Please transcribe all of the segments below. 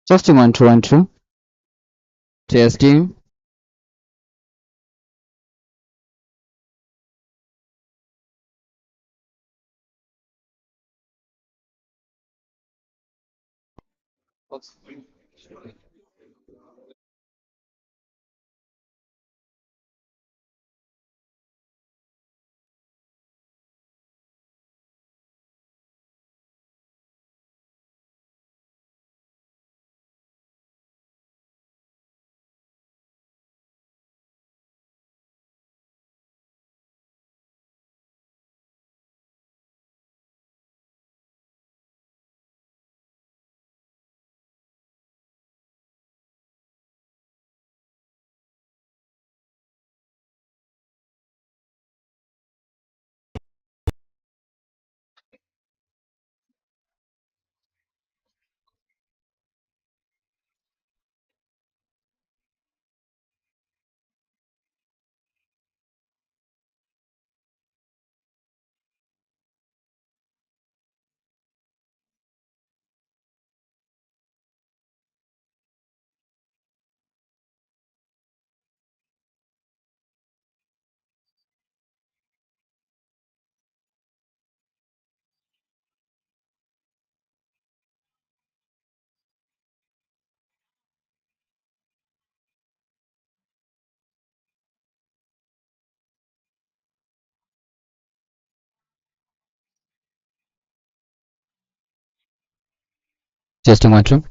Testing 1 2 1 2. Testing. Testing 1 2.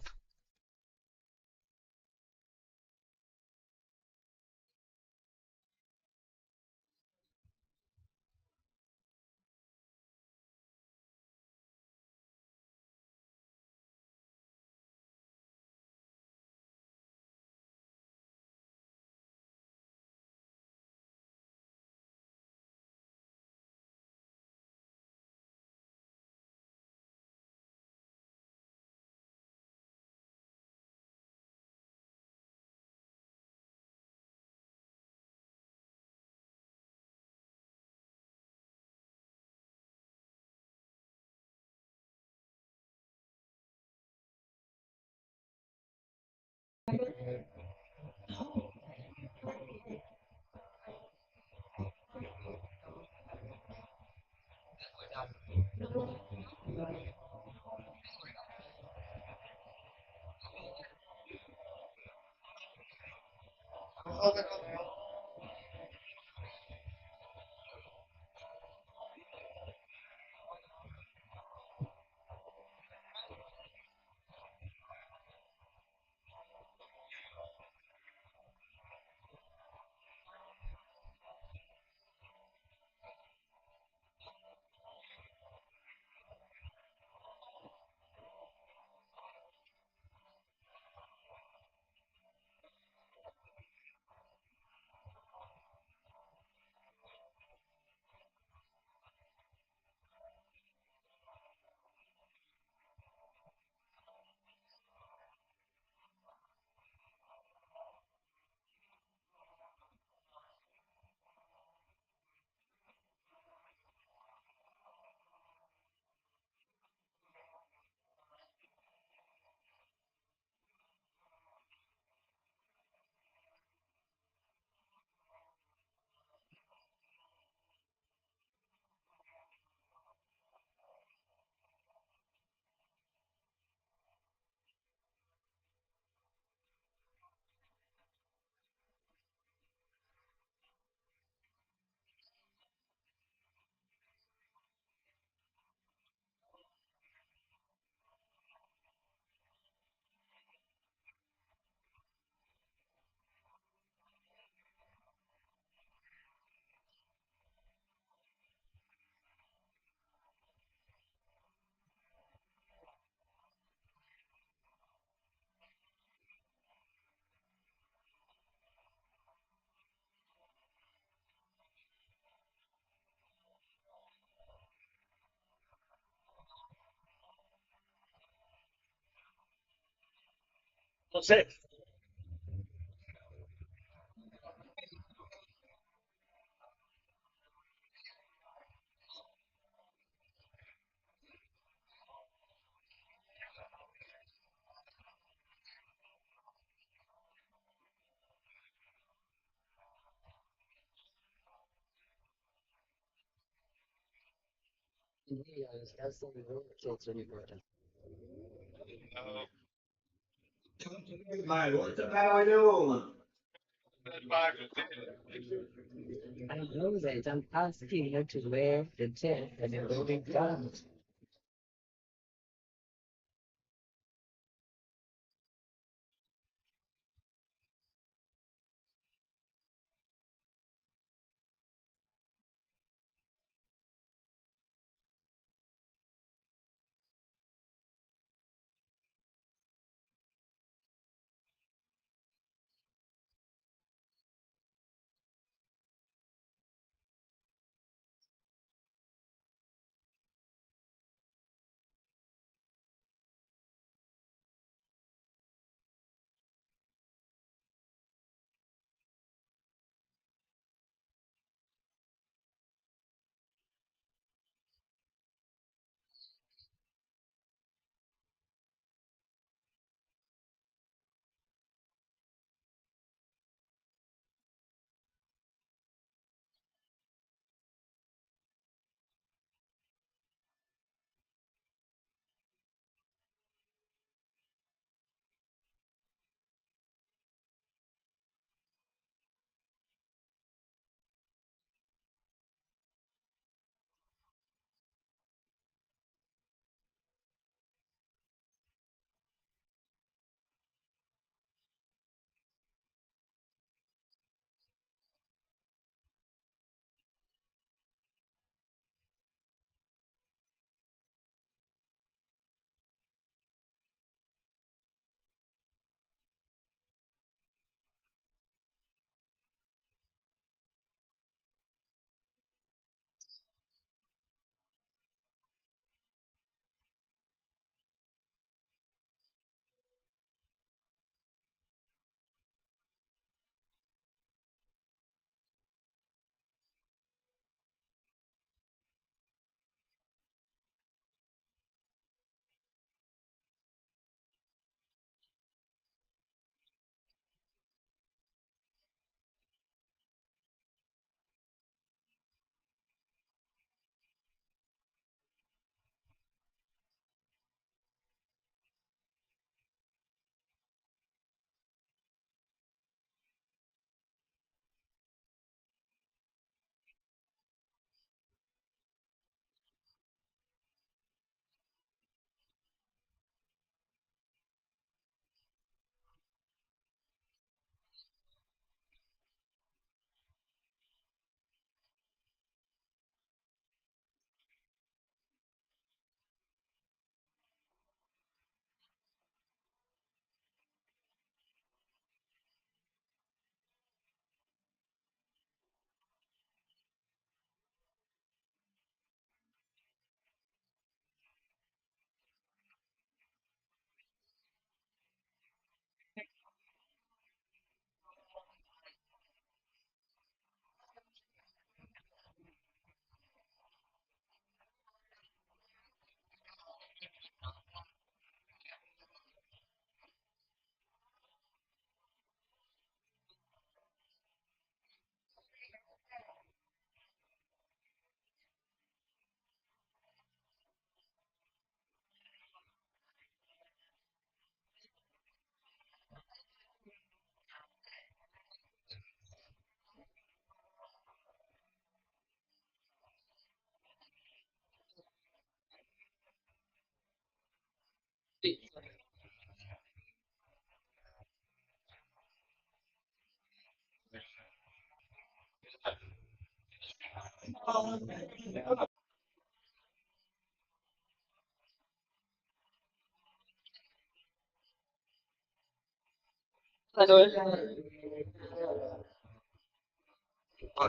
I know that I'm asking her to wear the tent and then moving down.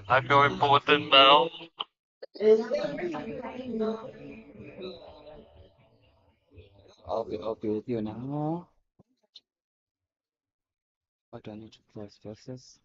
I'm more important now. I'll be with you now. What do I need to close versus?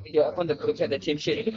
Video aku untuk look at the team sheet.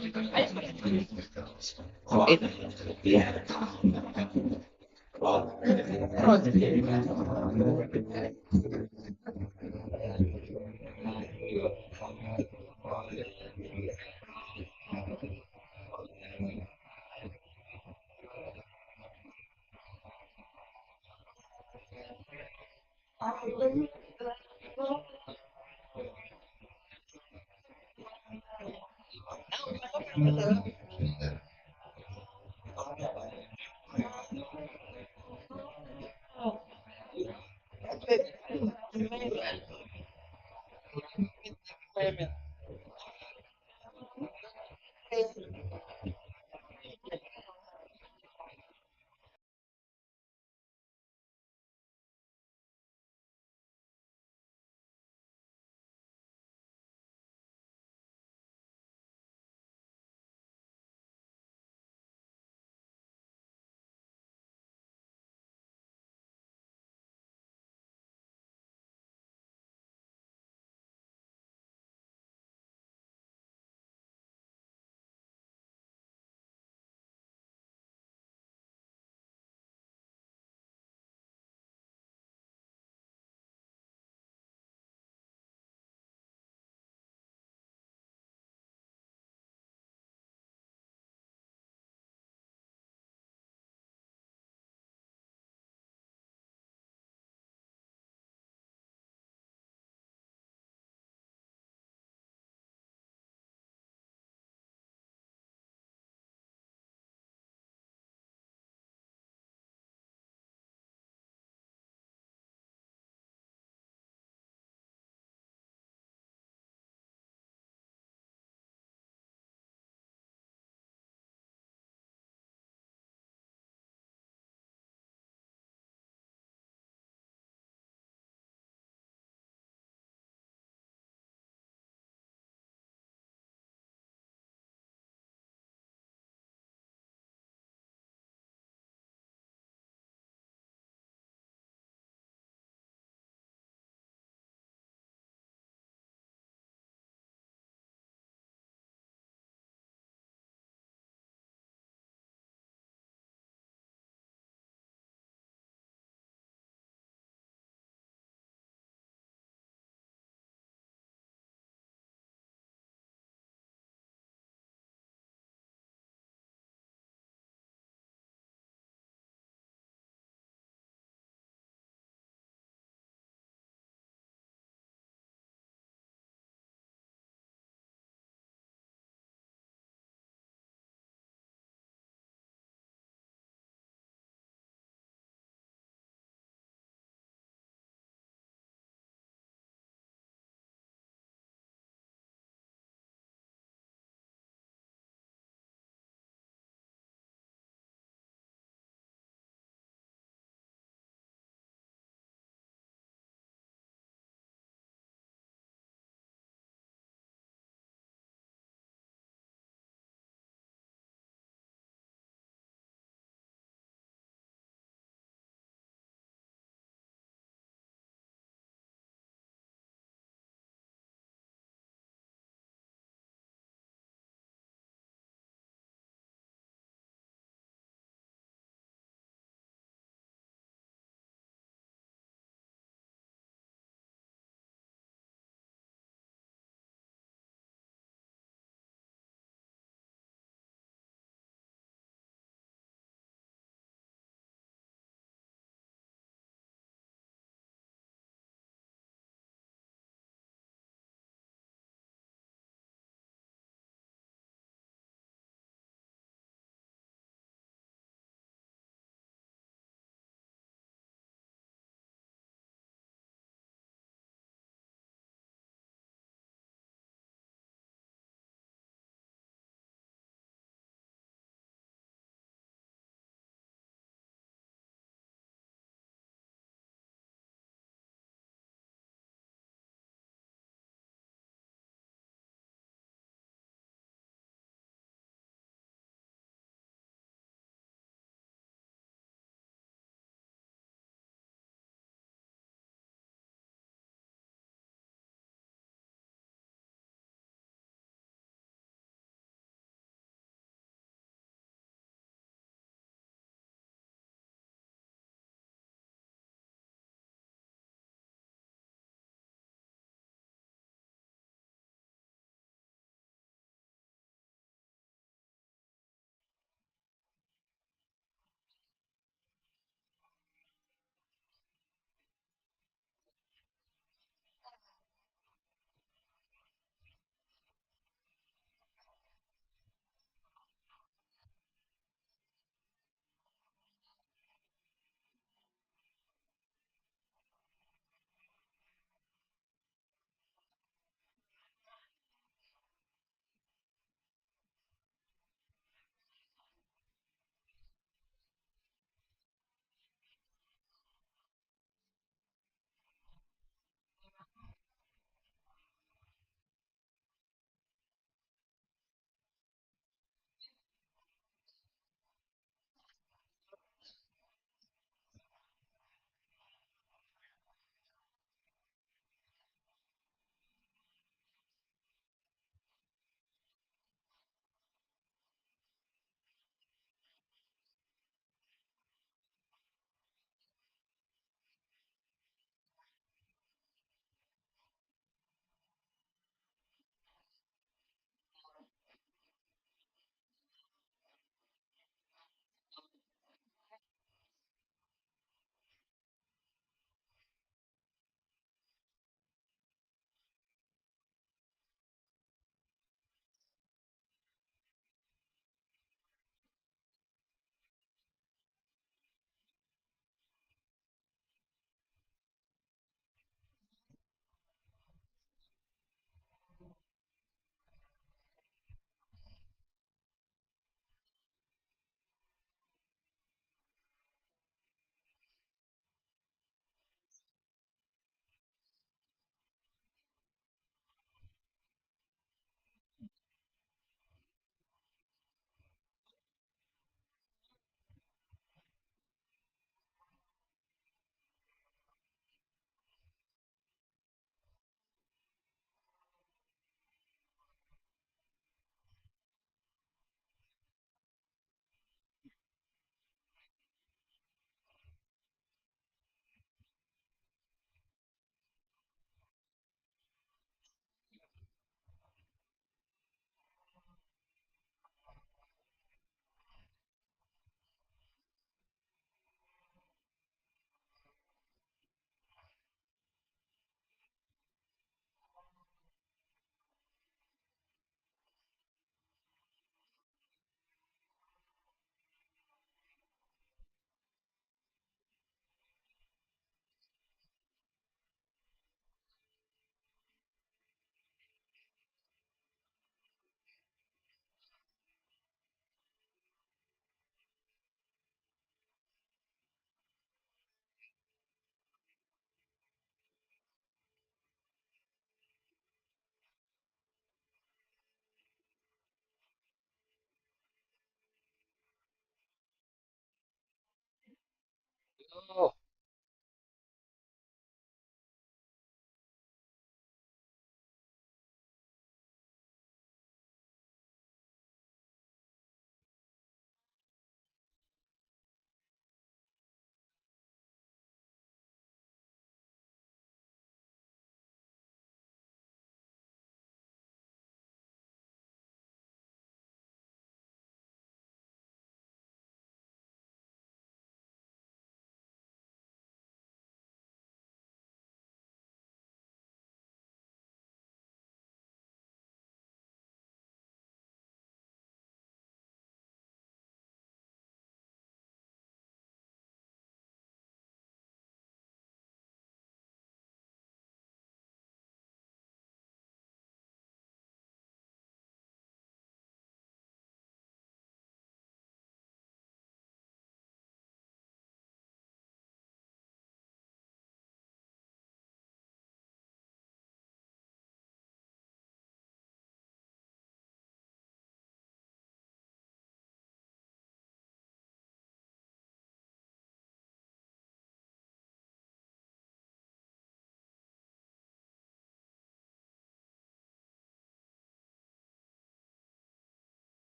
Oh,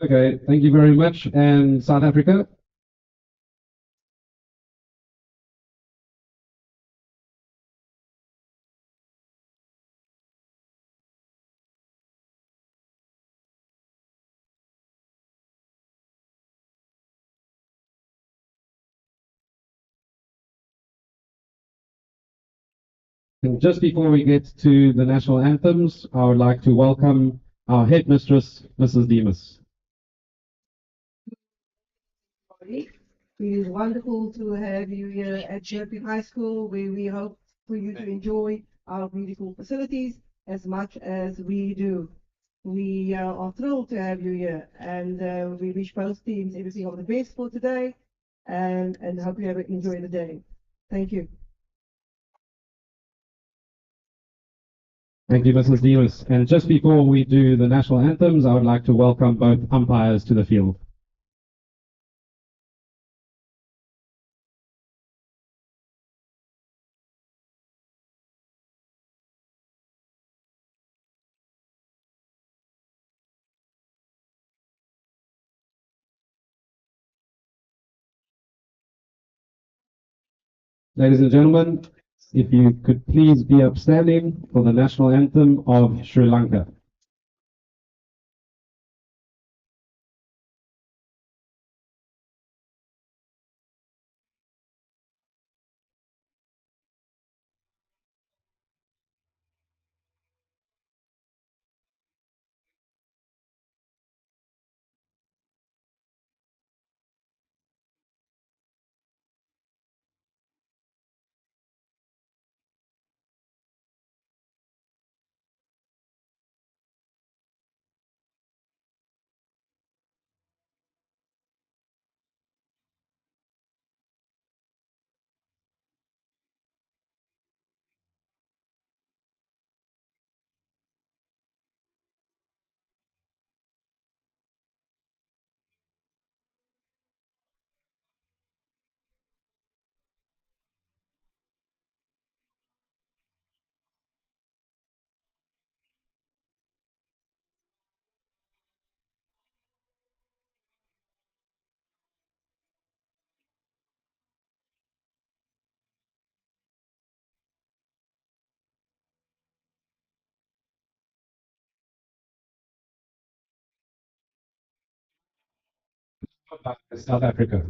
Okay, thank you very much. And South Africa? And just before we get to the national anthems, I would like to welcome our headmistress, Mrs. Demas. It is wonderful to have you here at Sheffield High School, where we hope for you to enjoy our beautiful facilities as much as we do. We are thrilled to have you here, and we wish both teams everything of the best for today, and hope you have enjoy the day. Thank you. Thank you, Mrs. Demas. And just before we do the national anthems, I would like to welcome both umpires to the field. Ladies and gentlemen, if you could please be upstanding for the national anthem of Sri Lanka. South Africa.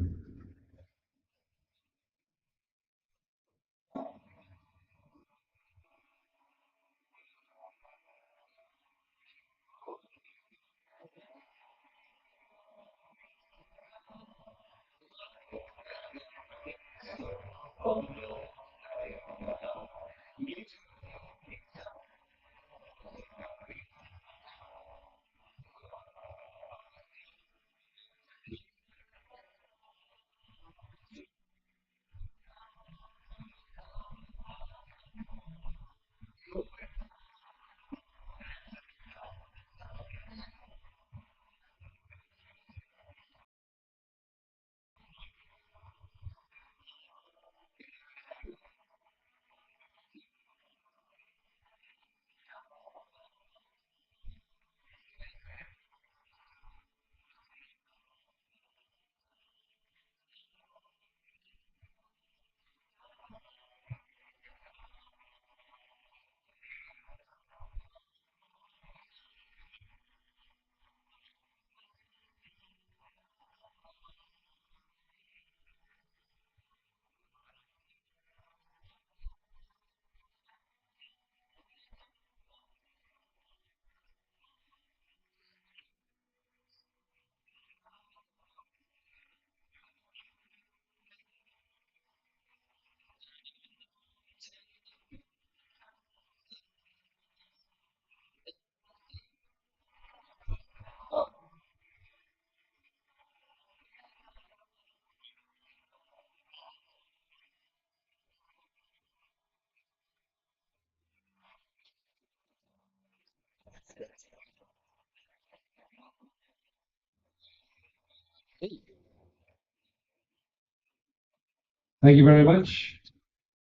Thank you very much.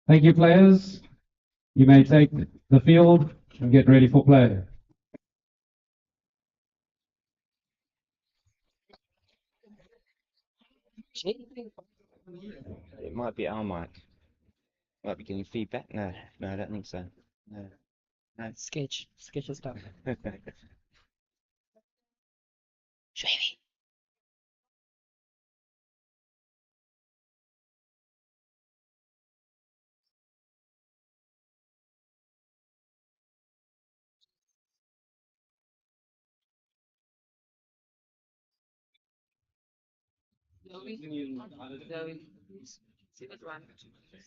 Thank you, players. You may take the field and get ready for play. It might be our mic. Might be getting feedback. No, I don't think so. No. Sketch stuff.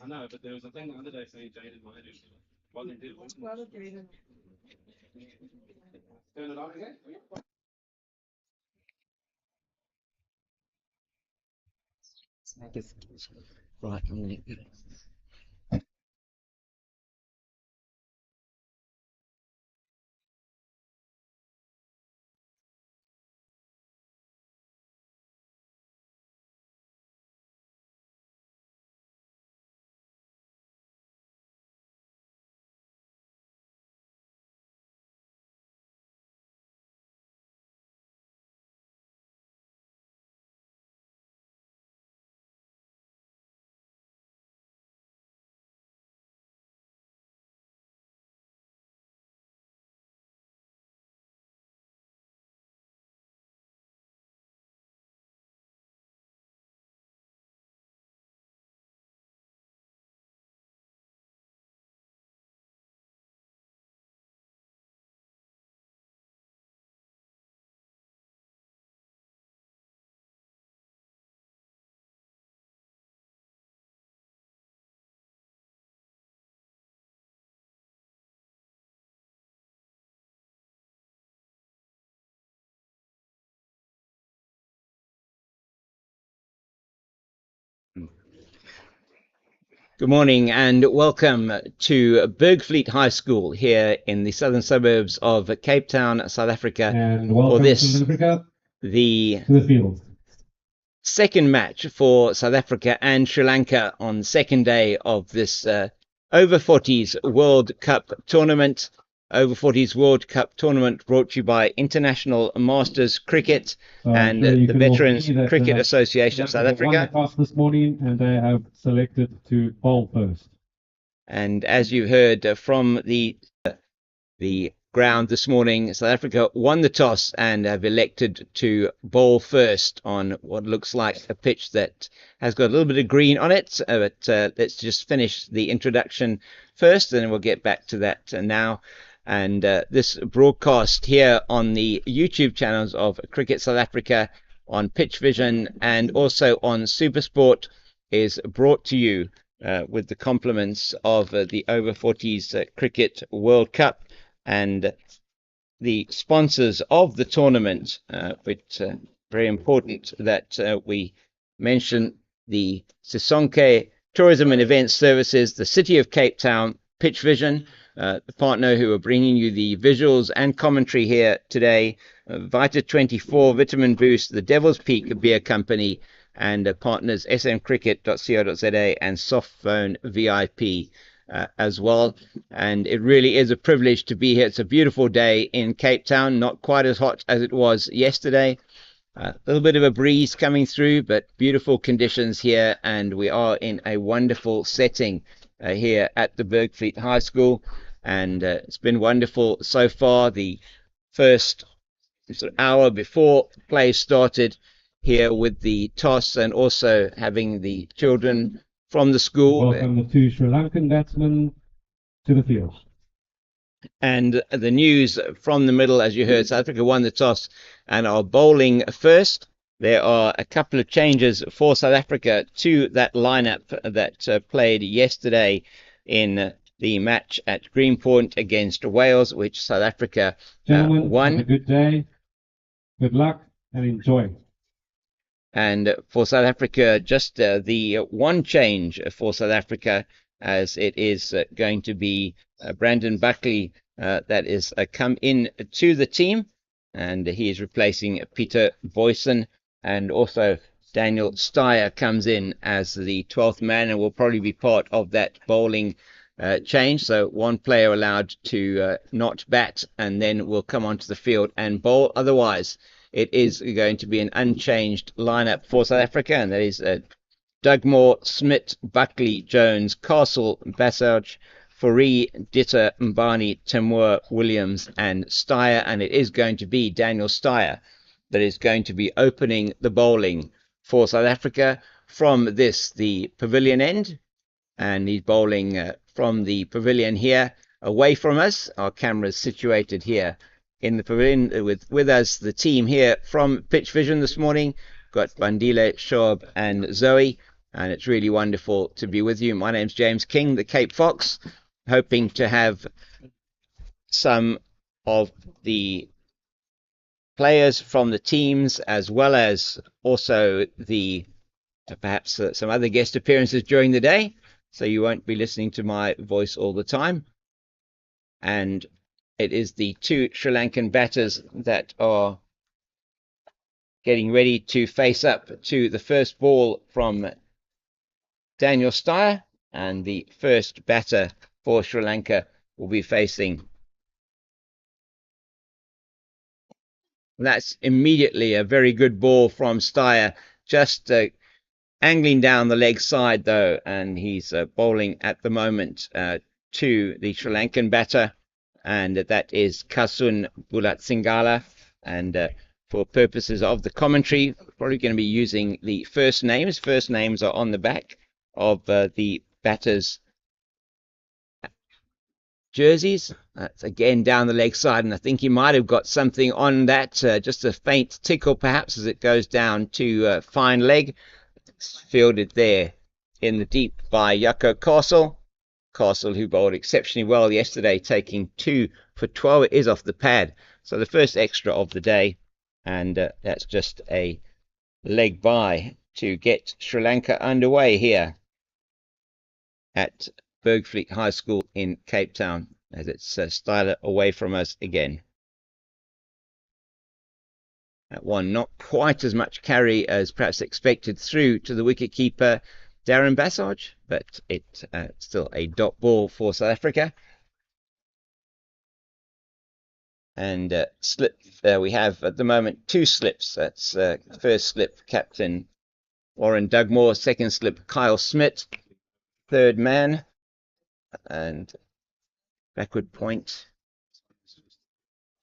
I know, but there was a thing the other day saying Jaden might do. Wasn't it? Turn it on again. Right. Good morning and welcome to Bergfleet High School here in the southern suburbs of Cape Town, South Africa. And welcome for this, South Africa the to the field. second match for South Africa and Sri Lanka on the second day of this Over-40s World Cup tournament. Over-40s World Cup tournament brought to you by International Masters Cricket and the Veterans Cricket Association of South Africa. Won the toss this morning and they have selected to bowl first. And as you heard from the ground this morning, South Africa won the toss and have elected to bowl first on what looks like a pitch that has got a little bit of green on it. But let's just finish the introduction first, and then we'll get back to that now. And this broadcast here on the YouTube channels of Cricket South Africa, on Pitch Vision, and also on SuperSport is brought to you with the compliments of the Over-40s Cricket World Cup and the sponsors of the tournament, which very important that we mention the Sisonke Tourism and Events Services, the City of Cape Town, Pitch Vision, the partner who are bringing you the visuals and commentary here today, Vita 24, Vitamin Boost, the Devil's Peak Beer Company, and partners smcricket.co.za and Softphone VIP as well. And it really is a privilege to be here. It's a beautiful day in Cape Town, not quite as hot as it was yesterday. A little bit of a breeze coming through, but beautiful conditions here, and we are in a wonderful setting here at the Bergfleet High School, and it's been wonderful so far. The first sort of hour before play started here with the toss, and also having the children from the school. Welcome the two Sri Lankan batsmen to the field. And the news from the middle, as you heard, South Africa won the toss and are bowling first. There are a couple of changes for South Africa to that lineup that played yesterday in the match at Greenpoint against Wales, which South Africa won. Have a good day, good luck, and enjoy. And for South Africa, just the one change for South Africa, as it is going to be Brandon Buckley that is come in to the team, and he is replacing Peter Boyson, and also Daniel Steyer comes in as the 12th man and will probably be part of that bowling change. So one player allowed to not bat, and then will come onto the field and bowl. Otherwise, it is going to be an unchanged lineup for South Africa, and that is Dugmore, Smith, Buckley, Jones, Castle, Bassage, Fourie, Ditter, Mbani, Temur, Williams, and Steyer. And it is going to be Daniel Steyer that is going to be opening the bowling for South Africa from the pavilion end. And he's bowling from the pavilion here away from us. Our camera's situated here in the pavilion with us, the team here from Pitch Vision this morning. Got Bandile, Shob, and Zoe. And it's really wonderful to be with you. My name's James King, the Cape Fox, hoping to have some of the players from the teams, as well as also the perhaps some other guest appearances during the day, so you won't be listening to my voice all the time. And it is the two Sri Lankan batters that are getting ready to face up to the first ball from Daniel Steyer, and the first batter for Sri Lanka will be facing. That's immediately a very good ball from Steyer, just angling down the leg side though, and he's bowling at the moment to the Sri Lankan batter, and that is Kasun Bulatsingala. And for purposes of the commentary, probably going to be using the first names. First names are on the back of the batters' jerseys. That's again down the leg side, and I think he might have got something on that, just a faint tickle perhaps as it goes down to fine leg. It's fielded there in the deep by Jaco Castle. Castle, who bowled exceptionally well yesterday, taking 2 for 12. It is off the pad, so the first extra of the day, and that's just a leg by to get Sri Lanka underway here at Bergfleet High School in Cape Town, as it's Styler away from us again. That one not quite as much carry as perhaps expected through to the wicketkeeper Darren Bassage, but it's still a dot ball for South Africa. And slip, we have at the moment 2 slips. That's first slip Captain Warren Dugmore, second slip Kyle Smith, third man, and backward point.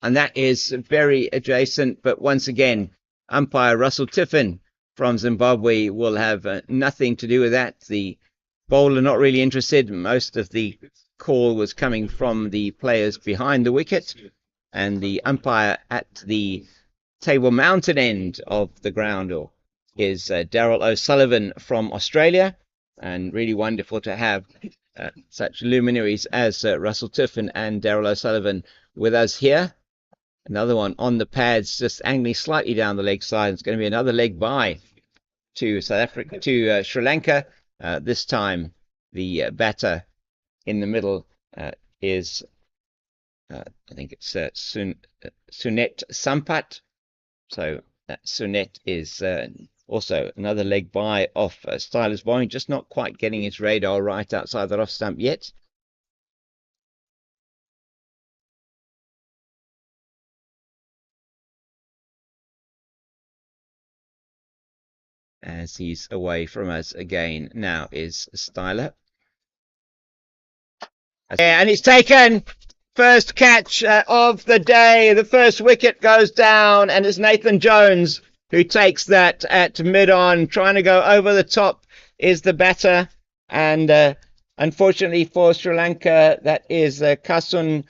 And that is very adjacent, but once again, umpire Russell Tiffin from Zimbabwe will have nothing to do with that. The bowler not really interested. Most of the call was coming from the players behind the wicket, and the umpire at the Table Mountain end of the ground is Daryl O'Sullivan from Australia, and really wonderful to have such luminaries as Russell Tiffin and Daryl O'Sullivan with us here. Another one on the pads, just angling slightly down the leg side. It's going to be another leg by to South Africa, to Sri Lanka. This time, the batter in the middle is, I think it's Sunet Sampat. So that Sunet is also another leg by off Styler's bowling, just not quite getting his radar right outside that off stump yet. As he's away from us again now is Styler. And it's taken. First catch of the day. The first wicket goes down, and it's Nathan Jones who takes that at mid-on. Trying to go over the top is the batter. And unfortunately for Sri Lanka, that is Kasun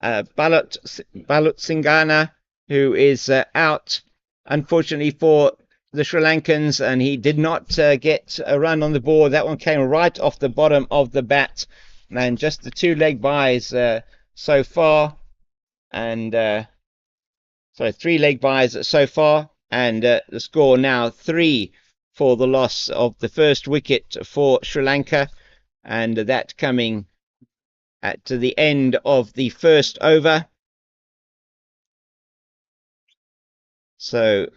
Balatsingana, who is out. Unfortunately for the Sri Lankans, and he did not get a run on the board. That one came right off the bottom of the bat, and just the 2 leg byes so far, and sorry, 3 leg byes so far, and the score now 3 for the loss of the first wicket for Sri Lanka, and that coming at the end of the first over. So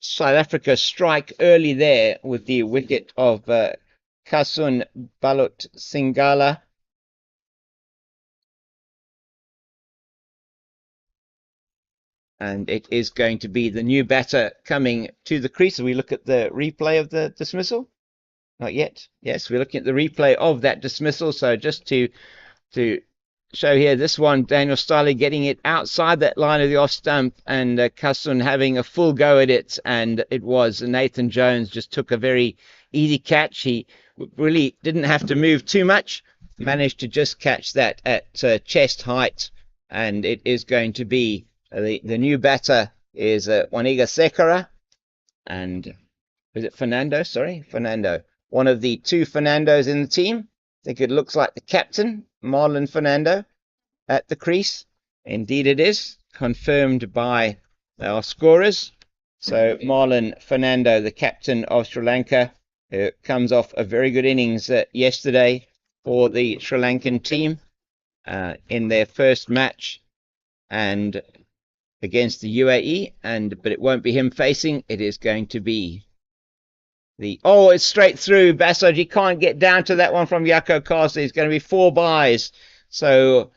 South Africa strike early there with the wicket of Kasun Balatsingala. And it is going to be the new batter coming to the crease. We look at the replay of the dismissal. Not yet. Yes, we're looking at the replay of that dismissal. So just to show here, this one, Daniel Stiley getting it outside that line of the off stump, and Cusson having a full go at it. And it was Nathan Jones just took a very easy catch. He really didn't have to move too much. Managed to just catch that at chest height. And it is going to be the new batter is Waniga Sekara, and is it Fernando? Sorry, Fernando. One of the two Fernandos in the team. I think it looks like the captain, Marlon Fernando, at the crease. Indeed it is, confirmed by our scorers. So Marlon Fernando, the captain of Sri Lanka, comes off a very good innings yesterday for the Sri Lankan team in their first match, and against the UAE, but it won't be him facing. It is going to be it's straight through. Basaji can't get down to that one from Yako Castle. It's going to be 4 byes. So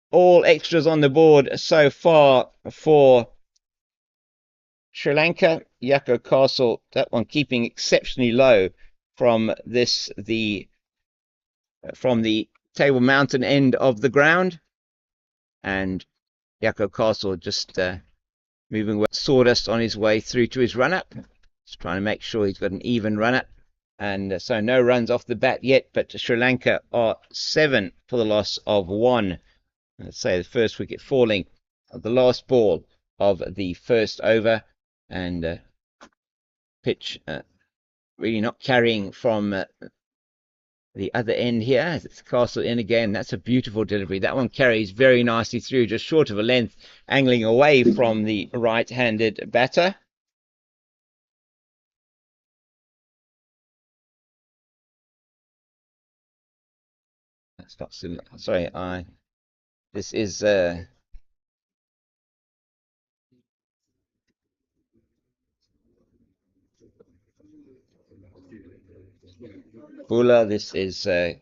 all extras on the board so far for Sri Lanka. Yako Castle, that one keeping exceptionally low from the Table Mountain end of the ground, and Yako Castle just moving with Sawdust on his way through to his run-up. Just trying to make sure he's got an even run-up. And so no runs off the bat yet, but Sri Lanka are 7 for the loss of 1. Let's say the first wicket falling of the last ball of the first over. And pitch really not carrying from the other end here. It's Castle in again. That's a beautiful delivery. That one carries very nicely through, just short of a length, angling away from the right-handed batter. That's not sorry. This is Bula. This is I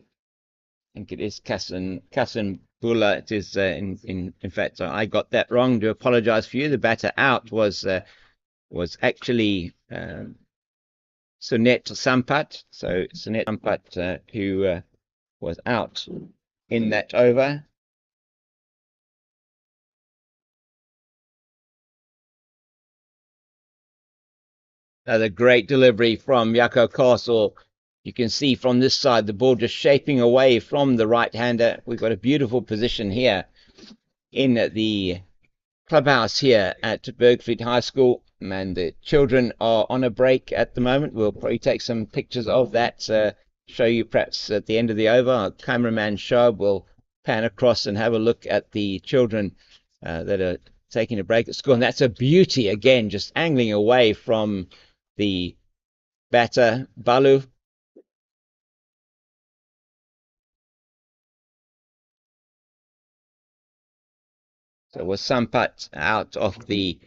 think it is Kassan Bula. It is in fact I got that wrong. Do apologize for you. The batter out was actually Sunet Sampat. So Sunet Sampat who was out in that over. Another great delivery from Yako Castle. You can see from this side the ball just shaping away from the right-hander. We've got a beautiful position here in the clubhouse here at Bergfleet High School, and the children are on a break at the moment. We'll probably take some pictures of that, show you perhaps at the end of the over. Our cameraman Shob will pan across and have a look at the children that are taking a break at school. And that's a beauty again, just angling away from the batter Balu. So was Sampat out of the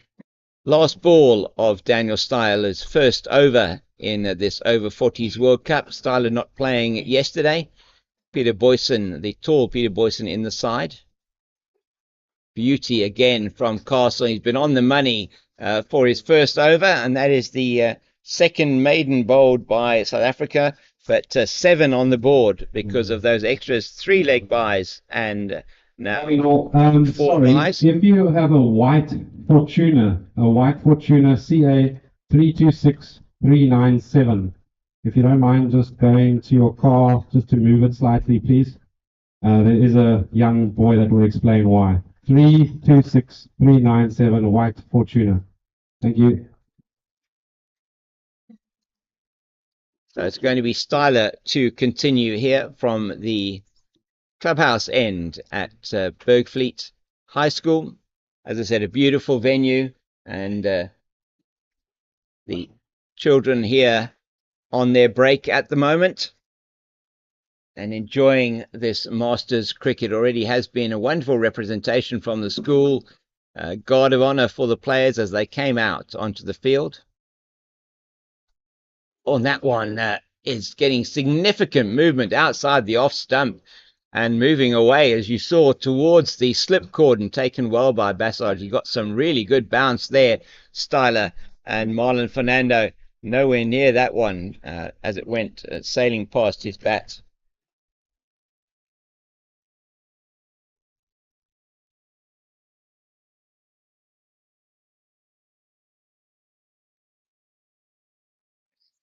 last ball of Daniel Styler's first over in this Over-40s World Cup. Styler not playing yesterday. Peter Boyson, the tall Peter Boyson in the side. Beauty again from Castle. He's been on the money for his first over, and that is the second maiden bowled by South Africa, but 7 on the board because of those extras, 3 leg byes, and now 4 byes. If you have a white Fortuna CA 326397, if you don't mind just going to your car just to move it slightly, please. There is a young boy that will explain why. 326397 white Fortuna. Thank you. So it's going to be Styler to continue here from the clubhouse end at Bergfleet High School. As I said, a beautiful venue, and the children here on their break at the moment and enjoying this Masters cricket. Already has been a wonderful representation from the school. Guard of honour for the players as they came out onto the field. On that one is getting significant movement outside the off stump. and moving away, as you saw, towards the slip cordon, taken well by Bassard. He got some really good bounce there, Styler, and Marlon Fernando nowhere near that one as it went sailing past his bat.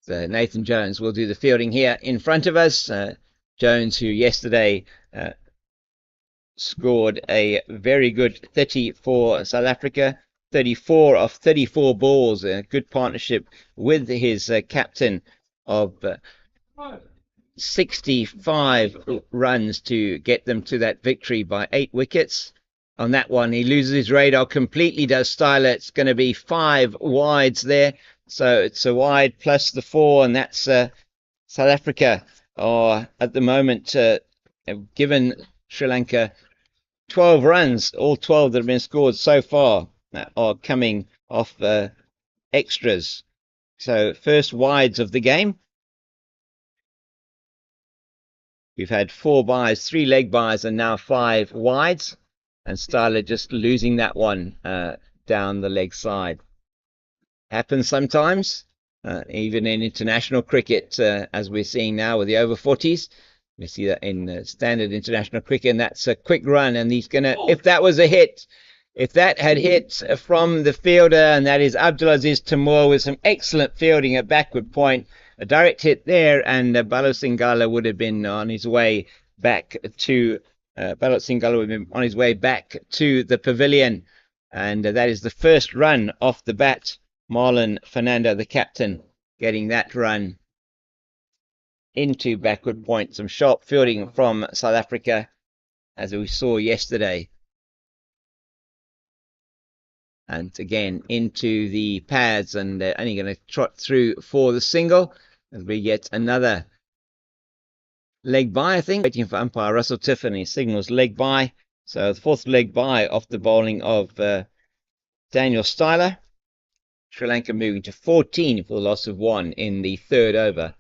So Nathan Jones will do the fielding here in front of us. Jones, who yesterday scored a very good 30 for South Africa, 34 of 34 balls, a good partnership with his captain of 65 runs to get them to that victory by 8 wickets. On that one, he loses his radar completely, does Styler. It's going to be 5 wides there. So it's a wide plus the 4, and that's South Africa are at the moment given Sri Lanka 12 runs. All 12 that have been scored so far are coming off extras. So first wides of the game. We've had 4 byes, 3 leg byes, and now 5 wides. And Styler just losing that one down the leg side. Happens sometimes, even in international cricket, as we're seeing now with the over-40s. We see that in standard international cricket, and that's a quick run. And he's going to, if that was a hit, if that had hit from the fielder, and that is Abdulaziz Tamur with some excellent fielding at backward point, a direct hit there, and Balo Singala would have been on his way back to the pavilion, and that is the first run off the bat. Marlon Fernando, the captain, getting that run into backward point. Some sharp fielding from South Africa, as we saw yesterday. And again into the pads, and they're only going to trot through for the single. And we get another leg by, I think. Waiting for umpire Russell Tiffany, signals leg by. So the 4th leg by off the bowling of Daniel Styler. Sri Lanka moving to 14 for the loss of 1 in the 3rd over.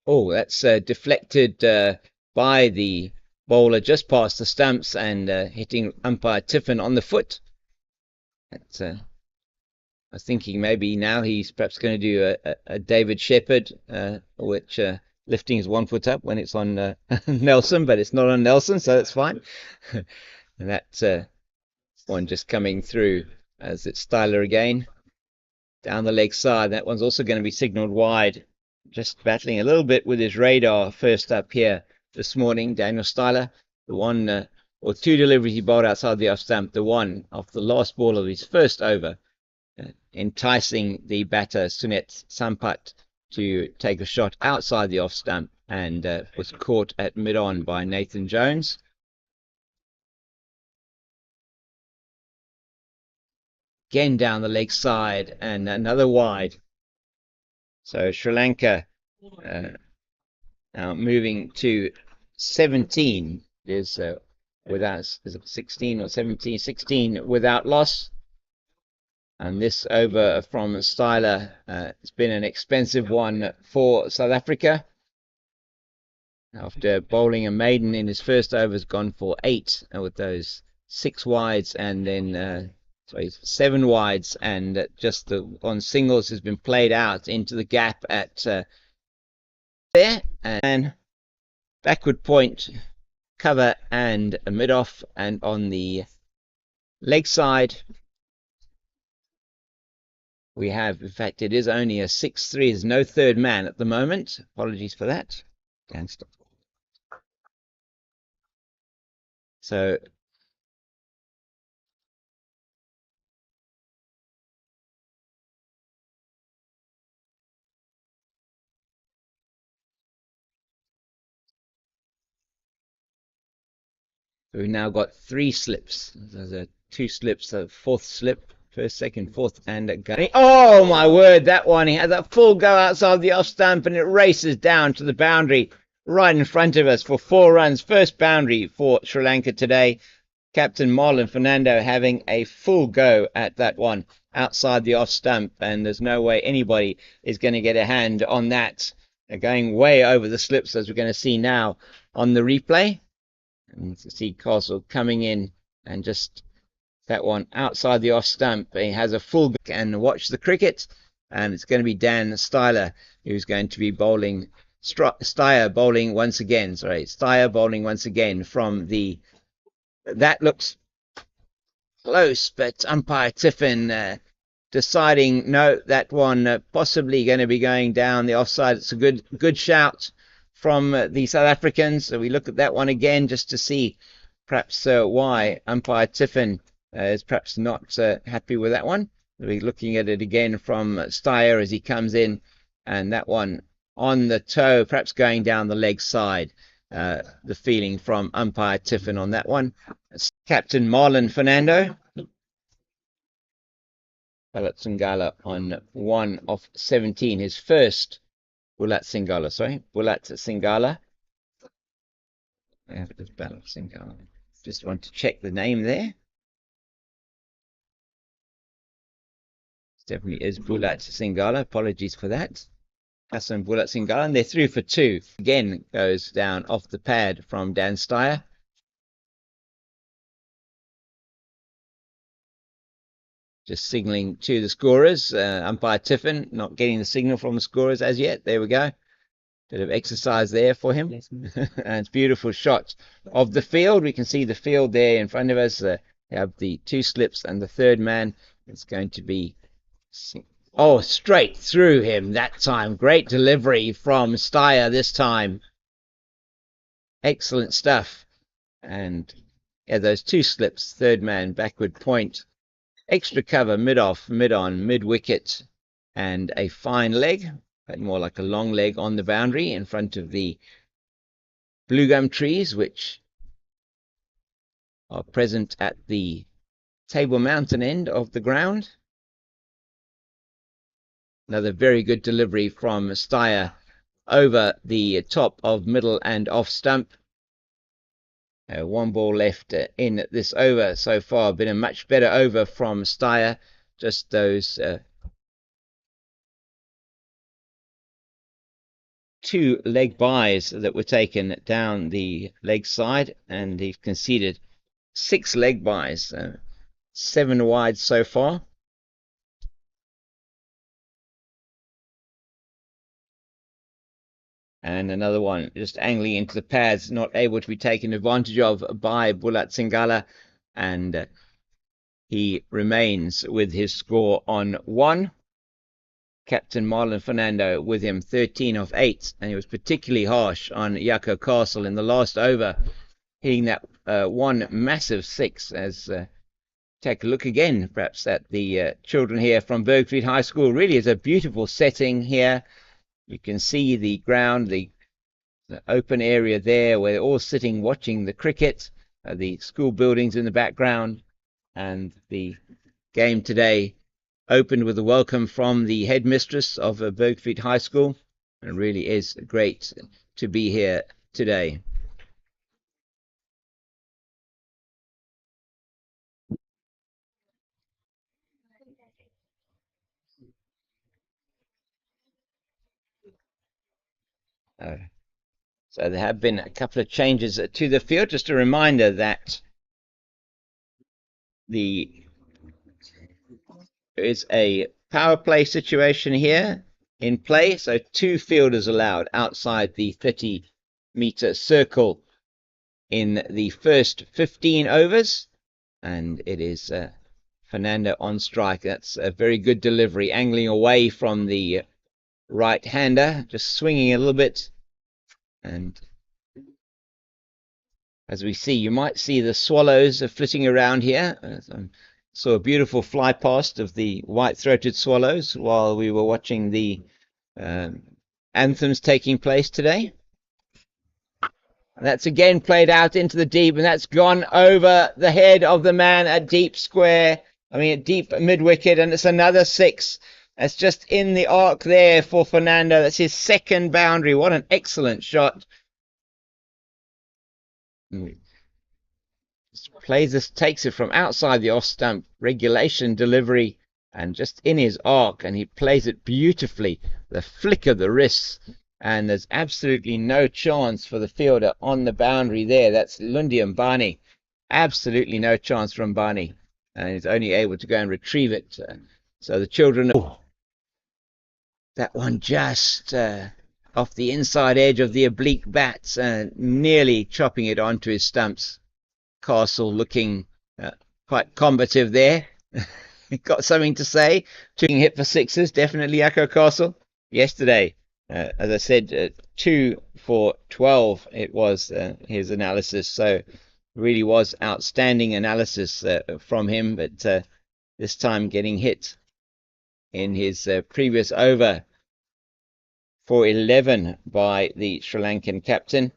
Oh, that's deflected by the bowler just past the stumps and hitting umpire Tiffin on the foot. That's, I was thinking maybe now he's perhaps going to do a David Shepherd, which lifting his 1 foot up when it's on Nelson, but it's not on Nelson, so that's fine. And that's one just coming through as it's Styler again. Down the leg side, that one's also going to be signalled wide. Just battling a little bit with his radar first up here this morning, Daniel Styler. The 1 or 2 deliveries he bowled outside the off stump, the 1 off the last ball of his first over, enticing the batter Sunet Sampat to take a shot outside the off stump, and was caught at mid-on by Nathan Jones. Again down the leg side, and another wide. So Sri Lanka now moving to 17. Is without, is it 16 or 17? 16 without loss. And this over from Styler, it's been an expensive one for South Africa. After bowling a maiden in his first over, has gone for 8 with those 6 wides, and then 7 wides, and just the on singles has been played out into the gap at there, and backward point cover and a mid off, and on the leg side we have, in fact, it is only a 6-3. There's no third man at the moment. Apologies for that. Can't stop. So we've now got 3 slips. There's 2 slips, a 4th slip. First, second, 4th, and a gunny. Oh my word, that one. He has a full go outside the off stump, and it races down to the boundary right in front of us for 4 runs. First boundary for Sri Lanka today. Captain Marlon Fernando having a full go at that one outside the off stump, and there's no way anybody is going to get a hand on that. They're going way over the slips, as we're going to see now on the replay. And you see Castle coming in and just that one outside the off stump. He has a full go and watch the cricket, and it's going to be Dan Styler who's going to be bowling. Steyer bowling once again. Steyer bowling once again from the. That looks close, but umpire Tiffin deciding no, that one possibly going to be going down the offside. It's a good shout from the South Africans. So we look at that one again just to see perhaps why umpire Tiffin is perhaps not happy with that one. We're looking at it again from Steyer as he comes in, and that one on the toe, perhaps going down the leg side. The feeling from umpire Tiffin on that one. It's Captain Marlon Fernando. Bulat Singala on 1 of 17. His first Bulat Singala, Bulat Singala. Yeah, it is Bulat Singala. Just want to check the name there. It definitely is Bulat Singala. Apologies for that. Hassan Bulat Singala, and they're through for 2. Again goes down off the pad from Dan Steyer. Just signalling to the scorers. Umpire Tiffin not getting the signal from the scorers as yet. There we go. Bit of exercise there for him. And it's a beautiful shot of the field. We can see the field there in front of us. We have the 2 slips and the third man. It's going to be... Oh, straight through him that time. Great delivery from Steyer this time. Excellent stuff. And yeah, those 2 slips, third man, backward point, extra cover, mid-off, mid-on, mid-wicket, and a fine leg, but more like a long leg on the boundary in front of the blue gum trees, which are present at the Table Mountain end of the ground. Another very good delivery from Steyer over the top of middle and off stump. 1 ball left in this over so far. Been a much better over from Steyer. Just those 2 leg byes that were taken down the leg side, and he's conceded 6 leg byes. 7 wide so far. And another one just angling into the pads, not able to be taken advantage of by Bulat Singala. And he remains with his score on 1. Captain Marlon Fernando with him 13 of 8. And he was particularly harsh on Jaco Castle in the last over, hitting that one massive 6. As take a look again, perhaps, at the children here from Bergfried High School. Really is a beautiful setting here. You can see the ground, the open area there where they're all sitting watching the cricket, the school buildings in the background, and the game today opened with a welcome from the headmistress of Bergfried High School. And it really is great to be here today. So there have been a couple of changes to the field. Just a reminder that there is a power play situation here in play. So 2 fielders allowed outside the 30-meter circle in the first 15 overs. And it is Fernando on strike. That's a very good delivery, angling away from the right-hander, just swinging a little bit. And as we see, you might see the swallows are flitting around here. Saw a beautiful fly past of the white-throated swallows while we were watching the anthems taking place today. And that's again played out into the deep, and that's gone over the head of the man at deep square. I mean, at deep mid-wicket, and it's another 6. That's just in the arc there for Fernando. That's his 2nd boundary. What an excellent shot. plays this, takes it from outside the off stump, regulation delivery, and just in his arc, and he plays it beautifully. The flick of the wrists, and there's absolutely no chance for the fielder on the boundary there. That's Lundi Mbani. Absolutely no chance from Mbani, and he's only able to go and retrieve it. So the children, that one just off the inside edge of the oblique bats, nearly chopping it onto his stumps. Castle looking quite combative there. Got something to say. Hit for sixes, definitely Echo Castle. Yesterday, as I said, 2 for 12 it was his analysis. So really was outstanding analysis from him. But this time getting hit in his previous over for 11 by the Sri Lankan captain.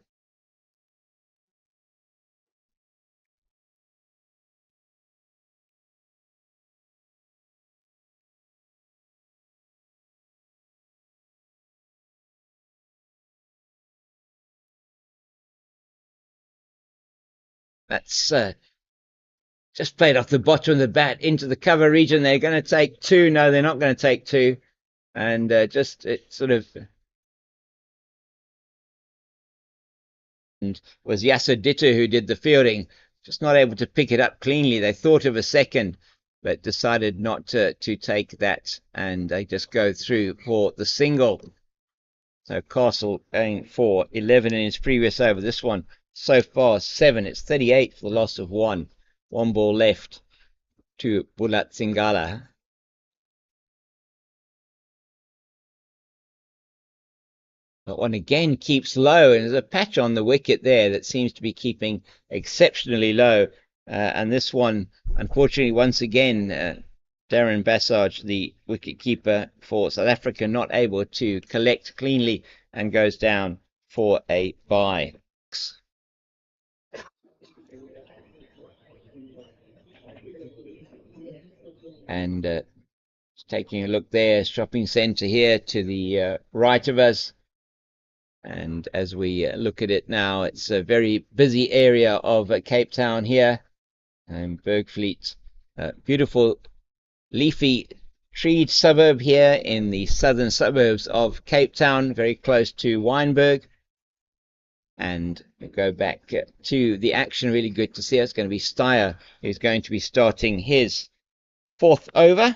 That's just played off the bottom of the bat into the cover region. They're going to take 2. No, they're not going to take 2. And just it sort of was Yasser Dittu who did the fielding. Just not able to pick it up cleanly. They thought of a second, but decided not to take that. And they just go through for the single. So Castle going for 11 in his previous over. This one so far 7. It's 38 for the loss of 1. 1 ball left to Bulat Singala. That one again keeps low, and there's a patch on the wicket there that seems to be keeping exceptionally low. And this one, unfortunately, once again, Darren Bassage, the wicket keeper for South Africa, not able to collect cleanly and goes down for a bye. And taking a look there, shopping centre here to the right of us. And as we look at it now, it's a very busy area of Cape Town here. And Bergfleet, beautiful leafy treed suburb here in the southern suburbs of Cape Town, very close to Wynberg. And we go back to the action. Really good to see. It's going to be Steyer who's going to be starting his 4th over.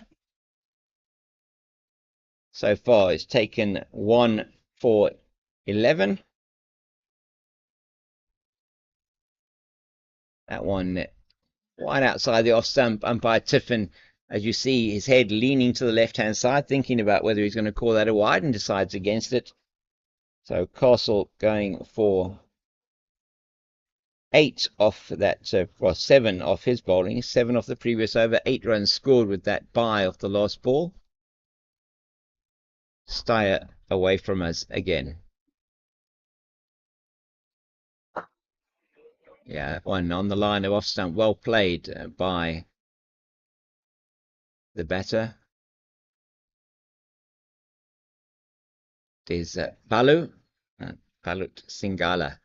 So far, it's taken 1 for 11. That one wide outside the off stump. Umpire Tiffin, as you see, his head leaning to the left-hand side, thinking about whether he's going to call that a wide, and decides against it. So Castle going for 8 off that, well, 7 off his bowling, 7 off the previous over, 8 runs scored with that bye off the last ball. Steyer away from us again. Yeah, one on the line of off stump, well played by the batter. There's Balut Singala.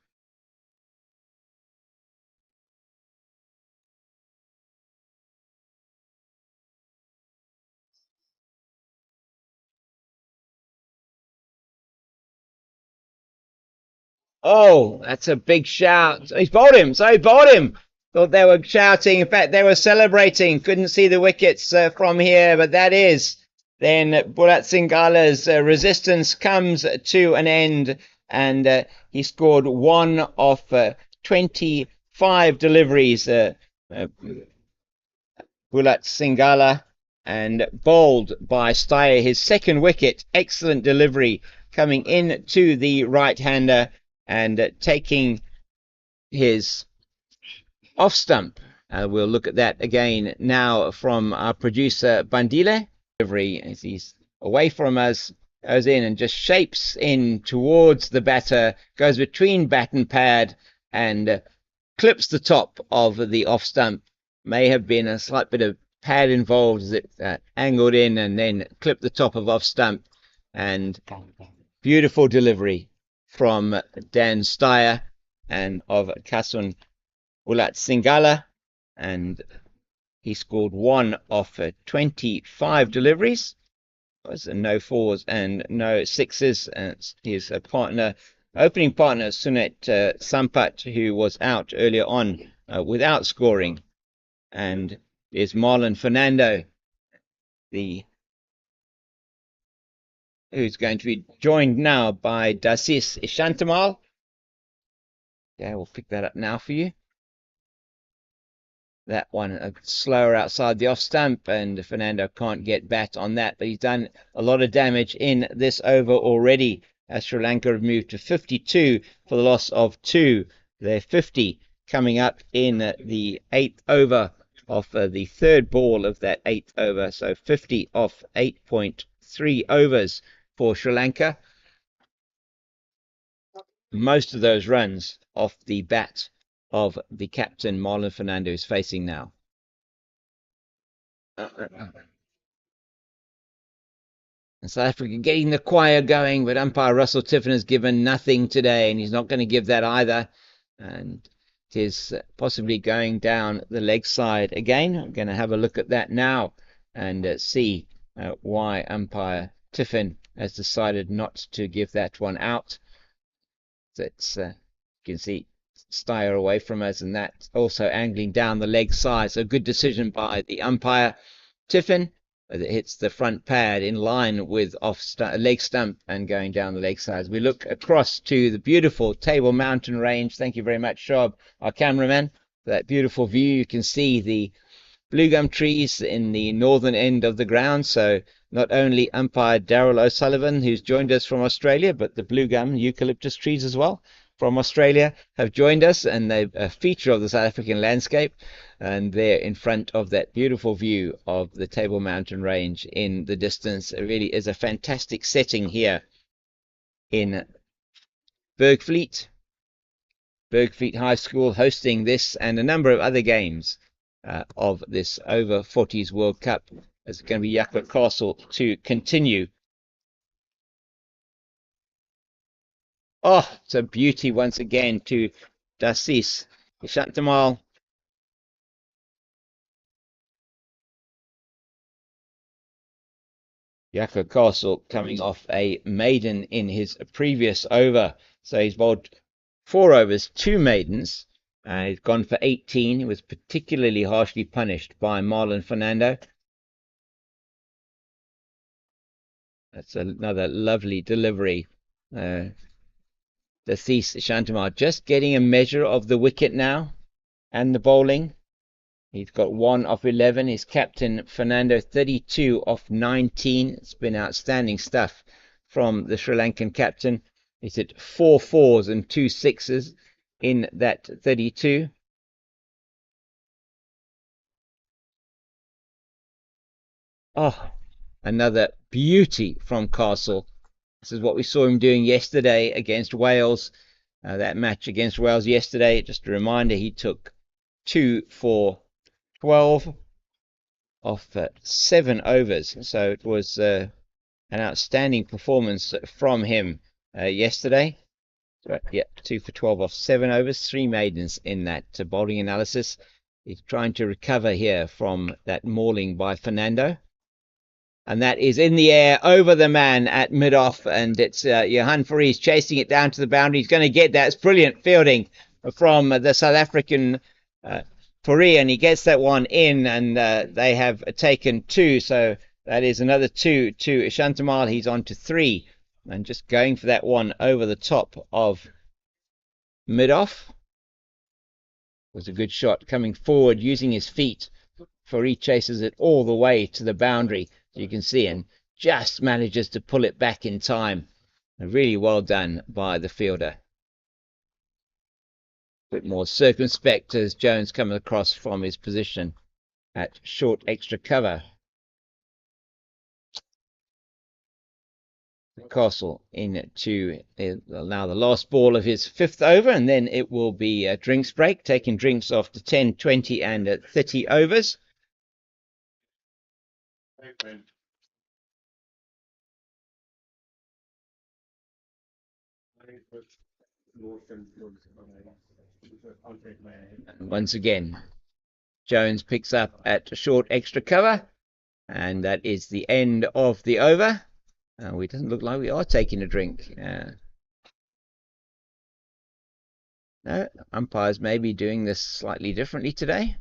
Oh, that's a big shout. He's bowled him. So he bowled him. Thought they were shouting. In fact, they were celebrating. Couldn't see the wickets from here, but that is then Bulat Singala's resistance comes to an end, and he scored 1 off 25 deliveries. Bulat Singala, and bowled by Steyer, his 2nd wicket. Excellent delivery coming in to the right-hander and taking his off stump. We'll look at that again now from our producer Bandile. Delivery as he's away from us, goes in and just shapes in towards the batter, goes between bat and pad, and clips the top of the off stump. May have been a slight bit of pad involved as it angled in, and then clipped the top of off stump. And beautiful delivery from Dan Steyer and of Kasun Ulat Singala, and he scored 1 of 25 deliveries. It was no 4s and no 6s. And his opening partner, Sunet Sampat, who was out earlier on without scoring. And there's Marlon Fernando, who's going to be joined now by Dasis Ishantamal. Yeah, we'll pick that up now for you. That one slower outside the off stump, and Fernando can't get bat on that, but he's done a lot of damage in this over already, as Sri Lanka have moved to 52 for the loss of 2. They're 50 coming up in the 8th over of the third ball of that 8th over, so 50 off 8.3 overs for Sri Lanka. Most of those runs off the bat of the captain, Marlon Fernando, is facing now. And South Africa getting the choir going, but umpire Russell Tiffin has given nothing today, and he's not going to give that either. And it is possibly going down the leg side again. I'm going to have a look at that now and see why umpire Tiffin has decided not to give that one out. That's you can see Steyer away from us, and that also angling down the leg side. So good decision by the umpire Tiffin. It hits the front pad in line with leg stump and going down the leg side. As we look across to the beautiful Table Mountain Range. Thank you very much, Shob, our cameraman, for that beautiful view. You can see the blue gum trees in the northern end of the ground. So not only umpire Daryl O'Sullivan, who's joined us from Australia, but the blue gum eucalyptus trees as well from Australia have joined us, and they're a feature of the South African landscape. And they're in front of that beautiful view of the Table Mountain Range in the distance. It really is a fantastic setting here in Bergfleet High School, hosting this and a number of other games of this Over-40s World Cup. It's going to be Yakut Castle to continue. Oh, it's a beauty once again to Dasis Ishantamal. Yakut Castle coming off a maiden in his previous over. So he's bowled 4 overs, 2 maidens. He's gone for 18. He was particularly harshly punished by Marlon Fernando. That's another lovely delivery. The Thies Shantamar just getting a measure of the wicket now and the bowling. He's got 1 off 11. His captain, Fernando, 32 off 19. It's been outstanding stuff from the Sri Lankan captain. He's hit 4 4s and 2 6s in that 32. Oh, another beauty from Castle. This is what we saw him doing yesterday against Wales. That match against Wales yesterday, just a reminder, he took 2 for 12 off 7 overs. So it was an outstanding performance from him yesterday. So, yeah, 2 for 12 off 7 overs, 3 maidens in that bowling analysis. He's trying to recover here from that mauling by Fernando. And that is in the air over the man at mid-off, and it's Johan Faris chasing it down to the boundary. He's going to get that. It's brilliant fielding from the South African Faris, and he gets that one in, and they have taken 2. So that is another 2 to Ishantamal. He's on to 3, and just going for that one over the top of mid-off. Was a good shot coming forward using his feet. Faris chases it all the way to the boundary. You can see, and just manages to pull it back in time. Really well done by the fielder. A bit more circumspect as Jones comes across from his position at short extra cover. Castle into now the last ball of his 5th over, and then it will be a drinks break, taking drinks after 10, 20 and 30 overs. And once again, Jones picks up at short extra cover, and that is the end of the over. It doesn't look like we are taking a drink. No, umpires may be doing this slightly differently today.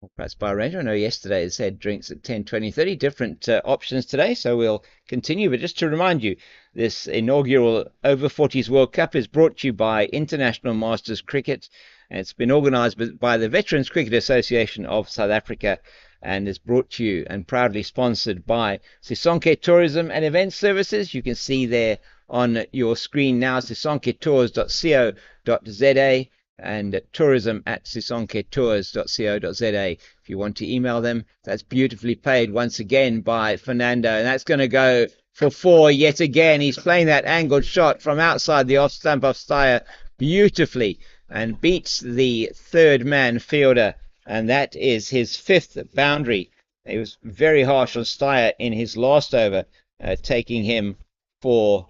Or perhaps by arrangement. I know yesterday it said drinks at 10, 20, 30. Different options today, so we'll continue. But just to remind you, this inaugural Over-40s World Cup is brought to you by International Masters Cricket. And it's been organised by the Veterans Cricket Association of South Africa, and is brought to you and proudly sponsored by Sisonke Tourism and Event Services. You can see there on your screen now, sisonketours.co.za and tourism@sisonketours.co.za. If you want to email them, that's beautifully played once again by Fernando, and that's going to go for 4 yet again. He's playing that angled shot from outside the off stump of Steyer beautifully and beats the third man fielder, and that is his 5th boundary. He was very harsh on Steyer in his last over, taking him for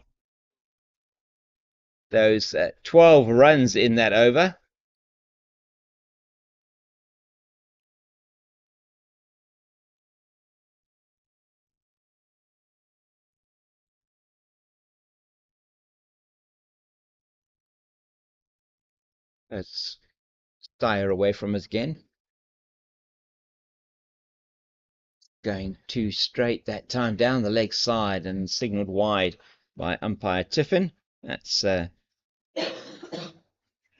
those 12 runs in that over. Let's Steyer away from us again. Going too straight that time down the leg side and signalled wide by umpire Tiffin. That's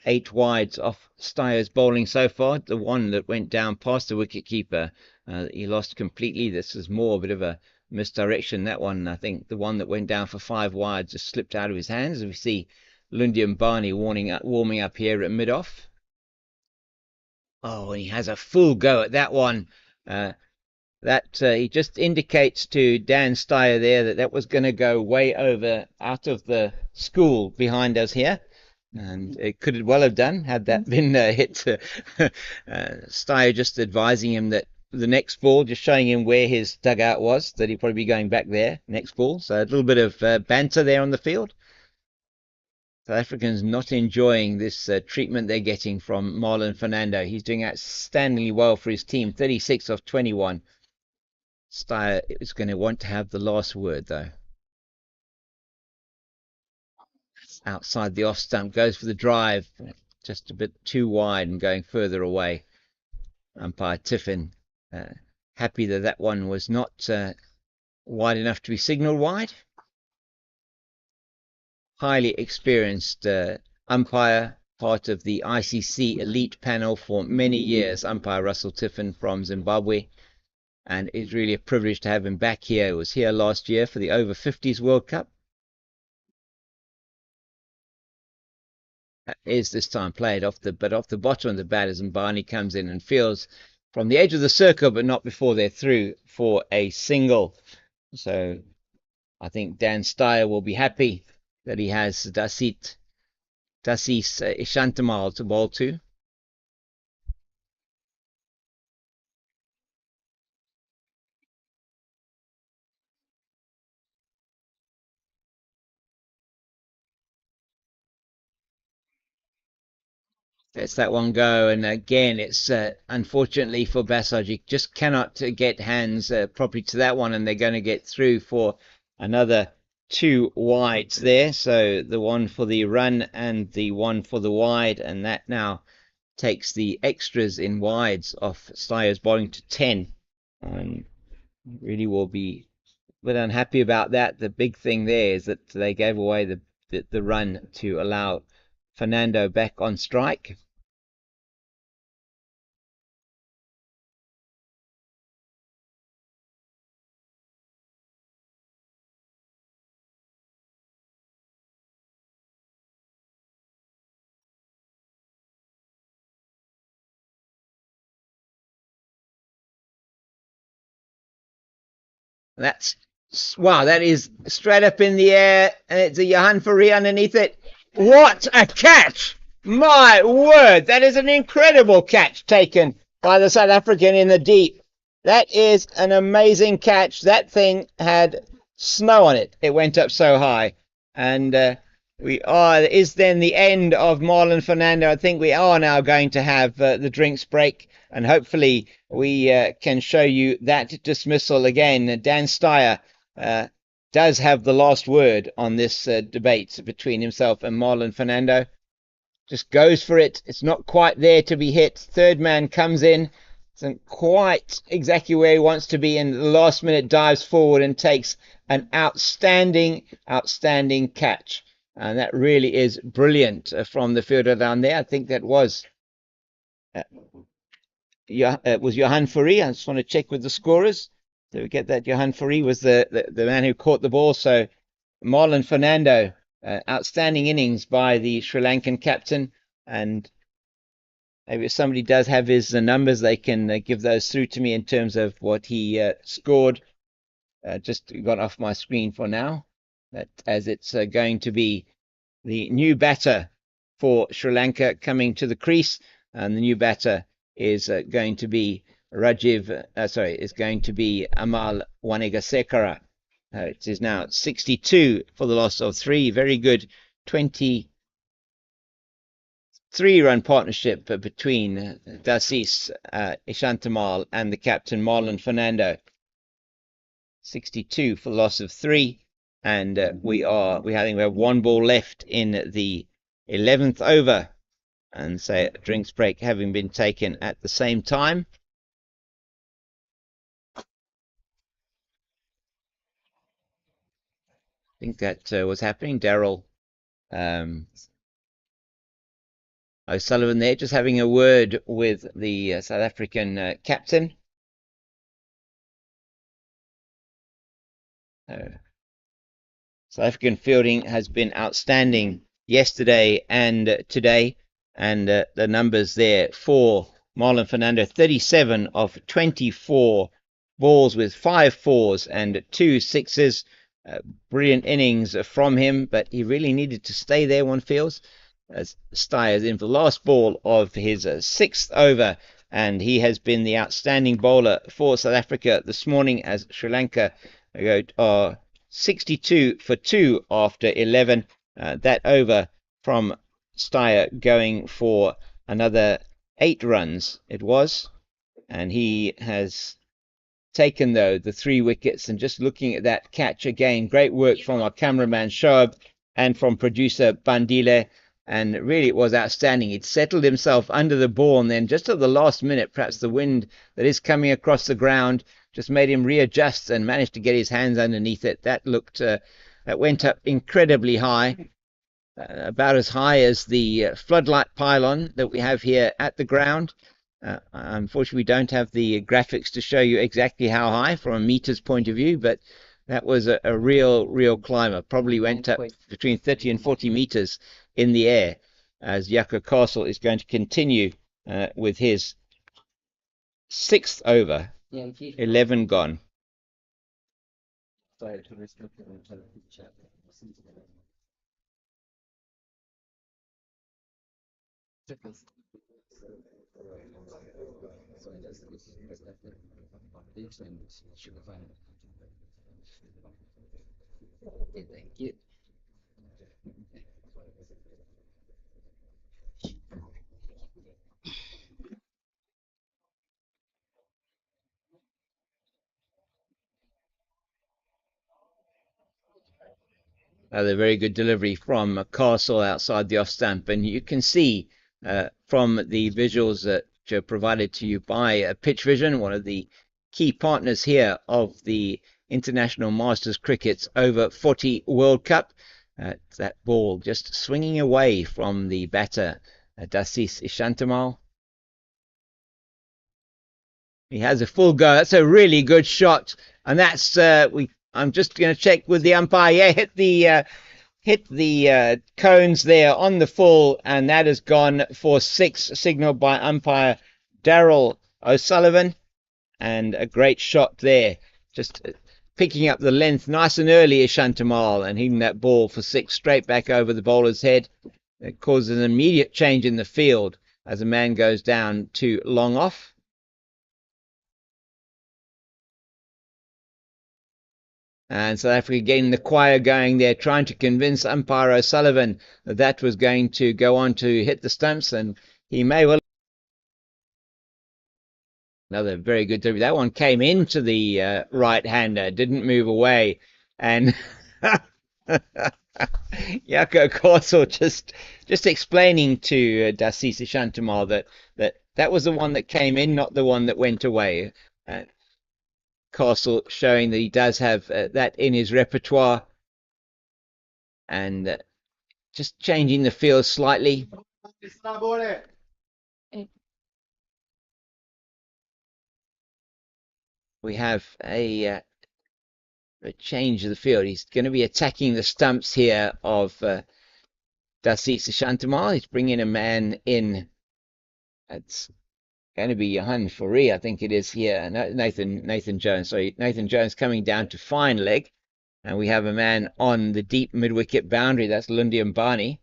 8 wides off Steyer's bowling so far. The one that went down past the wicketkeeper, he lost completely. This is more a bit of a misdirection. That one, I think, the one that went down for 5 wide just slipped out of his hands. We see Lundy and Barney warming up here at mid-off. Oh, and he has a full go at that one. He just indicates to Dan Steyer there that was going to go way over out of the school behind us here. And it could well have done had that been hit. Steyer just advising him that the next ball, just showing him where his dugout was, that he'd probably be going back there next ball. So a little bit of banter there on the field. South Africans not enjoying this treatment they're getting from Marlon Fernando. He's doing outstandingly well for his team, 36 of 21. Steyer is going to want to have the last word, though. Outside the off stump, goes for the drive, just a bit too wide and going further away. Umpire Tiffin happy that one was not wide enough to be signalled wide. Highly experienced umpire, part of the ICC elite panel for many years, umpire Russell Tiffin from Zimbabwe. And it's really a privilege to have him back here. He was here last year for the Over-50s World Cup. Is this time played off the bottom of the batters, and Barney comes in and fields from the edge of the circle, but not before they're through for a single. So I think Dan Steyer will be happy that he has Dasis Ishantamal to bowl to. Lets that one go, and again it's unfortunately for Bassage, just cannot get hands properly to that one, and they're going to get through for another 2 wides there. So the one for the run and the one for the wide, and that now takes the extras in wides off Steyer's bowling to 10, and really will be a bit unhappy about that. The big thing there is that they gave away the run to allow Fernando back on strike. Wow, that is straight up in the air, and it's a Johan Fourie underneath it. What a catch! My word, that is an incredible catch taken by the South African in the deep. That is an amazing catch. That thing had snow on it. It went up so high. And Is then the end of Marlon Fernando. I think we are now going to have the drinks break, and hopefully we can show you that dismissal again. Dan Steyer does have the last word on this debate between himself and Marlon Fernando. Just goes for it. It's not quite there to be hit. Third man comes in. Isn't quite exactly where he wants to be, and the last minute dives forward and takes an outstanding catch. And that really is brilliant from the fielder down there. I think that was Johan Fourie. I just want to check with the scorers. So we get that Johan Fourie was the man who caught the ball. So Marlon Fernando, outstanding innings by the Sri Lankan captain. And maybe if somebody does have his numbers, they can give those through to me in terms of what he scored. Just got off my screen for now, that as it's going to be the new batter for Sri Lanka coming to the crease, and the new batter is going to be is going to be Amal Wanegasekara. It is now 62 for the loss of 3. Very good 23-run partnership between Dasis Ishantamal and the captain Marlon Fernando. 62 for the loss of 3, and we have 1 ball left in the 11th over, and say a drinks break having been taken at the same time. I think that was happening. Daryl O'Sullivan there, just having a word with the South African captain. South African fielding has been outstanding yesterday and today, and the numbers there for Marlon Fernando: 37 of 24 balls with 5 fours and 2 sixes. Brilliant innings from him, but he really needed to stay there, one feels, as Steyer's in for the last ball of his 6th over, and he has been the outstanding bowler for South Africa this morning, as Sri Lanka go 62 for 2 after 11. That over from Steyer going for another 8 runs it was, and he has taken though the 3 wickets. And just looking at that catch again, great work from our cameraman Shoaib and from producer Bandile, and really it was outstanding. He'd settled himself under the ball, and then just at the last minute, perhaps the wind that is coming across the ground just made him readjust and managed to get his hands underneath it. That looked that went up incredibly high, about as high as the floodlight pylon that we have here at the ground. Unfortunately, we don't have the graphics to show you exactly how high from a meter's point of view, but that was a real climber. Probably went up between 30 and 40 meters in the air, as Jaco Castle is going to continue with his 6th over, 11 gone. Thank you. A very good delivery from Castle outside the off stump, and you can see from the visuals that are provided to you by Pitch Vision, one of the key partners here of the International Masters Cricket's Over-40 World Cup. That ball just swinging away from the batter Dasis Ishantamal. He has a full go. That's a really good shot, and that's I'm just going to check with the umpire. Yeah, hit the cones there on the full, and that has gone for 6, signaled by umpire Daryl O'Sullivan. And a great shot there, just picking up the length nice and early, Ishantamal, and hitting that ball for 6 straight back over the bowler's head. It causes an immediate change in the field as a man goes down to long off. And South Africa getting the choir going there, trying to convince umpire O'Sullivan that that was going to go on to hit the stumps, and he may well. Another very good delivery. That one came into the right-hander, didn't move away, and Jaco Korsel just explaining to Dasisi Shantamal that was the one that came in, not the one that went away. Korsel showing that he does have that in his repertoire, and just changing the field slightly. We have a change of the field. He's going to be attacking the stumps here of Dasisi Shantamal. He's bringing a man in. It's going to be Johan Fourie, I think it is here. No, Nathan Jones. Sorry, Nathan Jones coming down to fine leg. And we have a man on the deep mid-wicket boundary. That's Lundi Mbani.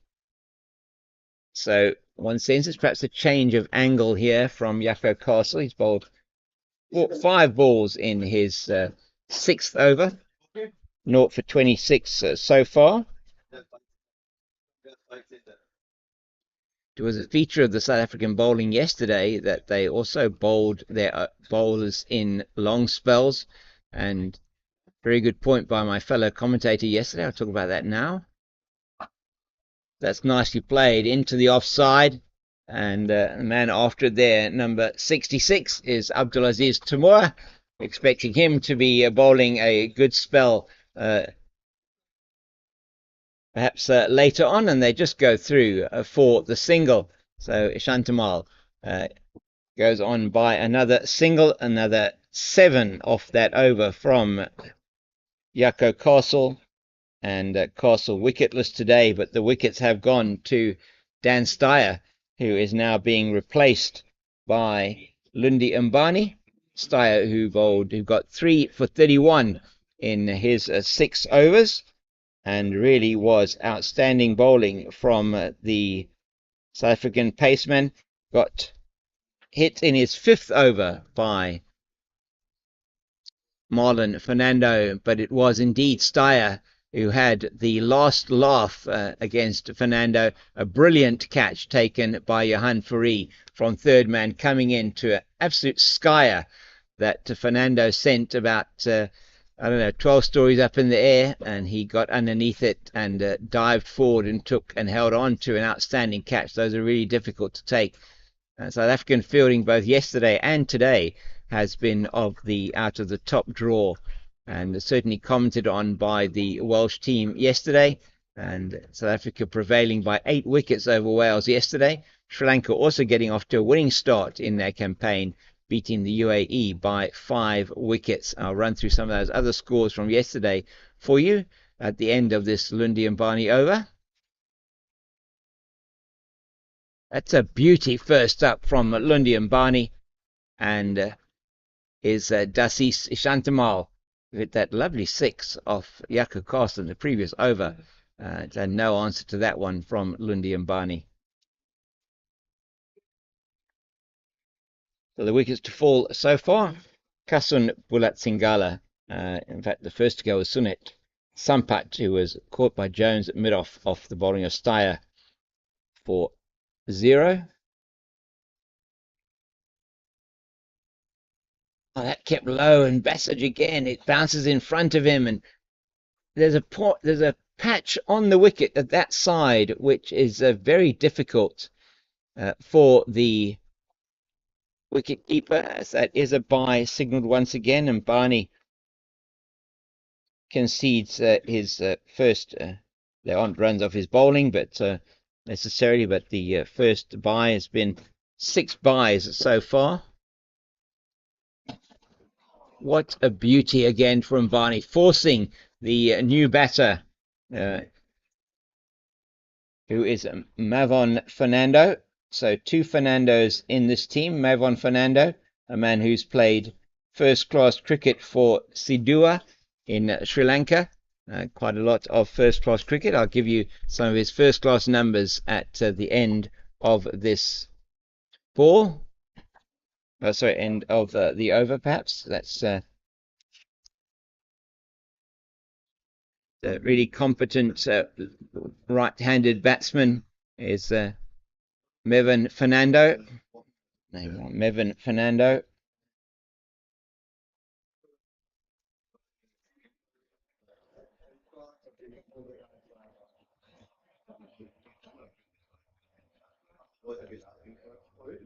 So one senses perhaps a change of angle here from Jaco Korsel. He's bowled 5 balls in his 6th over. 0 for 26 so far. It was a feature of the South African bowling yesterday that they also bowled their bowlers in long spells, and very good point by my fellow commentator yesterday. I'll talk about that now. That's nicely played into the offside, and the man after it there, number 66, is Abdulaziz Tamur. Expecting him to be bowling a good spell perhaps later on, and they just go through for the single. So Shantamal goes on by another single, another 7 off that over from Jaco Korsel, and Korsel wicketless today, but the wickets have gone to Dan Steyer, who is now being replaced by Lundi Mbani. Steyer, who got 3 for 31 in his 6 overs. And really was outstanding bowling from the South African paceman. Got hit in his 5th over by Marlon Fernando, but it was indeed Steyer who had the last laugh against Fernando. A brilliant catch taken by Johan Fourie from third man, coming into an absolute skyer that Fernando sent about 12 stories up in the air, and he got underneath it and dived forward and took and held on to an outstanding catch. Those are really difficult to take. South African fielding both yesterday and today has been out of the top draw, and certainly commented on by the Welsh team yesterday. And South Africa prevailing by 8 wickets over Wales yesterday. Sri Lanka also getting off to a winning start in their campaign, beating the UAE by 5 wickets. I'll run through some of those other scores from yesterday for you at the end of this Lundi Mbani over. That's a beauty first up from Lundi Mbani, and is Dasisi Shantamal with that lovely 6 off Jaco Korsel in the previous over. And no answer to that one from Lundi Mbani. So the wickets to fall so far: Kasun Bulat-Singala. In fact, the first to go was Sunet Sampat, who was caught by Jones at mid-off off the bowling of Steyer for 0. Oh, that kept low, and Bassage again. It bounces in front of him, and there's a patch on the wicket at that side, which is very difficult for the wicket keeper, as that is a bye signalled once again, and Barney concedes his first. There aren't runs off his bowling, but necessarily, but the first bye has been 6 byes so far. What a beauty again from Barney, forcing the new batter, who is Mavon Fernando. So 2 Fernandos in this team. Mavon Fernando, a man who's played first-class cricket for Sidua in Sri Lanka. Quite a lot of first-class cricket. I'll give you some of his first-class numbers at the end of this ball. End of the over, perhaps. That's The really competent right-handed batsman is Mevin Fernando. Mevin Fernando.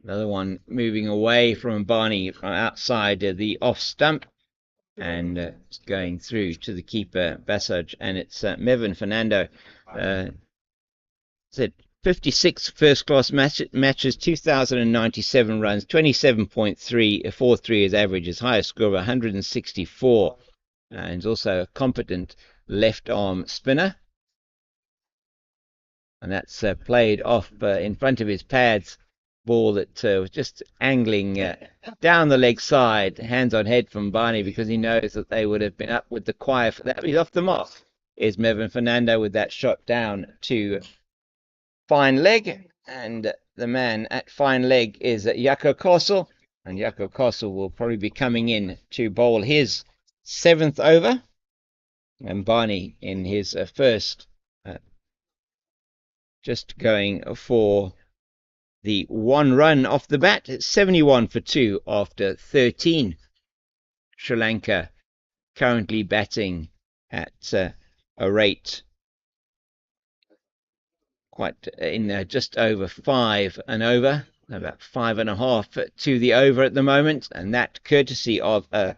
Another one moving away from Barney from outside the off stump and going through to the keeper Bassage, and it's Mevin Fernando. Said 56 first-class matches, 2,097 runs, 27.343 is average, his highest score of 164, and he's also a competent left-arm spinner. And that's played off in front of his pads. Ball that was just angling down the leg side, hands on head from Barney, because he knows that they would have been up with the choir for that. He's off the mark. Is Mevin Fernando with that shot down to fine leg, and the man at fine leg is Jaco Castle, and Jaco Castle will probably be coming in to bowl his 7th over, and Barney in his first, just going for the 1 run off the bat. It's 71 for 2 after 13. Sri Lanka currently batting at a rate quite in just over 5 and over, about 5.5 to the over at the moment, and that courtesy of a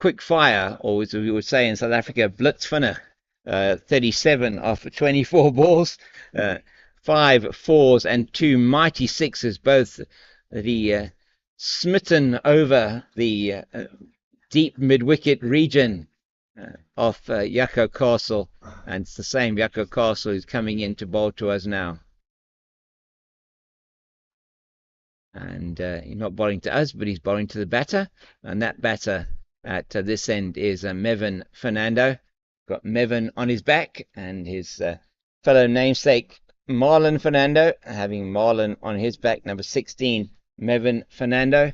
quick fire, or as we would say in South Africa, blitzvinnig, 37 after 24 balls. 5 fours and 2 mighty sixes, both the smitten over the deep mid-wicket region of Jaco Castle, and it's the same Jaco Castle who's coming in to bowl to us now. And he's not bowling to us, but he's bowling to the batter, and that batter at this end is Mevin Fernando. Got Mevin on his back, and his fellow namesake Marlon Fernando, having Marlon on his back, number 16, Mevin Fernando.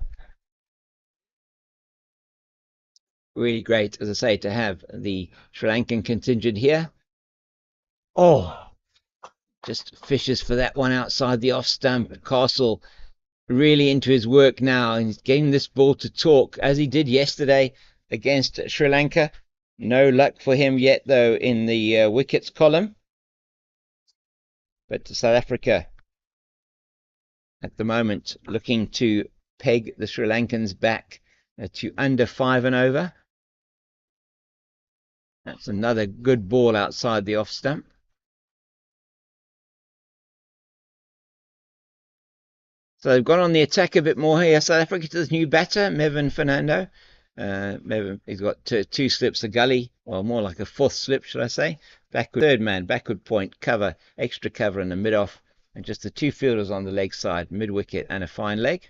Really great, as I say, to have the Sri Lankan contingent here. Oh, just fishes for that one outside the off stump. Castle really into his work now, and he's getting this ball to talk, as he did yesterday against Sri Lanka. No luck for him yet, though, in the wickets column. But South Africa, at the moment, looking to peg the Sri Lankans back to under 5 and over. That's another good ball outside the off stump. So they've gone on the attack a bit more here. South Africa to the new batter, Mevin Fernando. Mevin, he's got 2 slips, a gully, well, more like a 4th slip, should I say. Backward, 3rd man, backward point, cover, extra cover in the mid-off, and just the 2 fielders on the leg side, mid-wicket and a fine leg.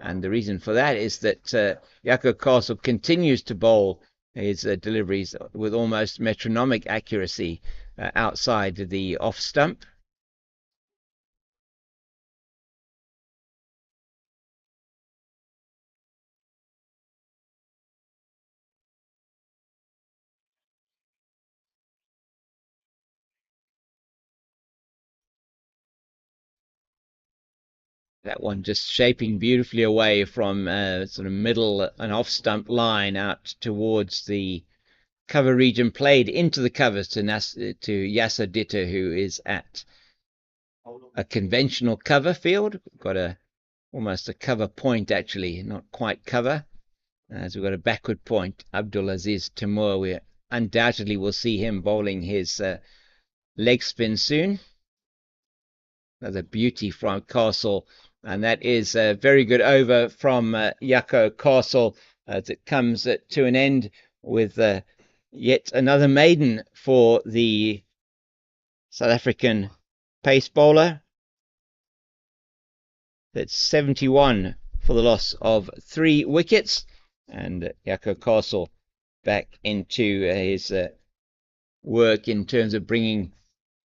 And the reason for that is that Jaco Castle continues to bowl his deliveries with almost metronomic accuracy outside the off stump. That one just shaping beautifully away from sort of middle and off stump line out towards the cover region, played into the covers to Yasser Ditter, who is at a conventional cover field. We've got almost a cover point, actually, not quite cover, as we've got a backward point. Abdul Aziz Timur, we undoubtedly will see him bowling his leg spin soon. Another beauty from Castle, and that is a very good over from Jaco Castle as it comes to an end with yet another maiden for the South African pace bowler. That's 71 for the loss of 3 wickets, and Jaco Castle back into his work in terms of bringing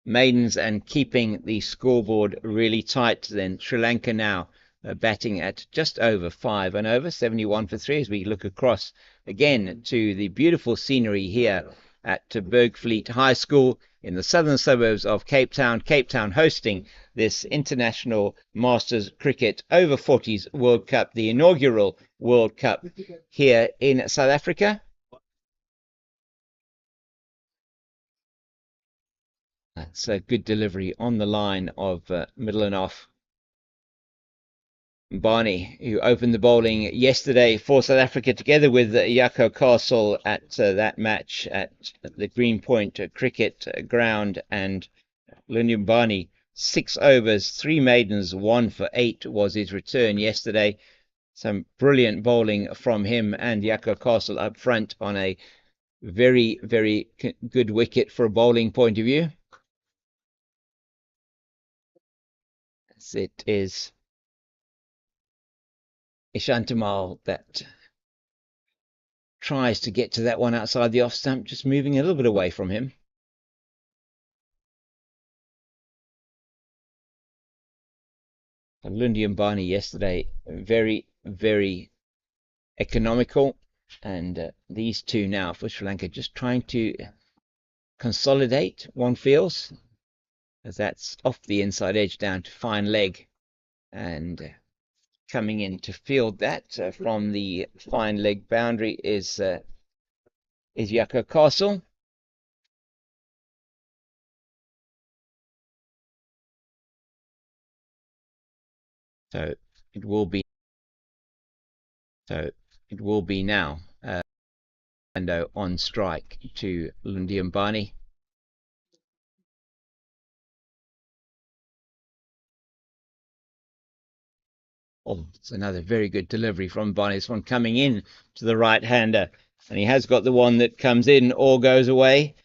maidens and keeping the scoreboard really tight. Then Sri Lanka now batting at just over 5 and over, 71 for 3, as we look across again to the beautiful scenery here at Bergfleet High School in the southern suburbs of Cape Town. Cape Town hosting this International Masters Cricket Over-40s World Cup, the inaugural World Cup here in South Africa. That's a good delivery on the line of middle and off. Barney, who opened the bowling yesterday for South Africa together with Jaco Castle at that match at the Greenpoint Cricket Ground, and Barney, 6 overs, 3 maidens, 1 for 8 was his return yesterday. Some brilliant bowling from him and Jaco Castle up front on a very, very good wicket for a bowling point of view. As it is Ishantamal that tries to get to that one outside the off stump, just moving a little bit away from him. Lundi and Barney yesterday, very, very economical. And these two now for Sri Lanka just trying to consolidate, one feels, as that's off the inside edge down to fine leg. And coming in to field that from the fine leg boundary is Jaco Castle. So it will be now Fernando on strike to Lundi and Barney. Oh, it's another very good delivery from Barney. This one coming in to the right-hander. And he has got the one that comes in or goes away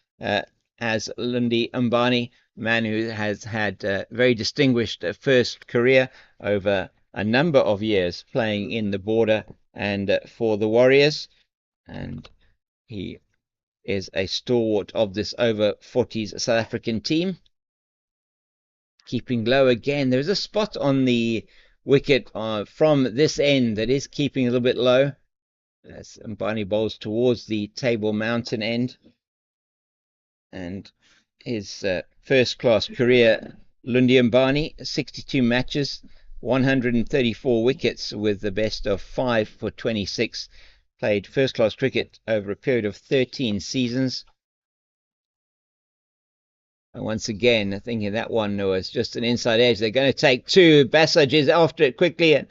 as Lundi Mbani, man who has had a very distinguished first career over a number of years playing in the border and for the Warriors. And he is a stalwart of this over-40s South African team. Keeping low again. There's a spot on the wicket from this end that is keeping a little bit low as Mbani bowls towards the Table Mountain end. And his first class career, Lundi Mbani, 62 matches, 134 wickets with the best of 5 for 26. Played first class cricket over a period of 13 seasons. And once again, thinking that one was just an inside edge. They're going to take 2. Bassage is after it quickly. And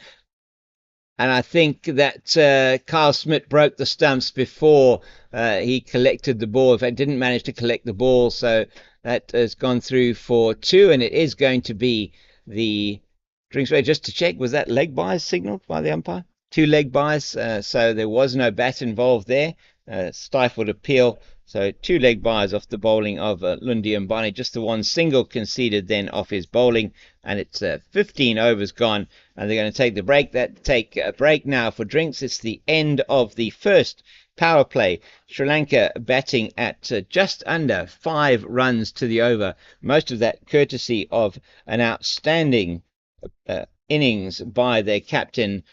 I think that Kyle Smith broke the stumps before he collected the ball. In fact, didn't manage to collect the ball. So that has gone through for 2. And it is going to be the drinks away. Just to check, was that leg buys signalled by the umpire? 2 leg buys. So there was no bat involved there. Stifled appeal. So 2 leg buys off the bowling of Lundi and Barney. Just the one single conceded then off his bowling. And it's 15 overs gone. And they're going to take the break. Take a break now for drinks. It's the end of the first power play. Sri Lanka batting at just under 5 runs to the over. Most of that courtesy of an outstanding innings by their captain,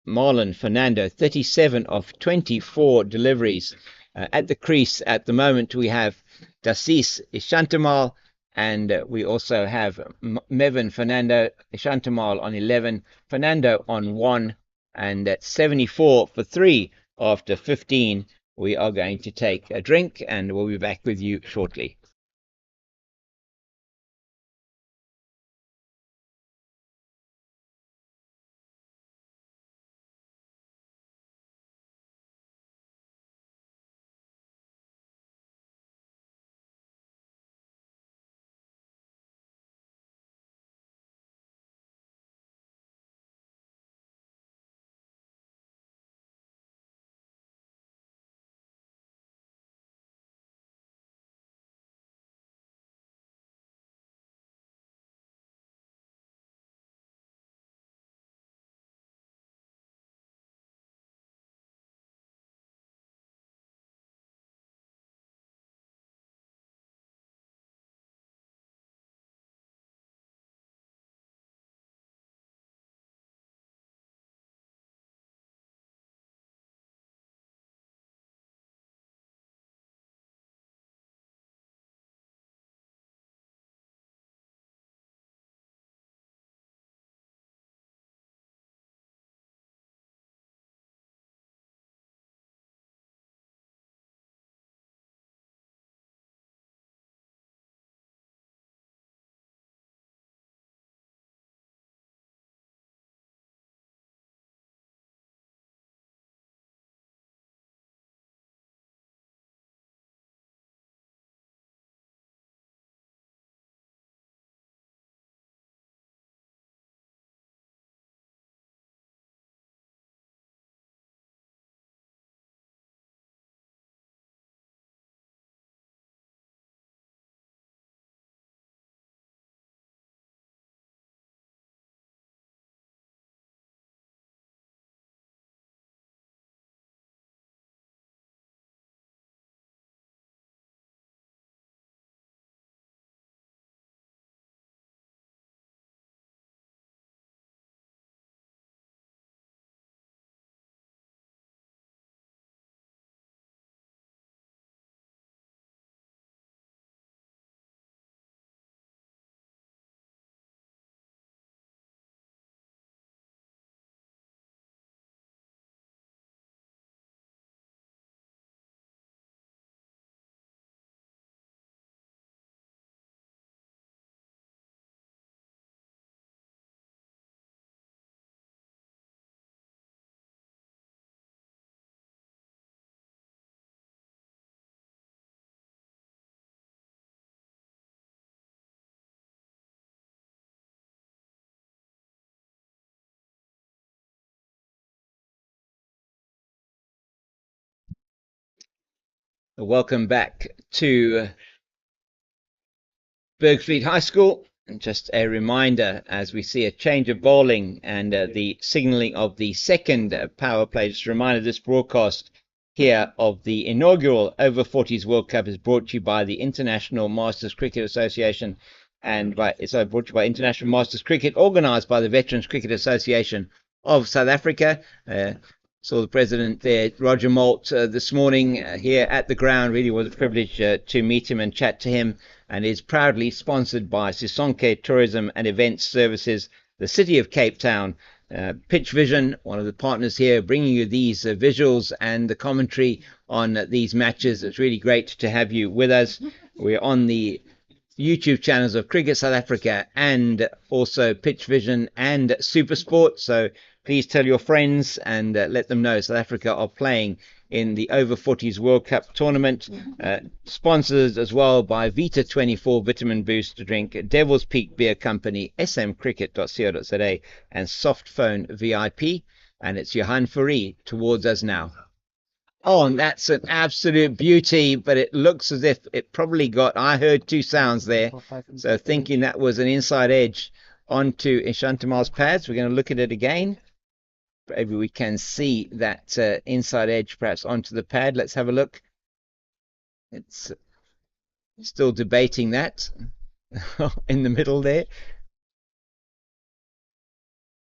Marlon Fernando. 37 of 24 deliveries. At the crease at the moment we have Dasis Ishantamal, and we also have Mevin Fernando, Ishantamal on 11, Fernando on 1, and at 74 for 3 after 15 we are going to take a drink, and we'll be back with you shortly. Welcome back to Bergfleet High School. And just a reminder, as we see a change of bowling and the signalling of the second power play, just a reminder, this broadcast here of the inaugural Over-40s World Cup is brought to you by the International Masters Cricket Association and brought to you by International Masters Cricket, organised by the Veterans Cricket Association of South Africa. Saw the president there, Roger Moult, this morning here at the ground. Really was a privilege to meet him and chat to him, and is proudly sponsored by Sisonke Tourism and Events Services, the City of Cape Town, Pitch Vision, one of the partners here, bringing you these visuals and the commentary on these matches. It's really great to have you with us. We're on the YouTube channels of Cricket South Africa and also Pitch Vision and SuperSport, so please tell your friends and let them know South Africa are playing in the Over-40s World Cup tournament. Sponsored as well by Vita 24 Vitamin Boost Drink, Devil's Peak Beer Company, smcricket.co.za, and Softphone VIP. And it's Johan Fourie towards us now. Oh, and that's an absolute beauty, but it looks as if it probably got, I heard two sounds there, so thinking that was an inside edge onto Ishantamal's pads. We're going to look at it again. Maybe we can see that inside edge perhaps onto the pad. Let's have a look. It's still debating that in the middle there.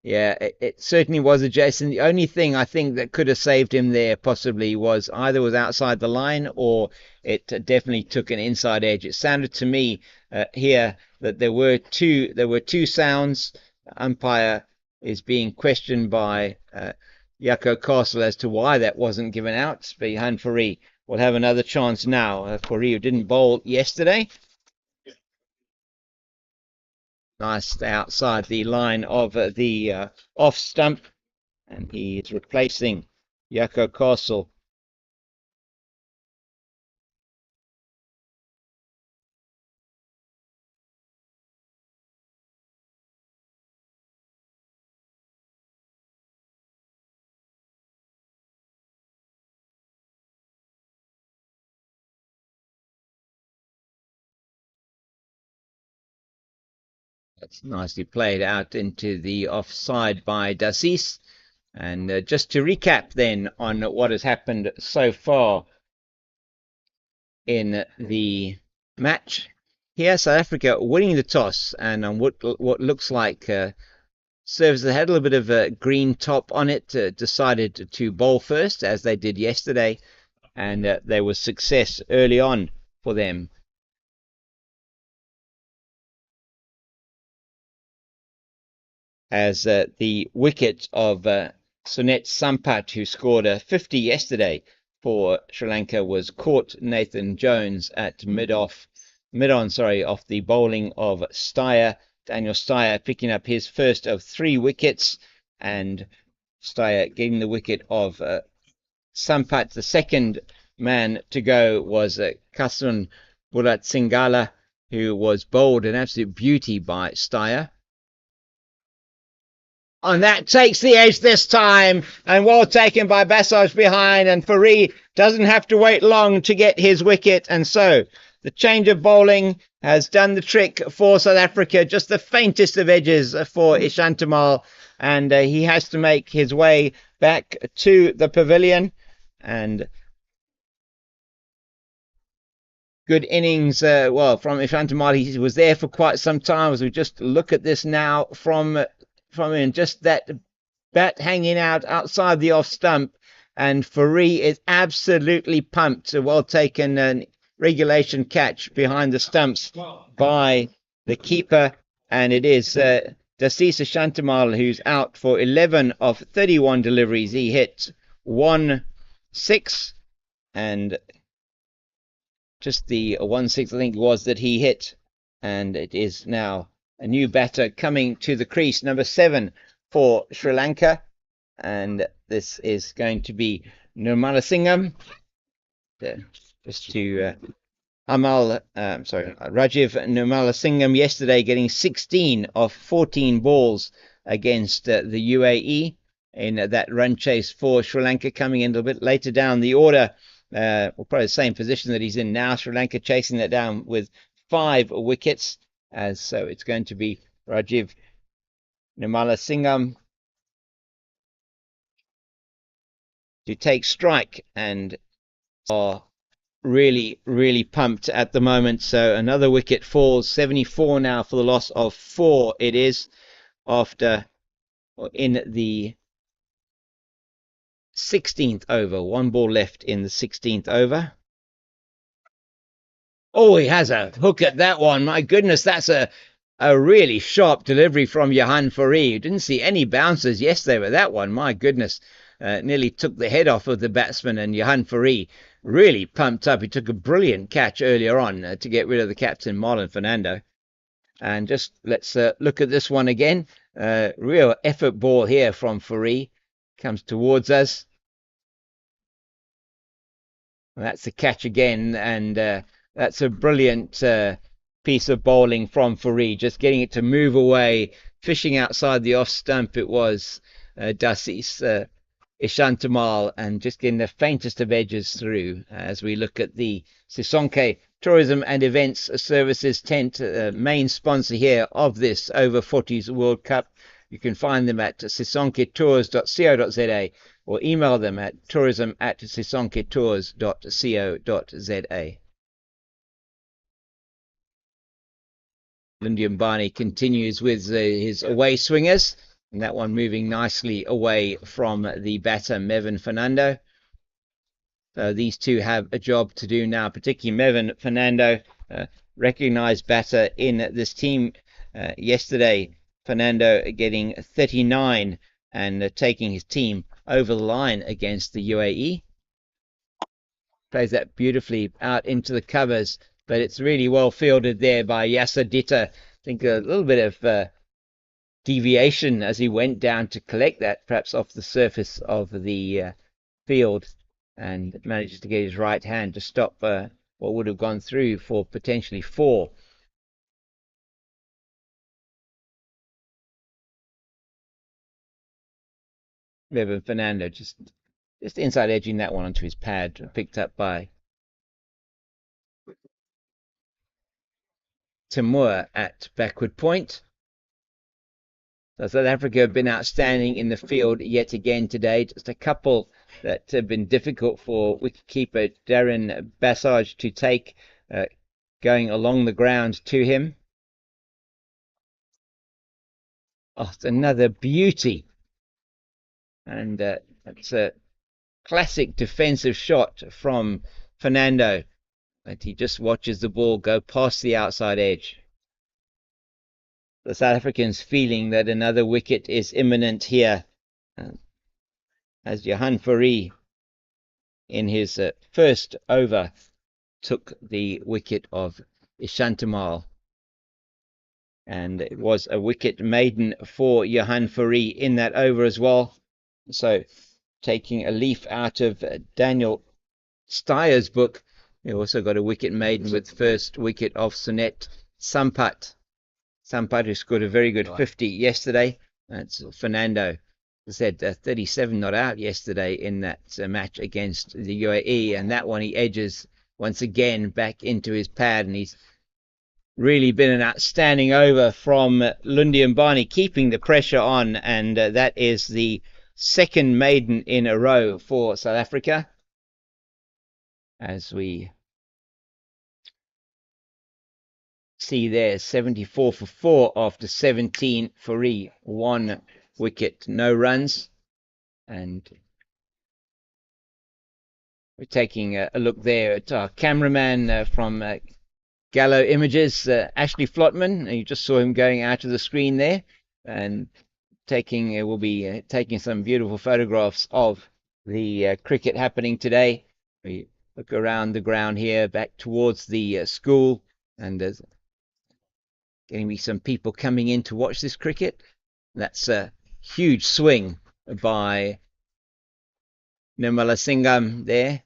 Yeah, it certainly was adjacent. The only thing I think that could have saved him there possibly was either was outside the line or it definitely took an inside edge. It sounded to me here that there were two sounds. The umpire is being questioned by Jaco Castle as to why that wasn't given out. But Johan Fourie will have another chance now. Fourie, who didn't bowl yesterday. Nice outside the line of the off stump, and he is replacing Jaco Castle. That's nicely played out into the offside by Dasis. And just to recap then on what has happened so far in the match. Here, South Africa winning the toss, and on what looks like serves that had a little bit of a green top on it, decided to bowl first, as they did yesterday, and there was success early on for them. As the wicket of Sunet Sampat, who scored a 50 yesterday for Sri Lanka, was caught Nathan Jones at mid-on off the bowling of Steyer. Daniel Steyer picking up his first of 3 wickets, and Steyer getting the wicket of Sampat. The second man to go was Kasun Bulat Singala, who was bowled an absolute beauty by Steyer. And that takes the edge this time, and well taken by Bassage behind, and Fourie doesn't have to wait long to get his wicket, and so the change of bowling has done the trick for South Africa. Just the faintest of edges for Ishantamal, and he has to make his way back to the pavilion. And good innings, well, from Ishantamal. He was there for quite some time. As we just look at this now from him, just that bat hanging out outside the off stump, and Fourie is absolutely pumped. A well taken regulation catch behind the stumps by the keeper, and it is Dasis Ishantamal who's out for 11 of 31 deliveries. He hit 1-6, and just the 1-6 I think it was that he hit, and it is now a new batter coming to the crease, number 7 for Sri Lanka, and this is going to be Nirmalasingham. Just to Rajiv Nirmalasingham yesterday getting 16 of 14 balls against the UAE in that run chase for Sri Lanka. Coming in a little bit later down the order well, probably the same position that he's in now. Sri Lanka chasing that down with 5 wickets, as so it's going to be Rajiv Nirmalasingham to take strike, and are really pumped at the moment. So another wicket falls. 74 now for the loss of 4 it is, after in the 16th over. 1 ball left in the 16th over. Oh, he has a hook at that one. My goodness, that's a really sharp delivery from Johan Fourie. Didn't see any bounces yesterday with that one. My goodness, nearly took the head off of the batsman, and Johan Fourie really pumped up. He took a brilliant catch earlier on to get rid of the captain, Marlon Fernando. And just let's look at this one again. Real effort ball here from Fourie. Comes towards us. That's the catch again, and that's a brilliant piece of bowling from Fourie, just getting it to move away, fishing outside the off stump. It was Dasis Ishantamal, and just getting the faintest of edges through. As we look at the Sisonke Tourism and Events Services tent, main sponsor here of this Over-40s World Cup. You can find them at sisonketours.co.za or email them at tourism@sisonketours.co.za. Lundian Barney continues with his away swingers, and that one moving nicely away from the batter, Mevin Fernando. So these two have a job to do now, particularly Mevin Fernando, recognised batter in this team. Yesterday, Fernando getting 39 and taking his team over the line against the UAE. Plays that beautifully out into the covers, but it's really well fielded there by Yasser Ditta. I think a little bit of deviation as he went down to collect that, perhaps off the surface of the field, and manages to get his right hand to stop what would have gone through for potentially 4. Mevin Fernando just inside edging that one onto his pad, picked up by Timur at backward point. So South Africa have been outstanding in the field yet again today. Just a couple that have been difficult for wicketkeeper Darren Bassage to take, going along the ground to him. Oh, it's another beauty. And it's a classic defensive shot from Fernando, but he just watches the ball go past the outside edge. The South Africans feeling that another wicket is imminent here, as Johan Fourie in his first over took the wicket of Ishantamal, and it was a wicket maiden for Johan Fourie in that over as well. So taking a leaf out of Daniel Steyer's book, we also got a wicket maiden with first wicket of Sunet Sampat, who scored a very good 50 yesterday. That's Fernando. As I said, 37 not out yesterday in that match against the UAE, and that one he edges once again back into his pad, and he's really been an outstanding over from Lundian Barney, keeping the pressure on, and that is the second maiden in a row for South Africa, as we see there, 74 for 4 after 17. Fourie 1 wicket, no runs. And we're taking a look there at our cameraman from Gallo Images, Ashley Flotman. You just saw him going out of the screen there, and we'll be taking some beautiful photographs of the cricket happening today. We look around the ground here, back towards the school, and there's getting me some people coming in to watch this cricket. That's a huge swing by Nirmalasingham there.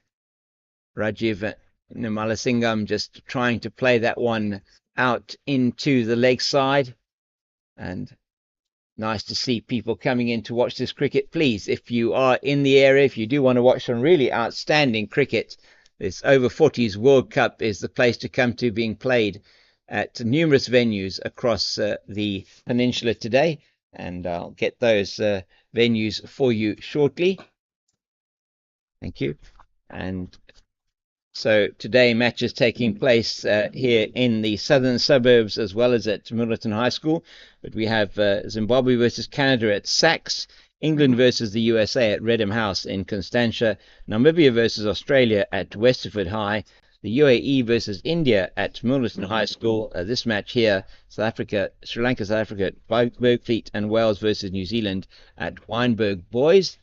Rajiv Nirmalasingham just trying to play that one out into the leg side, and nice to see people coming in to watch this cricket. Please, if you are in the area, if you do want to watch some really outstanding cricket, this Over-40s World Cup is the place to come to, being played at numerous venues across the peninsula today, and I'll get those venues for you shortly. Thank you. And so today matches taking place here in the southern suburbs as well as at Middleton High School. But we have Zimbabwe versus Canada at Sachs, England versus the USA at Redham House in Constantia, Namibia versus Australia at Westerford High, the UAE versus India at Middleton High School. This match here, South Africa, Sri Lanka, South Africa at Bergfleet, and Wales versus New Zealand at Wynberg Boys.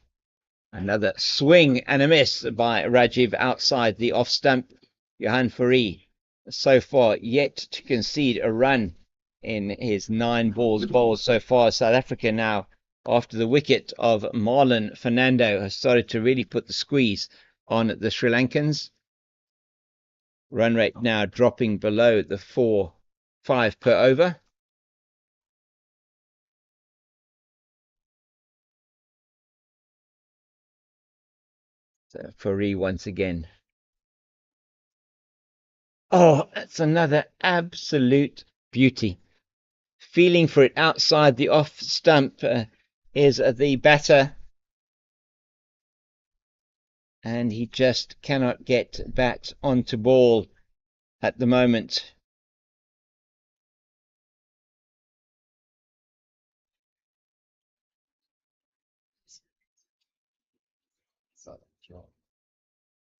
Another swing and a miss by Rajiv outside the off stump. Johan Fourie so far yet to concede a run in his 9 balls bowled so far. South Africa now, after the wicket of Marlon Fernando, has started to really put the squeeze on the Sri Lankans. Run rate now dropping below the 4-5 per over. So Fourie once again. Oh, that's another absolute beauty. Feeling for it outside the off stump is the batter. And he just cannot get bat onto ball at the moment.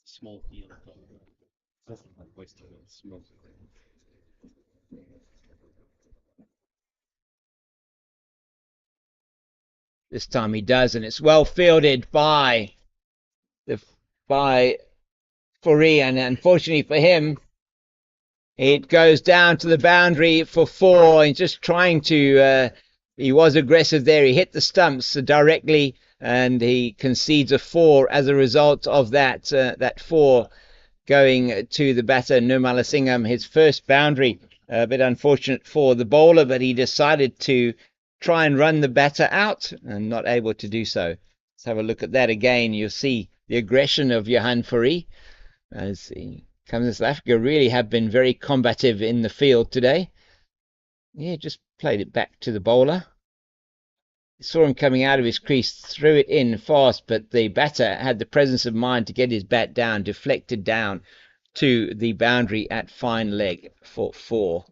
Small field. This time he does, and it's well fielded by Fourie, and unfortunately for him, it goes down to the boundary for 4. He's just trying to. He was aggressive there. He hit the stumps directly, and he concedes a 4 as a result of that. That 4 going to the batter Nirmala Singham, his first boundary. A bit unfortunate for the bowler, but he decided to try and run the batter out and not able to do so. Let's have a look at that again. You'll see the aggression of Johan Fourie as he comes to South Africa. Really have been very combative in the field today. Yeah, just played it back to the bowler. Saw him coming out of his crease, threw it in fast, but the batter had the presence of mind to get his bat down, deflected down to the boundary at fine leg for 4.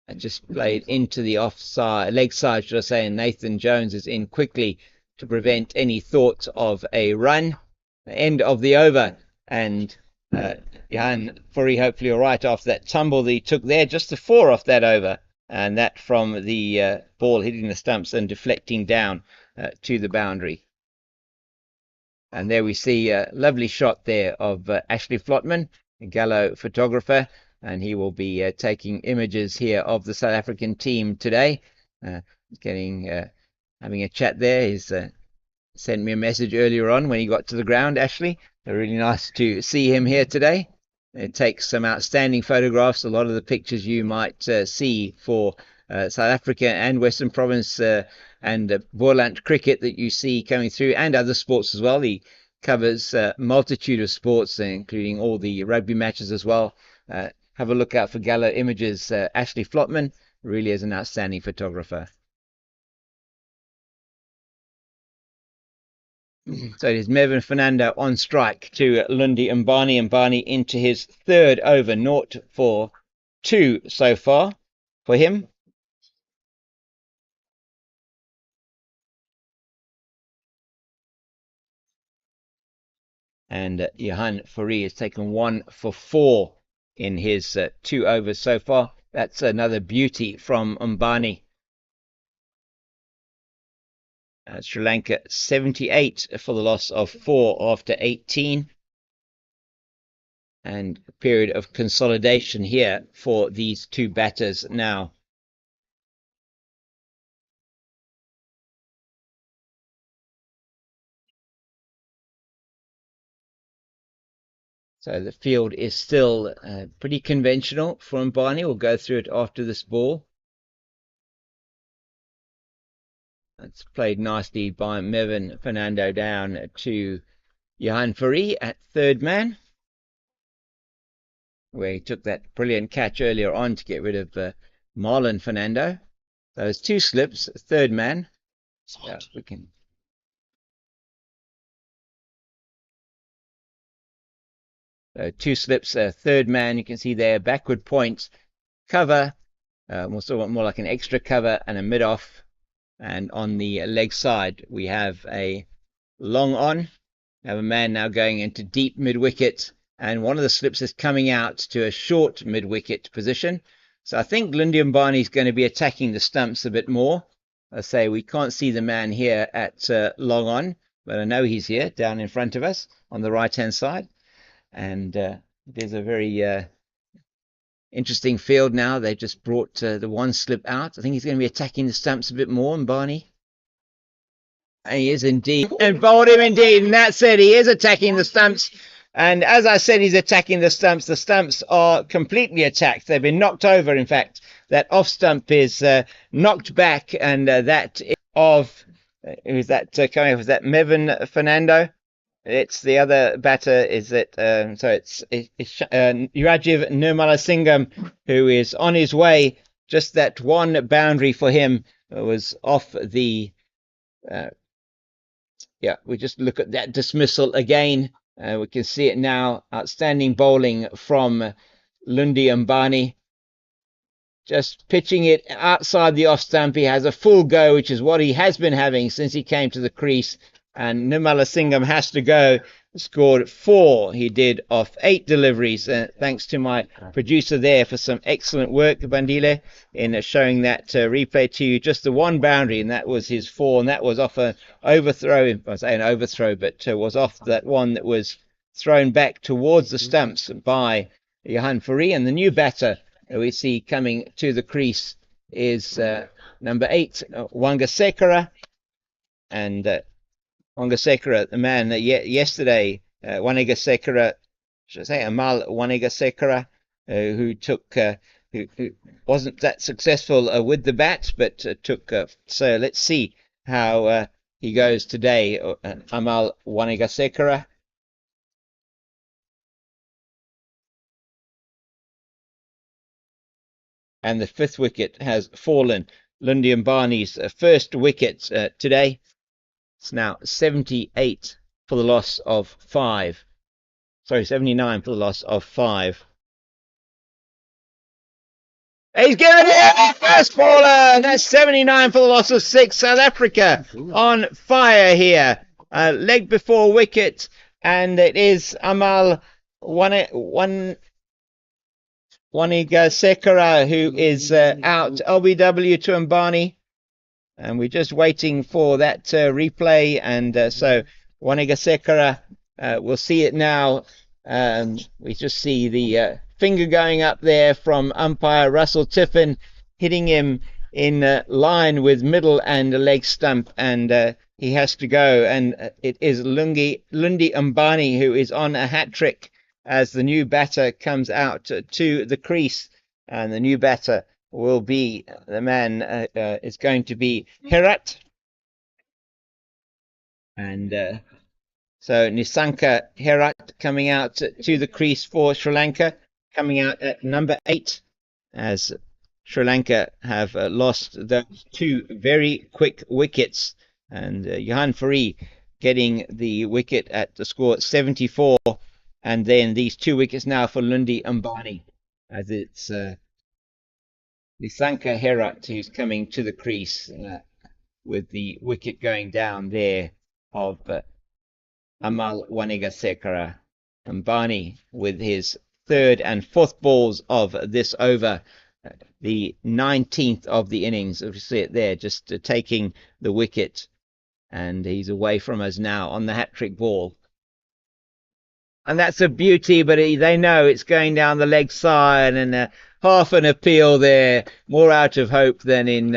And just played into the offside, leg side, should I say, and Nathan Jones is in quickly to prevent any thought of a run. End of the over, and Johan Fourie hopefully all right after that tumble that he took there. Just the 4 off that over, and that from the ball hitting the stumps and deflecting down to the boundary. And there we see a lovely shot there of Ashley Flotman, a Gallo photographer, and he will be taking images here of the South African team today. Having a chat there. He's sent me a message earlier on when he got to the ground, Ashley. Really nice to see him here today. It takes some outstanding photographs. A lot of the pictures you might see for South Africa and Western Province and Boerland cricket that you see coming through, and other sports as well. He covers a multitude of sports, including all the rugby matches as well. Have a look out for Gallo images. Ashley Flotman really is an outstanding photographer. So it is Mervyn Fernando on strike to Lundi Mbani. Mbani into his 3rd over, 0 for 2 so far for him. And Johan Fourie has taken 1 for 4 in his 2 overs so far. That's another beauty from Mbani. Sri Lanka 78 for the loss of 4 after 18. And a period of consolidation here for these 2 batters now. So the field is still pretty conventional for Mbani. We'll go through it after this ball. It's played nicely by Mervyn Fernando down to Johan Fourie at third man, where he took that brilliant catch earlier on to get rid of Marlon Fernando. Those 2 slips, third man. Yeah, we can. So 2 slips, third man. You can see there, backward point, cover. More like an extra cover and a mid-off. And on the leg side, we have a long on. We have a man now going into deep mid-wicket. And one of the slips is coming out to a short mid-wicket position. So I think Lundy Mbani is going to be attacking the stumps a bit more. I say we can't see the man here at long on, but I know he's here down in front of us on the right-hand side. And there's a very interesting field now. They've just brought the one slip out. I think he's going to be attacking the stumps a bit more, Mbani. And he is indeed. And bowled him indeed. And that's it. He is attacking the stumps. And as I said, he's attacking the stumps. The stumps are completely attacked. They've been knocked over, in fact. That off stump is knocked back. And that is of... who's that coming off? Is that Mevin Fernando? It's the other batter. Is it? So it's Rajiv Nirmalasingham, who is on his way. Just that one boundary for him was off the. Yeah, we just look at that dismissal again. We can see it now. Outstanding bowling from Lundy Mbani. Just pitching it outside the off stump. He has a full go, which is what he has been having since he came to the crease. And Nirmalasingham has to go. Scored 4. He did off 8 deliveries. Thanks to my producer there for some excellent work, Bandile, in showing that replay to you. Just the one boundary, and that was his 4. And that was off an overthrow. I say an overthrow, but was off that one that was thrown back towards the stumps by Johan Fourie. And the new batter we see coming to the crease is number 8, Wangasekara. And Wangasekara, the man yesterday, Wanagasekara, should I say Amal Wanagasekara, who wasn't that successful with the bat, but took. So let's see how he goes today, Amal Wanagasekara. And the 5th wicket has fallen. Lundy Mbani's first wicket today. It's now 78 for the loss of 5. Sorry, 79 for the loss of 5. He's given it! First baller! That's 79 for the loss of 6. South Africa on fire here. Leg before wicket. And it is Amal Wanagasekara who is out. LBW to Mbani. And we're just waiting for that replay. And so Wanagasekara, we'll see it now. We just see the finger going up there from umpire Russell Tiffin, hitting him in line with middle and leg stump. And he has to go. And it is Lundy Mbani who is on a hat-trick as the new batter comes out to the crease. And the new batter will be, the man is going to be Herat. And so Nisanka Herat coming out to the crease for Sri Lanka, coming out at number 8, as Sri Lanka have lost those 2 very quick wickets. And Johan Fourie getting the wicket at the score 74. And then these 2 wickets now for Lundy Mbani, as it's Nisanka Herat who's coming to the crease with the wicket going down there of Amal Wanagasekara. Mbani with his 3rd and 4th balls of this over, the 19th of the innings. You see it there, just taking the wicket, and he's away from us now on the hat-trick ball. And that's a beauty, but they know it's going down the leg side, and half an appeal there, more out of hope than in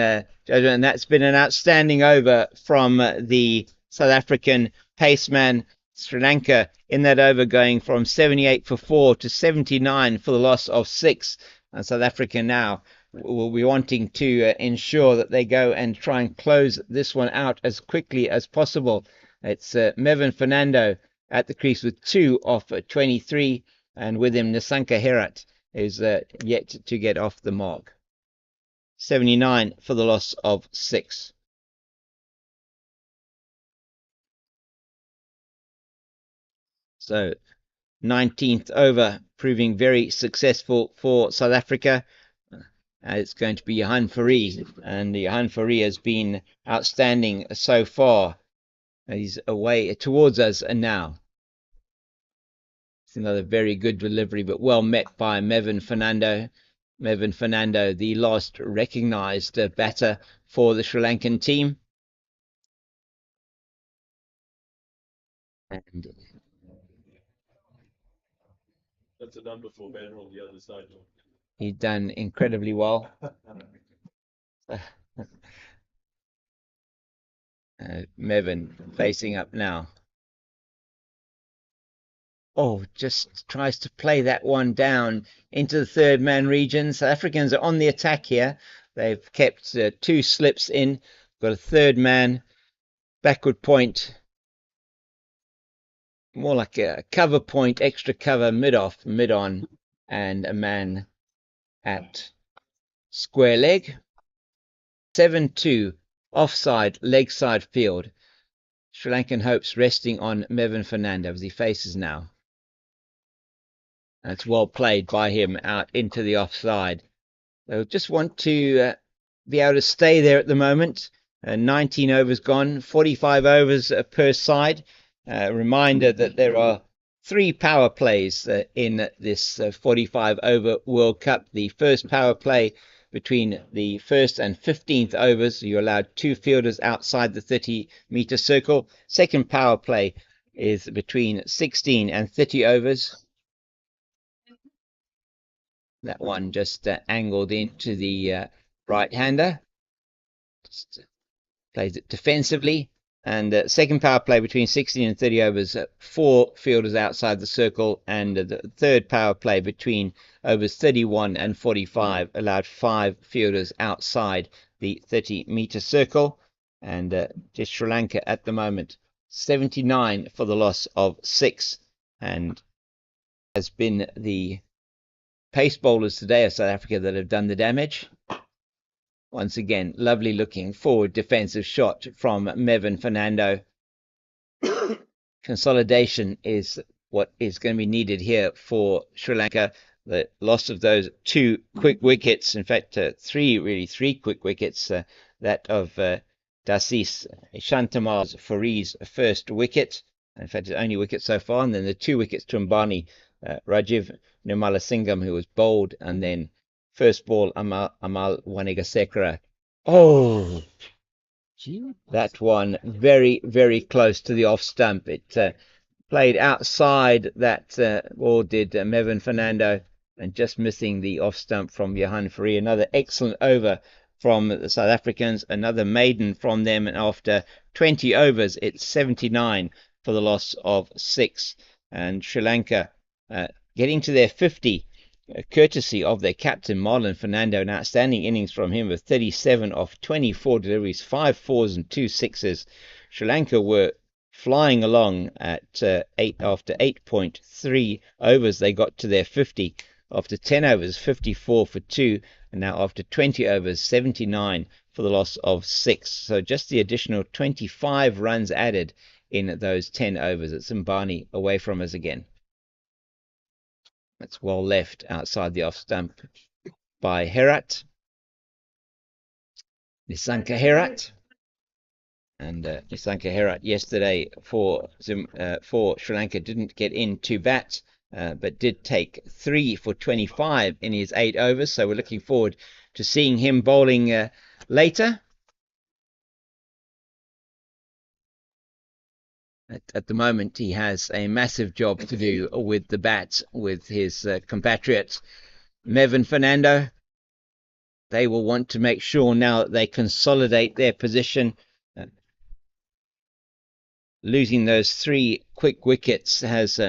judgment. And that's been an outstanding over from the South African paceman. Sri Lanka in that over going from 78 for 4 to 79 for the loss of 6. And South Africa now will be wanting to ensure that they go and try and close this one out as quickly as possible. It's Mevin Fernando at the crease with 2 off 23, and with him Nisanka Herat is yet to get off the mark. 79 for the loss of 6. So 19th over proving very successful for South Africa. It's going to be Johan Fourie, and Johan Fourie has been outstanding so far. He's away towards us now. It's another very good delivery, but well met by Mevin Fernando. Mevin Fernando, the last recognised batter for the Sri Lankan team. And that's a number 4 batter on the other side. He's done incredibly well. Mevin facing up now. Oh, just tries to play that one down into the third man region. South Africans are on the attack here. They've kept 2 slips in. Got a third man, backward point. More like a cover point, extra cover, mid-off, mid-on, and a man at square leg. 7-2, offside, leg side field. Sri Lankan hopes resting on Mevin Fernando as he faces now. That's well played by him out into the offside. They'll just want to be able to stay there at the moment. 19 overs gone, 45 overs per side. Reminder that there are 3 power plays in this 45 over World Cup. The first power play between the 1st and 15th overs, you're allowed 2 fielders outside the 30-meter circle. Second power play is between 16 and 30 overs. That one just angled into the right-hander. Just plays it defensively. And second power play between 16 and 30 overs, 4 fielders outside the circle. And the third power play between overs 31 and 45 allowed 5 fielders outside the 30-meter circle. And just Sri Lanka at the moment, 79 for the loss of 6. And has been the pace bowlers today of South Africa that have done the damage. Once again, lovely looking forward defensive shot from Mevin Fernando. Consolidation is what is going to be needed here for Sri Lanka. The loss of those 2 quick wickets, in fact, 3 quick wickets, that of Dasis Shantamal's Fourie's first wicket. In fact, his only wicket so far, and then the 2 wickets to Mbani. Rajiv Nirmalasingham, who was bowled, and then first ball Amal Wanigasekara. Oh, that one very, very close to the off stump. It played outside that ball did Mevin Fernando, and just missing the off stump from Johan Fourie. Another excellent over from the South Africans, another maiden from them, and after 20 overs it's 79 for the loss of 6. And Sri Lanka getting to their 50, courtesy of their captain Marlon Fernando. An outstanding innings from him with 37 off 24 deliveries, 5 fours and 2 sixes. Sri Lanka were flying along at 8 after 8.3 overs. They got to their 50. After 10 overs, 54 for 2, and now after 20 overs, 79 for the loss of 6. So just the additional 25 runs added in those 10 overs. It's Mbani away from us again. That's well left outside the off stump by Herat. Nisanka Herat. And Nisanka Herat yesterday for Sri Lanka didn't get in to bat, but did take 3 for 25 in his 8 overs. So we're looking forward to seeing him bowling later. At the moment, he has a massive job to do with the bat, with his compatriots. Mevin Fernando, they will want to make sure now that they consolidate their position. Losing those 3 quick wickets has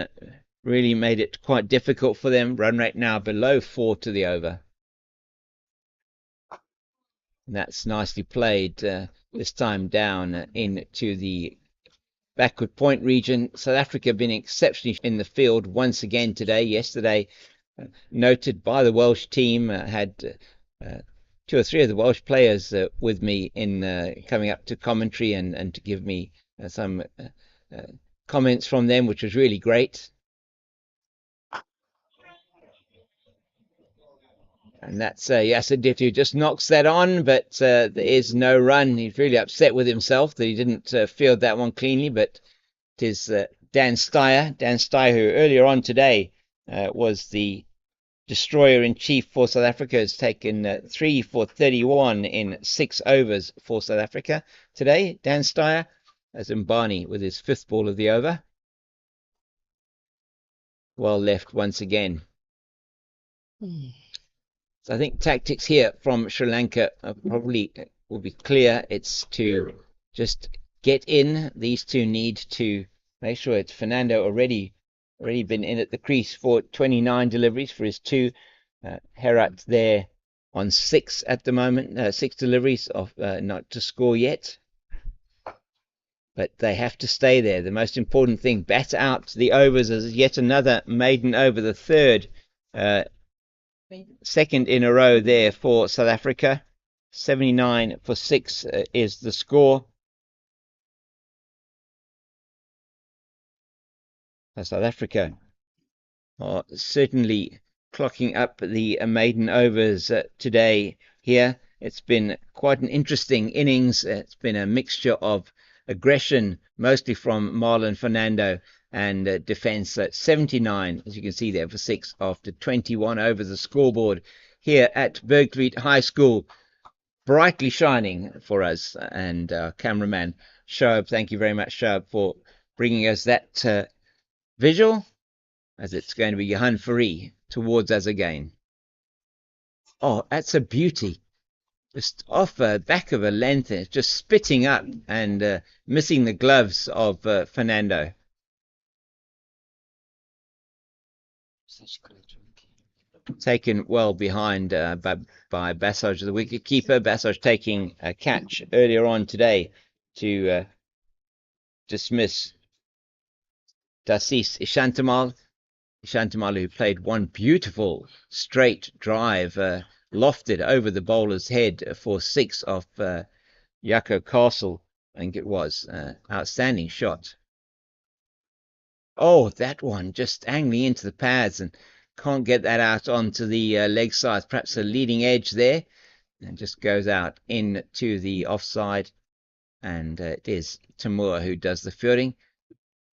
really made it quite difficult for them. Run rate now below 4 to the over. And that's nicely played this time down into the backward point region. South Africa been exceptionally in the field once again today. Yesterday, noted by the Welsh team, had 2 or 3 of the Welsh players with me in coming up to commentary and to give me some comments from them, which was really great. And that's Yasidit, who just knocks that on, but there is no run. He's really upset with himself that he didn't field that one cleanly, but it is Dan Steyer. Dan Steyer, who earlier on today was the destroyer-in-chief for South Africa, has taken 3 for 31 in 6 overs for South Africa today. Dan Steyer, as Mbani with his 5th ball of the over. Well left once again. So I think tactics here from Sri Lanka probably will be clear. It's to just get in. These two need to make sure it's Fernando already been in at the crease for 29 deliveries for his 2. Herat there on 6 at the moment. 6 deliveries of not to score yet. But they have to stay there. The most important thing, bat out the overs as yet another maiden over, the 3rd. 2nd in a row there for South Africa. 79 for 6 is the score. South Africa are certainly clocking up the maiden overs today here. It's been quite an interesting innings. It's been a mixture of aggression, mostly from Marlon Fernando, and defence. 79, as you can see there, for 6 after 21 over the scoreboard here at Bergvliet High School. Brightly shining for us, and cameraman Shoaib, thank you very much, Shoaib, for bringing us that visual, as it's going to be Johan Fourie towards us again. Oh, that's a beauty. Just off the back of a length, it's just spitting up and missing the gloves of Fernando. Taken well behind by Bassage, the wicket keeper. Bassage taking a catch earlier on today to dismiss Dasis Ishantamal. Ishantamal, who played one beautiful straight drive, lofted over the bowler's head for 6 off Jaco Castle, I think it was. Outstanding shot. Oh, that one just angling into the pads and can't get that out onto the leg side. Perhaps a leading edge there, and just goes out into the offside. And it is Tamur who does the fielding.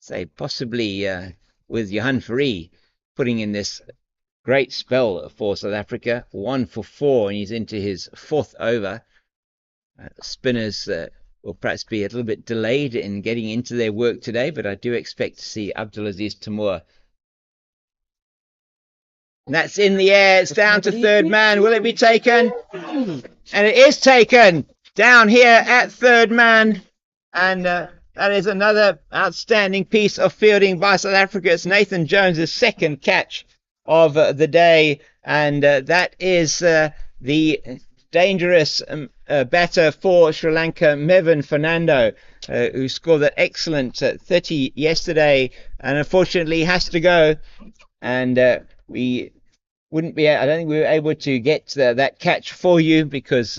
Say possibly with Johan Fourie putting in this great spell for South Africa. 1 for 4, and he's into his 4th over. Spinners will perhaps be a little bit delayed in getting into their work today, but I do expect to see Abdulaziz Tamur. And that's in the air. It's down to 3rd man. Will it be taken? And it is taken down here at 3rd man. And that is another outstanding piece of fielding by South Africa. It's Nathan Jones' 2nd catch of the day. And that is the dangerous batter for Sri Lanka, Mevin Fernando, who scored that excellent 30 yesterday, and unfortunately has to go. And we wouldn't be, I don't think we were able to get that catch for you, because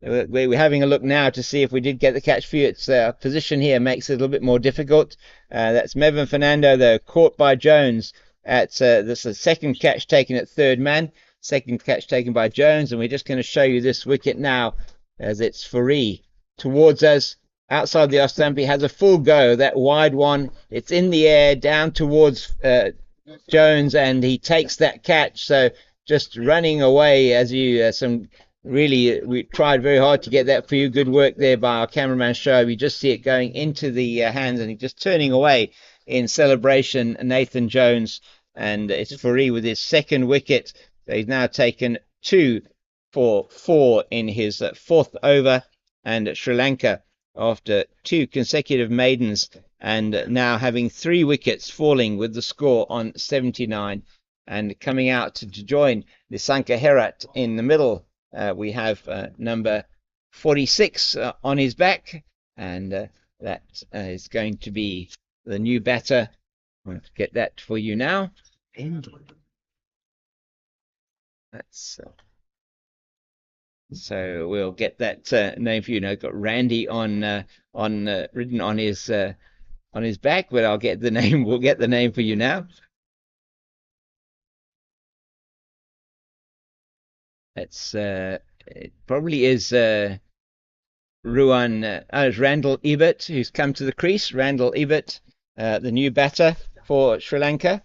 we're having a look now to see if we did get the catch for you. Its position here makes it a little bit more difficult. That's Mevin Fernando, though, caught by Jones at this is the 2nd catch taken at 3rd man. 2nd catch taken by Jones, and we're just going to show you this wicket now as it's Fourie towards us outside the off stump. He has a full go, that wide one. It's in the air down towards Jones, and he takes that catch. So just running away as you we tried very hard to get that for you. Good work there by our cameraman Show. We just see it going into the hands, and he's just turning away in celebration, Nathan Jones, and it's Fourie with his 2nd wicket. He's now taken 2 for 4 in his 4th over, and Sri Lanka, after 2 consecutive maidens, and now having 3 wickets falling with the score on 79, and coming out to join Nisanka Herat in the middle. We have number 46 on his back, and that is going to be the new batter. I'm going to get that for you now. That's so we'll get that name for you. Now, got Randy on written on his back, but I'll get the name. We'll get the name for you now. It's it probably is it's Randall Ebert who's come to the crease. Randall Ebert, the new batter for Sri Lanka,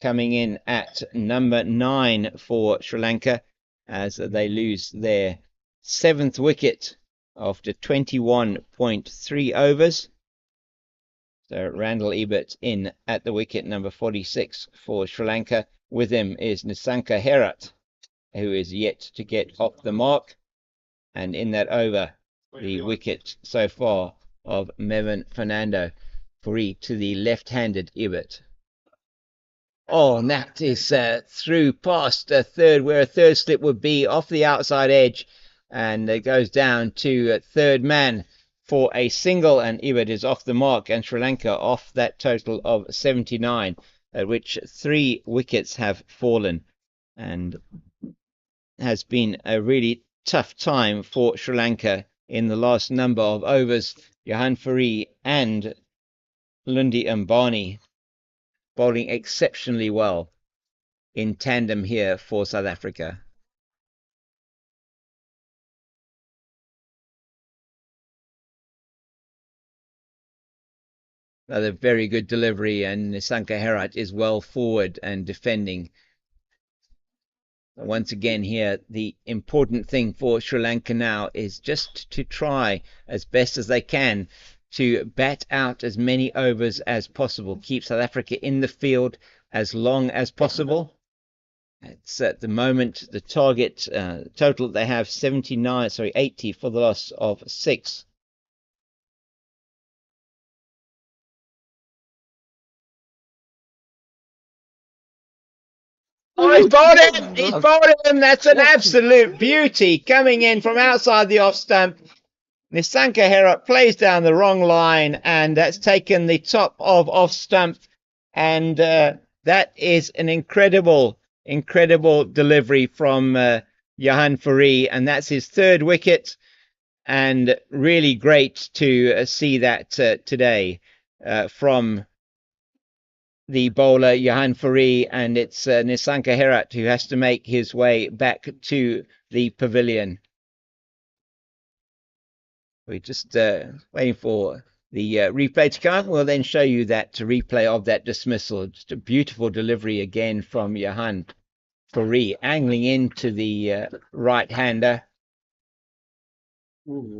coming in at number 9 for Sri Lanka as they lose their 7th wicket after 21.3 overs. So Randall Ebert in at the wicket, number 46 for Sri Lanka. With him is Nisanka Herat, who is yet to get off the mark. And in that over, the wicket so far of Mevin Fernando, free to the left-handed Ebert. Oh, and that is through past a third, where a third slip would be, off the outside edge, and it goes down to third man for a single, and Ebert is off the mark, and Sri Lanka off that total of 79, at which 3 wickets have fallen, and has been a really tough time for Sri Lanka in the last number of overs. Johan Fourie and Lundi Mbani bowling exceptionally well in tandem here for South Africa. Another very good delivery, and Nisanka Herat is well forward and defending. Once again here, the important thing for Sri Lanka now is just to try as best as they can to bat out as many overs as possible, keep South Africa in the field as long as possible. It's at the moment the target total they have 80 for the loss of 6. Oh, he's bowled him! He's bowled him! That's an absolute beauty coming in from outside the off stump. Nisanka Herat plays down the wrong line, and that's taken the top of off stump, and that is an incredible delivery from Johan Fourie, and that's his 3rd wicket, and really great to see that today from the bowler Johan Fourie, and it's Nisanka Herat who has to make his way back to the pavilion. We're just waiting for the replay to come. We'll then show you that replay of that dismissal. Just a beautiful delivery again from Johan Fourie, angling into the right-hander.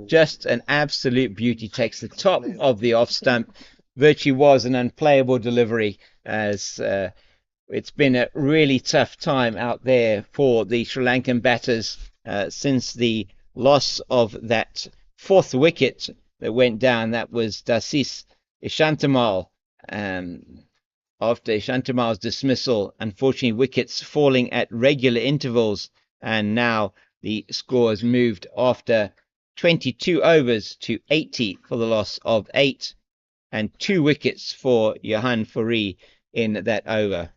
Just an absolute beauty. Takes the top of the off stump. Virtually was an unplayable delivery, as it's been a really tough time out there for the Sri Lankan batters since the loss of that 4th wicket that went down. That was Dasis Ishantamal. After Ishantamal's dismissal, unfortunately wickets falling at regular intervals, and now the score has moved after 22 overs to 80 for the loss of 8, and 2 wickets for Johan Fourie in that over.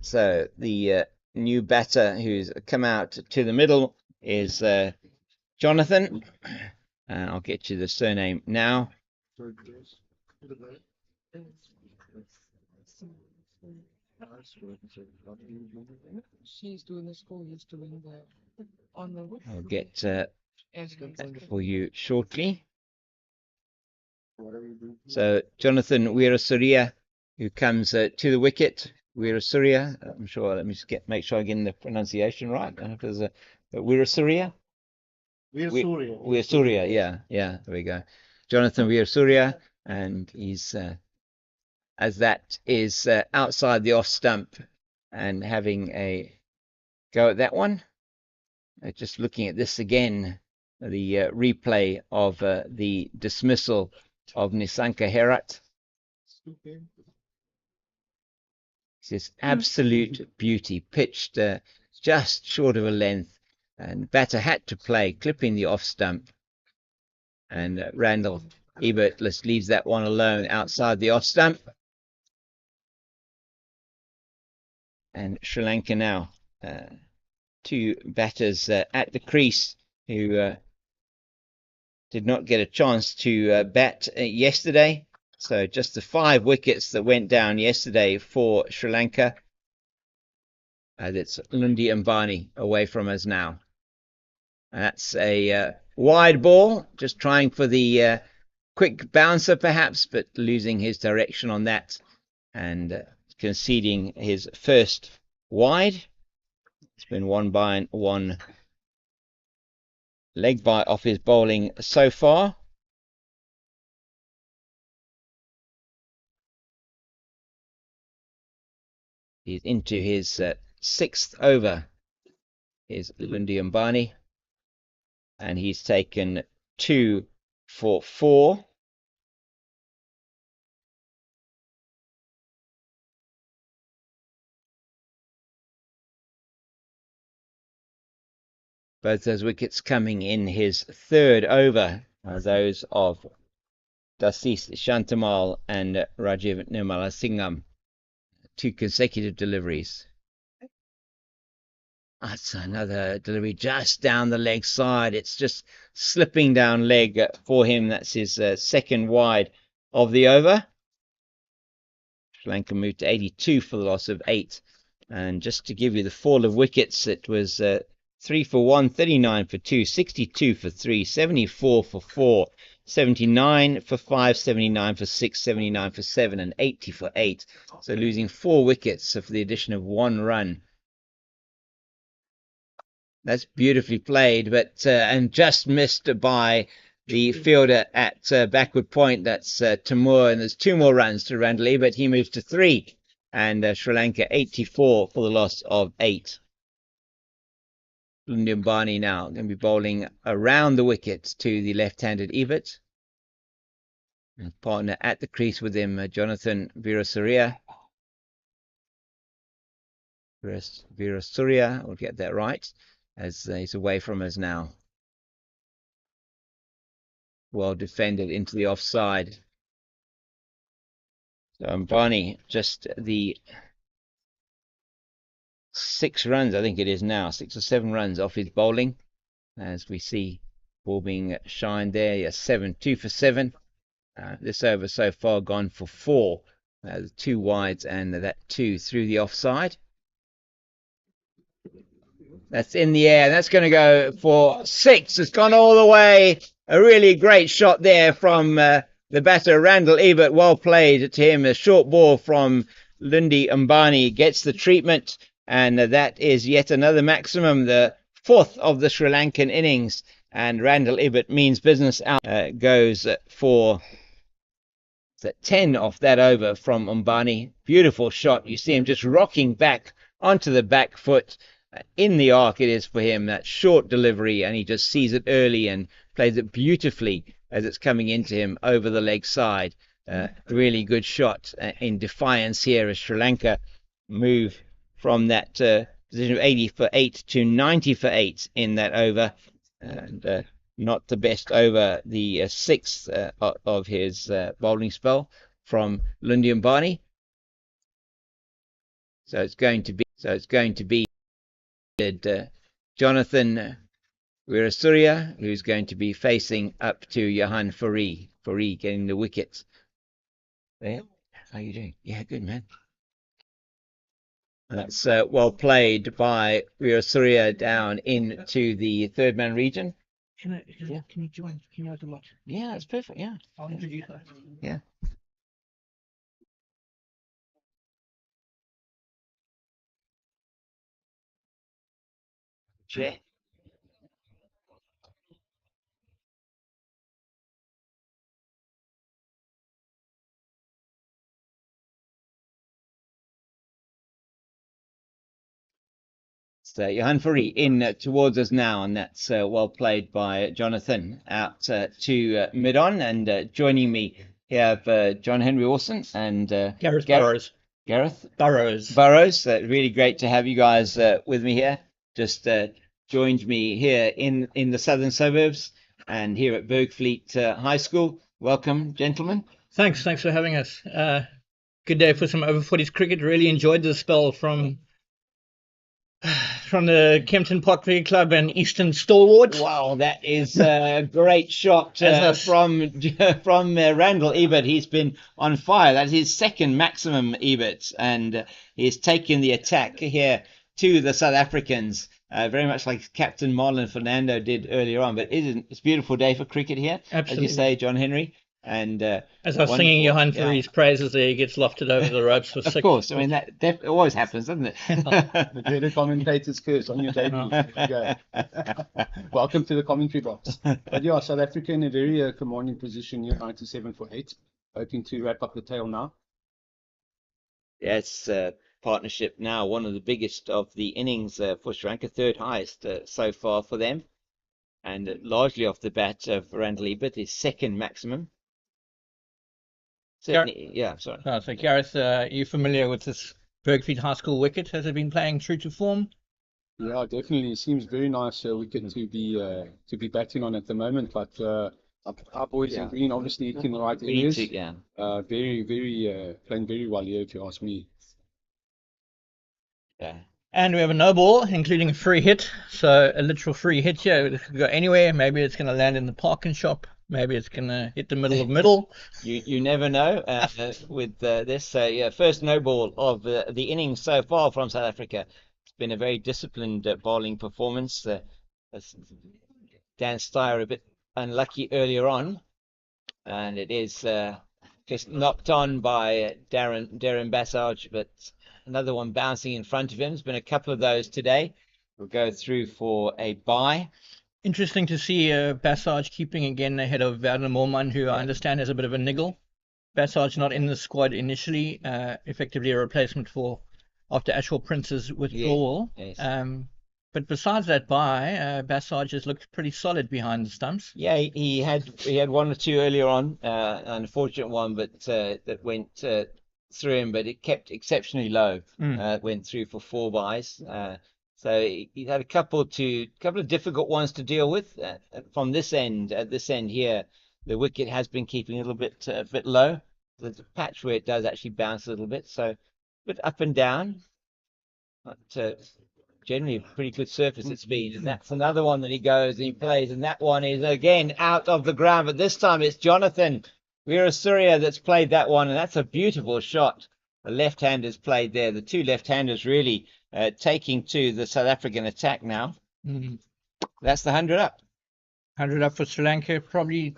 So the new batter who's come out to the middle is Jonathan. I'll get you the surname now. She's doing the school, he's doing the on the I'll get that for you shortly. So Jonathan Weerasuriya, who comes to the wicket. Weerasuriya, I'm sure. Let me just make sure I get the pronunciation right. I don't know if there's a Weerasuriya. Weerasuriya, yeah. There we go. Jonathan Weerasuriya, and he's as that is outside the off stump, and having a go at that one. Just looking at this again, the replay of the dismissal of Nisanka Herat. It's this absolute beauty, pitched just short of a length, and batter had to play, clipping the off stump. And Randall Ebert just leaves that one alone outside the off stump. And Sri Lanka now, two batters at the crease who did not get a chance to bat yesterday. So just the 5 wickets that went down yesterday for Sri Lanka. That's Lundi Ambani away from us now. And that's a wide ball, just trying for the quick bouncer perhaps, but losing his direction on that and conceding his first wide. It's been 1 by and 1 leg bite off his bowling so far. He's into his 6th over, is Lundi Ambani, and he's taken 2 for 4. Both those wickets coming in his 3rd over are those of Dasis Shantamal and Rajiv Nirmalasingham. 2 consecutive deliveries. That's another delivery just down the leg side. It's just slipping down leg for him. That's his 2nd wide of the over. Sri Lanka moved to 82 for the loss of 8. And just to give you the fall of wickets, it was 3 for 1, 39 for 2, 62 for 3, 74 for 4, 79 for 5, 79 for 6, 79 for 7, and 80 for 8. So losing 4 wickets for the addition of 1 run. That's beautifully played, but and just missed by the fielder at backward point. That's Timur, and there's 2 more runs to Randall Ebert. He moves to 3, and Sri Lanka 84 for the loss of 8. Lundi Ambani now going to be bowling around the wicket to the left-handed Ebert. His partner at the crease with him, Jonathan Virasuria. Virasuria, we'll get that right, as he's away from us now. Well defended into the offside. So Ambani just the 6 runs, I think it is now, 6 or 7 runs off his bowling, as we see ball being shined there. Yes, 7, 2 for 7. This over so far gone for 4. 2 wides and that 2 through the offside. That's in the air. That's going to go for 6. It's gone all the way. A really great shot there from the batter, Randall Ebert. Well played to him. A short ball from Lundi Ambani gets the treatment. And that is yet another maximum, the 4th of the Sri Lankan innings. And Randall Ebert means business out. Goes for 10 off that over from Ambani. Beautiful shot. You see him just rocking back onto the back foot. In the arc it is for him, that short delivery, and he just sees it early and plays it beautifully as it's coming into him over the leg side. Really good shot in defiance here as Sri Lanka move from that position of 80 for 8 to 90 for 8 in that over. And not the best over, the 6th of his bowling spell from Lundi Ambani. So it's going to be Jonathan Virasuria, who's going to be facing up to Johan Fourie. Fourie getting the wicket. There. How are you doing? Yeah, good, man. That's well played by Virasuria down into the 3rd man region. Can you join? Can you have a watch? Yeah, that's perfect. Yeah. I'll introduce her. Yeah. Sure. So Johan Fourie in towards us now, and that's well played by Jonathan out to mid-on. And joining me here, John Henry Orson and Gareth Burrows. Gareth Burrows. Burrows. Really great to have you guys with me here. Just joined me here in the southern suburbs and here at Bergfleet High School. Welcome, gentlemen. Thanks for having us. Good day for some over-40s cricket. Really enjoyed the spell from the Kempton Park Cricket Club and Eastern Stalwart. Wow, that is a great shot from Randall Ebert. He's been on fire. That's his second maximum, Ebert, and he's taken the attack here to the South Africans, very much like Captain Marlon Fernando did earlier on. But it's a beautiful day for cricket here, Absolutely. as you say, John Henry. And as I was singing Johan Furey's praises there, he gets lofted over the ropes for six. Of course, I mean that always happens, doesn't it? The commentator's curse on your debut. Okay. Welcome to the commentary box. But yeah, South Africa in a very commanding position here, 97 for 8. Hoping to wrap up the tail now. Yes, partnership now, one of the biggest of the innings for Sri Lanka, third highest so far for them. And largely off the bat of Randall Ebert, his second maximum. Certainly, yeah, sorry. So Gareth, are you familiar with this Bergfleet High School wicket? Has it been playing true to form? Yeah, definitely. It seems very nice wicket to be batting on at the moment. But our boys in green obviously in the right areas. Very playing very well here, if you ask me. Yeah. And we have a no ball, including a free hit. So a literal free hit here. It could go anywhere. Maybe it's going to land in the parking shop. Maybe it's going to hit the middle of middle. You never know with this. First no ball of the innings so far from South Africa. It's been a very disciplined bowling performance. Dan Steyer a bit unlucky earlier on. And it is just knocked on by Darren Bassage, but another one bouncing in front of him. There's been a couple of those today. We'll go through for a bye. Interesting to see Bassage keeping again ahead of Werner Moorman, who I understand has a bit of a niggle. Bassage not in the squad initially, effectively a replacement for after Ashwell Prince's withdrawal. Yes. But besides that bye, Bassage has looked pretty solid behind the stumps. Yeah, he had one or two earlier on, an unfortunate one, but that went through him, but it kept exceptionally low. Went through for 4 byes. So he had a couple of difficult ones to deal with from this end. At this end here, the wicket has been keeping a little bit low. There's a patch where it does actually bounce a little bit, so a bit up and down. But generally a pretty good surface it's been. And that's another one that he goes and he plays, and that one is again out of the ground. But this time it's Jonathan Weerasuriya that's played that one, and that's a beautiful shot. The left-handers played there. The two left-handers really taking to the South African attack now. That's the 100 up. 100 up for Sri Lanka. Probably,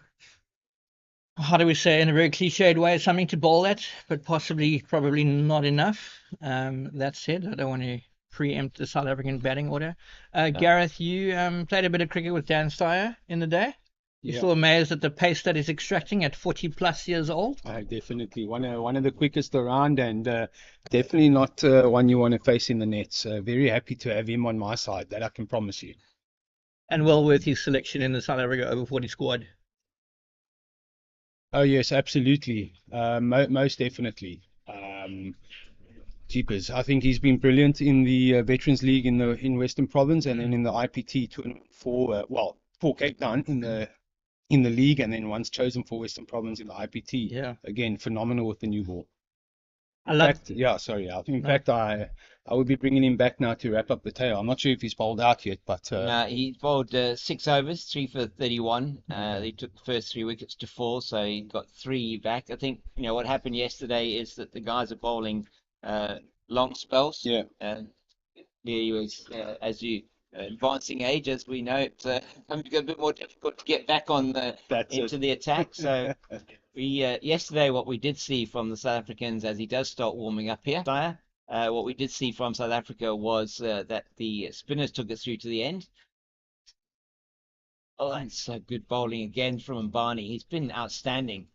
how do we say, in a very cliched way, something to bowl at, but probably not enough. That said, I don't want to preempt the South African batting order. Gareth, you played a bit of cricket with Dan Steyer in the day. You're still amazed at the pace that he's extracting at 40 plus years old? Definitely one of the quickest around, and definitely not one you want to face in the nets. Very happy to have him on my side, that I can promise you. And well worth his selection in the South Africa over-40 squad. Oh yes, absolutely. Most definitely. Jeepers, I think he's been brilliant in the Veterans League in Western Province, and then in the IPT tournament for Cape Town in the league, and then once chosen for Western Province in the IPT. Yeah. Again, phenomenal with the new ball. I fact, I would be bringing him back now to wrap up the tail. I'm not sure if he's bowled out yet, but no, he bowled 6 overs, 3 for 31. He took the first 3 wickets to 4, so he got 3 back. I think what happened yesterday is that the guys are bowling long spells. Yeah. He was as you. Advancing age, as we know, it's a bit more difficult to get back on into the attack. So yesterday, what we did see from the South Africans as he does start warming up here, what we did see from South Africa was that the spinners took it through to the end. Oh, and so good bowling again from Mbani. He's been outstanding.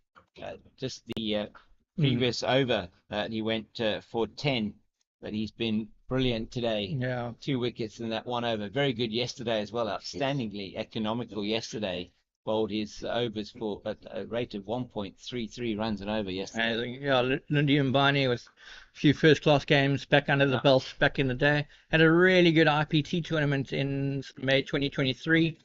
Just the previous over, he went for 10, but he's been brilliant today. Yeah. 2 wickets in that 1 over. Very good yesterday as well. Outstandingly economical yesterday. bowled his overs for at a rate of 1.33 runs an over yesterday. Yeah, Lundy Mbani with a few first-class games back under the belt back in the day. Had a really good IPT tournament in May 2023.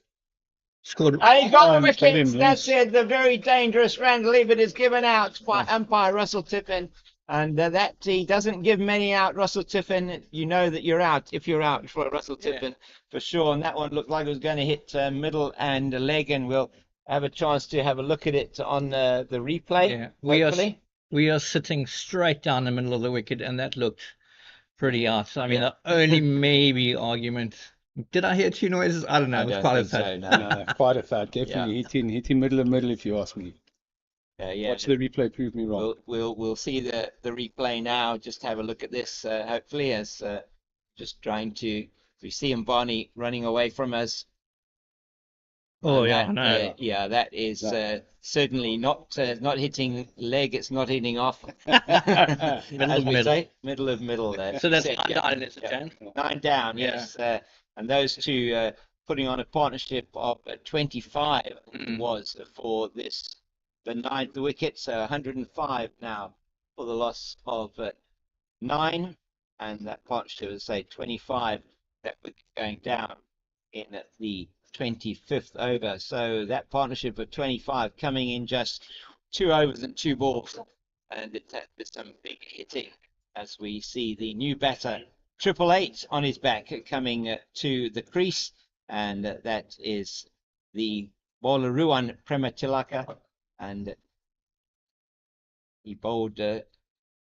Scored. And he got the wickets. That's it. The very dangerous Randlever is given out by umpire Russell Tiffin. And that he doesn't give many out, Russell Tiffin. You know that you're out if you're out for Russell Tiffin for sure. And that one looked like it was going to hit middle and leg, and we'll have a chance to have a look at it on the replay. Yeah, we are sitting straight down the middle of the wicket, and that looked pretty out. I mean, the only maybe argument. Did I hear two noises? I don't know. It was quite a thud. No, quite a thud. Definitely hitting middle if you ask me. Watch the replay, prove me wrong. We'll see the replay now. Just have a look at this. Hopefully, as just trying to we see Mbani running away from us. Oh yeah, no. Yeah, that is certainly not hitting leg. It's not hitting off. Middle of middle there. So that's 9 down, is it, Jan? 9 down. Yes. And those two putting on a partnership of 25 was for this. The 9th wicket, so 105 now for the loss of 9, and that partnership is say 25 that we're going down in the 25th over. So that partnership of 25 coming in just 2 overs and 2 balls, and it's some big hitting as we see the new batter 888 on his back coming to the crease, and that is the bowler Ruan Prematilaka. And he bowled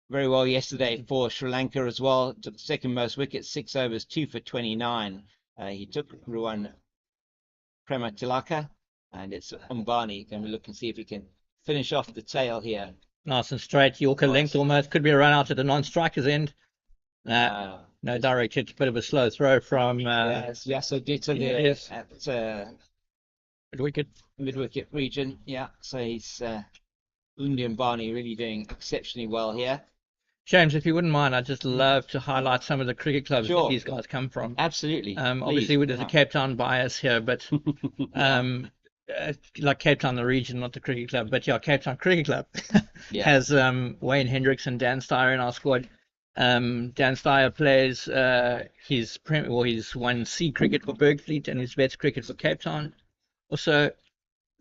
very well yesterday for Sri Lanka as well. Took the second most wickets, 6 overs, 2 for 29. He took Ruan Prematilaka, and it's Mbani. Can we look and see if he can finish off the tail here? Nice and straight. Yorker length almost. Could be a run out at the non-striker's end. No direct hit. Bit of a slow throw from Yasodita there at mid-wicket region. Yeah, so he's Lundy Mbani really doing exceptionally well here. James, if you wouldn't mind, I'd just love to highlight some of the cricket clubs that these guys come from. Absolutely. Obviously, there's a Cape Town bias here, but like Cape Town, the region, not the cricket club. But yeah, Cape Town Cricket Club has Wayne Hendricks and Dan Steyer in our squad. Dan Steyer plays he's won C cricket for Bergfleet and his vets cricket for Cape Town. Also,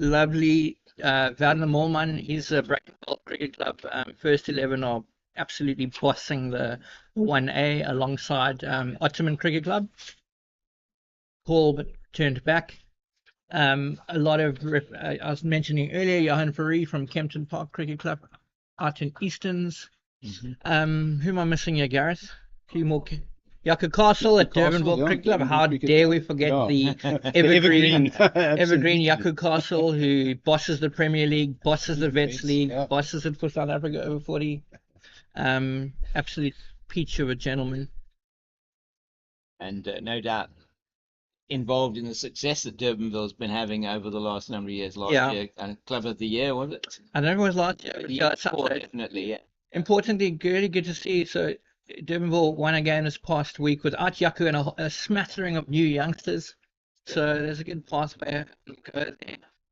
lovely Werner Mollman, he's a Brackenfell Cricket Club. First 11 are absolutely bossing the 1A alongside Ottoman Cricket Club. Paul but turned back. A lot of, I was mentioning earlier, Johan Fourie from Kempton Park Cricket Club out in Easterns. Who am I missing here, Gareth? A few more. Yucca Castle at Durbanville Cricket Club. How dare we forget the evergreen Yucca Castle, who bosses the Premier League, bosses the Vets League, bosses it for South Africa over 40. Absolute peach of a gentleman. And no doubt involved in the success that Durbanville's been having over the last number of years. Last year, Club of the Year, was it? I don't know if it was last year. Definitely, yeah. Importantly, really good to see. So Durbanville won a game this past week without Yaku and a smattering of new youngsters. So there's a good pathway.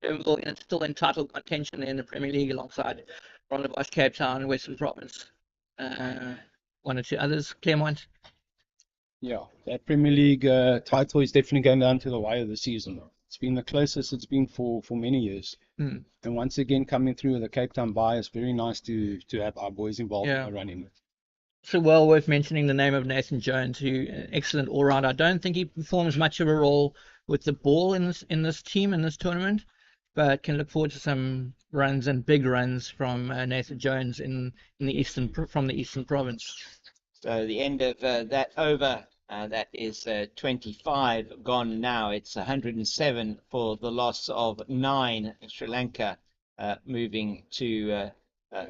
Durbanville is still in title contention in the Premier League alongside Rondebosch, Cape Town, Western Province, one or two others, Claremont. Yeah, that Premier League title is definitely going down to the wire this season. It's been the closest it's been for many years. And once again, coming through with the Cape Town bye, it's very nice to have our boys involved in the running. So well worth mentioning the name of Nathan Jones, who an excellent all-rounder. I don't think he performs much of a role with the ball in this team, in this tournament, but can look forward to some runs and big runs from Nathan Jones from the Eastern Province. So the end of that over, that is 25 gone now. It's 107 for the loss of 9. Sri Lanka moving to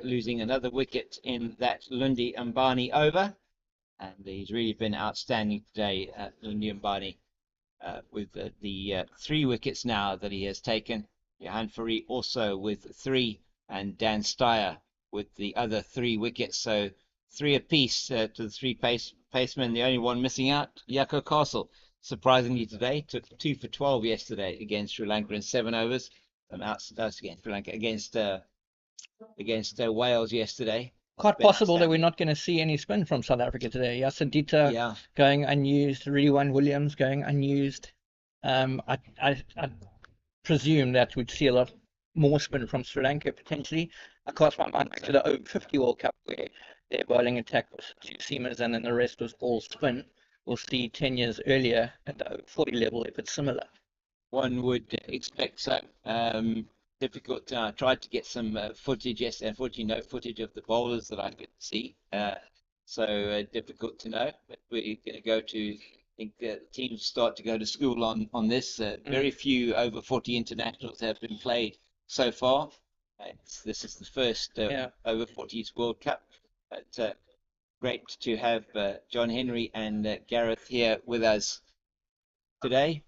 losing another wicket in that Lundy Mbani over. And he's really been outstanding today, Lundy Mbani, with the 3 wickets now that he has taken. Johan Fourie also with 3, and Dan Steyer with the other 3 wickets. So 3 apiece to the 3 pacemen. The only one missing out, Yucca Castle, surprisingly today, took 2 for 12 yesterday against Sri Lanka in 7 overs. That's against Sri Lanka, against Wales yesterday. Quite Been possible that we're outstanding. not going to see any spin from South Africa today. Yasadita Yeah. going unused, Ridwan Williams going unused. I presume that we'd see a lot more spin from Sri Lanka potentially. I cast my mind back to the Over-50 World Cup where their bowling attack was 2 seamers and then the rest was all spin. We'll see 10 years earlier at the Over-40 level if it's similar. One would expect so. Difficult. I tried to get some footage yesterday. Unfortunately, no footage of the bowlers that I could see. So difficult to know. But we're going to go to. I think teams start to go to school on this. Very few over 40 internationals have been played so far. This is the first over 40s World Cup. But great to have John Henry and Gareth here with us today.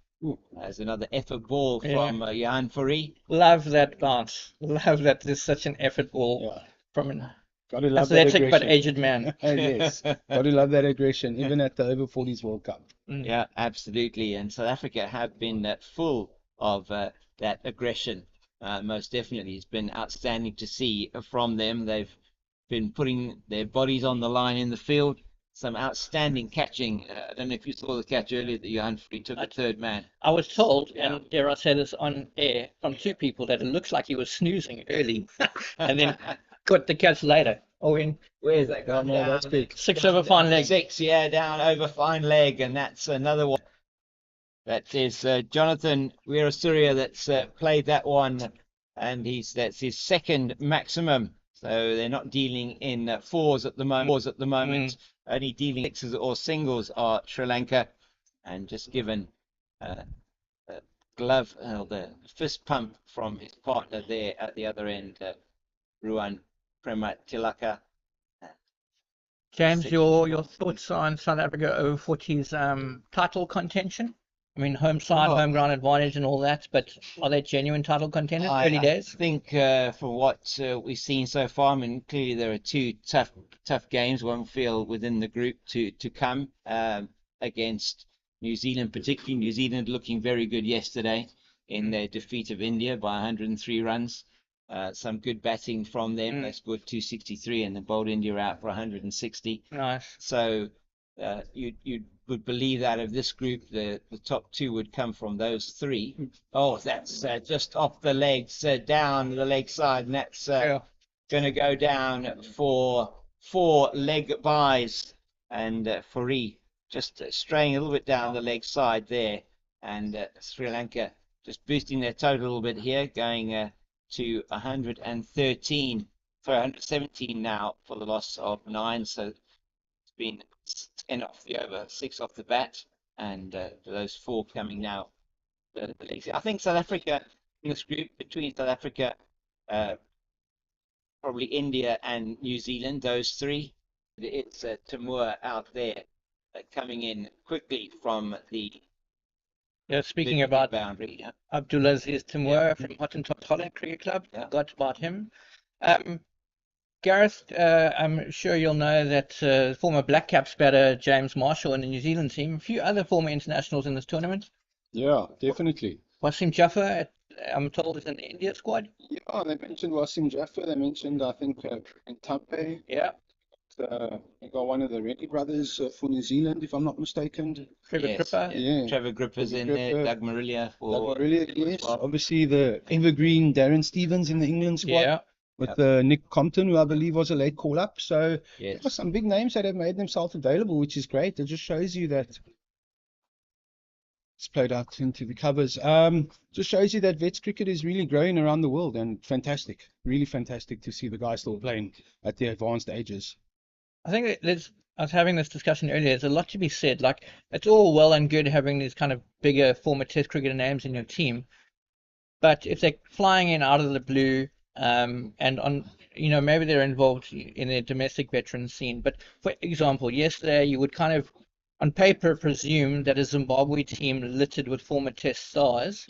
There's another effort ball from Johan Fourie. Love that bounce. Love that there's such an effort ball from an Gotta love that athletic but aggression. aged man. Yes, gotta love that aggression, even at the Over-40s World Cup. Yeah, absolutely. And South Africa have been full of that aggression. Most definitely, it's been outstanding to see from them. They've been putting their bodies on the line in the field. Some outstanding catching. I don't know if you saw the catch earlier that Johan Fourie took the third man. I was told, and dare I say this on air, from 2 people that it looks like he was snoozing early and then got the catch later. Where's that guy? No, that's big. 6 over fine leg. 6, down over fine leg, and that's another one. That is Jonathan Weerasuriya that's played that one, and that's his second maximum. So they're not dealing in fours at the moment. Only dealing sixes or singles are Sri Lanka, and just given the glove, the fist pump from his partner there at the other end, Ruan Prematilaka. James, your thoughts on South Africa Over-40s title contention? I mean, home side, home ground advantage and all that, but are they genuine title contenders? Early days? I think for what we've seen so far, I mean, clearly there are 2 tough games, one field within the group to come against New Zealand, particularly New Zealand looking very good yesterday in their defeat of India by 103 runs. Some good batting from them. They scored 263 and then bowled India out for 160. Nice. So you would believe that of this group, the top 2 would come from those 3. Oh, that's just off the legs, down the leg side, and that's going to go down for 4 leg byes. And Fourie just straying a little bit down the leg side there, and Sri Lanka just boosting their total a little bit here, going to 113, for 117 now for the loss of 9. So it's been 10 off the over, 6 off the bat, and those 4 coming now. I think South Africa in this group, between South Africa, probably India and New Zealand, those 3. It's Timur out there coming in quickly from the speaking about boundary. Abdulaziz Timur from Hottentot Holland Cricket Club. Got about him. Gareth, I'm sure you'll know that former Black Caps batter James Marshall in the New Zealand team, a few other former internationals in this tournament. Yeah, definitely. Wasim Jaffer, I'm told, is in the India squad. Yeah, they mentioned Wasim Jaffer. They mentioned, I think, Tape. Yeah. They got one of the Reddy brothers for New Zealand, if I'm not mistaken. Trevor Gripper. Yeah. Trevor Gripper's in there. Doug Marilia for. Yes. Obviously, the evergreen Darren Stevens in the England squad. Yeah. With Nick Compton, who I believe was a late call-up. So yes, there are some big names that have made themselves available, which is great. It just shows you that it's played out into the covers. Just shows you that vets cricket is really growing around the world, and fantastic, really fantastic to see the guys still playing at the advanced ages. I think I was having this discussion earlier. There's a lot to be said. Like, it's all well and good having these kind of bigger former Test cricketer names in your team, but if they're flying in out of the blue, and on, maybe they're involved in their domestic veteran scene. But for example, yesterday you would kind of, on paper, presume that a Zimbabwe team littered with former Test stars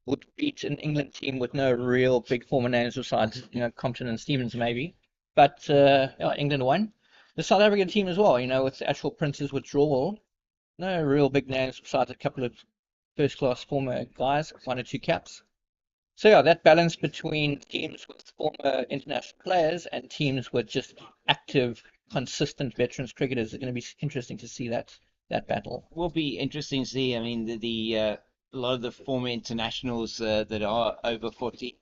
would beat an England team with no real big former names besides, Compton and Stevens maybe. But England won. The South African team as well, with the actual Prince's withdrawal, no real big names besides a couple of first-class former guys, 1 or 2 caps. So yeah, that balance between teams with former international players and teams with just active, consistent veterans cricketers is going to be interesting to see that battle. Will be interesting to see. I mean, a lot of the former internationals that are over 40,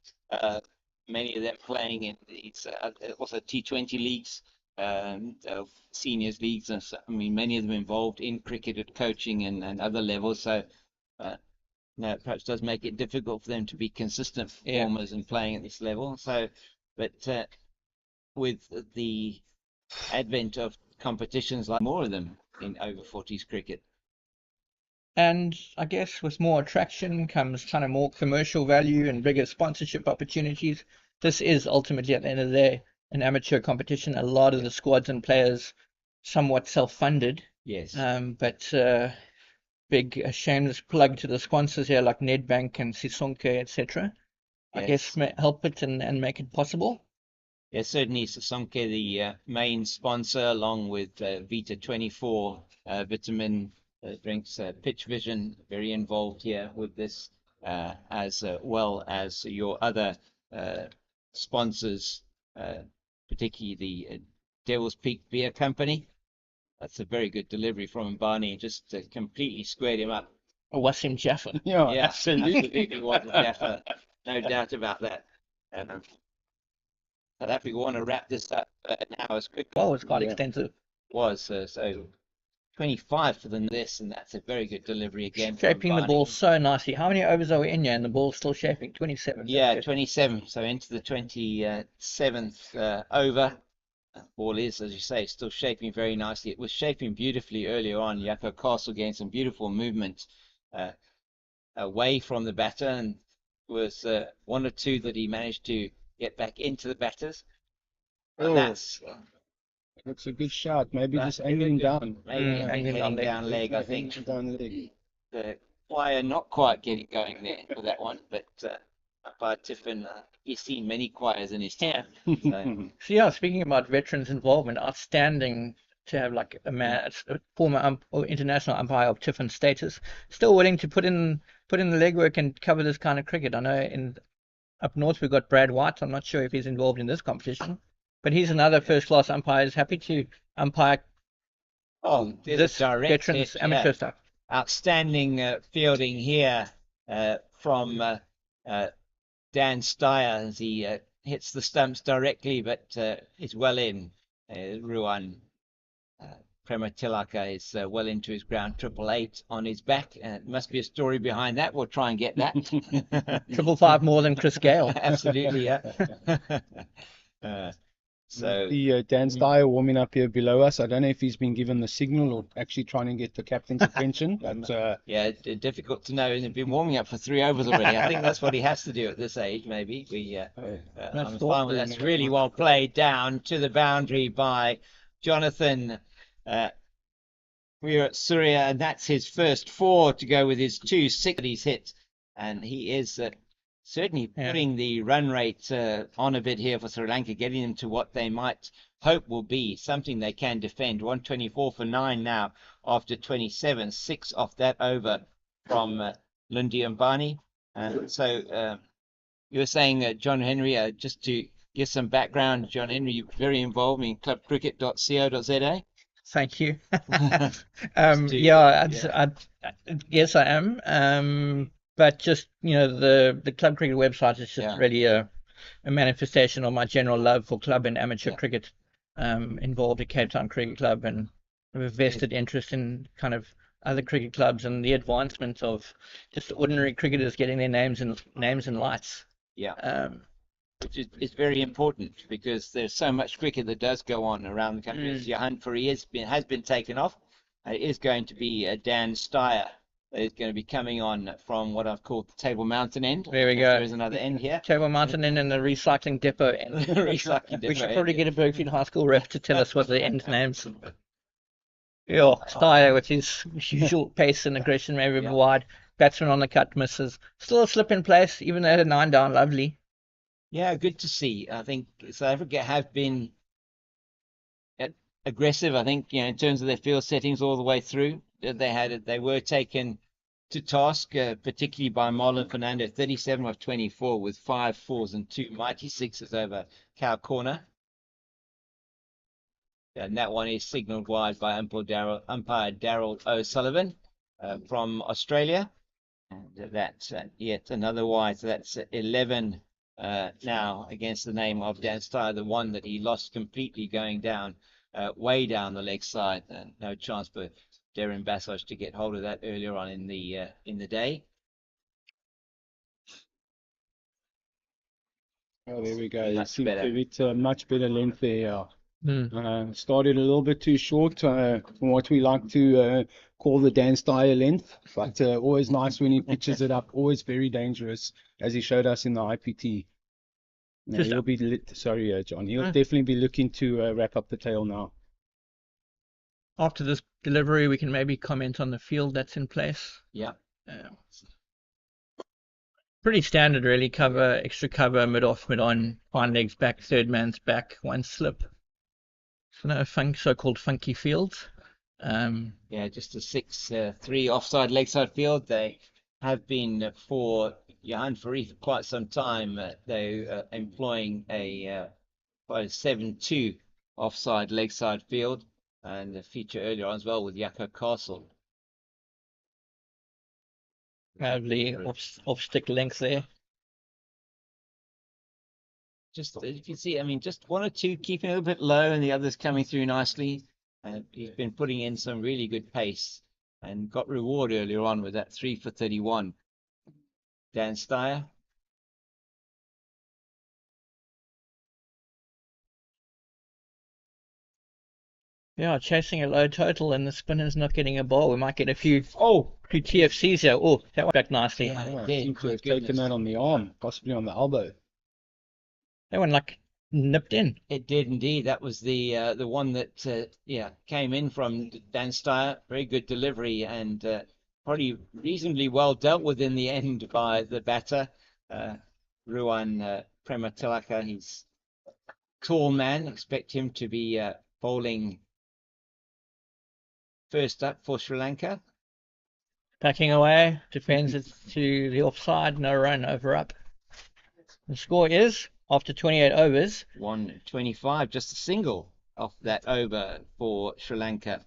many of them playing in these also T20 leagues, seniors leagues, and so, I mean, many of them involved in cricket at coaching and other levels. So, it perhaps does make it difficult for them to be consistent performers and playing at this level. So, but with the advent of competitions like more of them in over 40s cricket. And I guess with more attraction comes kind of more commercial value and bigger sponsorship opportunities. This is ultimately, at the end of the day, an amateur competition. A lot of the squads and players somewhat self-funded. Yes. But big shameless plug to the sponsors here like Nedbank and Sisonke, etc. I guess help it and make it possible. Yes, certainly Sisonke, the main sponsor, along with Vita 24 vitamin drinks, Pitch Vision, very involved here with this, as well as your other sponsors, particularly the Devil's Peak Beer Company. That's a very good delivery from Mbani, just completely squared him up. Wasim Jaffa. Yeah, Absolutely Wasim Jaffa, no doubt about that. South Africa want to wrap this up now as quickly. Well, it's quite extensive. Was so 25 for this, and that's a very good delivery again. Shaping the ball so nicely. How many overs are we in here? And the ball's still shaping. 27. Yeah, 27. So into the 27th over. Ball is, as you say, still shaping very nicely. It was shaping beautifully earlier on. Yako Castle gained some beautiful movement away from the batter, and was one or two that he managed to get back into the batters. And that's a good shot. Maybe just angling down. Maybe heading down leg, I think. Down leg. The wire not quite getting going there for that one, but by Tiffin, he's seen many choirs in his time. So yeah, speaking about veterans involvement, outstanding to have like a former or international umpire of Tiffin status, still willing to put in the legwork and cover this kind of cricket. I know up north we've got Brad White. I'm not sure if he's involved in this competition, but he's another first-class umpire. He's happy to umpire this veterans amateur stuff. Outstanding fielding here from Dan Steyer as he hits the stumps directly, but is well in. Ruan Prematilaka is well into his ground, 888 on his back. Must be a story behind that. We'll try and get that. 555 more than Chris Gale. Absolutely, yeah. So the Dan Steyer warming up here below us. I don't know if he's been given the signal or actually trying to get the captain's attention. But yeah, difficult to know. He's been warming up for 3 overs already. I think that's what he has to do at this age. Maybe I'm fine with that's really well played down to the boundary by Jonathan. We're at Surya, and that's his first 4 to go with his 2 6 that he's hit, and he is certainly putting the run rate on a bit here for Sri Lanka, getting them to what they might hope will be something they can defend. 124 for 9 now after 27, 6 off that over from Lundi Mbani. So you were saying, John Henry, just to give some background, John Henry, you're very involved in clubcricket.co.za. Thank you. Yes, I am. But just, the club cricket website is just really a manifestation of my general love for club and amateur cricket, involved at Cape Town Cricket Club, and have a vested interest in kind of other cricket clubs and the advancement of just ordinary cricketers getting their names in lights. Yeah. Which is very important, because there's so much cricket that does go on around the country. As Johan Fourie has been taken off. It is going to be Dan Steyer that is going to be coming on from what I've called the Table Mountain end. There we go. There is another end here. Table Mountain end and the recycling depot end. We should probably get a Berkfield High School rep to tell us what the end names. Yeah, Steyer with his usual pace and aggression, maybe a bit wide. Batsman on the cut, misses. Still a slip in place, even though they had a 9 down. Lovely. Yeah, good to see. I think South Africa have been aggressive, I think, in terms of their field settings all the way through. They were taken to task, particularly by Marlon Fernando, 37 of 24 with 5 fours and 2 mighty sixes over Cow Corner. And that one is signalled wide by umpire Daryl O'Sullivan from Australia. And that's yet another wide. So that's 11 now against the name of Dan Steyer, the one that he lost completely going down, way down the leg side. No chance for Darren Bassage to get hold of that earlier on in the day. Oh, there we go. Much better. It's a much better length there. Mm. Started a little bit too short from what we like to call the Dan Steyer length, but always nice when he pitches it up. Always very dangerous, as he showed us in the IPT. Now, Just- he'll be sorry, John. He'll definitely be looking to wrap up the tail now. After this delivery, we can maybe comment on the field that's in place. Yeah. Pretty standard, really. Cover, extra cover, mid off, mid on, fine legs back, third man's back, one slip. So no so-called funky fields. Yeah, just a 6-3 offside leg side field. They have been for Johan Farif for quite some time. They employing a 7-2 offside leg side field, and a feature earlier on as well with Yako Castle. Probably off stick length there. Just as you can see, I mean, just one or two keeping a little bit low, and the others coming through nicely. And he's been putting in some really good pace, and got reward earlier on with that 3 for 31. Dan Steyer. Yeah, chasing a low total, and the spinner's not getting a ball. We might get a few TFCs here. Oh, that went back nicely. Yeah, I it did. seem to have Goodness. taken that on the arm, possibly on the elbow. That one like nipped in. It did indeed. That was the one that came in from Dan Steyer. Very good delivery, and probably reasonably well dealt with in the end by the batter, Ruan Prematilaka. He's a tall man. Expect him to be bowling first up for Sri Lanka. Backing away, defends it to the offside, no run, over up. The score is, after 28 overs, 125, just a single off that over for Sri Lanka.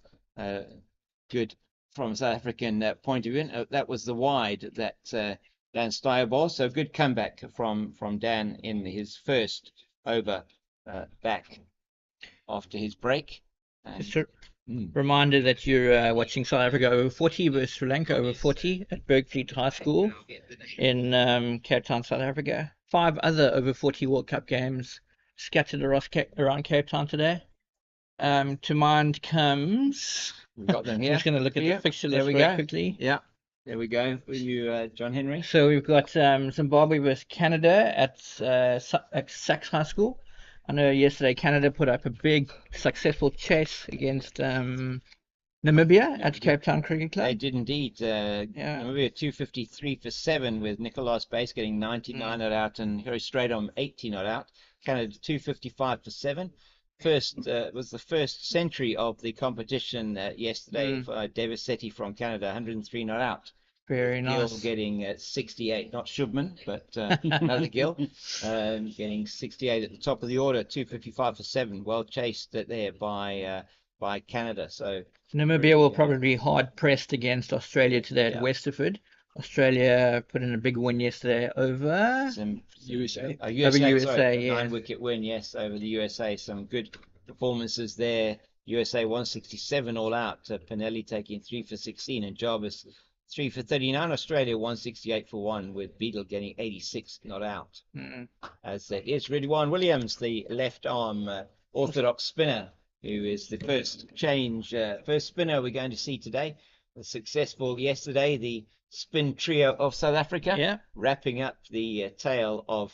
Good from South African point of view. That was the wide that Dan Steyer bowled. So good comeback from Dan in his first over back after his break. And, just a reminder that you're watching South Africa over 40 versus Sri Lanka over 40 at Bergfleet High School in Cape Town, South Africa. 5 other over 40 World Cup games scattered around Cape Town today. To mind comes... We've got them here. I'm just going to look at the fixture list very quickly. Yeah, there we go for you, John Henry. So we've got Zimbabwe versus Canada at Sachs High School. I know yesterday Canada put up a big successful chase against Namibia at Cape Town Cricket Club. They did indeed. Namibia 253 for 7 with Nicolas Bass getting 99 not out and Harry Stradom 80 not out. Canada 255 for 7. Was the first century of the competition yesterday for Devasetti from Canada, 103 not out. Very nice. Gill getting 68, not Shubman, but another Gill, getting 68 at the top of the order, 255 for 7. Well chased there by Canada. So Namibia will probably be hard pressed against Australia today at Westerford. Australia put in a big win yesterday over USA. Over USA, yeah. 9-wicket win, yes, over the USA. Some good performances there. USA 167 all out. Pinelli taking 3 for 16 and Jarvis 3 for 39. Australia 168 for 1 with Beadle getting 86 not out. As that is Ridwan Williams, the left arm orthodox spinner, who is the first spinner we're going to see today. Was successful yesterday, the spin trio of South Africa, wrapping up the tail of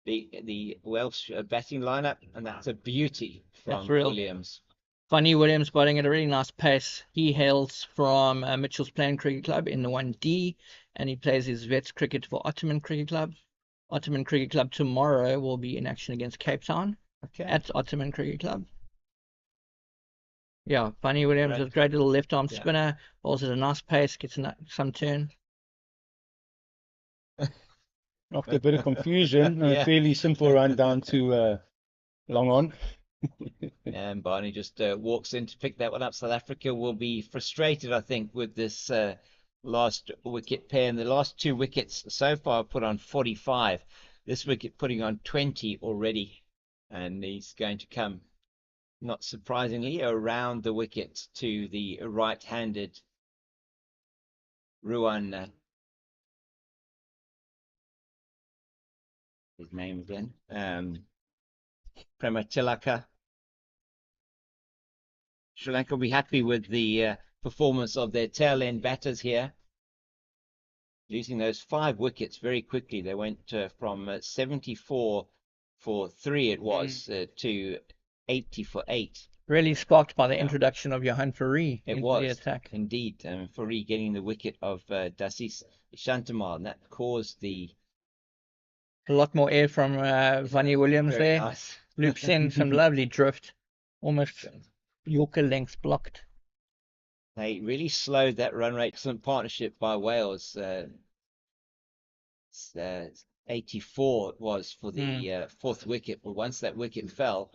the Welsh batting lineup, and that's a beauty from Williams. Funny Williams batting at a really nice pace. He hails from Mitchell's Plain Cricket Club in the 1D, and he plays his vets cricket for Ottoman Cricket Club. Ottoman Cricket Club tomorrow will be in action against Cape Town at Ottoman Cricket Club. Yeah, Bunny Williams Right. is a great little left arm Yeah. spinner. Also a nice pace, gets some turn. After a bit of confusion, Yeah. a fairly simple run down to long on. And Barney just walks in to pick that one up. South Africa will be frustrated, I think, with this last wicket pair. And the last 2 wickets so far put on 45. This wicket putting on 20 already. And he's going to come, not surprisingly, around the wicket to the right-handed Ruan. His name again. Prematilaka. Sri Lanka will be happy with the performance of their tail end batters here. Losing those 5 wickets very quickly. They went from 74 for 3 it was to 80 for 8. Really sparked by the introduction of Johan Fourie It into was the attack. indeed Fourie getting the wicket of Dasis Shantamal, and that caused the A lot more air from Bunny Williams very there. nice. Loops in some lovely drift. Almost Yorker lengths blocked. They really slowed that run rate. Excellent partnership by Wales. 84 it was for the 4th wicket, but once that wicket fell,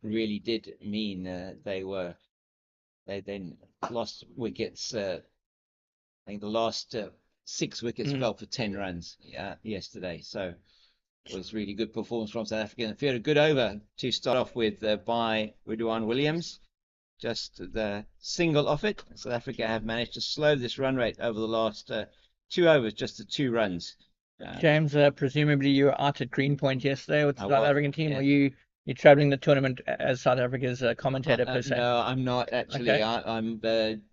really did mean they then lost wickets. I think the last 6 wickets fell for 10 runs yesterday. So it was really good performance from South Africa. And a good over to start off with by Ridwan Williams. Just the single off it. South Africa have managed to slow this run rate over the last 2 overs, just to 2 runs. James, presumably you were out at Greenpoint yesterday with the I South was, African team. yeah. Or you traveling the tournament as South Africa's commentator per se? No, I'm not actually. Okay. I'm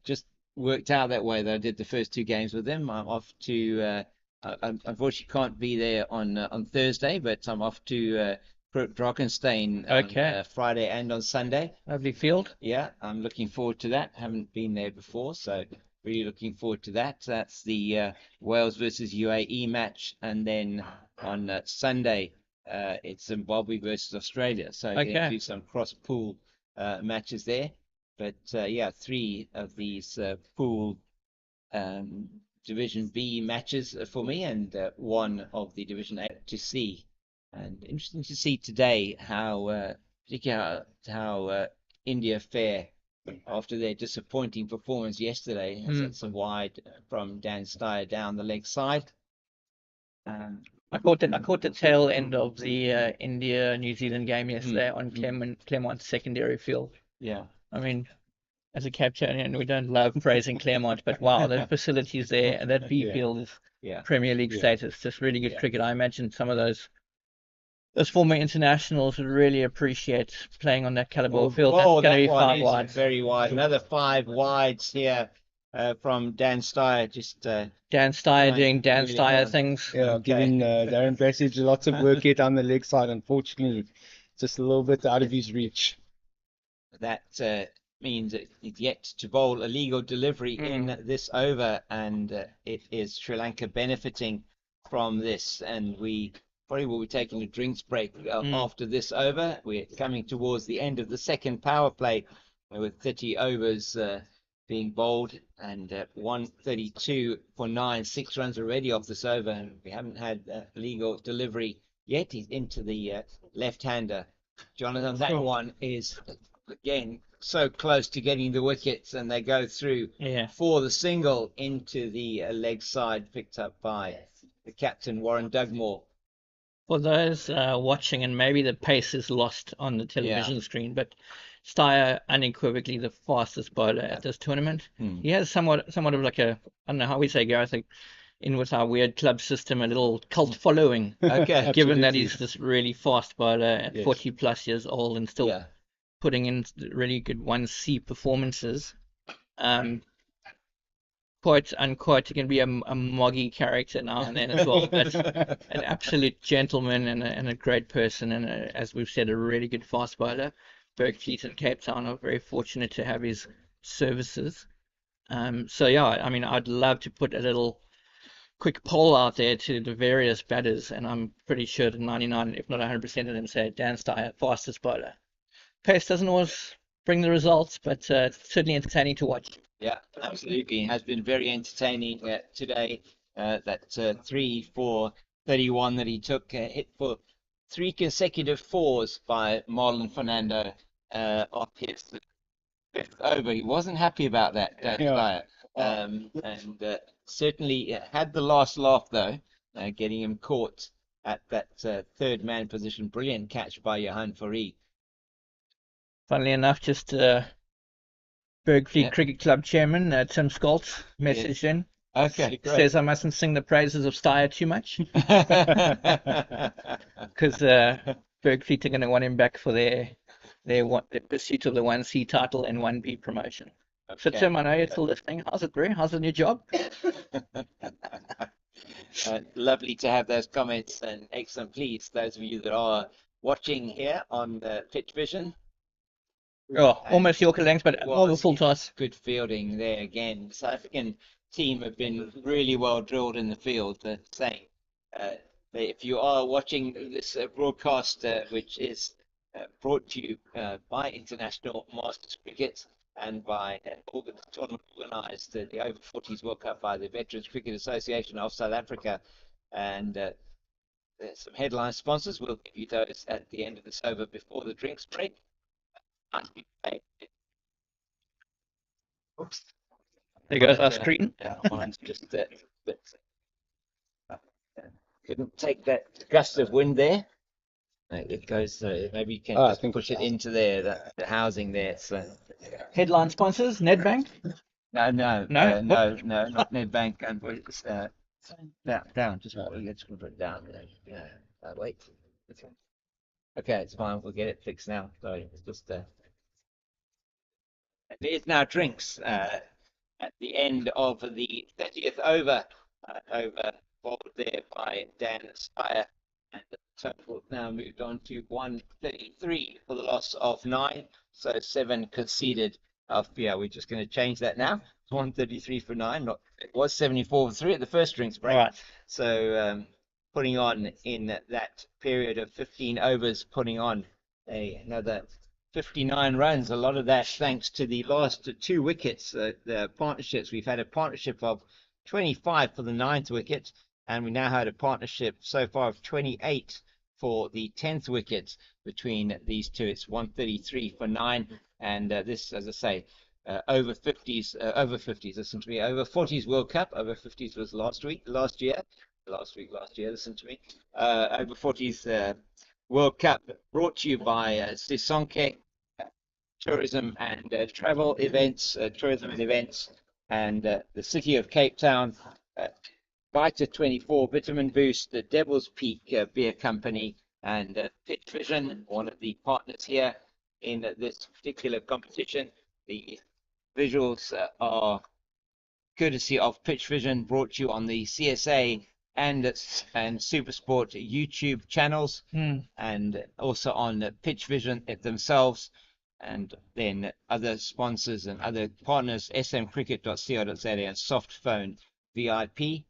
just worked out that way that I did the first 2 games with them. I'm off to. I unfortunately can't be there on Thursday, but I'm off to Drakenstein on Friday and on Sunday. Lovely field. Yeah, I'm looking forward to that. Haven't been there before, so really looking forward to that. That's the Wales versus UAE match, and then on Sunday it's Zimbabwe versus Australia. So going to do some cross-pool matches there. But yeah, 3 of these pool Division B matches for me, and 1 of the Division A to see. And interesting to see today how, particularly how India fare after their disappointing performance yesterday. It's a wide from Dan Steyer down the leg side. I caught the tail end of the India-New Zealand game yesterday on Clermont's secondary field. Yeah. I mean, as a Cape Townian, we don't love praising Clermont, but wow, the facilities there, and that B field is Premier League status. Just really good cricket. I imagine some of those former internationals would really appreciate playing on that caliber field. That's going to be 5 wide. Very wide. Another 5 wides here from Dan Steyer. Just Dan Steyer doing Dan Steyer things. Yeah, giving Darren Passage lots of work here down the leg side. Unfortunately, just a little bit out of his reach. That means it's yet to bowl a legal delivery in this over, and it is Sri Lanka benefiting from this. And we probably will be taking a drinks break after this over. We're coming towards the end of the second power play with 30 overs being bowled, and 132 for 9, 6 runs already off this over, and we haven't had a legal delivery yet. He's into the left-hander. Jonathan, that one is again so close to getting the wickets, and they go through for the single into the leg side, picked up by the captain, Warren Dugmore. For those watching, and maybe the pace is lost on the television screen, but Steyer unequivocally the fastest bowler at this tournament. He has somewhat of like a, I don't know how we say, Gareth, in with our weird club system, a little cult following. Okay. Given that he's this really fast bowler at 40 plus years old and still putting in really good 1C performances. Quote unquote, he can be a moggy character now and then as well, but an absolute gentleman and a great person, and as we've said, a really good fast bowler. Bergfleet and Cape Town are very fortunate to have his services. So yeah, I mean, I'd love to put a little quick poll out there to the various batters, and I'm pretty sure that 99, if not 100% of them say Dan Steyer, fastest bowler. Pace doesn't always bring the results, but it's certainly entertaining to watch. Yeah, absolutely. It has been very entertaining today. That 3-4-31 that he took, hit for 3 consecutive fours by Marlon Fernando on his 5th over. He wasn't happy about that, player. And certainly had the last laugh, though, getting him caught at that 3rd man position. Brilliant catch by Johan Fourie. Funnily enough, just Bergfleet Cricket Club chairman Tim Scholz messaged in. Okay, great. Says I mustn't sing the praises of Steyer too much because Bergfleet are going to want him back for their pursuit of the 1C title and 1B promotion. Okay. So Tim, I know you're still listening. How's it, bro? How's the new job? Lovely to have those comments, and excellent. Please, those of you that are watching here on the Pitch Vision. Oh, almost Yorker length, but more of a full toss. Good fielding there again. The South African team have been really well drilled in the field. Saying if you are watching this broadcast, which is brought to you by International Masters Cricket and by the tournament organised, the Over-40s World Cup by the Veterans Cricket Association of South Africa, and there's some headline sponsors. We'll give you those at the end of this over before the drinks break. Oops. There goes us Cretan. Yeah, mine's just couldn't take that gust of wind there. It goes. Maybe you can just push it into there. The housing there. So headline sponsors: Nedbank. No, not Nedbank. And down. Just put it down. Wait. Okay, it's fine. We'll get it fixed now. Sorry, it's just. There's now drinks at the end of the 30th over. Over bowled there by Dan Spire, and the total now moved on to 133 for the loss of 9. So 7 conceded. We're just going to change that now. 133 for 9. It was 74 for 3 at the first drinks break. Right. So putting on in that period of 15 overs, putting on another 59 runs. A lot of that thanks to the last 2 wickets, the partnerships. We've had a partnership of 25 for the 9th wicket, and we now had a partnership so far of 28 for the 10th wicket between these two. It's 133 for 9, and this, as I say, over 50s, listen to me, over 40s World Cup. Over 50s was last year, listen to me. Over 40s World Cup brought to you by Sisonke Tourism and Travel Events, and the City of Cape Town, Vita 24, Vitamin Boost, the Devil's Peak Beer Company, and Pitch Vision, one of the partners here in this particular competition. The visuals are courtesy of Pitch Vision, brought to you on the CSA and SuperSport YouTube channels, and also on Pitch Vision themselves, and then other sponsors and other partners, smcricket.co.za and Softphone VIP.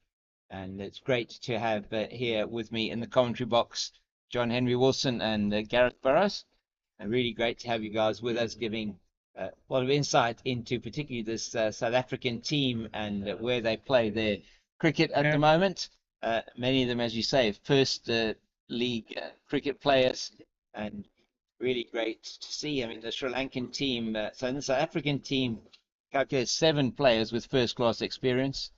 And it's great to have here with me in the commentary box John Henry Wilson and Gareth Burrows. And really great to have you guys with us, giving a lot of insight into particularly this South African team and where they play their cricket at the moment. Many of them, as you say, first league cricket players, and really great to see. I mean, the Sri Lankan team, so the South African team calculates 7 players with first-class experience,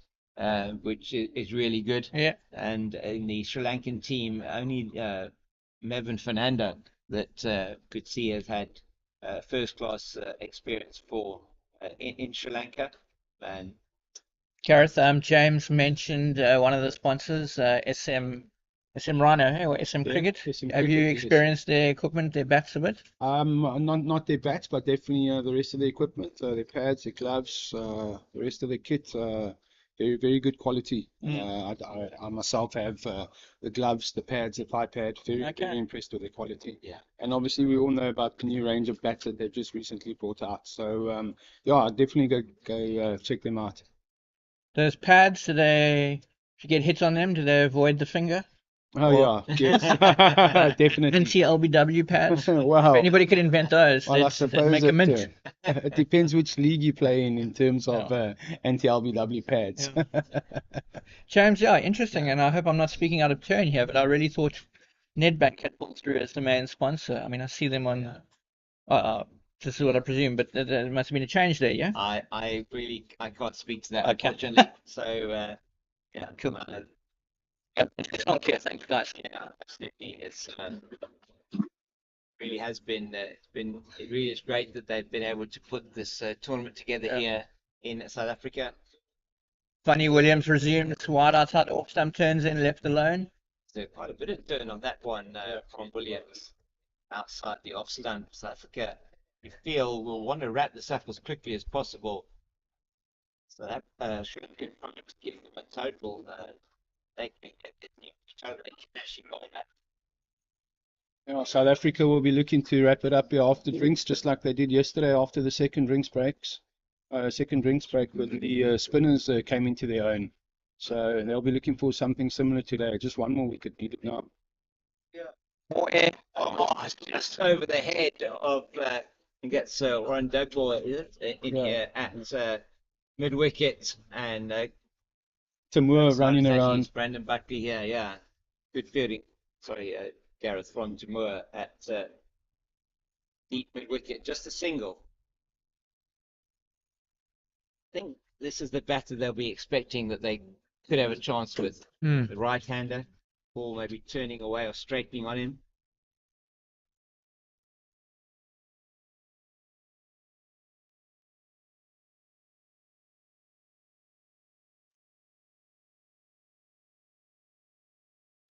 which is really good. Yeah. And in the Sri Lankan team, only Mevin Fernando that could see has had first-class experience for in Sri Lanka. And Gareth, James mentioned one of the sponsors, SM Rhino or SM Cricket. Have you experienced their equipment, their bats a bit? Not their bats, but definitely the rest of the equipment, their pads, their gloves, the rest of the kit. Very, very good quality. I myself have the gloves, the pads, the thigh pad. Very impressed with their quality. Yeah. And obviously we all know about the new range of bats that they've just recently brought out. So definitely go check them out. Those pads, if you get hits on them, do they avoid the finger? Oh Or- yeah, yes, definitely. NT-LBW pads. If Wow. anybody could invent those, Well, I they'd suppose make a mint. it depends which league you play in terms of anti-LBW pads. James, yeah, interesting. And I hope I'm not speaking out of turn here, but I really thought Nedbank had pulled through as the main sponsor. I mean, I see them on, this is what I presume, but there must have been a change there, yeah? I really can't speak to that, Okay. unfortunately. So yeah, Cool. It's not clear, thanks, guys. yeah, absolutely. It's really has been it really is great that they've been able to put this tournament together here in South Africa. Funny Williams resumes wide outside off stump, turns in, left alone. So quite a bit of turn on that one from Williams outside the off stump. South Africa, we feel, will want to wrap this up as quickly as possible. So that should give them a total. They can get it totally smashing on that. Yeah, South Africa will be looking to wrap it up here after drinks, just like they did yesterday after the second drinks break when the spinners came into their own. So they'll be looking for something similar today. Just one more wicket needed now. More air. Oh, it's just over the head of I think that's Warren Dugwall in here at mid wicket, and Tamur running around. Brandon Buckley here, yeah. Good fielding. Sorry, Gareth from Tamur at deep mid wicket, just a single. I think this is the batter they'll be expecting that they could have a chance with. The right-hander, ball maybe turning away or straightening on him.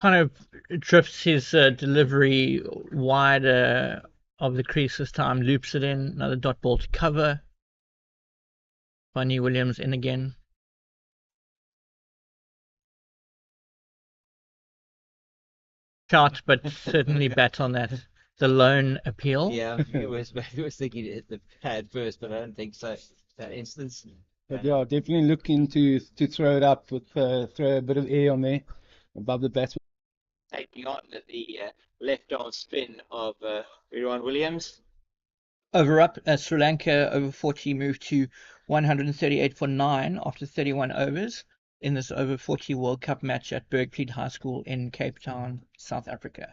Kind of drifts his delivery wider of the crease this time, loops it in, another dot ball to cover. Funny Williams in again. Shot, but certainly bat on that. The lone appeal. Yeah, he was thinking to hit the pad first, but I don't think so. That instance. But yeah, definitely looking to throw it up with throw a bit of air on there above the batsman. Taking on the left arm spin of Viran Williams. Over up, Sri Lanka over 40 moved to 138 for 9 after 31 overs in this over 40 World Cup match at Bergfleet High School in Cape Town, South Africa.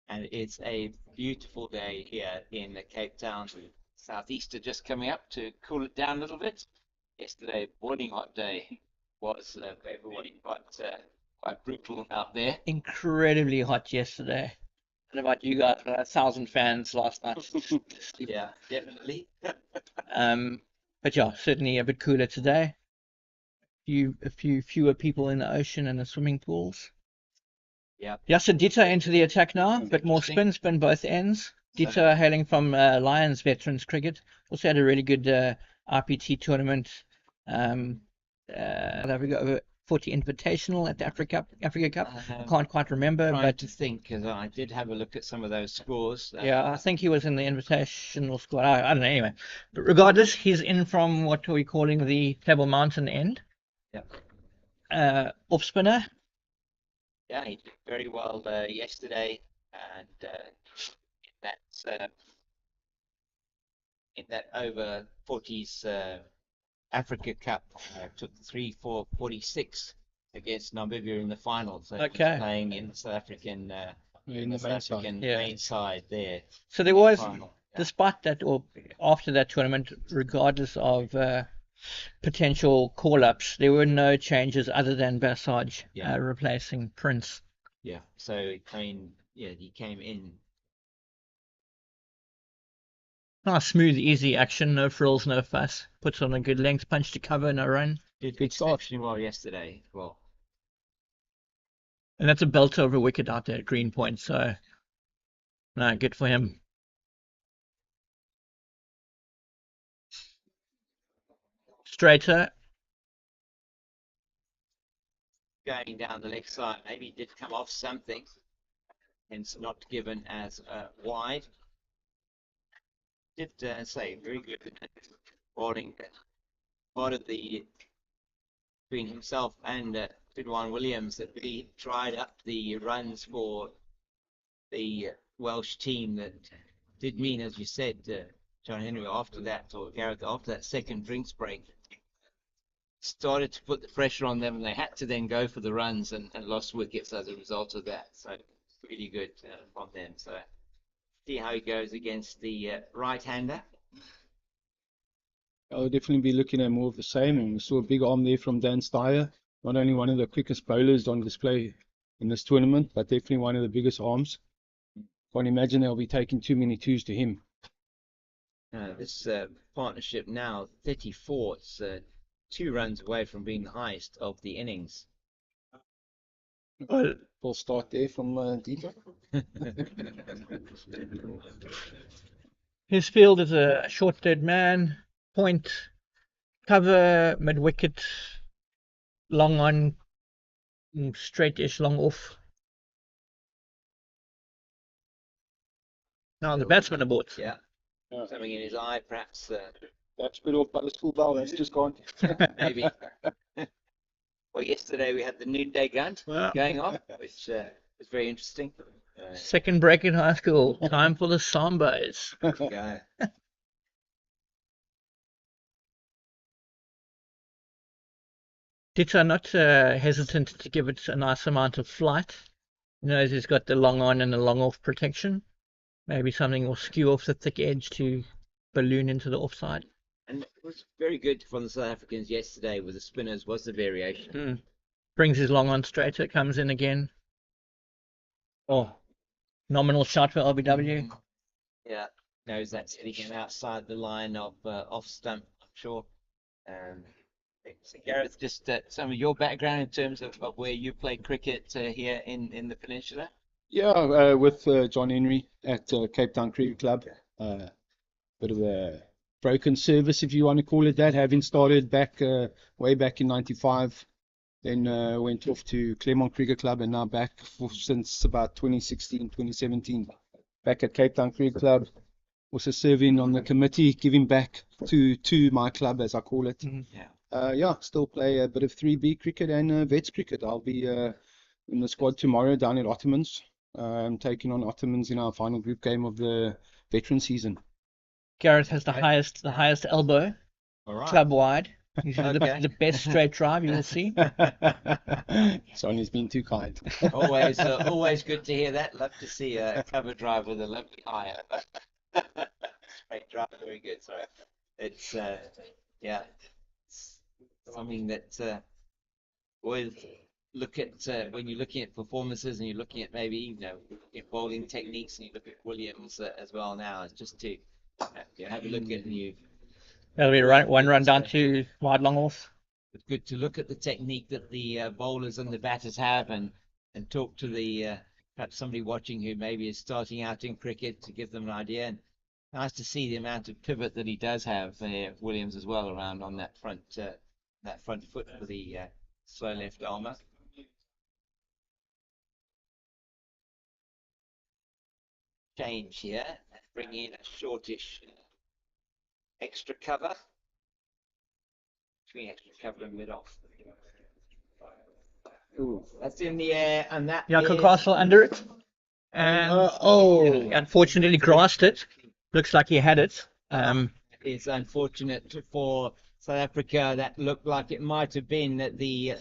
And it's a beautiful day here in Cape Town. Southeaster just coming up to cool it down a little bit. Yesterday, boiling hot day was for everybody, quite brutal out there. Incredibly hot yesterday. I don't know about you guys, but 1,000 fans last night. Yeah, definitely. But yeah, certainly a bit cooler today. A few fewer people in the ocean and the swimming pools. Yeah. Yasser Dita into the attack now, but more spin both ends. Dita hailing from Lions Veterans Cricket. Also had a really good RPT tournament. South Africa over 40 Invitational at the Africa Cup. I can't quite remember, Trying but to think, because I did have a look at some of those scores. yeah, I think he was in the Invitational squad. I don't know, anyway. But regardless, he's in from what are we calling the Pebble Mountain end. Yeah. Off spinner. Yeah, he did very well yesterday, and in that over 40s Africa Cup, took 3 for 46 against Namibia in the final. So Okay. he was playing in South African In the South main side. African Yeah. main side there. So there was, Final. Yeah. despite that, or after that tournament, regardless of potential call-ups, there were no changes other than Basaj replacing Prince. Yeah. So he came in. Nice, smooth, easy action, no frills, no fuss. Puts on a good length punch to cover, no run. Did Good start. exceptionally well yesterday. Well, And that's a belt over wicket out there at Green Point, so no, good for him. Straighter. going down the left side, maybe did come off something, hence not given as wide. Did say very good bowling part of the between himself and Fidwan Williams that really dried up the runs for the Welsh team. That did mean, as you said, John Henry, after that, or Gareth, after that second drinks break, started to put the pressure on them, and they had to then go for the runs and lost wickets as a result of that. So really good from them. So see how he goes against the right-hander. I'll definitely be looking at more of the same, and we saw a big arm there from Dan Steyer. Not only one of the quickest bowlers on display in this tournament, but definitely one of the biggest arms. Can't imagine they'll be taking too many twos to him. This partnership now 34. It's 2 runs away from being the highest of the innings. Well, we'll start there from Dieter. His field is a short dead man, point, cover, mid wicket, long on, straight-ish, long off. Now the batsman aboard. Yeah. Something in his eye, perhaps. That's bit off by the school bell. That's just gone. Maybe. Well, yesterday we had the noonday gun going off, which was very interesting. Second break in high school. Time for the Sambas. Yeah. Dieter not hesitant to give it a nice amount of flight. He knows he's got the long on and the long off protection. Maybe something will skew off the thick edge to balloon into the offside. And it was very good from the South Africans yesterday with the spinners, was the variation. Brings his long on straighter, comes in again. Oh, nominal shot for LBW. Yeah, knows that's hitting him outside the line of off stump, I'm sure. So Gareth, just some of your background in terms of where you played cricket here in the peninsula. Yeah, with John Henry at Cape Town Cricket Club. Bit of a broken service, if you want to call it that, having started back way back in '95. Then went off to Claremont Cricket Club, and now back since about 2016, 2017. Back at Cape Town Cricket Club. Also serving on the committee, giving back to my club, as I call it. Yeah, still play a bit of 3B cricket and vets cricket. I'll be in the squad tomorrow down at Ottomans. I'm taking on Ottomans in our final group game of the veteran season. Gareth has the highest elbow, club wide. He's the best straight drive you will see. Sonny's been too kind. Always good to hear that. Love to see a cover drive with a lovely eye. Straight drive, very good. Sorry, it's it's something that always look at when you're looking at performances and you're looking at maybe bowling techniques, and you look at Williams as well now. It's just to have a look at you. That'll be one run down to wide long off. It's good to look at the technique that the bowlers and the batters have, and talk to the perhaps somebody watching who maybe is starting out in cricket, to give them an idea. And nice to see the amount of pivot that he does have there, Williams, as well, around on that front foot for the slow left armour. Change here, bring in a shortish extra cover, between extra cover and mid off. Ooh, that's in the air, and that Jaco Castle under it, and unfortunately grasped it. Looks like he had it. It's unfortunate for South Africa. That looked like it might have been the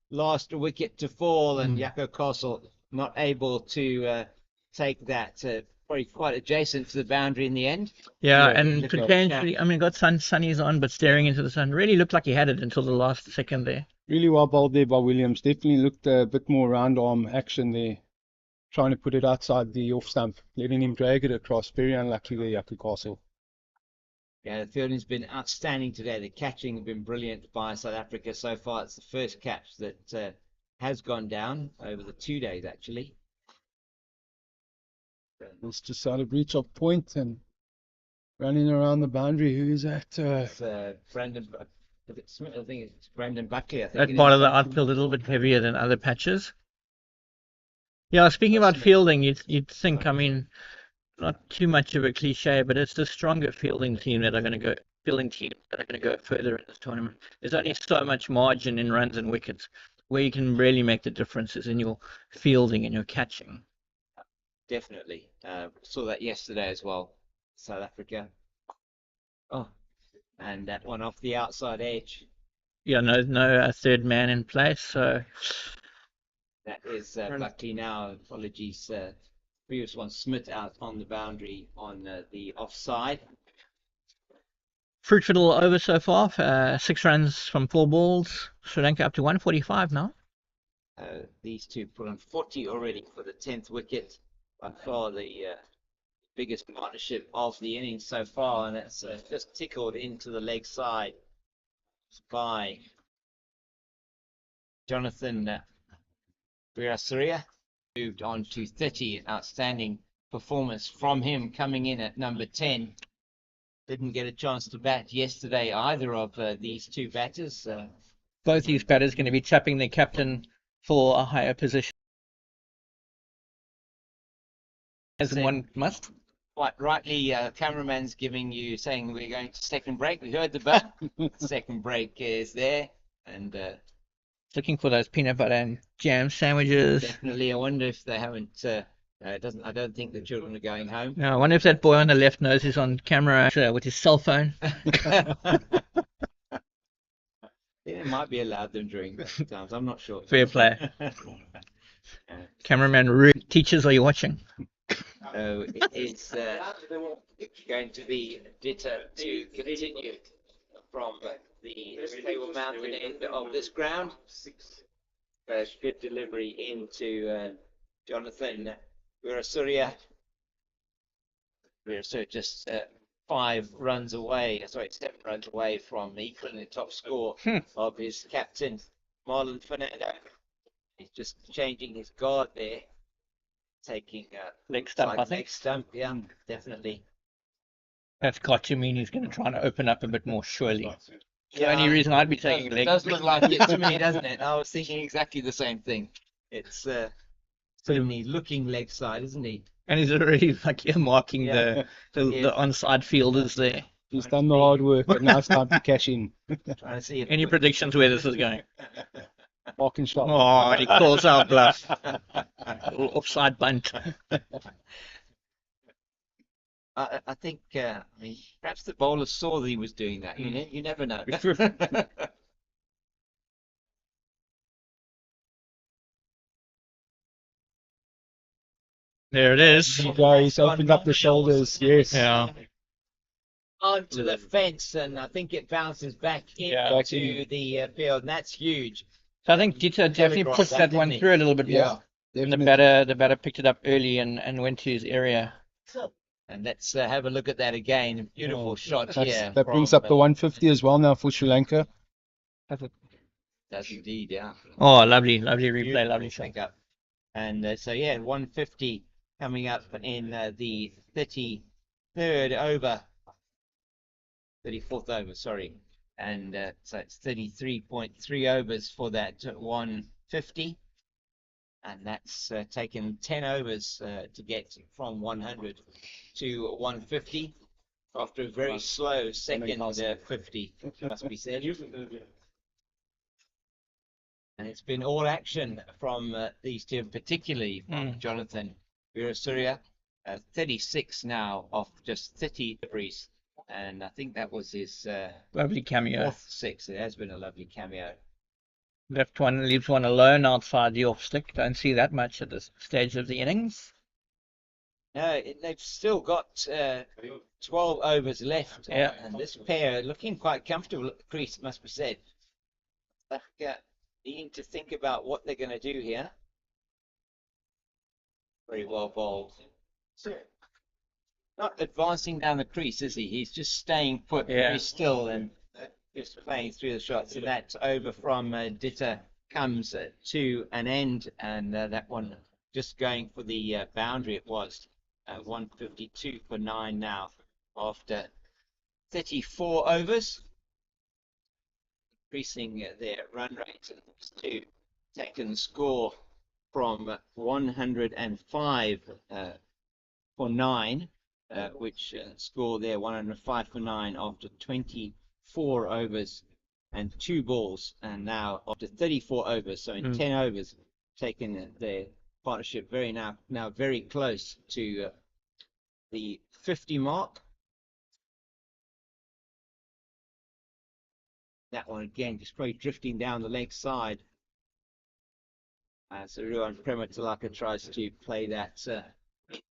last wicket to fall, and Jaco Castle not able to take that. Probably quite adjacent to the boundary in the end. Yeah, and potentially, got sunnies on, but staring into the sun. Really looked like he had it until the last second there. Really well bowled there by Williams. Definitely looked a bit more round arm action there. Trying to put it outside the off stump, letting him drag it across. Very unlucky there, Jaco Castle. Yeah, the fielding's been outstanding today. The catching has been brilliant by South Africa so far. It's the first catch that has gone down over the 2 days, actually. It's just out of reach of point and running around the boundary. Who is that? Brandon. I think it's Brandon Buckley. I think that part of the outfield a little bit heavier than other patches. Yeah, speaking about fielding, you'd think, not too much of a cliche, but it's the stronger fielding team that are going to go further in this tournament. There's only so much margin in runs and wickets. where you can really make the difference is in your fielding and your catching. Definitely. Saw that yesterday as well. South Africa. Oh, and that one off the outside edge. Yeah, no third man in place, so That is luckily now. Apologies. Previous one, Smith out on the boundary on the offside. fruitful little over so far. 6 runs from 4 balls. Sri Lanka up to 145 now. These two put on 40 already for the 10th wicket. By far the biggest partnership of the innings so far, and it's just tickled into the leg side by Jonathan Virasuria. Moved on to 30. An outstanding performance from him coming in at number 10. Didn't get a chance to bat yesterday, either of these two batters. Both these batters going to be tapping their captain for a higher position, as one must. Quite rightly, cameraman's saying we're going to second break. We heard the bell. Second break is there, and Looking for those peanut butter and jam sandwiches. definitely. I wonder if they haven't. I don't think the children are going home. No, I wonder if that boy on the left knows he's on camera with his cell phone. It might be allowed them during break times. I'm not sure. Fair play. Cameraman teachers, are you watching? So it is going to be Ditta to continue from the Table Mountain end of this ground. Good delivery into Jonathan Virasuria. Virasuria just 7 runs away from equaling the top score of his captain, Marlon Fernando. He's just changing his guard there. Taking Leg stump, I think. leg stump, yeah, definitely. That's got to mean he's going to try and open up a bit more, surely. The Yeah, only reason I'd be taking a it leg. does look like it to me, doesn't it? I was thinking exactly the same thing. It's certainly looking leg side, isn't he? And he's already like earmarking Yeah. the onside fielders there. He's done the hard work, and now it's time to cash in. Trying to see if Any predictions where this is going? Mark and shot. Oh, he calls out bluff. Little offside bunt. I think I mean, perhaps the bowler saw that he was doing that. You never know. There it is. There you go, he's opened up the shoulders, yes. Yeah. Onto the fence, and I think it bounces back into the field, and that's huge. So I think Dieter definitely pushed that one through a little bit more. And the batter picked it up early and went to his area. And let's have a look at that again. Beautiful shot here. That brings up the 150 as well now for Sri Lanka. Does indeed, yeah. Oh, lovely replay, Beautiful lovely shot. pickup. And so, yeah, 150 coming up in the 34th over, sorry. And so it's 33.3 overs for that 150. And that's taken 10 overs to get from 100 to 150 after a very slow second 50, must be said. And it's been all action from these two, particularly from Jonathan Virasuria. 36 now off just 30 deliveries. And I think that was his Lovely cameo. 4th 6. It has been a lovely cameo. Left one, leaves one alone outside the off stick. Don't see that much at this stage of the innings. No, they've still got 12 overs left. Yeah. And this pair looking quite comfortable at the crease, must be said. Like, needing to think about what they're going to do here. Very well bowled. Not advancing down the crease, is he? He's just staying put very still and just playing through the shots. And that over from Ditta comes to an end. And that one just going for the boundary it was. 152 for 9 now after 34 overs. Increasing their run rate to taken the score from 105 for 9, which score there 105 for 9 after 24 overs and 2 balls. And now after 34 overs, so in 10 overs, taken their partnership now very close to the 50 mark. That one again just probably drifting down the leg side. So Ruan Prematalaka tries to play that to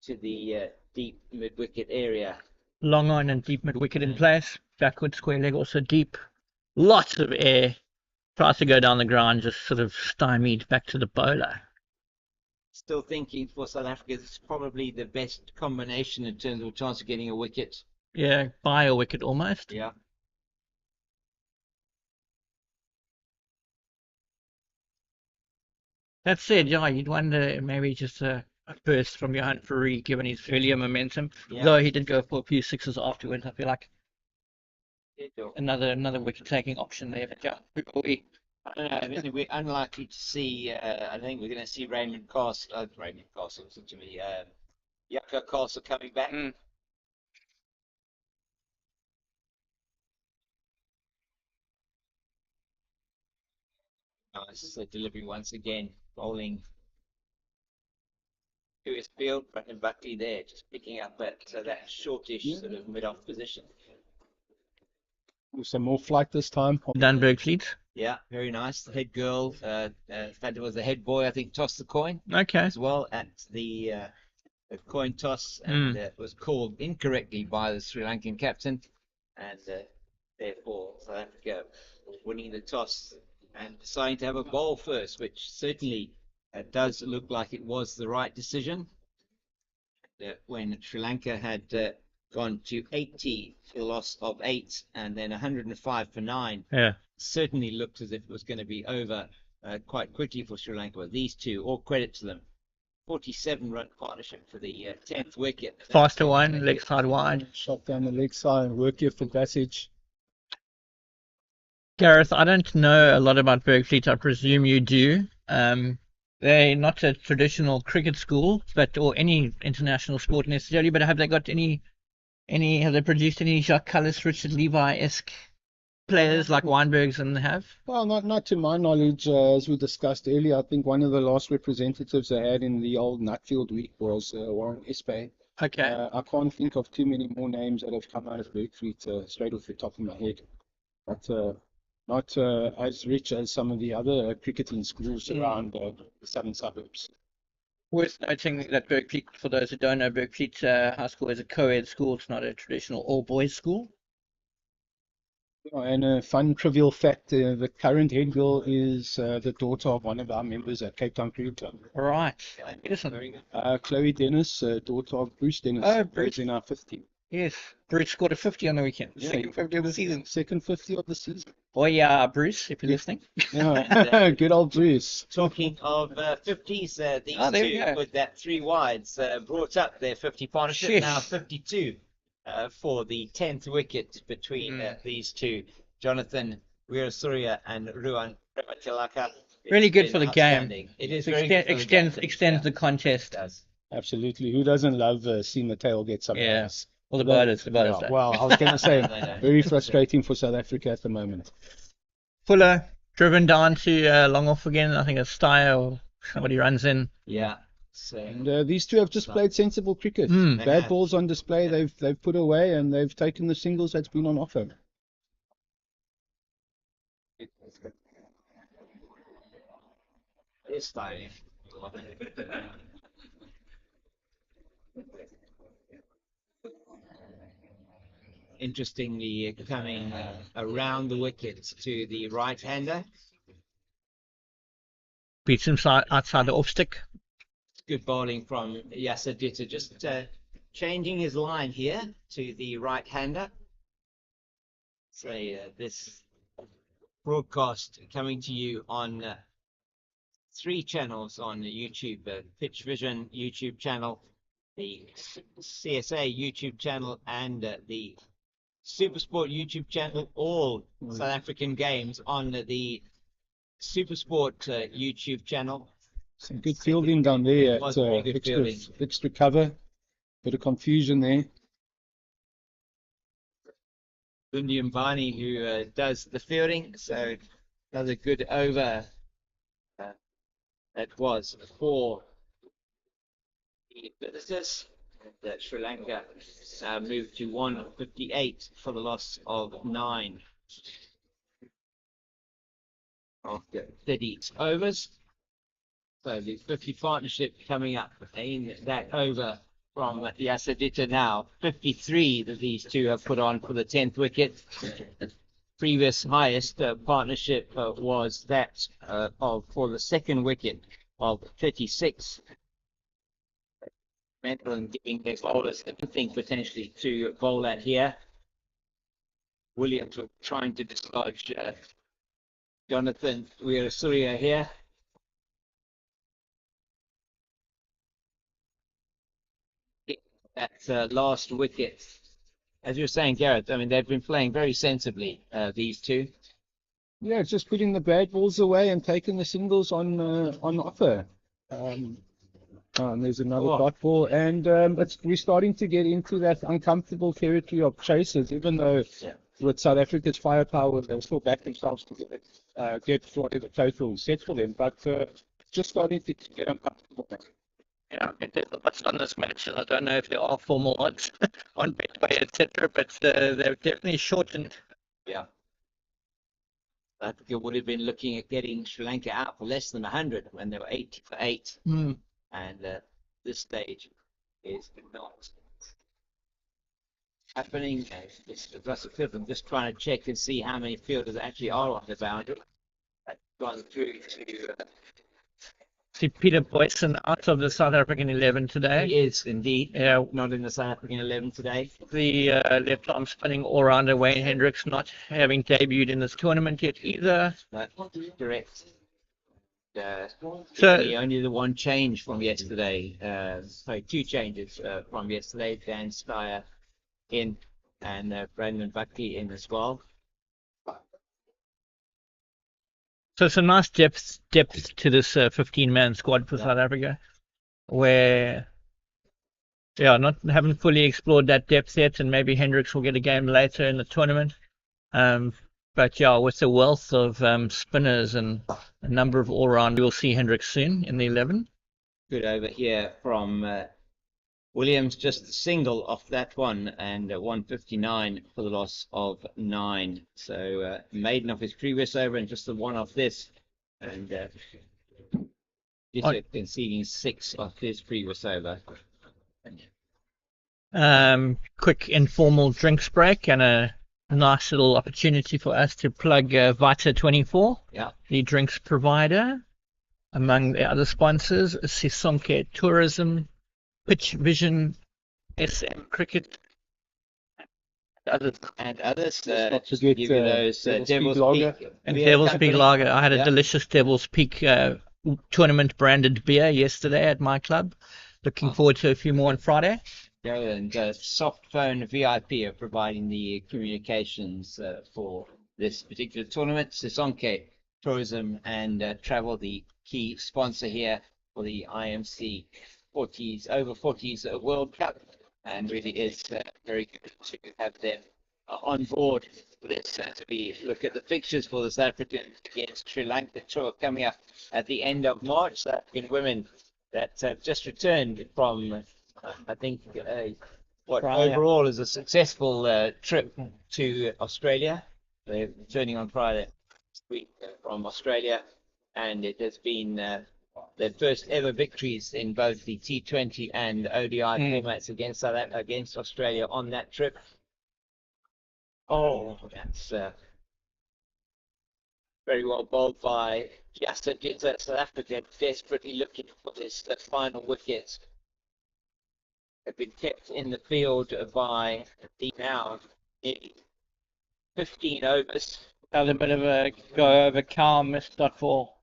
the deep mid-wicket area. Long on and deep mid-wicket in place. Backward square leg also deep. Lots of air. Tries to go down the ground, just sort of stymied back to the bowler. Still thinking for South Africa, this is probably the best combination in terms of a chance of getting a wicket. Yeah, by a wicket almost. Yeah. That said, yeah, you'd wonder maybe just a burst from Johan Fourie given his earlier momentum. Yeah. Though he did go for a few sixes afterwards. I feel like another wicket taking option there. But yeah, I don't know. I think we're unlikely to see. I think we're going to see Raymond Castle. Listen to me. Yaka Castle coming back. Nice delivery once again, bowling to his field. Brendan Buckley there, just picking up that shortish sort of mid-off position. Some more flight this time. Dunberg Fleet. Yeah, very nice. The head girl, in fact, it was the head boy, I think, tossed the coin Okay. as well at the coin toss, and was called incorrectly by the Sri Lankan captain, and therefore South Africa winning the toss and deciding to have a bowl first, which certainly does look like it was the right decision. When Sri Lanka had gone to 80 for a loss of 8 and then 105 for 9, certainly looked as if it was going to be over quite quickly for Sri Lanka. But these two, all credit to them. 47-run partnership for the 10th wicket. Faster one, leg side wide. Shot down the leg side, work here for passage. Gareth, I don't know a lot about Bergfleet. I presume you do. They're not a traditional cricket school, or any international sport necessarily. But have they got have they produced any Jacques Kallis, Richard Levi-esque players like Weinbergs and have? Well, not to my knowledge. As we discussed earlier, I think one of the last representatives they had in the old Nutfield week was Warren Espay. Okay. I can't think of too many more names that have come out of Bergfleet straight off the top of my head. But not as rich as some of the other cricketing schools around the southern suburbs. Worth noting that Bergfleet, for those who don't know, Bergfleet High School is a co-ed school. It's not a traditional all-boys school. And a fun trivial fact, the current head girl is the daughter of one of our members at Cape Town Cricket Club. Right. Chloe Dennis, daughter of Bruce Dennis. Oh, Bruce. In our 50. Yes. Bruce scored a 50 on the weekend. Yeah. Second 50 of the season. Second 50 of the season. Oh yeah, Bruce, if you're listening. Yeah. Good old Bruce. Talking of 50s, these there we two go. with that 3 wides brought up their 50 partnership. Sheesh. Now 52 for the 10th wicket between these two, Jonathan Weerasuriya and Ruan Prematalaka. Really good for the game. Outstanding. It is very good for the game. Extends the contest. It does. Absolutely. Who doesn't love seeing the tail get something Yeah. else? Well, the bowlers. Yeah, well, I was going to say, very frustrating for South Africa at the moment. Fuller driven down to long off again. I think a style somebody runs in. Yeah. So And these two have just played sensible cricket. Bad balls on display, they've put away, and they've taken the singles that's been on offer. it's stylish. Interestingly, coming around the wicket to the right-hander. Beats him outside the off stick. Good bowling from Yasser Dutta, just changing his line here to the right-hander. So this broadcast coming to you on 3 channels on YouTube: Pitch Vision YouTube channel, the CSA YouTube channel, and the SuperSport YouTube channel. All South African games on the SuperSport YouTube channel. Some good fielding down there. It was very good fielding. Extra cover. Bit of confusion there. Bundiambani, who does the fielding. So another good over. That was for the visitors. And Sri Lanka moved to 158 for the loss of 9 after 30 overs. So the 50 partnership coming up in that over from Yasadita now. 53 that these two have put on for the 10th wicket. Previous highest partnership was that for the second wicket of 36. Mental and giving their bowlers everything potentially to bowl at here. Williams were trying to dislodge Jonathan Weerasuriya here. That last wicket, as you were saying, Gareth, I mean, they've been playing very sensibly, these two. Yeah, just putting the bad balls away and taking the singles on offer. There's another dot ball, and we're starting to get into that uncomfortable territory of chasers, even though with South Africa's firepower, they'll still back themselves to get whatever total set for them, but just starting to get uncomfortable now. Yeah, there's odds on this match, and I don't know if there are formal odds on Betway, etc., but they're definitely shortened. Yeah. I think it would have been looking at getting Sri Lanka out for less than 100 when they were 80 for 8. And this stage is not happening. I'm just trying to check and see how many fielders actually are on the boundary. I've gone through to. See Peter Boyson out of the South African 11 today. He is indeed. Yeah, not in the South African 11 today. The left arm spinning all-rounder Wayne Hendricks not having debuted in this tournament yet either. That's correct. So only the one change from yesterday. Sorry, 2 changes from yesterday. Dan Steyer in and Brandon Buckley in as well. So it's a nice depth to this 15-man squad for South Africa, where haven't fully explored that depth yet, and maybe Hendricks will get a game later in the tournament. But yeah, with the wealth of spinners and a number of all-round, we'll see Hendricks soon in the 11. Good over here from Williams, just a single off that one, and 159 for the loss of 9. So maiden off his previous over and just the one off this, and conceding 6 off his previous over. Quick informal drinks break and a nice little opportunity for us to plug Vita 24, the drinks provider. Among the other sponsors, Sisonke Tourism, Pitch Vision, SM Cricket, and others. Not to get, give you those Devil's Peak and beer Devil's company. Peak Lager. I had a delicious Devil's Peak tournament branded beer yesterday at my club. Looking forward to a few more on Friday. Yeah, and Soft Phone VIP are providing the communications for this particular tournament. Sisonke Tourism and Travel, the key sponsor here for the IMC 40s Over-40s World Cup, and really is very good to have them on board for this. As we look at the fixtures for the South African against Sri Lanka tour coming up at the end of March. South African women that have just returned from, I think, what overall is a successful trip to Australia. They're returning on Friday this week from Australia, and it has been their first ever victories in both the T20 and ODI formats against Australia on that trip. Oh, that's very well bowled by Yasadita. South Africa desperately looking for this final wicket. Have been kept in the field by the now nearly 15 overs. That was a bit of a go over calm missed dot ball.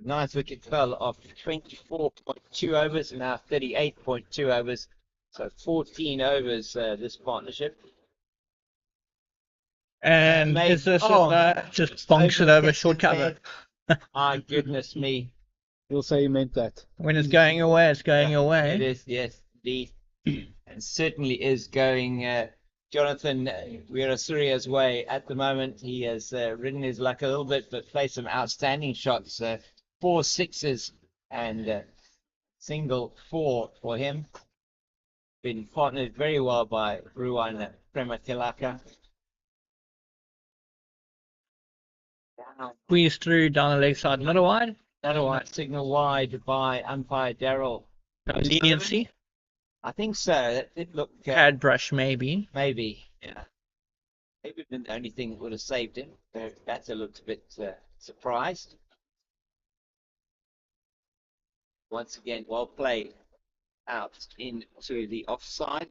Ninth wicket fell after 24.2 overs, and now 38.2 overs. So 14 overs this partnership. And is this just bonks it over short cover? My goodness me. He'll say he meant that. When it's going away, it's going away. It is, yes. indeed, and certainly is going Jonathan Weerasuria's way at the moment. He has ridden his luck a little bit, but played some outstanding shots. 4 sixes and single 4 for him. Been partnered very well by Ruan Prematilaka. Squeeze through down the leg side, another wide. Another one signal wide by umpire Daryl. Leniency. I think so. That did look Pad brush, maybe. maybe. Yeah. Maybe been the only thing that would have saved him. The batter looked a bit surprised. Once again, well played out into the offside.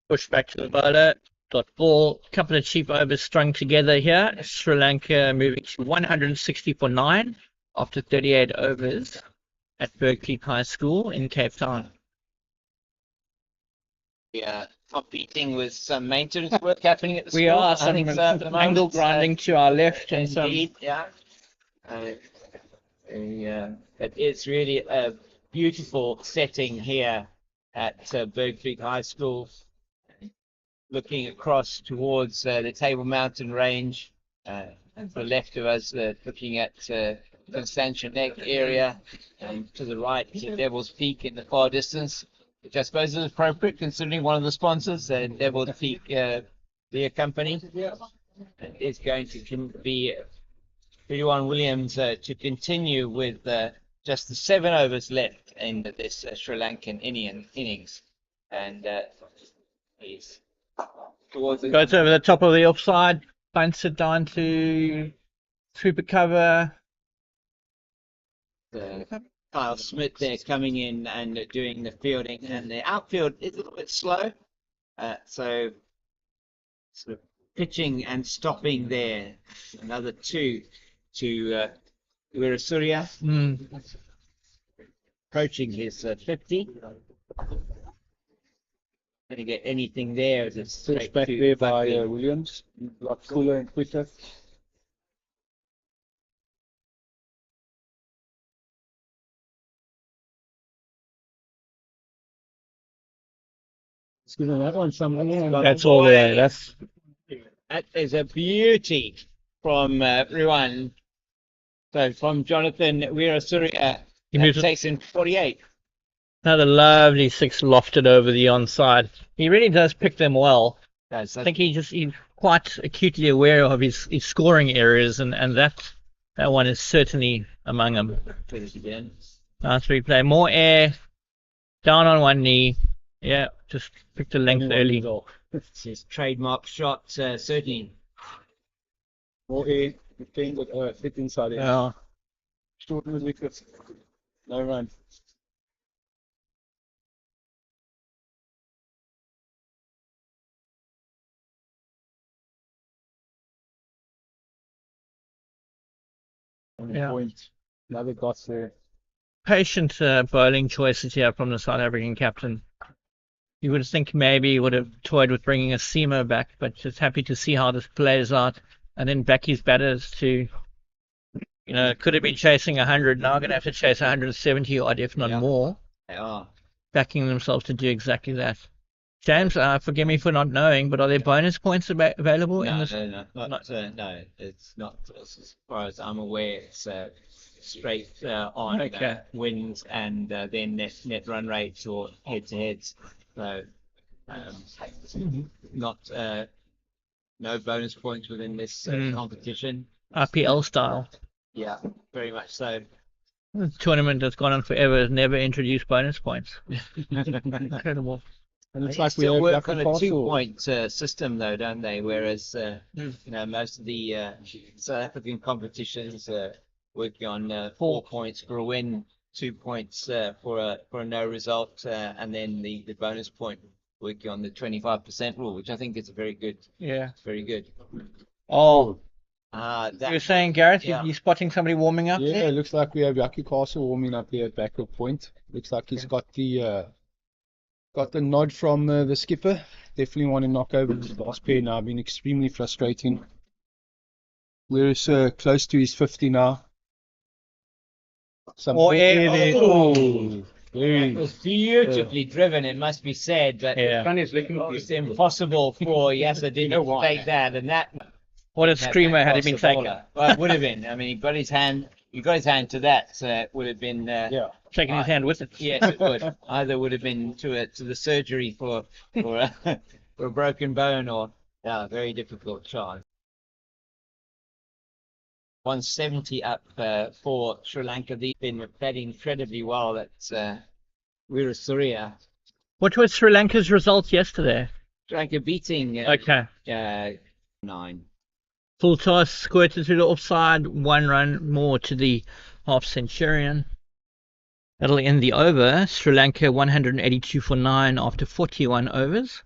Push back to the bowler. Dot ball. Couple of cheap overs strung together here. Sri Lanka moving to 160 for 9 after 38 overs at Berkeley High School in Cape Town. Yeah, competing with some maintenance work happening at the We school. are I some think so at the moment. angle grinding to our left and some. Indeed, yeah. It is really a beautiful setting here at Berkeley High School. Looking across towards the Table Mountain Range, to the left of us, looking at Constantia Neck area, and to the right, Devil's Peak in the far distance, which I suppose is appropriate considering one of the sponsors, Devil's Peak Beer Company, is going to be Ruan Williams to continue with just the 7 overs left in this Sri Lankan innings, and he's towards the Goes over the top of the offside, punts it down to sweeper cover. Kyle Smith there coming in and doing the fielding, and the outfield is a little bit slow, so sort of pitching and stopping there. Another 2 to Weerasuriya, approaching his 50. Going to get anything there? It's straight Back to there by Buckley. Williams, a lot cooler and quicker. Excuse me, that one, someone. That's all there. That's That is a beauty from Ruan. So from Jonathan Weerasuriya, He moves it- takes in 48. another lovely 6 lofted over the onside. He really does pick them well. I think he's quite acutely aware of his scoring areas, and that one is certainly among them. Again. Nice replay. More air, down on one knee. Yeah, just picked the length early. It's his trademark shot, certainly. More air, the thing with fit inside it. Yeah. Short with wickets. No run. Yeah. Point. Another dot there. Patient bowling choices here from the South African captain. You would think maybe he would have toyed with bringing a seamer back, but just happy to see how this plays out. And then back his batters to, could have been chasing 100. Now going to have to chase 170 odd, if not more. They are. Backing themselves to do exactly that. James, forgive me for not knowing, but are there bonus points available in this? No, no, it's not. As far as I'm aware, it's straight on Okay. wins and then net run rates or head-to-heads. So not no bonus points within this competition. RPL style. Yeah, very much so. The tournament that's gone on forever has never introduced bonus points. Incredible. And it's They like we still have work on Lucky a Castle. 2-point system, though, don't they? Whereas most of the South African competitions working on 4 points for a win, 2 points for a no result, and then the bonus point working on the 25% rule, which I think is very good. Yeah. Very good. Oh, That you're saying, Gareth, yeah. you're spotting somebody warming up Yeah, there? it looks like we have Lucky Castle warming up here at backup point. Looks like he's got the nod from the skipper. Definitely want to knock over this last pair now. Been extremely frustrating. We're close to his 50 now. Some air there. Oh, Very. it was beautifully driven, it must be said, but it's impossible for Yasser to take that, and that. What a screamer had it been taken. Well, it would have been. I mean, he got his hand to that, so it would have been. Shaking his hand with it. Yes, it would. Either would have been to the surgery for a, for a broken bone, or very difficult charge. 170 up for Sri Lanka. They've been batting incredibly well. That's Surya. What was Sri Lanka's result yesterday? Sri Lanka beating 9. Full toss, squirted to the offside, 1 run more to the half centurion. That'll end the over. Sri Lanka 182 for 9 after 41 overs.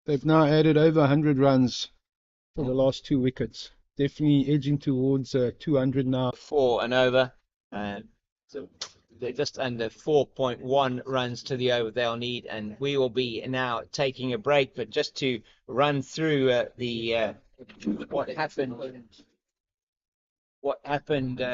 They've now added over 100 runs for the last 2 wickets. Definitely edging towards 200 now. 4 and over. So they're just under 4.1 runs to the over they'll need, and we will be now taking a break. But just to run through what happened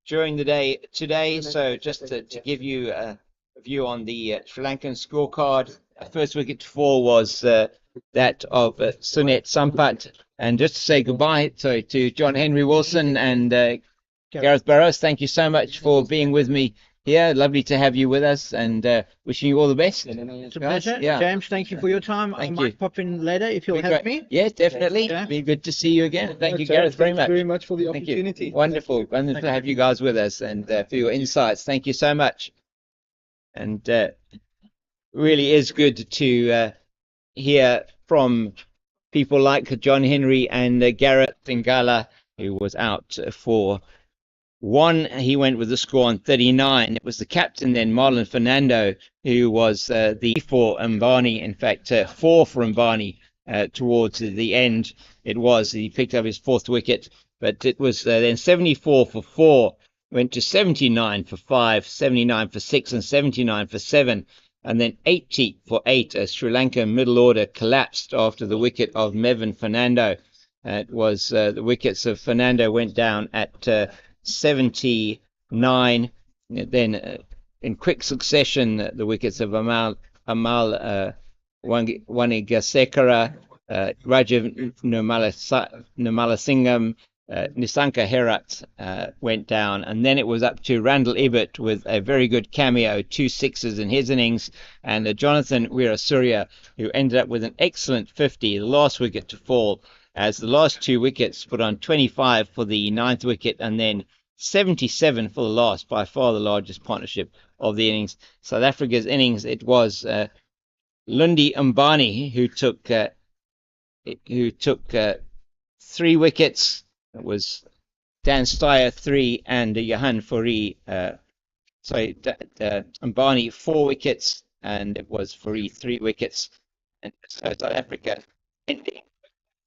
during the day today. So just to give you a view on the Sri Lankan scorecard, first wicket to fall was that of Sunet Sampat. And just to say goodbye to John Henry Wilson and Gareth Burrows, thank you so much for being with me here. Lovely to have you with us, and wishing you all the best. It's a pleasure. Yeah. James, thank you for your time. I might pop in later if you'll have me. Yeah, definitely. Okay. Be good to see you again. Thank you, James, Gareth, very much. Thank you very much for the Thank opportunity. you. Wonderful to have you guys with us, and for your insights. Thank you so much. And really is good to hear from people like John Henry and Gareth Thingala, who was out for 1. He went with the score on 39. It was the captain then, Marlon Fernando, who was the for Mbani. In fact, 4 for Mbani towards the end. He picked up his 4th wicket, but it was then 74 for 4, went to 79 for 5, 79 for 6, and 79 for 7. And then 80 for 8 as Sri Lanka middle order collapsed after the wicket of Mevan Fernando. It was the wickets of Fernando went down at 79. Then in quick succession, the wickets of Amal Wanigasekara, Rajiv Nirmalasingham, Nisanka Herat went down, and then it was up to Randall Ibbott with a very good cameo, 2 sixes in his innings, and Jonathan Weerasuriya, who ended up with an excellent 50, the last wicket to fall, as the last 2 wickets put on 25 for the 9th wicket, and then 77 for the last, by far the largest partnership of the innings. South Africa's innings, it was Lundi Mbani who took 3 wickets. It was Dan Steyer 3 and Johan Fourie, Mbani 4 wickets, and it was Fourie 3 wickets. And so South Africa ending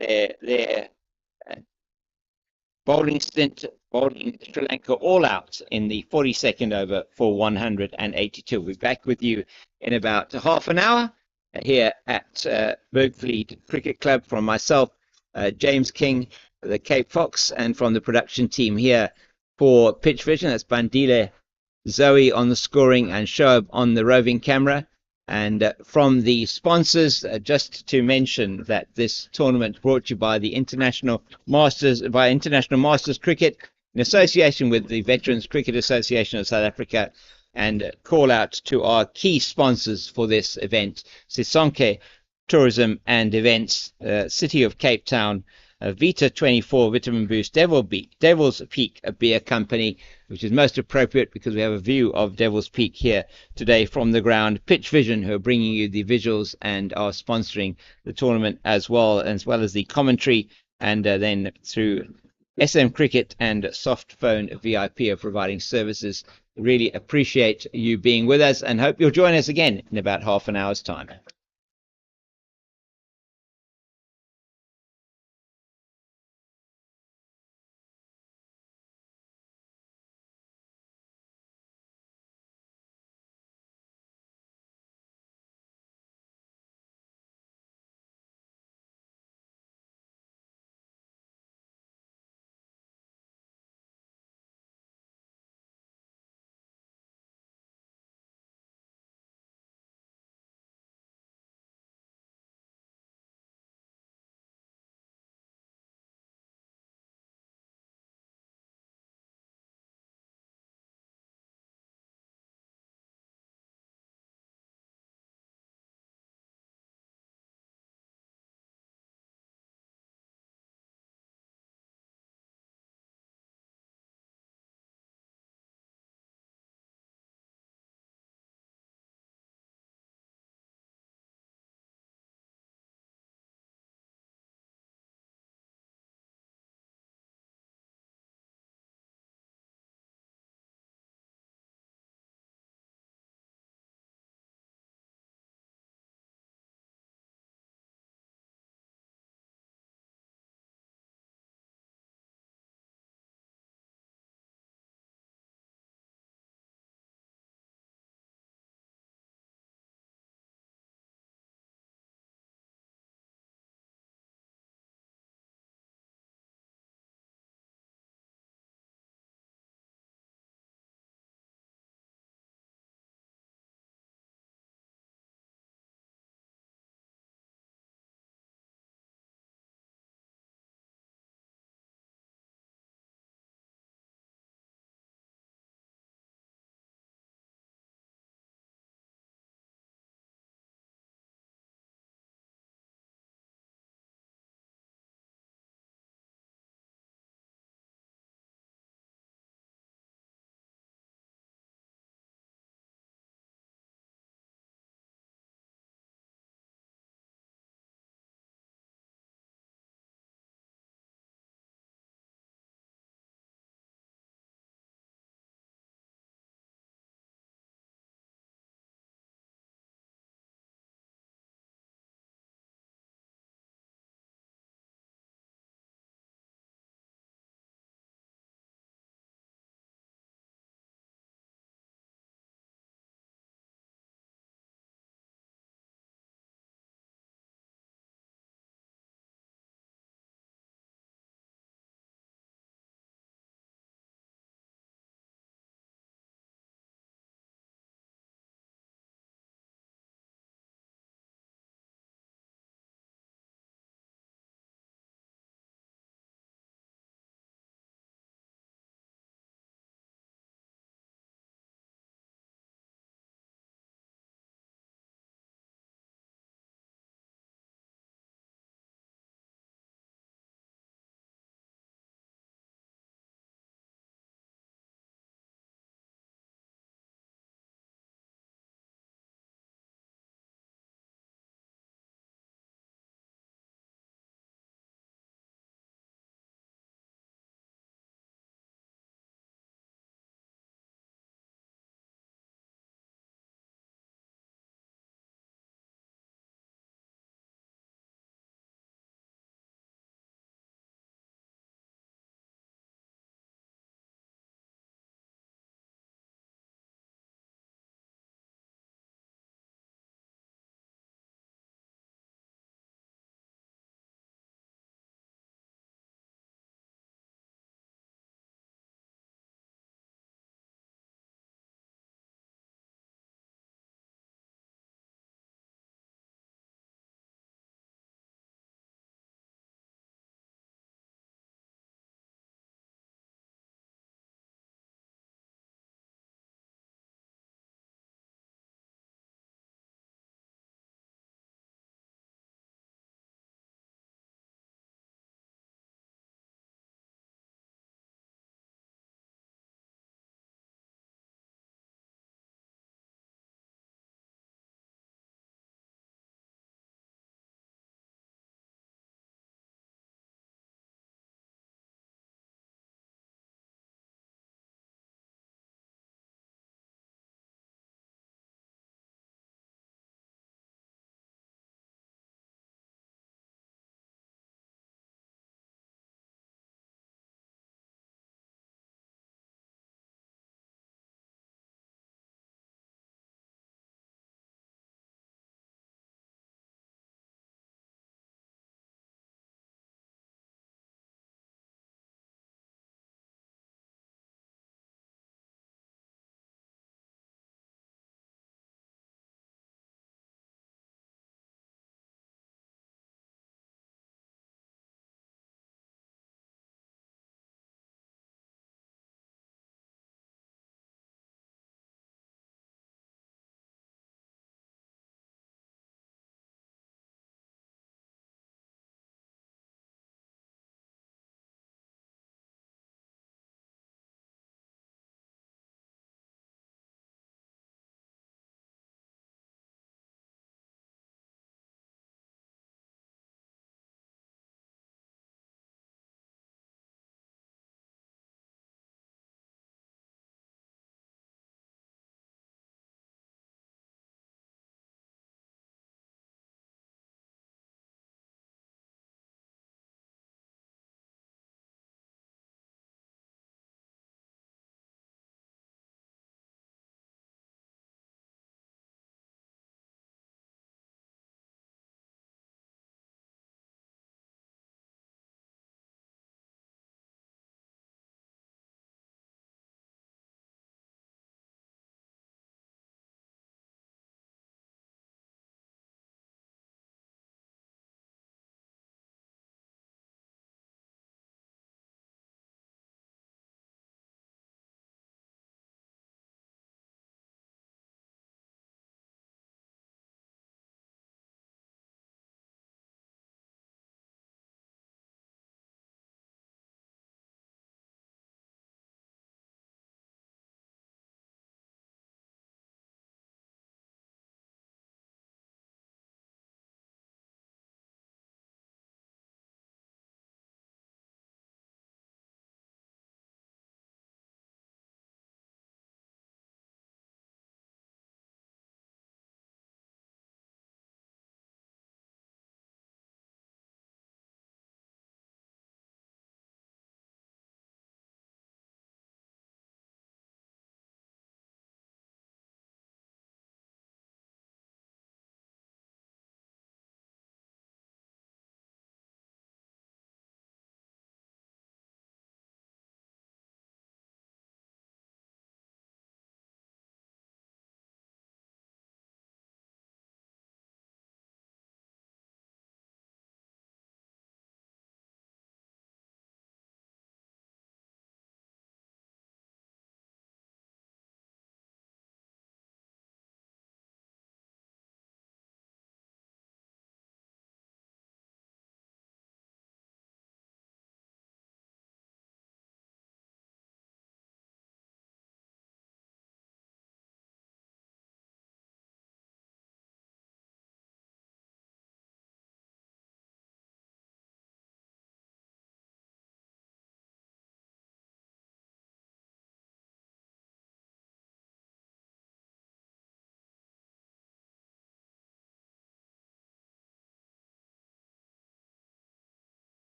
their bowling stint, bowling Sri Lanka all out in the 42nd over for 182. We'll be back with you in about half an hour here at Bergfleet Cricket Club. From myself, James King, the Cape Fox, and from the production team here for Pitch Vision, that's Bandile, Zoe on the scoring, and Shoaib on the roving camera. And from the sponsors, just to mention that this tournament brought to you by the International Masters Cricket in association with the Veterans Cricket Association of South Africa, and call out to our key sponsors for this event: Sisonke Tourism and Events, City of Cape Town, Vita 24 Vitamin Boost, Devil's Peak, a beer company, which is most appropriate because we have a view of Devil's Peak here today from the ground. Pitch Vision, who are bringing you the visuals and are sponsoring the tournament as well as the commentary, and then through SM Cricket and Soft Phone VIP are providing services. Really appreciate you being with us, and hope you'll join us again in about half an hour's time.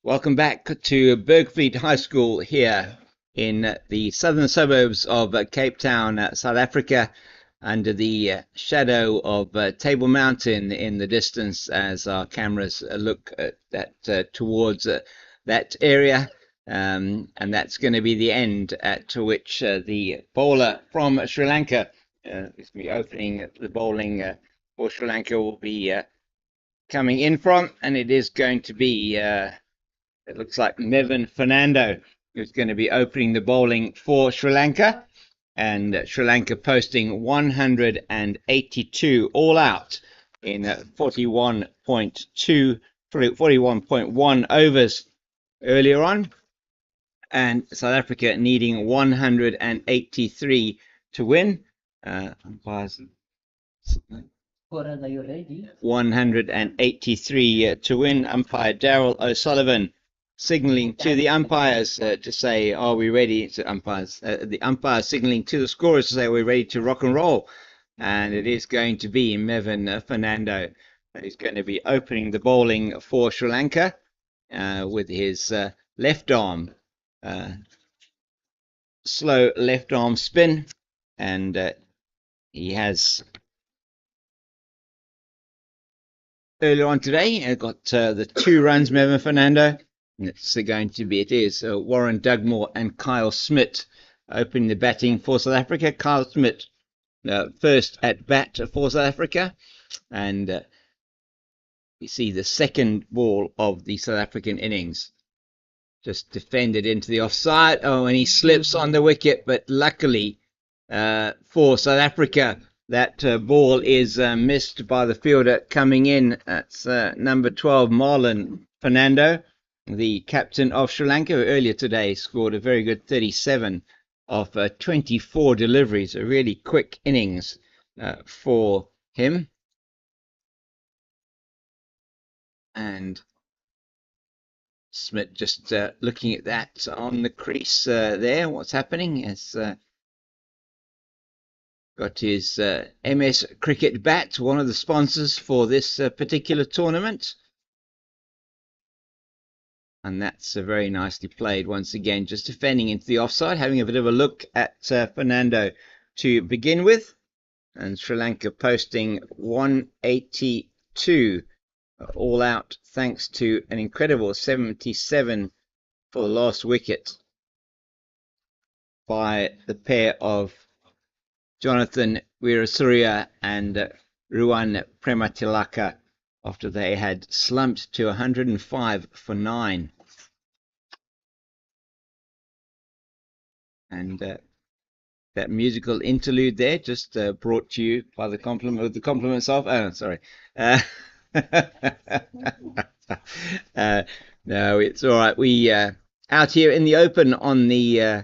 Welcome back to Bergfleet High School here in the southern suburbs of Cape Town, South Africa, under the shadow of Table Mountain in the distance as our cameras look towards that area. And that's going to be the end at which the bowler from Sri Lanka is be opening the bowling for Sri Lanka will be coming in from, and it is going to be it looks like Nevin Fernando who's going to be opening the bowling for Sri Lanka, and Sri Lanka posting 182 all out in 41.1 overs earlier on, and South Africa needing 183 to win. Umpires 183 to win. Umpire Daryl O'Sullivan signaling to the umpires to say, are we ready? To umpires, the umpire signaling to the scorers to say, are we ready to rock and roll? And it is going to be Mevin Fernando who's going to be opening the bowling for Sri Lanka with his left arm, slow left arm spin, and he has earlier on today got the 2 runs, Mevin Fernando. It's going to be, it is Warren Dugmore and Kyle Smith opening the batting for South Africa. Kyle Smith first at bat for South Africa, and you see the second ball of the South African innings. Just defended into the offside. Oh, and he slips on the wicket, but luckily for South Africa, that ball is missed by the fielder coming in. That's number 12, Marlon Fernando, the captain of Sri Lanka, who earlier today scored a very good 37 of 24 deliveries. A really quick innings for him. And Smith just looking at that on the crease there. What's happening is got his MS Cricket bat, one of the sponsors for this particular tournament. And that's very nicely played once again, just defending into the offside, having a bit of a look at Fernando to begin with. And Sri Lanka posting 182 all out, thanks to an incredible 77 for the last wicket by the pair of Jonathan Weerasuriya and Ruan Prematilaka after they had slumped to 105 for 9. And that musical interlude there just brought to you by the compliments of, oh, sorry. No, it's all right. We out here in the open on the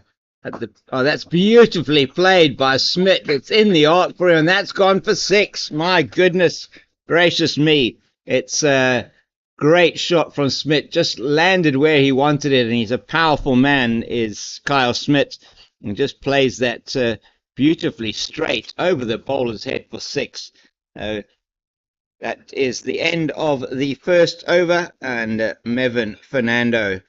oh, that's beautifully played by Smith. It's in the arc for him, and that's gone for 6. My goodness gracious me. It's a great shot from Smith. Just landed where he wanted it, and he's a powerful man, is Kyle Smith, and just plays that beautifully straight over the bowler's head for 6. That is the end of the first over, and Mevin Fernando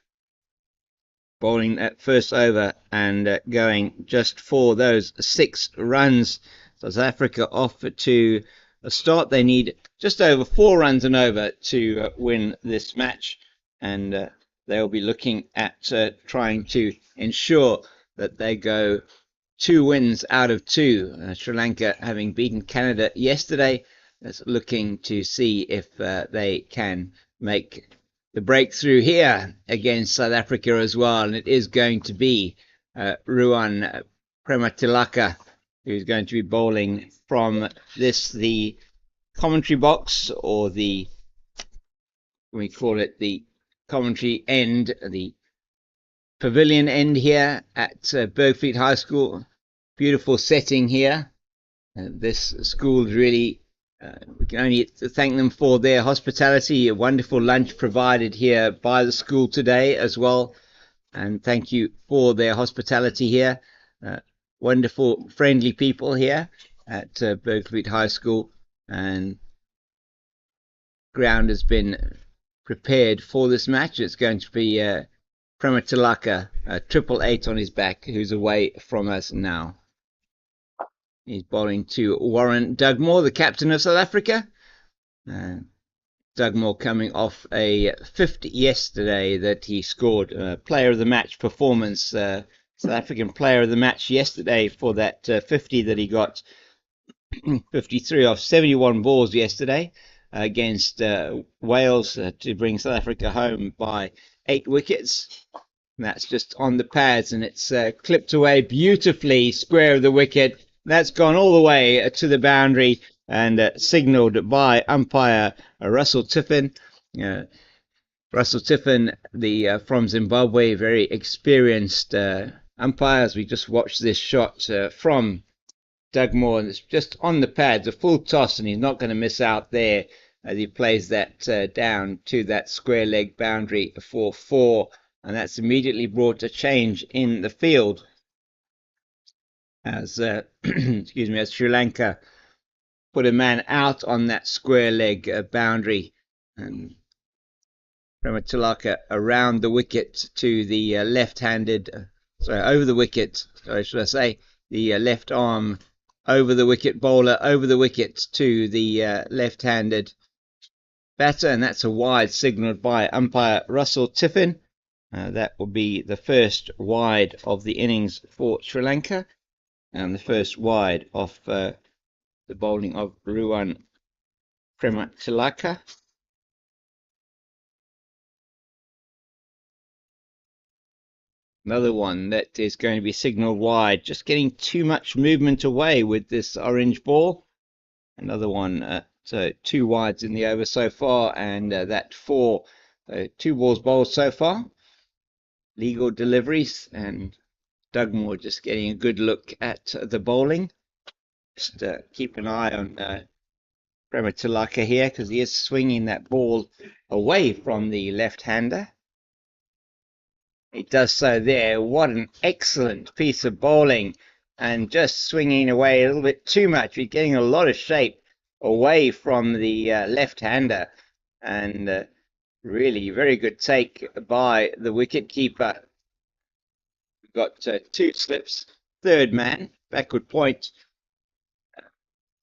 bowling that first over and going just for those 6 runs. South Africa off to a start. They need just over 4 runs and over to win this match, and they'll be looking at trying to ensure that they go 2 wins out of 2. Sri Lanka, having beaten Canada yesterday, is looking to see if they can make the breakthrough here against South Africa as well. And it is going to be Ruan Prematilaka who's going to be bowling from the commentary box, or we call it the commentary end, the pavilion end here at Bergfleet High School. Beautiful setting here. This school really, we can only thank them for their hospitality. A wonderful lunch provided here by the school today as well, and thank you for their hospitality here. Wonderful, friendly people here at Bergfleet High School, and ground has been prepared for this match. It's going to be Prematilaka, 888 on his back, who's away from us now. He's bowling to Warren Dugmore, the captain of South Africa. Dugmore coming off a 50 yesterday that he scored. Player of the match performance. South African player of the match yesterday for that 50 that he got. 53 off 71 balls yesterday against Wales to bring South Africa home by 8 wickets. And that's just on the pads, and it's clipped away beautifully, square of the wicket. That's gone all the way to the boundary and signalled by umpire Russell Tiffin. Russell Tiffin, from Zimbabwe, very experienced umpire. As we just watched this shot from Dugmore, and it's just on the pads, a full toss, and he's not going to miss out there as he plays that down to that square leg boundary for 4, and that's immediately brought a change in the field as excuse me, as Sri Lanka put a man out on that square leg boundary, and Prematilaka around the wicket to the left-handed, over the wicket, should I say, the left arm over the wicket bowler, over the wicket to the left-handed batter, and that's a wide signalled by umpire Russell Tiffin. That will be the first wide of the innings for Sri Lanka, and the first wide of the bowling of Ruwan Prematilaka. Another one that is going to be signalled wide, just getting too much movement away with this orange ball. Another one, so 2 wides in the over so far, and that 4, 2 balls bowled so far. Legal deliveries, and Dugmore just getting a good look at the bowling. Just keep an eye on Prematilaka here, because he is swinging that ball away from the left-hander. He does so there. What an excellent piece of bowling, and just swinging away a little bit too much. We're getting a lot of shape away from the left-hander, and really very good take by the wicket-keeper. We've got 2 slips, third man, backward point,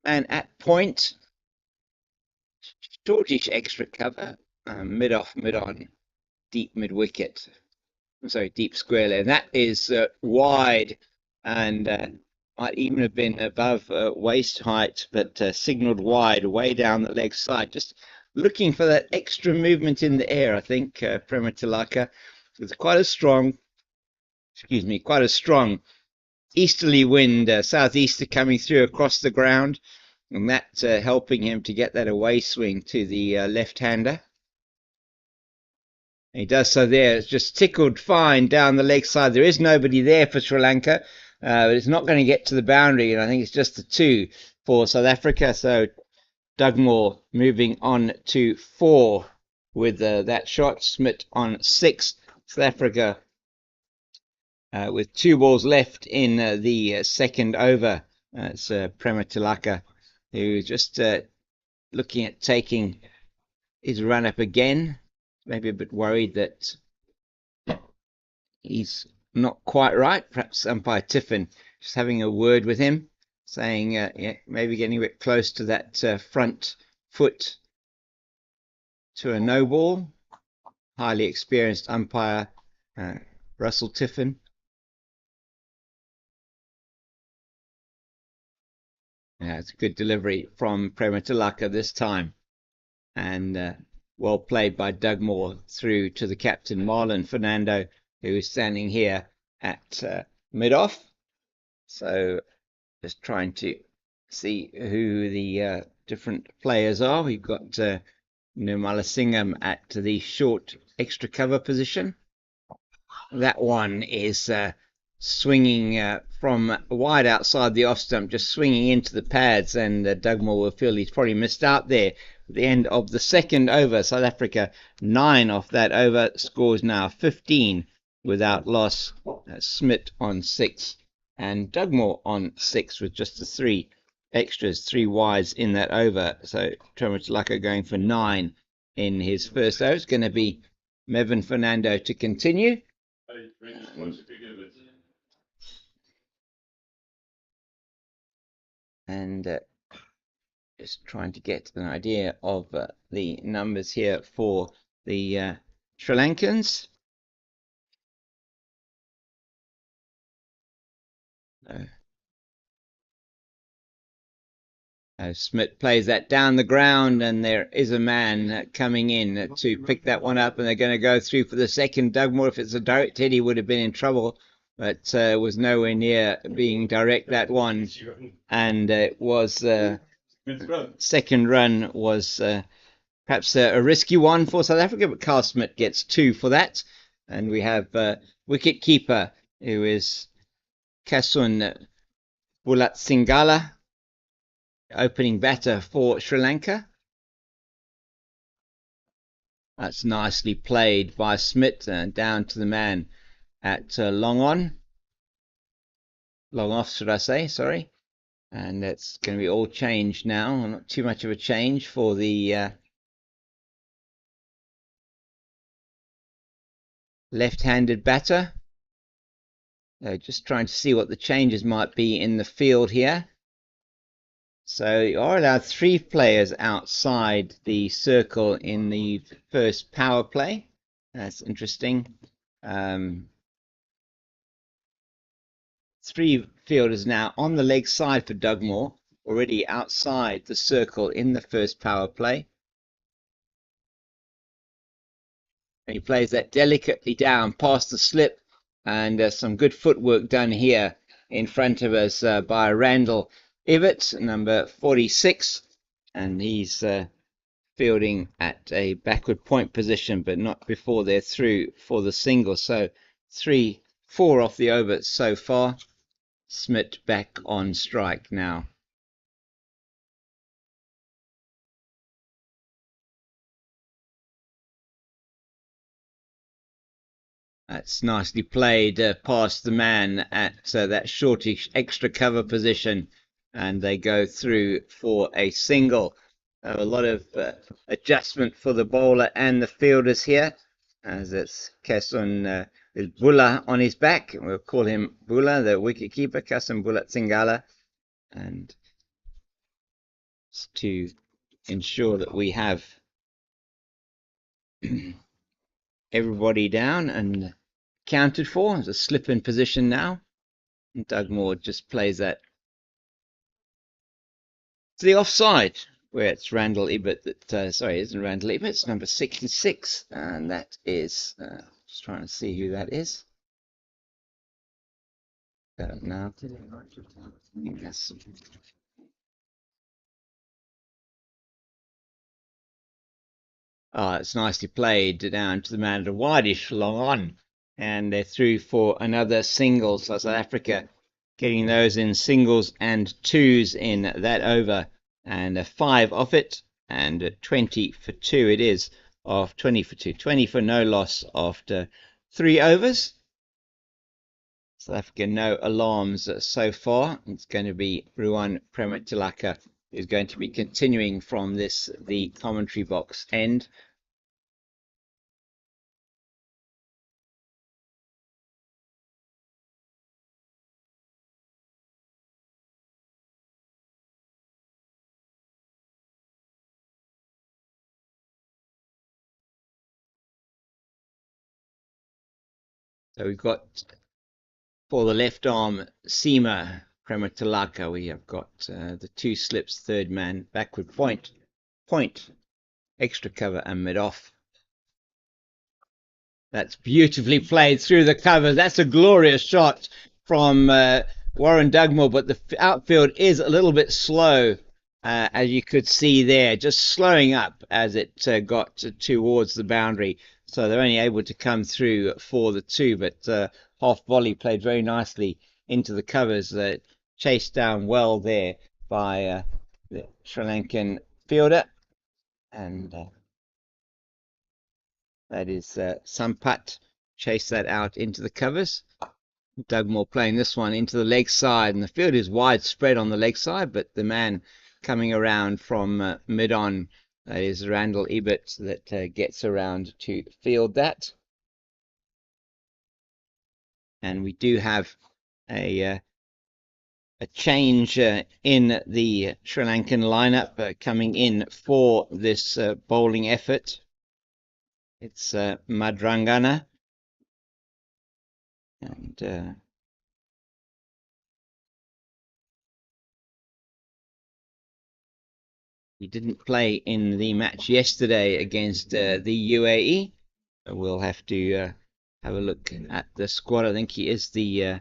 and at point, shortish extra cover, mid-off, mid-on, deep mid-wicket. Sorry, deep square leg. That is wide, and might even have been above waist height, but signalled wide, way down the leg side. Just looking for that extra movement in the air, I think, Prematilaka. It's quite a strong, easterly wind, southeaster coming through across the ground, and that's helping him to get that away swing to the left-hander. He does so there. It's just tickled fine down the leg side. There is nobody there for Sri Lanka, but it's not going to get to the boundary, and I think it's just the 2 for South Africa. So Dugmore moving on to 4 with that shot. Smith on 6. South Africa with 2 balls left in the second over. It's Prematilaka, who's just looking at taking his run up again. Maybe a bit worried that he's not quite right. Perhaps umpire Tiffin just having a word with him, saying yeah, maybe getting a bit close to that front foot to a no ball. Highly experienced umpire Russell Tiffin. Yeah, it's a good delivery from Prematilaka this time, and well played by Dugmore through to the captain, Marlon Fernando, who is standing here at mid-off. So just trying to see who the different players are. We've got Nirmala Singham at the short extra cover position. That one is swinging from wide outside the off stump, just swinging into the pads, and Dugmore will feel he's probably missed out there. At the end of the second over, South Africa 9 off that over, scores now 15 without loss. Smith on 6 and Dugmore on 6 with just the 3 extras, 3 wides in that over. So Prematilaka going for 9 in his first over. It's going to be Mevin Fernando to continue. And just trying to get an idea of the numbers here for the Sri Lankans. Smith plays that down the ground, and there is a man coming in to pick that one up, and they're going to go through for the second. Dugmore, if it's a direct hit, he would have been in trouble, but was nowhere near being direct, that one. And it was second run was perhaps a risky one for South Africa, but Carl Smith gets 2 for that. And we have wicket keeper, who is Kasun Bulatsingala, opening batter for Sri Lanka. That's nicely played by Smith, down to the man at long off, should I say, sorry. And that's going to be all changed now. Not too much of a change for the left-handed batter. Just trying to see what the changes might be in the field here. So you are allowed 3 players outside the circle in the first power play. That's interesting. 3 fielders now on the leg side for Dugmore, already outside the circle in the first power play. And he plays that delicately down past the slip, and some good footwork done here in front of us by Randall Ibbott, number 46, and he's fielding at a backward point position, but not before they're through for the single. So 3-4 off the over so far. Smith back on strike now. That's nicely played past the man at that shortish extra cover position, and they go through for a single. A lot of adjustment for the bowler and the fielders here, as it's Kasun Bula on his back. We'll call him Bula, the wicketkeeper, Kasun Bulatsingala, and to ensure that we have everybody down and counted for. There's a slip in position now. And Dugmore just plays that to the offside, where it's Randall Ibbott that, sorry, it isn't Randall Ibbott, it's number 66, and that is, just trying to see who that is. Now, yes. Oh, it's nicely played down to the man at a wideish long on, and they're through for another single. So South Africa getting those in singles and twos in that over, and a 5 off it, and 20 for 2 it is, of 20 for 2, 20 for no loss after 3 overs. South Africa no alarms so far. It's going to be Ruan Prematilaka who's going to be continuing from the commentary box end. So we've got, for the left arm seamer Prematilaka, we have got the 2 slips, third man, backward point, extra cover and mid off. That's beautifully played through the cover. That's a glorious shot from Warren Dugmore, but the outfield is a little bit slow, as you could see there, just slowing up as it got towards the boundary. So they're only able to come through for the 2, but half volley played very nicely into the covers, chased down well there by the Sri Lankan fielder, and that is Sampat chased that out into the covers. Dugmore playing this one into the leg side, and the field is widespread on the leg side, but the man coming around from mid on That is Randall Ebert that gets around to field that. And we do have a change in the Sri Lankan lineup coming in for this bowling effort. It's Madrangana, and he didn't play in the match yesterday against the UAE. We'll have to have a look at the squad. I think he is the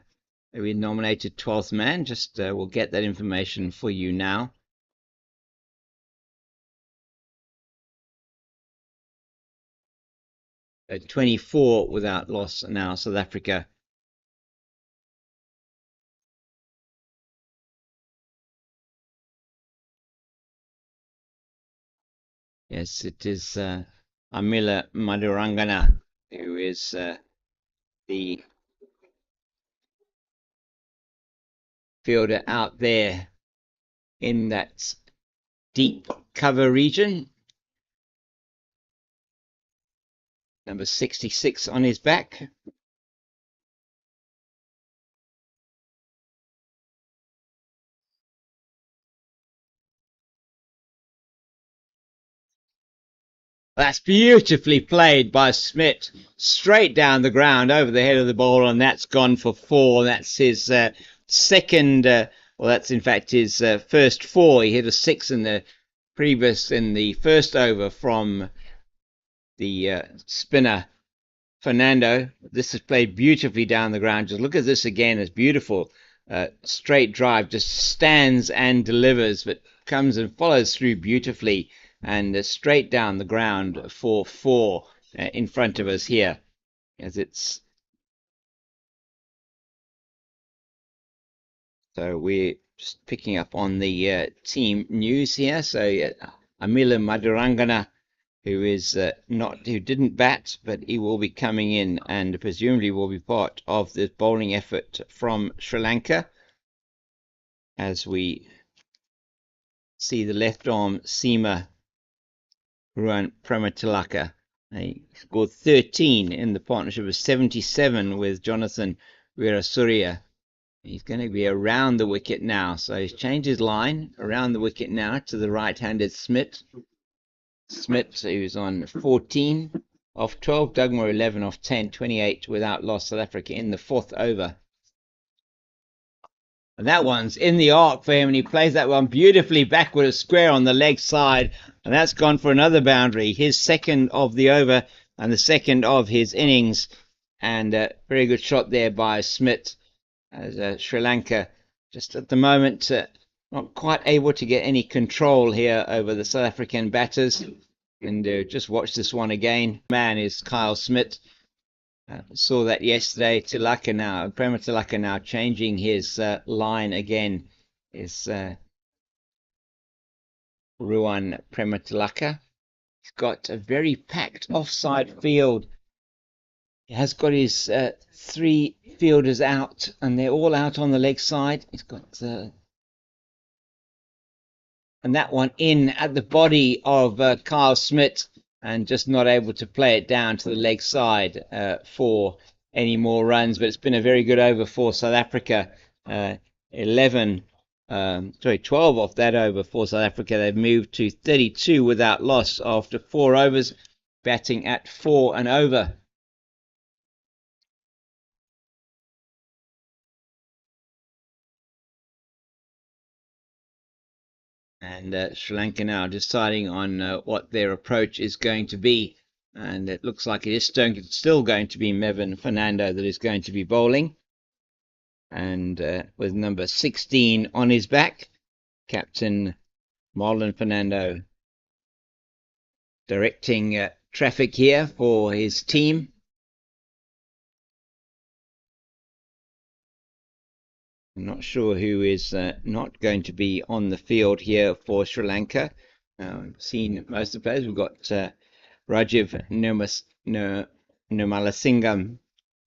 nominated 12th man. Just we'll get that information for you now. At 24 without loss now, South Africa. Yes, it is Amila Madurangana who is the fielder out there in that deep cover region. Number 66 on his back. That's beautifully played by Smith, straight down the ground over the head of the bowler, and that's gone for 4. That's his second, well, that's in fact his first 4. He hit a 6 in the first over from the spinner Fernando. This is played beautifully down the ground. Just look at this again. It's beautiful. Straight drive, just stands and delivers, but comes and follows through beautifully, and straight down the ground for 4 in front of us here, as it's so we're just picking up on the team news here. So Amila Madurangana, who didn't bat, but he will be coming in and presumably will be part of this bowling effort from Sri Lanka, as we see the left arm seamer Ruan Prematilaka. He scored 13 in the partnership of 77 with Jonathan Weerasuriya. He's going to be around the wicket now, so he's changed his line around the wicket now to the right-handed Smith. Smith, who's on 14 off 12, Dugmore 11 off 10, 28 without loss, South Africa in the 4th over. And that one's in the arc for him, and he plays that one beautifully back with a square on the leg side, and that's gone for another boundary. His second of the over and the second of his innings, and a very good shot there by Smith, as Sri Lanka just at the moment not quite able to get any control here over the South African batters. And just watch this one again. Man is Kyle Smith. Saw that yesterday. Prema Tilaka now changing his line again is Ruan Prematilaka. He's got a very packed offside field. He has got his 3 fielders out, and they're all out on the leg side. He's got and that one in at the body of Kyle Smith, and just not able to play it down to the leg side for any more runs. But it's been a very good over for South Africa. 12 off that over for South Africa. They've moved to 32 without loss after 4 overs, batting at 4 and over. And Sri Lanka now deciding on what their approach is going to be. And it looks like it is still going to be Mevin Fernando that is going to be bowling. And with number 16 on his back, Captain Marlon Fernando directing traffic here for his team. I'm not sure who is not going to be on the field here for Sri Lanka. I've seen most of the players. We've got Rajiv Nirmalasingam,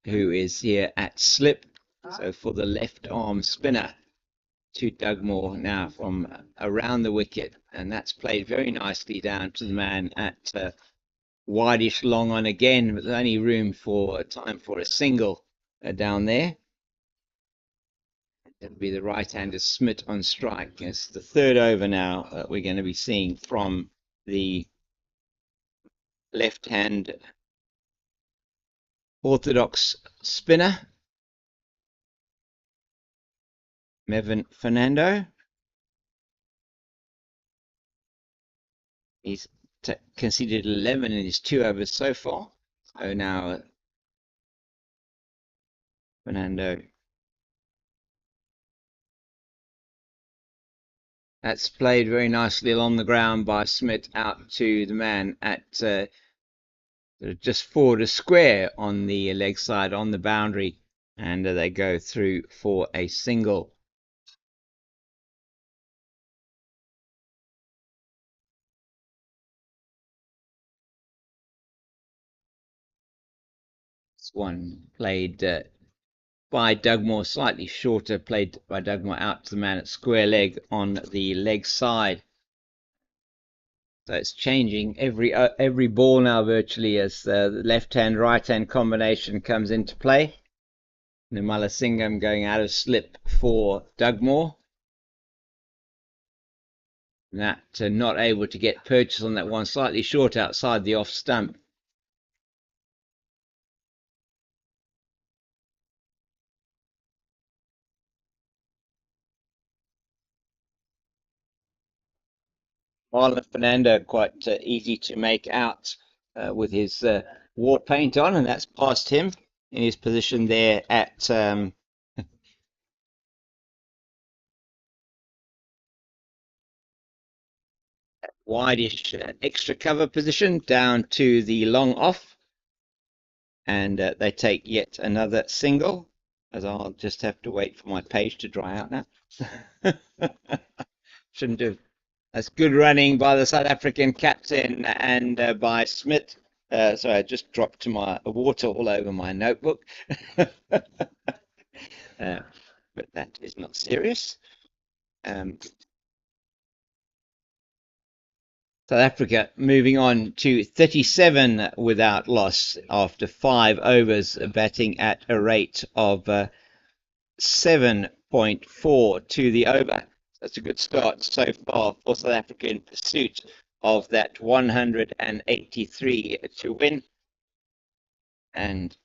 who is here at slip. So for the left arm spinner. to Dugmore now from around the wicket, and that's played very nicely down to the man at wideish long on again, with only room for time for a single down there. It'll be the right-hander Smith on strike. It's the third over now that we're going to be seeing from the left-hand orthodox spinner, Mevin Fernando. He's conceded 11 in his 2 overs so far. So now Fernando. That's played very nicely along the ground by Smith out to the man at just forward a square on the leg side on the boundary, and they go through for a single. This one played by Dugmore, slightly shorter, played by Dugmore out to the man at square leg on the leg side. So it's changing every ball now virtually as the left-hand, right-hand combination comes into play. Nirmala Singham going out of slip for Dugmore. That not able to get purchase on that one, slightly short outside the off stump. Marlon Fernando quite easy to make out with his war paint on, and that's past him in his position there at wideish extra cover position down to the long off, and they take yet another single, as I'll just have to wait for my page to dry out now. Shouldn't have. That's good running by the South African captain and by Smith. Sorry, I just dropped my water all over my notebook. But that is not serious. South Africa moving on to 37 without loss after 5 overs, batting at a rate of 7.4 to the over. That's a good start so far for South Africa in pursuit of that 183 to win. And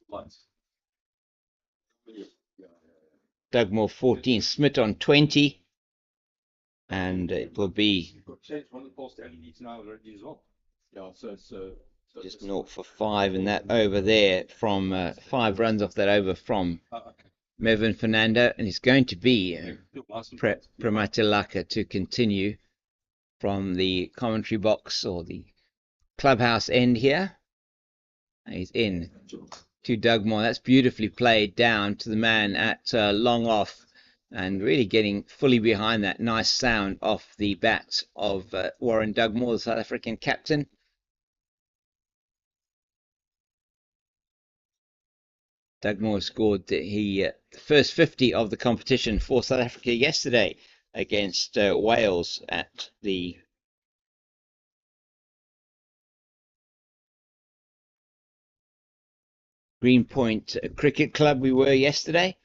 Dugmore 14, Smith on 20. And it will be just 0 for 5 in that over there from 5 runs off that over from Mevin Fernando, and it's going to be Prematilaka to continue from the commentary box or the clubhouse end here. And he's in to Dugmore. That's beautifully played down to the man at long off, and really getting fully behind that nice sound off the bat of Warren Dugmore, the South African captain. Dugmore scored the first 50 of the competition for South Africa yesterday against Wales at the Greenpoint Cricket Club. We were yesterday.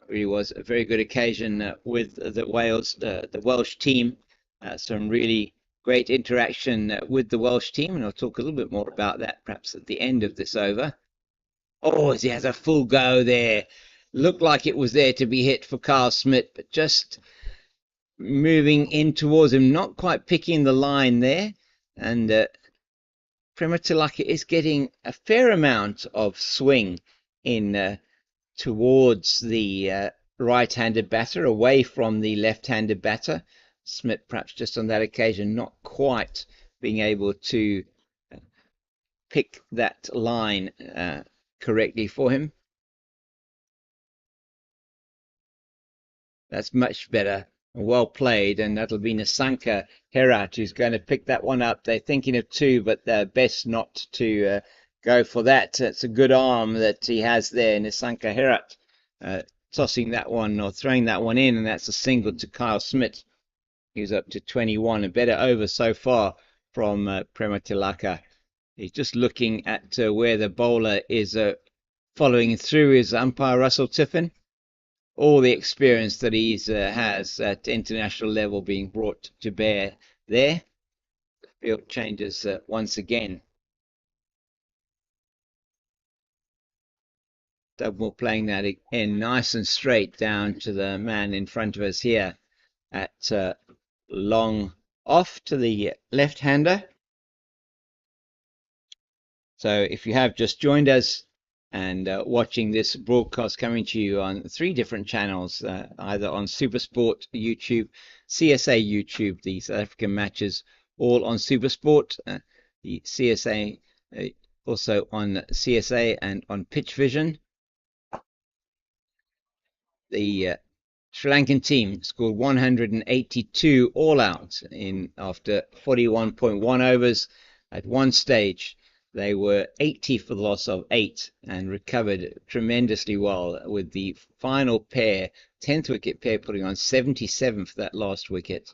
It really was a very good occasion with the Welsh team. Some really great interaction with the Welsh team, and I'll talk a little bit more about that perhaps at the end of this over. Oh, he has a full go there. Looked like it was there to be hit for Carl Smith, but just moving in towards him, not quite picking the line there. And Prematilaka is getting a fair amount of swing in towards the right-handed batter, away from the left-handed batter. Smith perhaps just on that occasion not quite being able to pick that line correctly for him. That's much better. Well played, and that'll be Nisanka Herat who's going to pick that one up. They're thinking of 2, but they're best not to go for that. It's a good arm that he has there, Nisanka Herat, tossing that one or throwing that one in, and that's a single to Kyle Smith. He's up to 21, a better over so far from Prema Tilaka. He's just looking at where the bowler is following through his umpire Russell Tiffin. All the experience that he has at international level being brought to bear there. The field changes once again. Dugmore playing that again nice and straight down to the man in front of us here at long off to the left-hander. So if you have just joined us and watching this broadcast coming to you on 3 different channels, either on SuperSport YouTube, CSA YouTube, the South African matches all on SuperSport, the CSA also on CSA and on Pitch Vision. The Sri Lankan team scored 182 all out after 41.1 overs. At one stage they were 80 for the loss of 8 and recovered tremendously well, with the final pair, 10th wicket pair, putting on 77 for that last wicket.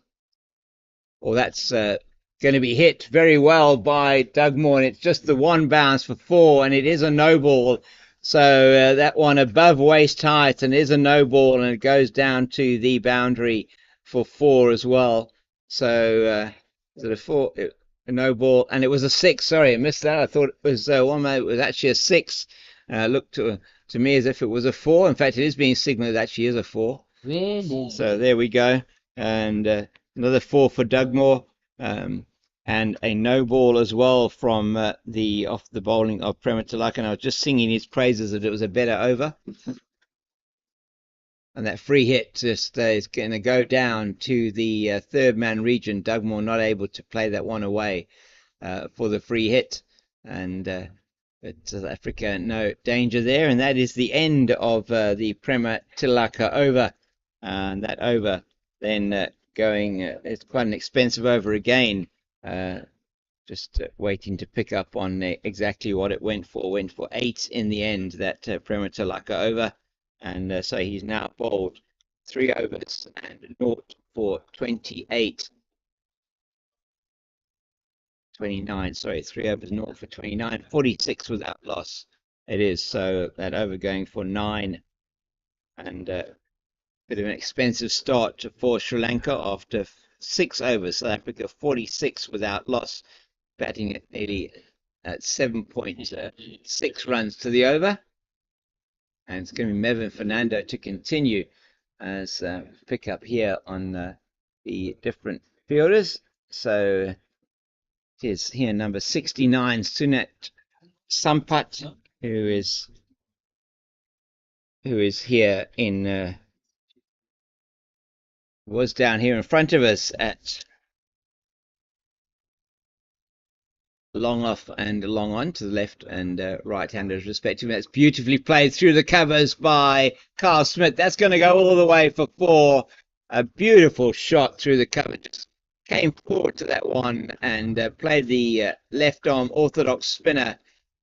Well, that's going to be hit very well by Dugmore, and it's just the one bounce for 4, and it is a no ball. So that one above waist height and is a no ball, and it goes down to the boundary for 4 as well. So is it a 4? A no ball, and it was a 6. Sorry, I missed that. I thought it was one. It was actually a 6. Looked to me as if it was a 4. In fact, it is being signalled it actually is a 4. Really? So there we go, and another 4 for Dugmore. And a no ball as well from off the bowling of Prema Tilaka. And I was just singing his praises that it was a better over. And that free hit just is going to go down to the third man region. Dugmore not able to play that one away for the free hit. And but South Africa, no danger there. And that is the end of the Prema Tilaka over. And that over then going, it's quite an expensive over again. Just waiting to pick up on exactly what it went for. Went for 8 in the end, that Prema Tilaka over. And so he's now bowled 3 overs and 0 for 28. 29, sorry, 3 overs, 0 for 29. 46 without loss. It is, so that over going for 9. And bit of an expensive start for Sri Lanka after 6 overs. South Africa 46 without loss, batting at nearly at 7.6 runs to the over. And it's going to be Mevin Fernando to continue as pick up here on the different fielders. So it is here number 69, Sunat Sampat, who is here in was down here in front of us at long off and long on to the left and right handers respectively. That's beautifully played through the covers by Carl Smith. That's going to go all the way for 4. A beautiful shot through the cover. Just came forward to that one and played the left arm orthodox spinner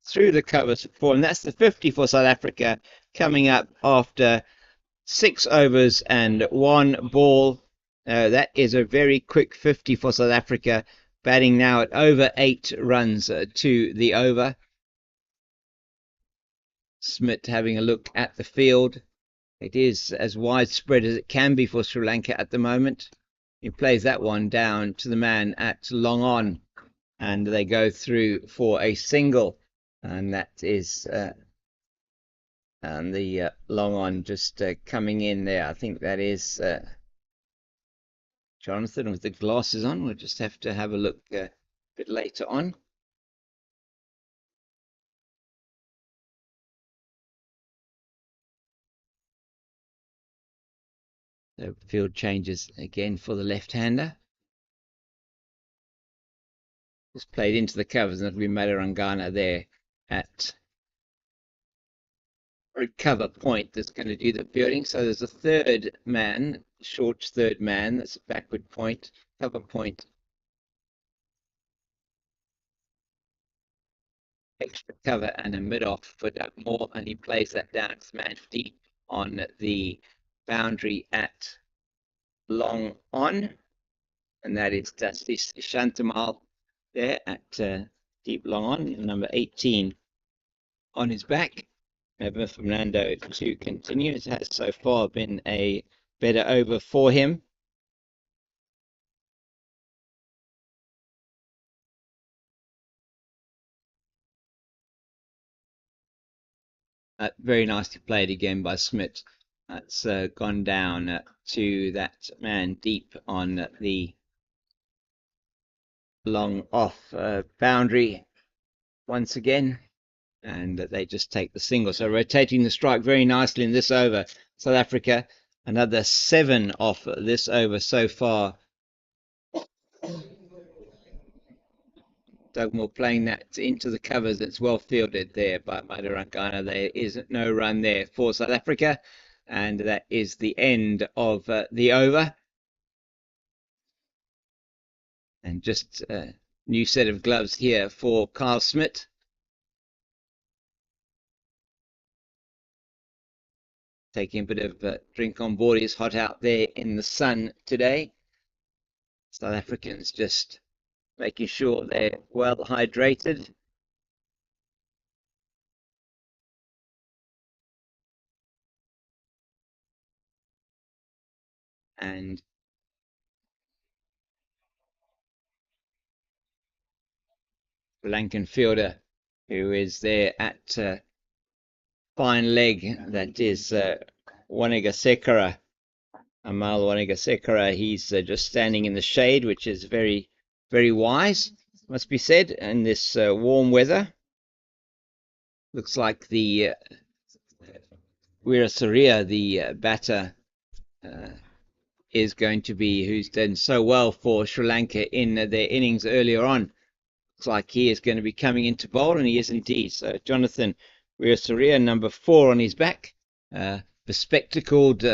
through the covers for 4. And that's the 50 for South Africa, coming up after 6 overs and 1 ball. That is a very quick 50 for South Africa, batting now at over 8 runs to the over. Smith having a look at the field. It is as widespread as it can be for Sri Lanka at the moment. He plays that one down to the man at long on, and they go through for a single, and that is and the long on just coming in there. I think that is Jonathan with the glasses on. We'll just have to have a look a bit later on. So field changes again for the left-hander. Just played into the covers, and that'll be Madarangana there at recover point that's going to do the fielding. So there's a third man, short third man, that's a backward point, cover point. Extra cover and a mid-off for Dugmore, and he plays that down to the man deep on the boundary at long on, and that is Dusty Shantamal there at deep long on, number 18 on his back. Over Fernando to continue. It has so far been a better over for him. Very nicely played again by Smith. That's gone down to that man deep on the long off boundary once again, and they just take the single. So rotating the strike very nicely in this over. South Africa, another 7 off this over so far. Dugmore playing that into the covers. It's well fielded there by Madarangana. There is no run there for South Africa, and that is the end of the over. And just a new set of gloves here for Kyle Smith. Taking a bit of drink on board. It's hot out there in the sun today. South Africans just making sure they're well hydrated. And Lankan fielder who is there at fine leg, that is Wanega Amal Wanega. He's just standing in the shade, which is very, very wise, must be said, in this warm weather. Looks like the Weerasaria, the batter, is going to be, who's done so well for Sri Lanka in their innings earlier on. Looks like he is going to be coming into bowl, and he is indeed. So Jonathan Weerasaria, number 4 on his back. Bespectacled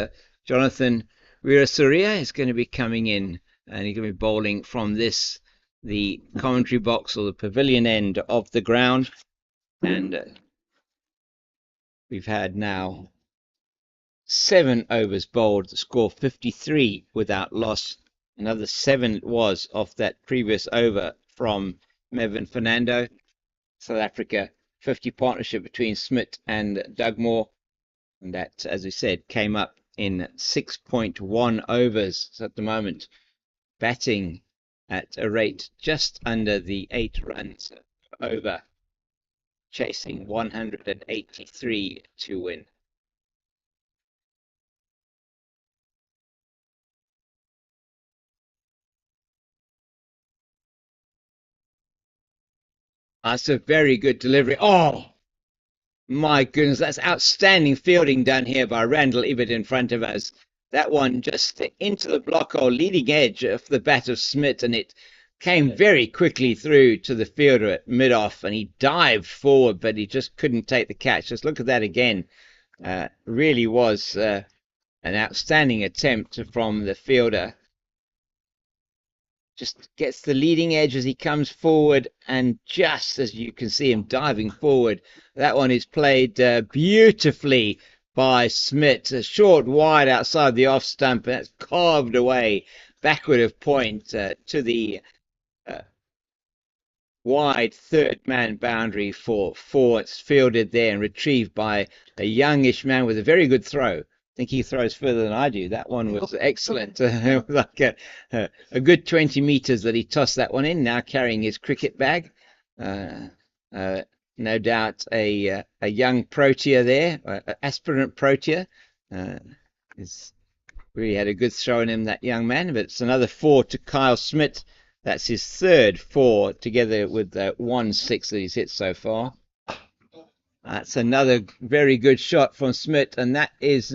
Jonathan Weerasaria is going to be coming in, and he's going to be bowling from the commentary box or the pavilion end of the ground. And we've had now 7 overs bowled, the score 53 without loss. Another 7 it was off that previous over from Mevin Fernando. South Africa 50 partnership between Smith and Dugmore, and that, as we said, came up in 6.1 overs. So at the moment, batting at a rate just under the 8 runs over, chasing 183 to win. That's a very good delivery. Oh, my goodness, that's outstanding fielding done here by Randall Ibbott in front of us. That one just into the block hole, leading edge of the bat of Smith, and it came very quickly through to the fielder at mid-off, and he dived forward, but he just couldn't take the catch. Just look at that again. Really was an outstanding attempt from the fielder. Just gets the leading edge as he comes forward, and just as you can see him diving forward, that one is played beautifully by Smith. A short wide outside the off stump, and that's carved away backward of point to the wide third man boundary for 4. It's fielded there and retrieved by a youngish man with a very good throw. I think he throws further than I do. That one was excellent. Like a good 20 meters that he tossed that one in, now carrying his cricket bag. No doubt a young Protea there, aspirant Protea. He's really had a good throw in him, that young man. But it's another 4 to Kyle Smith. That's his third 4, together with the 1-6 that he's hit so far. That's another very good shot from Smith, and that is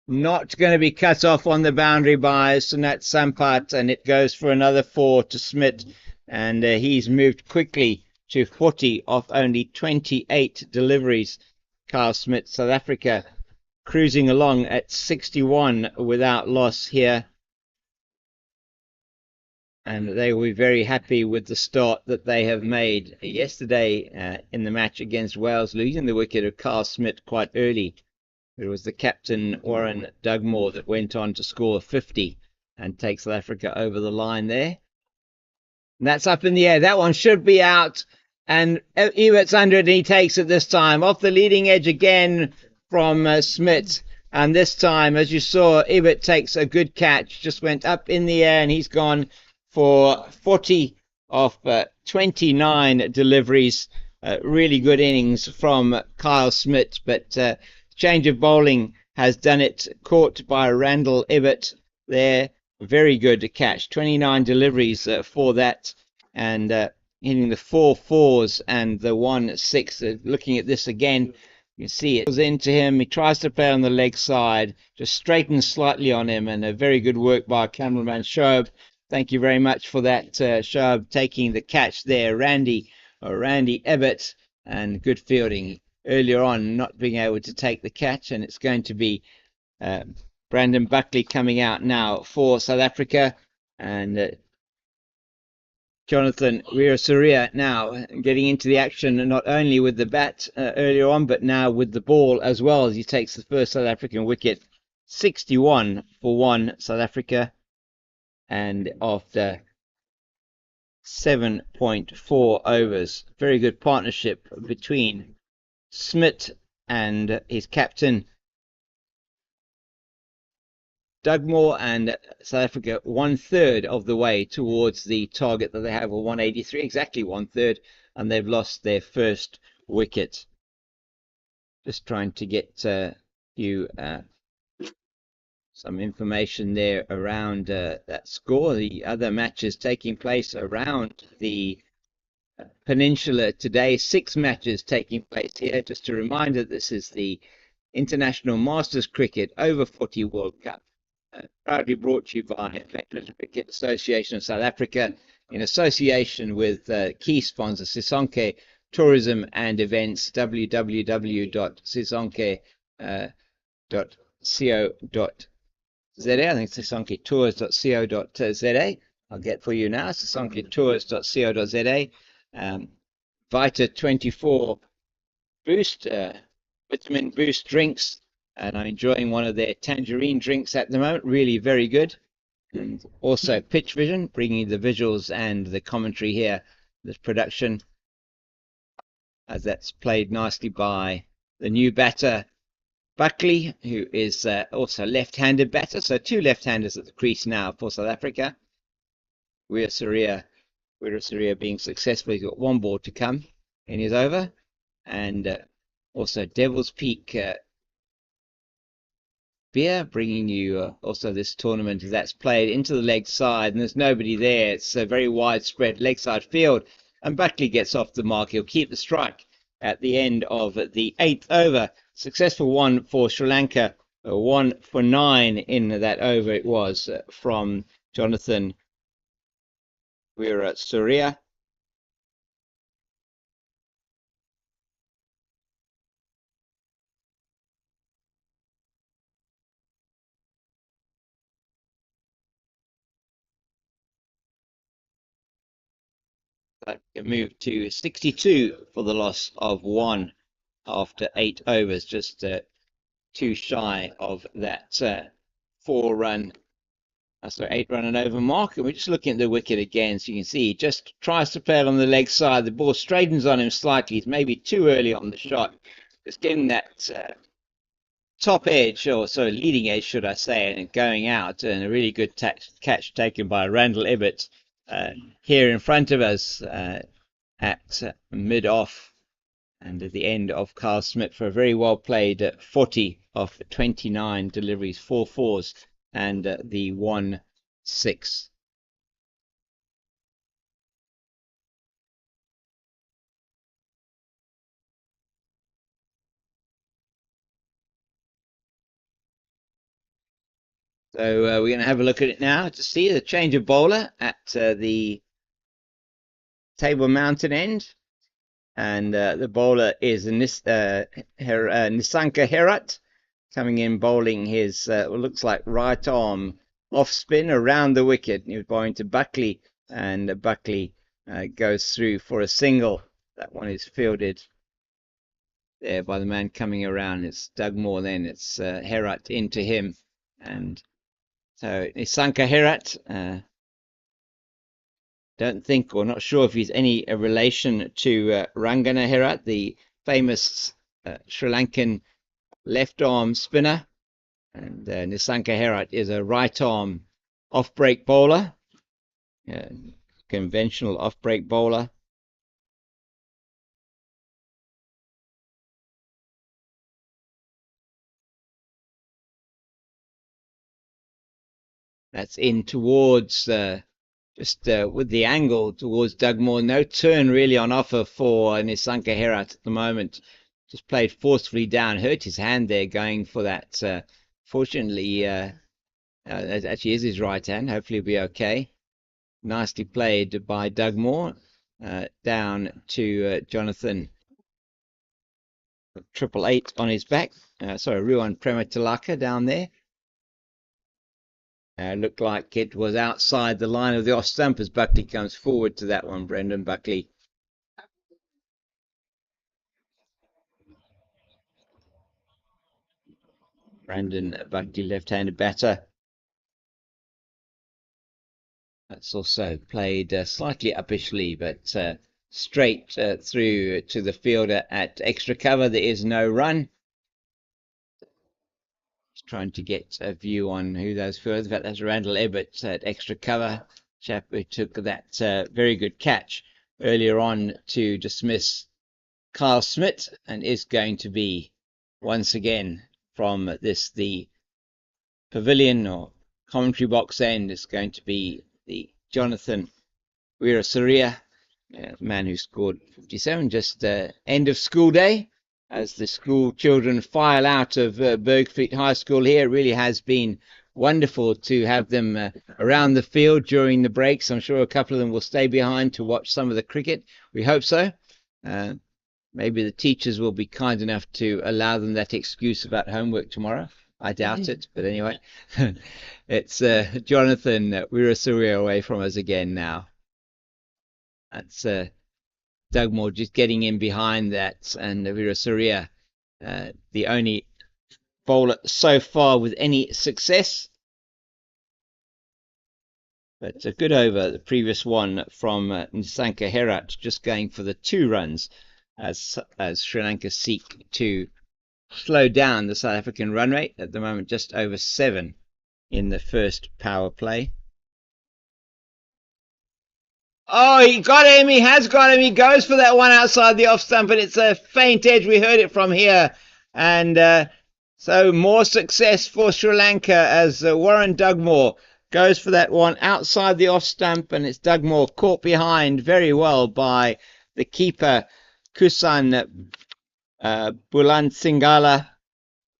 not going to be cut off on the boundary by Sunat Sampat, and it goes for another 4 to Smith, and he's moved quickly to 40 off only 28 deliveries. Kyle Smith, South Africa, cruising along at 61 without loss here, and they will be very happy with the start that they have made yesterday in the match against Wales, losing the wicket of Kyle Smith quite early. It was the captain, Warren Dugmore, that went on to score 50 and take South Africa over the line there. And that's up in the air. That one should be out. And Ebert's under it, and he takes it this time. Off the leading edge again from Smith. And this time, as you saw, Ebert takes a good catch. Just went up in the air, and he's gone for 40 off 29 deliveries. Really good innings from Kyle Smith. But change of bowling has done it. Caught by Randall Ebert there. Very good catch. 29 deliveries for that. And hitting the 4-4s and the 1-6. Looking at this again, you can see it goes into him. He tries to play on the leg side, just straightens slightly on him, and a very good work by cameraman Shoaib. Thank you very much for that, Shoaib, taking the catch there. Randy Ebert, and good fielding earlier on, not being able to take the catch, and it's going to be Brandon Buckley coming out now for South Africa, and Jonathan Weerasuriya now getting into the action, not only with the bat earlier on, but now with the ball as well, as he takes the first South African wicket. 61 for 1 South Africa, and after 7.4 overs. Very good partnership between Smith and his captain Dugmore, and South Africa 1/3 of the way towards the target that they have, a 183, exactly 1/3, and they've lost their first wicket. Just trying to get you some information there around that score. The other matches taking place around the peninsula today. 6 matches taking place here. Just a reminder, this is the International Masters Cricket Over-40 World Cup. Proudly brought to you by Veterans Cricket Association of South Africa in association with key sponsor Sisonke Tourism and Events, www.sisonke.co.za. I think sisonketours.co.za. I'll get for you now, sisonketours.co.za. Vita 24 Boost, vitamin boost drinks, and I'm enjoying one of their tangerine drinks at the moment. Really very good. And also Pitch Vision, bringing the visuals and the commentary here, this production, as that's played nicely by the new batter Buckley, who is also left-handed batter. So 2 left-handers at the crease now for South Africa. Weerasuriya being successful. He's got 1 ball to come in his over. And also Devil's Peak beer, bringing you also this tournament that's played into the leg side, and there's nobody there. It's a very widespread leg side field, and Buckley gets off the mark. He'll keep the strike at the end of the 8th over. Successful one for Sri Lanka, 1 for 9 in that over it was from Jonathan Weerasuriya. Moved to 62 for the loss of 1 after 8 overs, just 2 shy of that 8 run and over mark. And we're just looking at the wicket again, so you can see he just tries to play it on the leg side. The ball straightens on him slightly. He's maybe too early on the shot. Just getting that top edge, or sorry, leading edge, should I say, and going out. And a really good catch taken by Randall Ebert here in front of us at mid-off, and at the end of Kyle Smith for a very well played 40 of 29 deliveries, 4 4s and the 1 6. So we're going to have a look at it now to see the change of bowler at the Table Mountain end. And the bowler is Nisanka Herat, coming in bowling his, what looks like right arm off spin around the wicket. He was bowling to Buckley, and Buckley goes through for a single. That one is fielded there by the man coming around. It's Dugmore then. It's Herat into him. And so Nisanka Herat, don't think or not sure if he's any relation to Rangana Herat, the famous Sri Lankan left-arm spinner. And Nisanka Herat is a right-arm off-break bowler, conventional off-break bowler. That's in towards just with the angle towards Dugmore. No turn really on offer for Nisanka Herat at the moment. Just played forcefully down, hurt his hand there going for that. Fortunately, that actually is his right hand. Hopefully he'll be okay. Nicely played by Dugmore. Down to Jonathan. 888 on his back. Sorry, Ruan Prematilaka down there. Looked like it was outside the line of the off stump as Buckley comes forward to that one, Brendan Buckley. Brandon Buckley, left-handed batter. That's also played slightly uppishly, but straight through to the fielder at extra cover. There is no run. Just trying to get a view on who those fielders. In fact, that's Randall Ebbett at extra cover. Chap who took that very good catch earlier on to dismiss Kyle Smith, and is going to be once again from the pavilion or commentary box end. Is going to be the Jonathan Weerasuriya, man who scored 57, just end of school day as the school children file out of Bergfleet High School here. It really has been wonderful to have them around the field during the breaks. I'm sure a couple of them will stay behind to watch some of the cricket. We hope so. Maybe the teachers will be kind enough to allow them that excuse about homework tomorrow. I doubt it, but anyway. It's Jonathan Weerasuriya away from us again now. That's Dugmore just getting in behind that, and Weerasuriya, the only bowler so far with any success. But a good over, the previous one from Nisanka Herat, just going for the 2 runs as Sri Lanka seek to slow down the South African run rate. At the moment, just over 7 in the first power play. Oh, he got him. He has got him. He goes for that one outside the off stump, and it's a faint edge. We heard it from here. And so more success for Sri Lanka as Warren Dugmore goes for that one outside the off stump, and it's Dugmore caught behind very well by the keeper, Kusan Bulat Singhalla.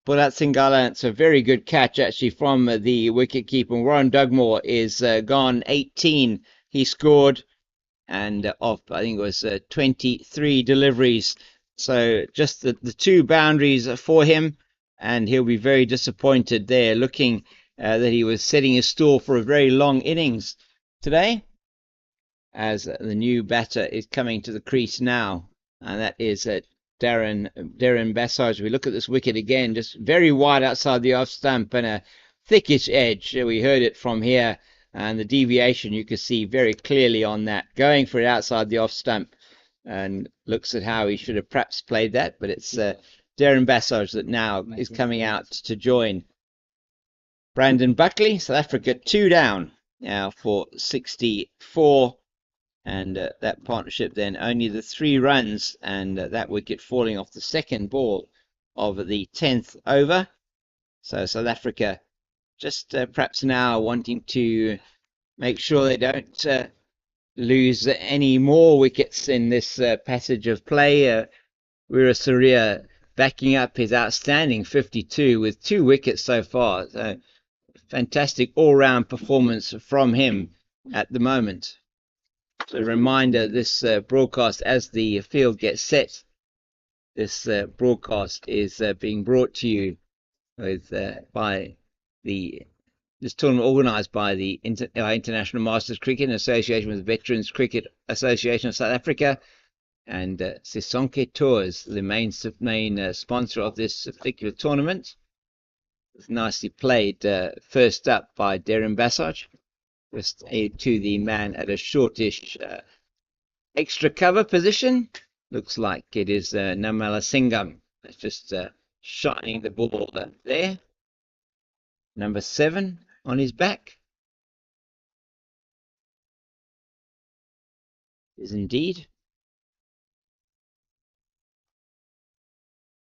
It's a very good catch actually from the wicket keeper. Warren Dugmore is gone 18. He scored, and off I think it was 23 deliveries. So just the 2 boundaries for him, and he'll be very disappointed there, looking that he was setting his stall for a very long innings today, as the new batter is coming to the crease now, and that is Darren Bassage. We look at this wicket again, just very wide outside the off stump and a thickish edge. We heard it from here, and the deviation you can see very clearly on that, going for it outside the off stump, and looks at how he should have perhaps played that. But it's Darren Bassage that now is coming out to join Brandon Buckley. South Africa 2 down now for 64. And that partnership then only the 3 runs, and that wicket falling off the second ball of the 10th over. So South Africa just perhaps now wanting to make sure they don't lose any more wickets in this passage of play. Weerasuriya backing up his outstanding 52 with 2 wickets so far. So fantastic all-round performance from him at the moment. So a reminder, this broadcast, as the field gets set, this broadcast is being brought to you with this tournament organised by the International Masters Cricket in association with the Veterans Cricket Association of South Africa. and Sisonke Tours, the main sponsor of this particular tournament. It's nicely played, first up by Darren Bassage, just to the man at a shortish extra cover position. Looks like it is Namala Singham. It's just shining the ball there. Number 7 on his back. Is indeed.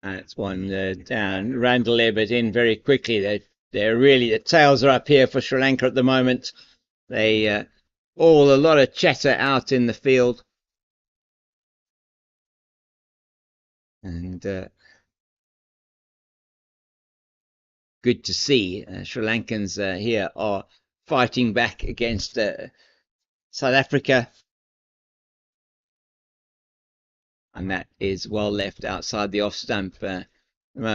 And it's one down. Randall Ebbett in very quickly. They're really, the tails are up here for Sri Lanka at the moment. They a lot of chatter out in the field. And good to see Sri Lankans here are fighting back against South Africa. And that is well left outside the off stump.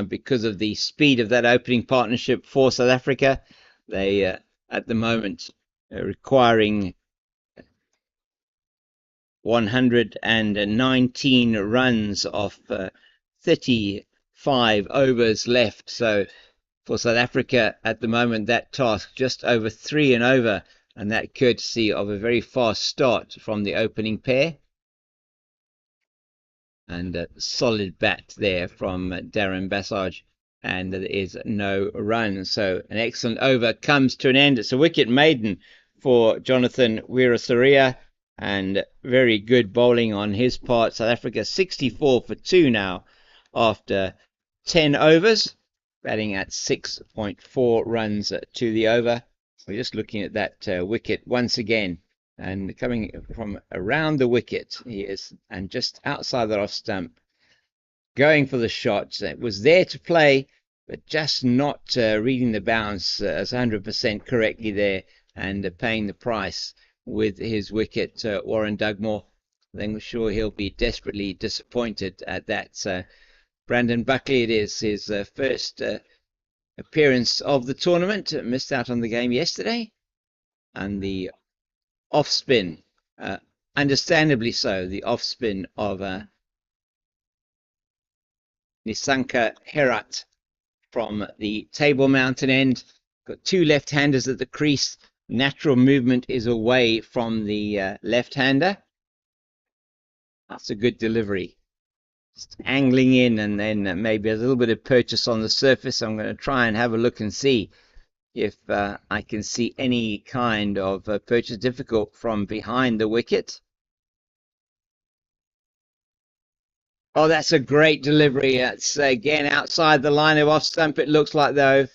Because of the speed of that opening partnership for South Africa, they at the moment requiring 119 runs off 35 overs left. So for South Africa at the moment, that task just over 3 and over, and that courtesy of a very fast start from the opening pair. And a solid bat there from Darren Bassage, and there is no run. So an excellent over comes to an end. It's a wicket maiden for Jonathan Weerasaria, and very good bowling on his part. South Africa 64 for 2 now after 10 overs, batting at 6.4 runs to the over. We're just looking at that wicket once again. And coming from around the wicket, he is, and just outside the off stump, going for the shot. It was there to play, but just not reading the bounce as 100% correctly there, and paying the price with his wicket. Warren Dugmore, I think we're sure he'll be desperately disappointed at that. So Brandon Buckley, it is his first appearance of the tournament. Missed out on the game yesterday, and the off spin, understandably so, the off spin of Nisanka Herat from the Table Mountain end. Got 2 left-handers at the crease. Natural movement is away from the left-hander. That's a good delivery. Just angling in, and then maybe a little bit of purchase on the surface. I'm going to try and have a look and see if I can see any kind of purchase. Difficult from behind the wicket. Oh, that's a great delivery. That's again outside the line of off stump, it looks like, though.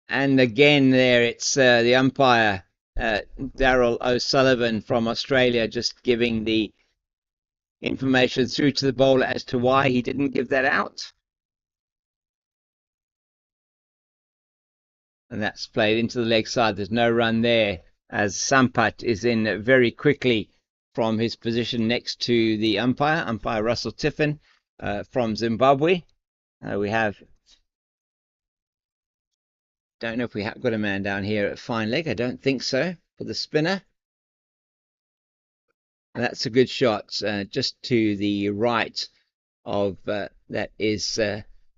And again there, it's the umpire, Daryl O'Sullivan from Australia, just giving the information through to the bowler as to why he didn't give that out. And that's played into the leg side. There's no run there, as Sampat is in very quickly from his position next to the umpire Russell Tiffin from Zimbabwe. We have, don't know if we have got a man down here at fine leg. I don't think so, for the spinner. And that's a good shot, just to the right of that is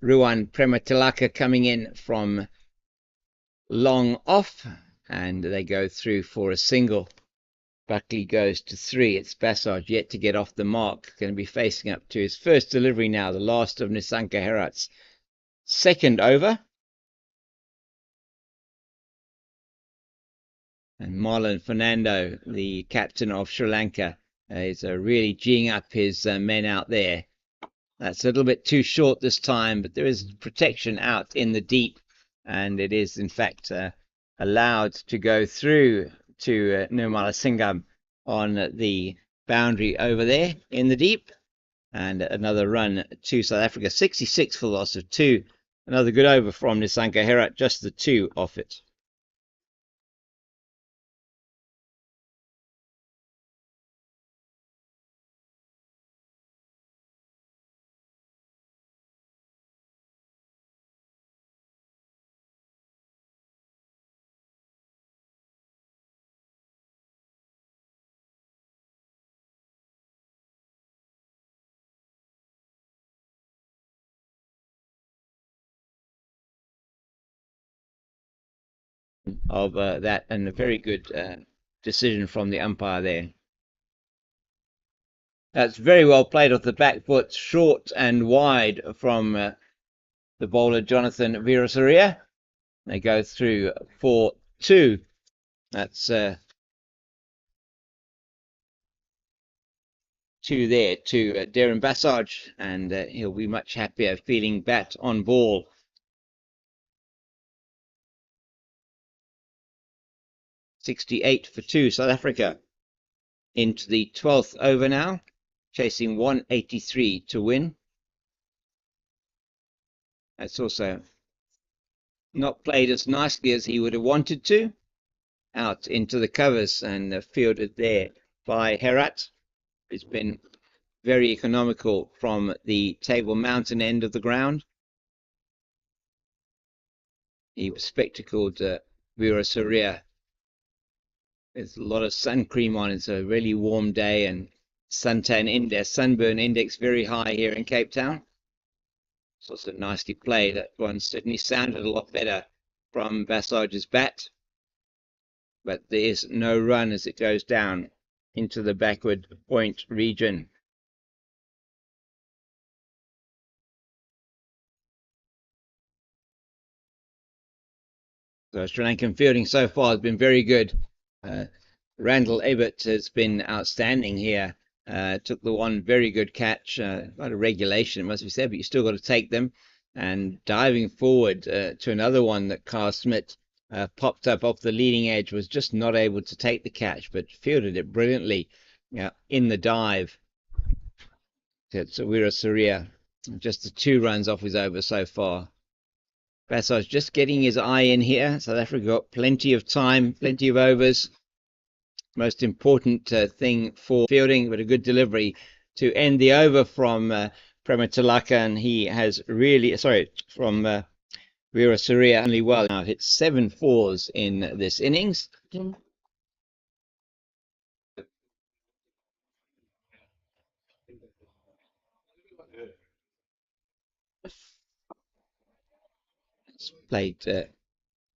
Ruan Prematilaka coming in from long off, and they go through for a single. Buckley goes to 3. It's Bassage yet to get off the mark. Going to be facing up to his first delivery now, the last of Nisanka Herat's second over. And Marlon Fernando, the captain of Sri Lanka, is really geeing up his men out there. That's a little bit too short this time, but there is protection out in the deep, and it is in fact allowed to go through to Nirmala Singham on the boundary over there in the deep. And another run to South Africa, 66 for the loss of 2. Another good over from Nisanka Herat, just the 2 off it. of that, and a very good decision from the umpire there. That's very well played off the back foot, short and wide from the bowler Jonathan Veerasaria. They go through for 2. That's 2 there to Darren Bassage, and he'll be much happier feeling bat on ball. .68 for 2, South Africa. Into the 12th over now, chasing 183 to win. That's also not played as nicely as he would have wanted to. Out into the covers and fielded there by Herat. It's been very economical from the Table Mountain end of the ground. He was spectacled Veerasaria. There's a lot of sun cream on. It's a really warm day, and sunburn index very high here in Cape Town. It's also nicely played. That one certainly sounded a lot better from Bassage's bat, but there is no run as it goes down into the backward point region. So Sri Lankan fielding so far has been very good. Randall Ebert has been outstanding here. Took the one very good catch, not a regulation, it must be said, but you still got to take them. And diving forward to another one that Carl Smith popped up off the leading edge, was just not able to take the catch, but fielded it brilliantly in the dive. It's Veerasaria, just the 2 runs off his over so far. Bassage just getting his eye in here. South Africa got plenty of time, plenty of overs. Most important thing for fielding, but a good delivery to end the over from Prematilaka, and he has really, from Veerasaria only well. Now hit 7 4s in this innings. It's played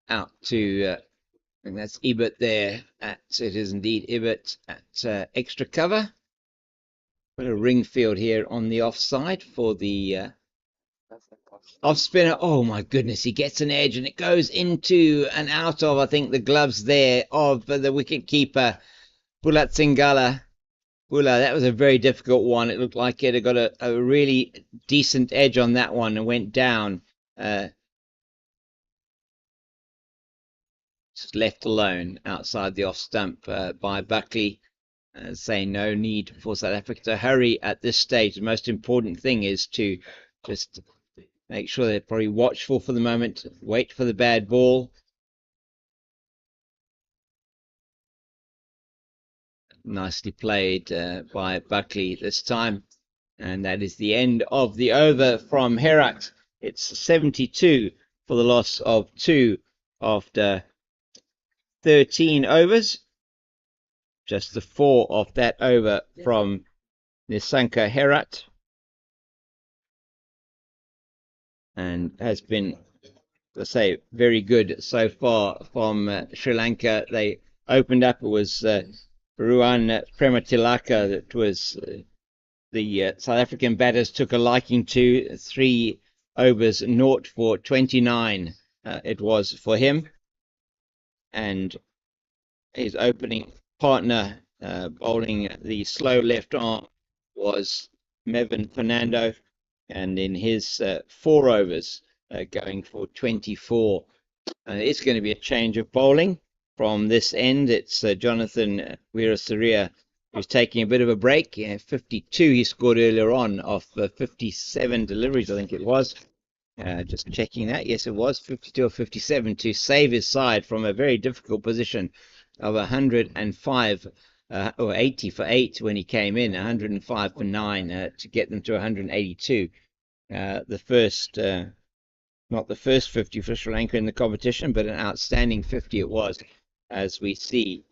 out to I think that's Ebert there. It is indeed Ebert at extra cover. Got a ring field here on the offside for the off spinner. Oh my goodness, he gets an edge and it goes into and out of, I think, the gloves there of the wicket keeper, Bulat Singala. Bula, that was a very difficult one. It looked like it had got a really decent edge on that one and went down. Just left alone outside the off stump by Buckley, saying no need for South Africa to hurry at this stage. The most important thing is to just make sure they're probably watchful for the moment, wait for the bad ball. Nicely played by Buckley this time, and that is the end of the over from Herat. It's 72 for the loss of 2 after 13 overs. Just the 4 of that over from Nisanka Herat, and has been, let's say, very good so far from Sri Lanka. They opened up, it was Ruan Prematilaka that was the South African batters took a liking to. 3 overs, 0 for 29 it was for him. And his opening partner bowling the slow left arm was Mevin Fernando, and in his 4 overs going for 24. It's going to be a change of bowling from this end. It's Jonathan Veerasaria who's taking a bit of a break. 52 he scored earlier on off 57 deliveries, I think it was. Just checking that. Yes, it was 52 or 57 to save his side from a very difficult position of 105 or 80 for 8 when he came in, 105 for 9 to get them to 182. The first, not the first 50 for Sri Lanka in the competition, but an outstanding 50 it was, as we see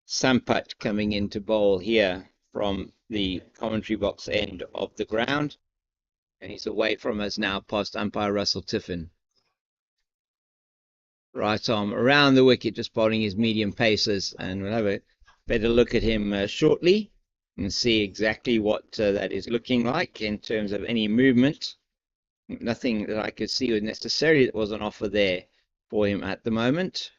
Sampat coming in to bowl here from the commentary box end of the ground. And he's away from us now past umpire Russell Tiffin. right arm around the wicket, just bowling his medium paces, and we'll have a better look at him shortly and see exactly what that is looking like in terms of any movement. Nothing that I could see was necessarily that was on offer there for him at the moment.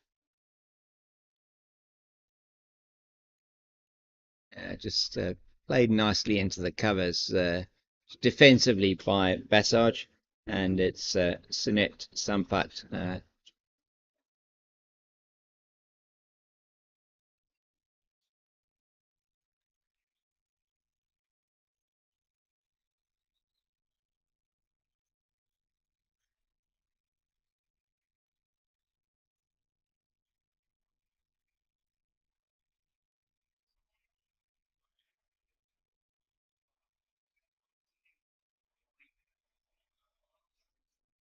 Just played nicely into the covers defensively by Basaj, and it's Sunet Sampat.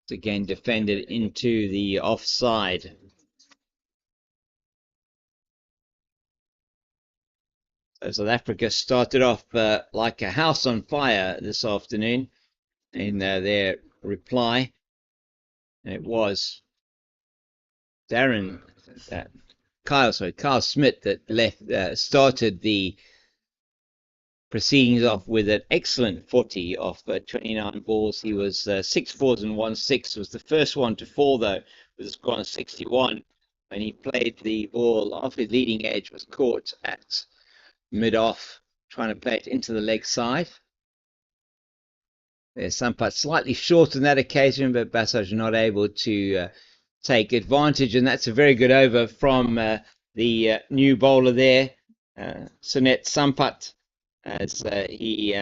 Again defended into the offside. So South Africa started off like a house on fire this afternoon in their reply. And it was Kyle Smith that started the proceedings off with an excellent 40 off 29 balls. He was 6 fours and 1 6. Was the first one to fall though, with a score of 61. When he played the ball off his leading edge, was caught at mid-off, trying to play it into the leg side. There's Sampat slightly short on that occasion, but Basaj not able to take advantage, and that's a very good over from the new bowler there, Sunet Sampat, as he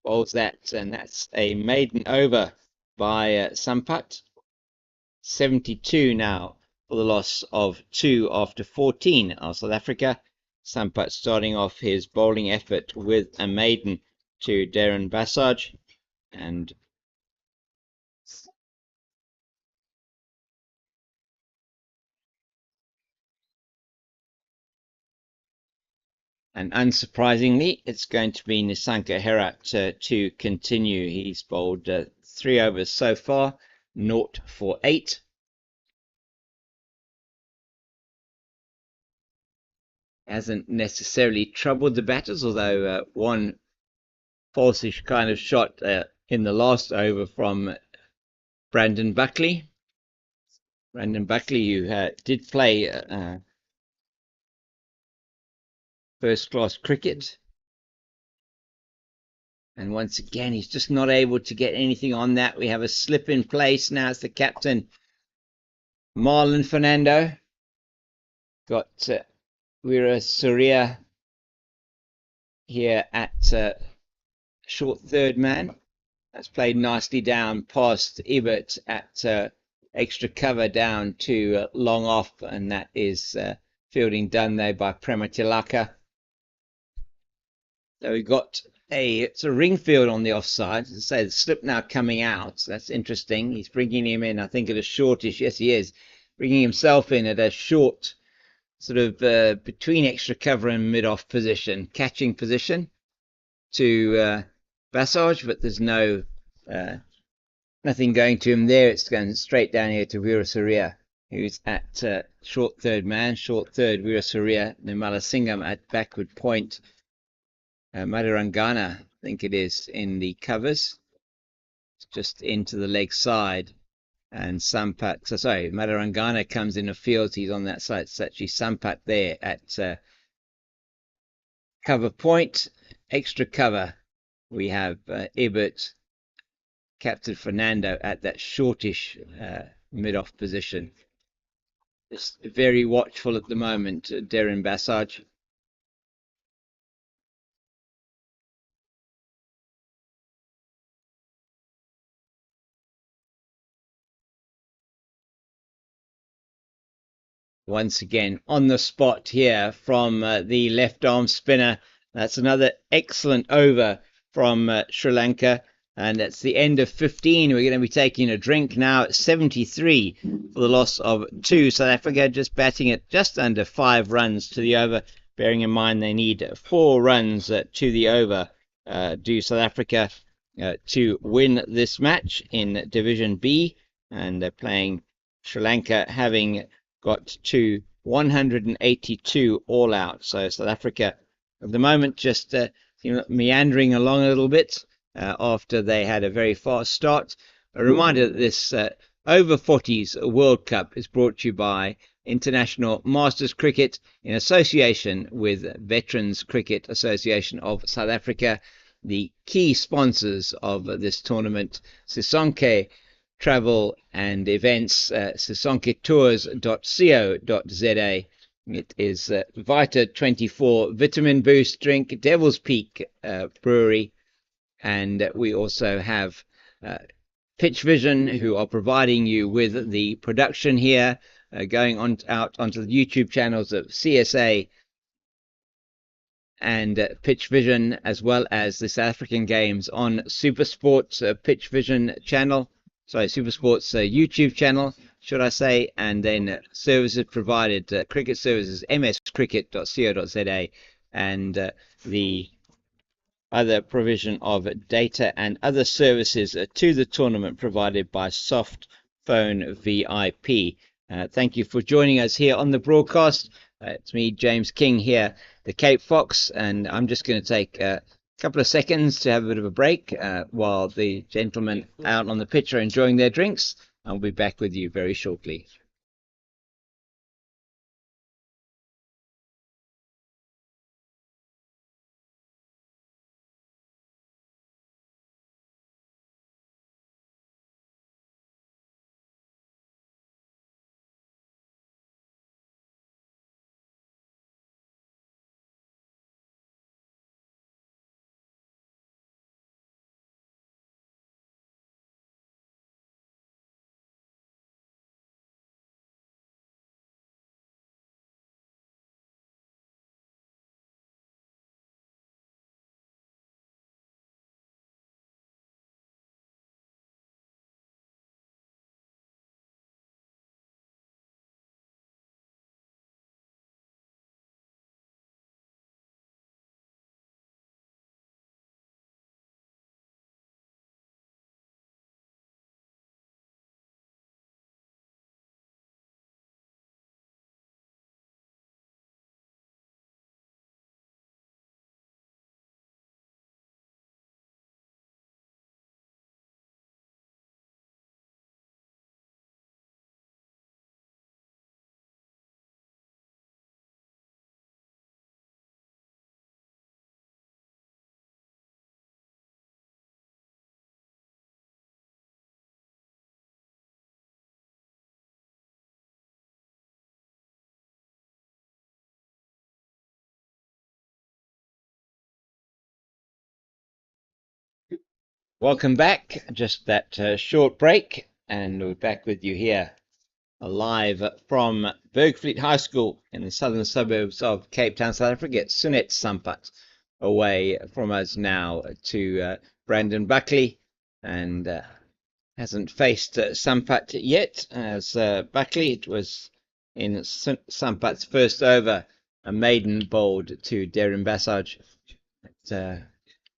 bowls that, and that's a maiden over by Sampat. 72 now for the loss of 2 after 14 of South Africa. Sampat starting off his bowling effort with a maiden to Darren Basaj, and unsurprisingly, it's going to be Nisanka Herat to continue. He's bowled 3 overs so far, 0 for 8. Hasn't necessarily troubled the batters, although one falsish kind of shot in the last over from Brandon Buckley. Brandon Buckley, who did play first-class cricket. And once again, he's just not able to get anything on that. We have a slip in place. Now it's the captain, Marlon Fernando. Got Weera Surya here at short third man. That's played nicely down past Ebert at extra cover down to long off, and that is fielding done there by Prematilaka. So we've got it's a ring field on the offside. As I say, the slip now coming out. So that's interesting. He's bringing him in, I think, at a shortish. Yes, he is bringing himself in at a short, sort of between extra cover and mid-off position, catching position to Basaj, but there's nothing going to him there. It's going straight down here to Weera Surya, who's at short third man, short third Weera Surya, Nirmala Singham at backward point. Madarangana, I think it is, in the covers, just into the leg side, and Sampat, Madarangana comes in the field. He's on that side. It's actually Sampat there at cover point, extra cover. We have Ebert, Captain Fernando at that shortish mid-off position. Just very watchful at the moment, Darren Basaj. Once again on the spot here from the left arm spinner. That's another excellent over from Sri Lanka, and that's the end of 15. We're going to be taking a drink now at 73 for the loss of 2. South Africa just batting at just under 5 runs to the over, bearing in mind they need 4 runs to the over do South Africa to win this match in Division B, and they're playing Sri Lanka having got to 182 all out. So South Africa at the moment just meandering along a little bit after they had a very fast start. A reminder that this Over-40s World Cup is brought to you by International Masters Cricket in association with Veterans Cricket Association of South Africa. The key sponsors of this tournament, Sisonke Travel and Events, sisonketours.co.za. It is Vita 24 Vitamin Boost Drink, Devil's Peak Brewery, and we also have Pitch Vision, who are providing you with the production here, going on out onto the YouTube channels of CSA and Pitch Vision, as well as the South African games on SuperSport's Pitch Vision channel. Sorry, SuperSport's YouTube channel, should I say, and then services provided, cricket services, mscricket.co.za, and the other provision of data and other services to the tournament provided by Soft Phone VIP. Thank you for joining us here on the broadcast. It's me, James King, here, the Cape Fox, and I'm just going to take a couple of seconds to have a bit of a break while the gentlemen out on the pitch are enjoying their drinks. I'll be back with you very shortly. Welcome back. Just that short break, and we're back with you here live from Bergfleet High School in the southern suburbs of Cape Town, South Africa. It's Sunet Sampat away from us now to Brandon Buckley, and hasn't faced Sampat yet, as Buckley, it was in Sampat's first over, a maiden bowled to Darren Bassage.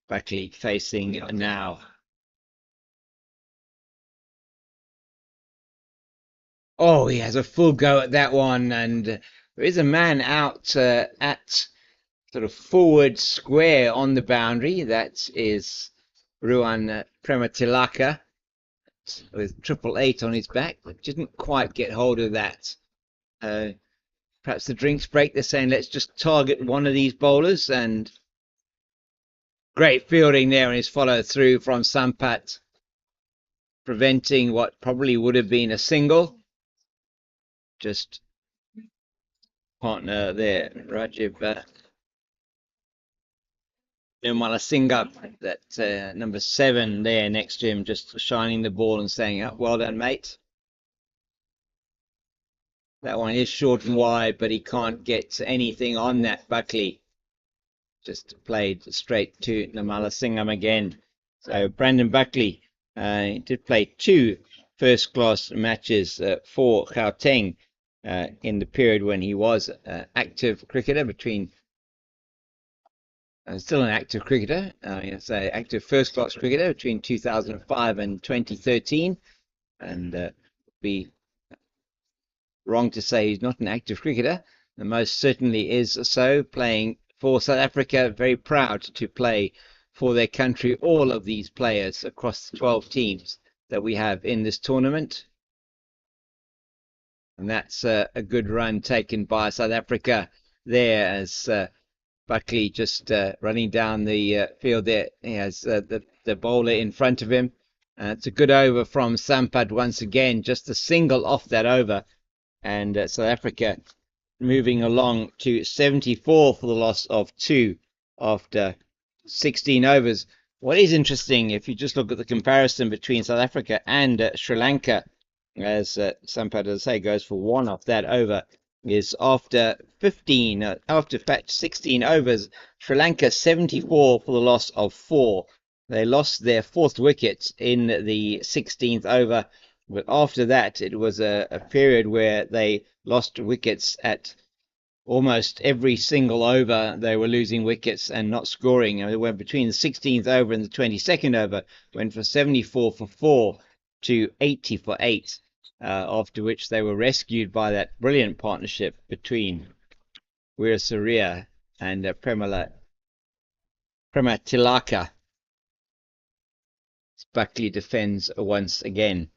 Buckley facing now. Oh, he has a full go at that one, and there is a man out at sort of forward square on the boundary. That is Ruan Prematilaka with 888 on his back, but didn't quite get hold of that. Perhaps the drinks break. They're saying let's just target one of these bowlers, and great fielding there, and his follow through from Sampat, preventing what probably would have been a single. Just partner there, Rajiv Nirmalasinga, that number 7 there next to him, just shining the ball and saying, oh, well done, mate. That one is short and wide, but he can't get anything on that. Buckley just played straight to Nirmalasinga again. So Brandon Buckley did play 2 first-class matches for Gauteng in the period when he was active cricketer between still an active cricketer, active first-class cricketer between 2005 and 2013, and be wrong to say he's not an active cricketer, and most certainly is so, playing for South Africa, very proud to play for their country, all of these players across the 12 teams that we have in this tournament. And that's a good run taken by South Africa there, as Buckley just running down the field there. He has the bowler in front of him. It's a good over from Sampat once again, just a single off that over. And South Africa moving along to 74 for the loss of 2 after 16 overs. What is interesting, if you just look at the comparison between South Africa and Sri Lanka, as Sampat, as I say, goes for 1 off that over, is after 16 overs, Sri Lanka 74 for the loss of 4. They lost their 4th wicket in the 16th over, but after that it was a period where they lost wickets at almost every single over. They were losing wickets and not scoring. They went between the 16th over and the 22nd over, went from 74 for 4 to 80 for 8, after which they were rescued by that brilliant partnership between Weerasuriya and Prematilaka. Buckley defends once again.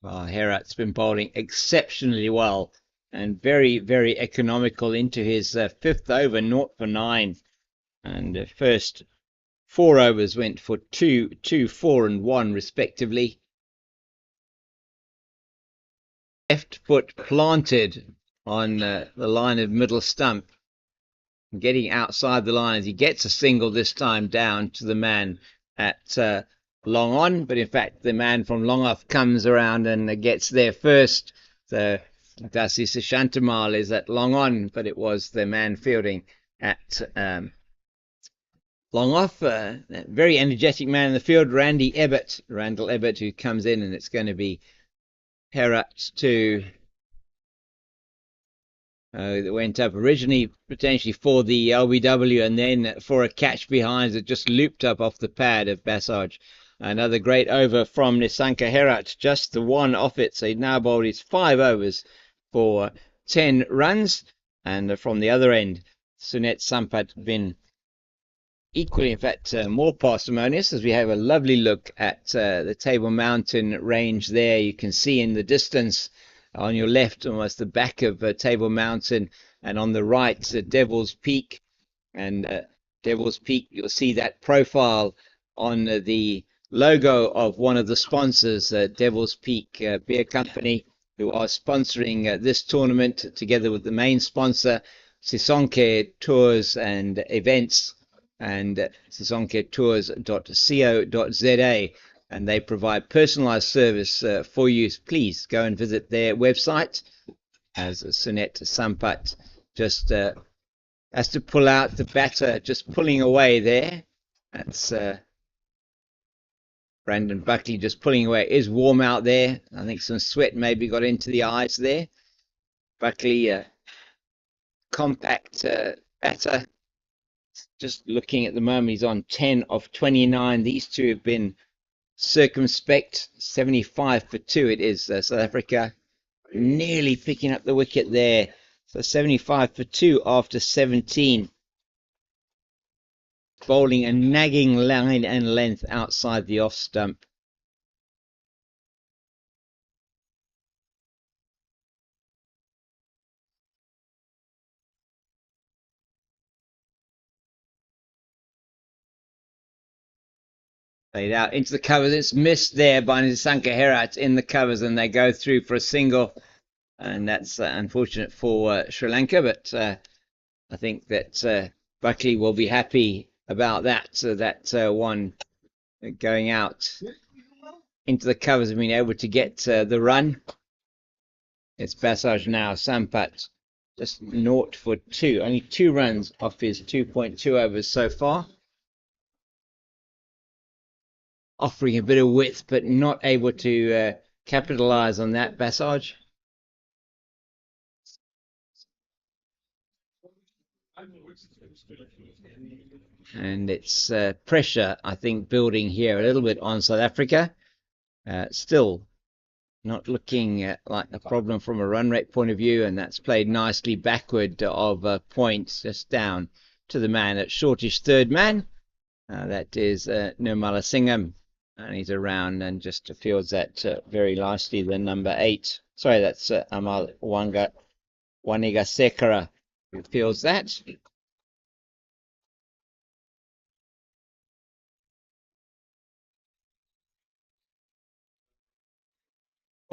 Well, Herat's been bowling exceptionally well and very, very economical into his 5th over, 0 for 9. And the first 4 overs went for 2, 2, 4 and 1 respectively. Left foot planted on the line of middle stump, getting outside the line as he gets a single this time down to the man at long on, but in fact the man from long off comes around and gets there first. So Dasi Sishantamal is at long on, but it was the man fielding at long off. A very energetic man in the field, Randall Ebbett, who comes in, and it's going to be Herat to that went up originally potentially for the LBW, and then for a catch behind that just looped up off the pad of Basaj. Another great over from Nisanka Herat, just the 1 off it. So he now bowled his 5 overs for 10 runs. And from the other end, Sunet Sampat been equally, in fact, more parsimonious, as we have a lovely look at the Table Mountain range there. You can see in the distance on your left almost the back of Table Mountain, and on the right Devil's Peak. And Devil's Peak, you'll see that profile on the logo of one of the sponsors, Devil's Peak Beer Company, who are sponsoring this tournament together with the main sponsor, Sisonke Tours and Events, and sisonketours.co.za, and they provide personalized service for you. Please go and visit their website, as Sunet Sampat just has to pull out the batter, just pulling away there. That's Brandon Buckley just pulling away. It is warm out there. I think some sweat maybe got into the eyes there. Buckley, compact batter. Just looking at the moment, he's on 10 of 29. These two have been circumspect. 75 for 2 it is. South Africa nearly picking up the wicket there. So 75 for 2 after 17. Bowling a nagging line and length outside the off stump. Played out into the covers. It's missed there by Nisanka Herat in the covers, and they go through for a single. And that's unfortunate for Sri Lanka, but I think that Buckley will be happy about that. So that one going out into the covers and being able to get the run. It's Basaj now. Sampat just 0 for 2. Only 2 runs off his 2.2 overs so far. Offering a bit of width, but not able to capitalize on that, Basaj. and it's pressure, I think, building here a little bit on South Africa. Still not looking like a problem from a run rate point of view, and that's played nicely backward of points, just down to the man at shortish third man. That is Nirmala Singham, and he's around and just fields that very nicely. The number 8, sorry, that's Amal Waniga Sekara, who fields that.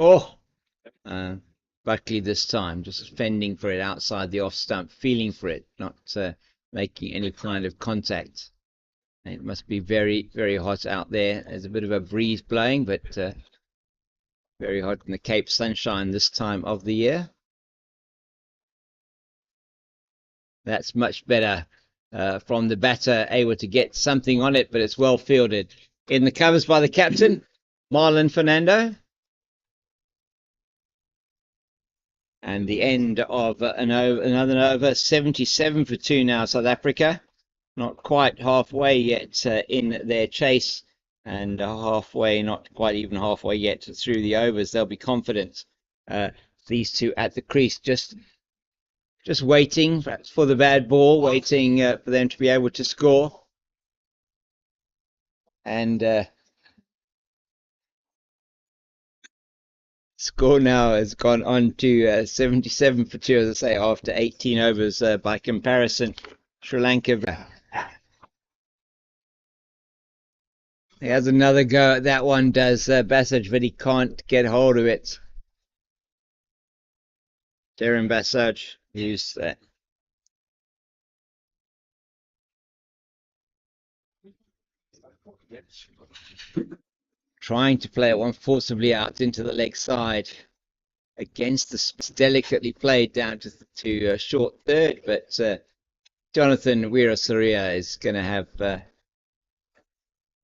Oh, Buckley this time, just fending for it outside the off stump, feeling for it, not making any kind of contact. And it must be very, very hot out there. There's a bit of a breeze blowing, but very hot in the Cape sunshine this time of the year. That's much better from the batter, able to get something on it, but it's well fielded. In the covers by the captain, Marlon Fernando. And the end of another over, 77 for 2 now, South Africa. Not quite halfway yet in their chase, and halfway, not quite even halfway yet through the overs. They'll be confident. These two at the crease, just waiting perhaps for the bad ball, waiting for them to be able to score. And score now has gone on to 77 for 2, as I say, after 18 overs by comparison. Sri Lanka. He has another go at that one, does Basaj, but he can't get hold of it. Darren Basaj, who's trying to play it one forcibly out into the leg side against the delicately played down to short third, but Jonathan Weerasaria is going to have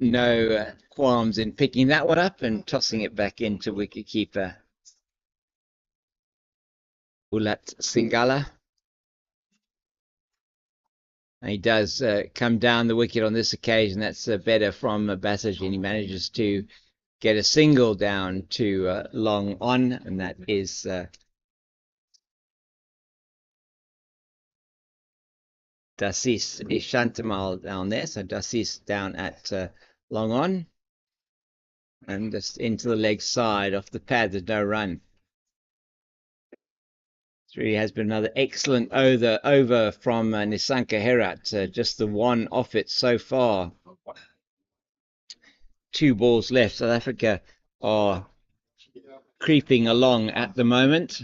no qualms in picking that one up and tossing it back into wicketkeeper Ulat Singala. And he does come down the wicket on this occasion. That's better from Basaj, and he manages to get a single down to long on, and that is Dasis Ishantamal down there. So Dasis down at long on, and just into the leg side off the pad. There's no run. It really has been another excellent over from Nisanka Herat. Just the one off it so far. 2 balls left. South Africa are creeping along at the moment.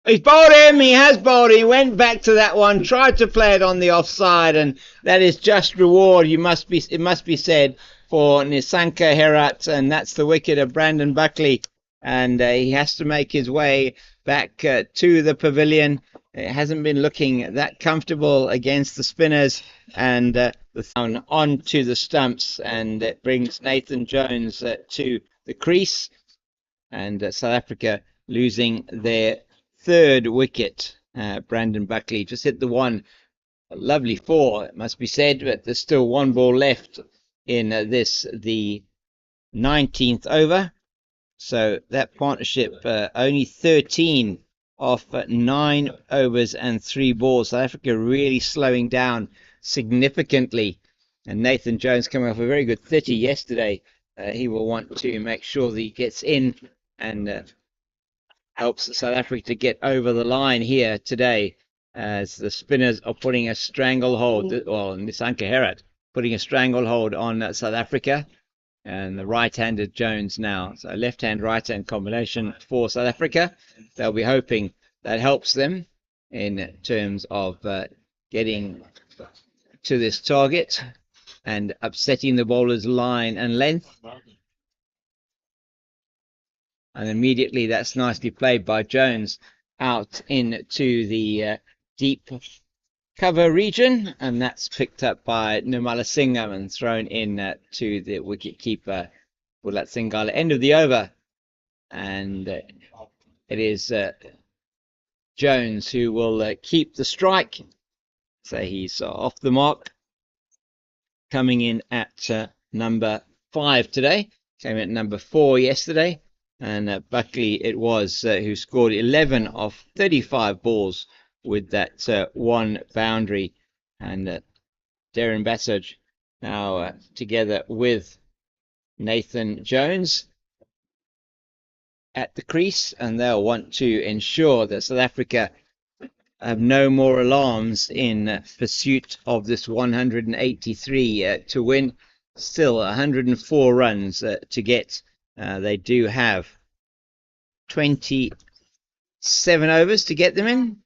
He's bowled him. He has bowled. He went back to that one, tried to play it on the offside, and that is just reward. It must be said for Nisanka Herat, and that's the wicket of Brandon Buckley. And he has to make his way back to the pavilion. It hasn't been looking that comfortable against the spinners, and onto the stumps, and it brings Nathan Jones to the crease, and South Africa losing their 3rd wicket. Brandon Buckley just hit the one. A lovely 4, it must be said, but there's still 1 ball left in the 19th over. So that partnership only 13 off 9 overs and 3 balls. South Africa really slowing down significantly. And Nathan Jones coming off a very good 30 yesterday. He will want to make sure that he gets in and helps South Africa to get over the line here today, as the spinners are putting a stranglehold, well, Nisanka Herat putting a stranglehold on South Africa. And the right-handed Jones now. So left-hand, right-hand combination for South Africa. They'll be hoping that helps them in terms of getting to this target and upsetting the bowler's line and length. And immediately that's nicely played by Jones out into the deep cover region, and that's picked up by Nirmala Singham and thrown in to the wicket-keeper Ulat Singala. End of the over, and it is Jones who will keep the strike, So he's off the mark, coming in at number 5 today. Came in at number 4 yesterday. And Buckley it was who scored 11 of 35 balls with that one boundary. And Darren Bassage now together with Nathan Jones at the crease, and they'll want to ensure that South Africa have no more alarms in pursuit of this 183 to win. Still 104 runs to get. They do have 27 overs to get them in.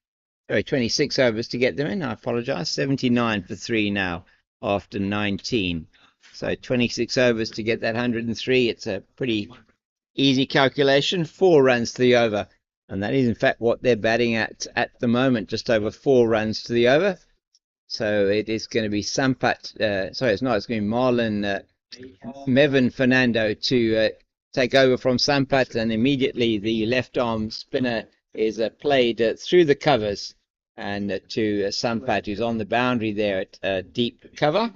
Sorry, 26 overs to get them in. I apologise. 79 for 3 now after 19. So 26 overs to get that 103. It's a pretty easy calculation. 4 runs to the over. And that is, in fact, what they're batting at the moment. Just over 4 runs to the over. So it is going to be Sampat. Sorry, it's not. It's going to be Marlon Mevin Fernando to take over from Sampat. And immediately the left-arm spinner is played through the covers. And to Sampat, who's on the boundary there at deep cover.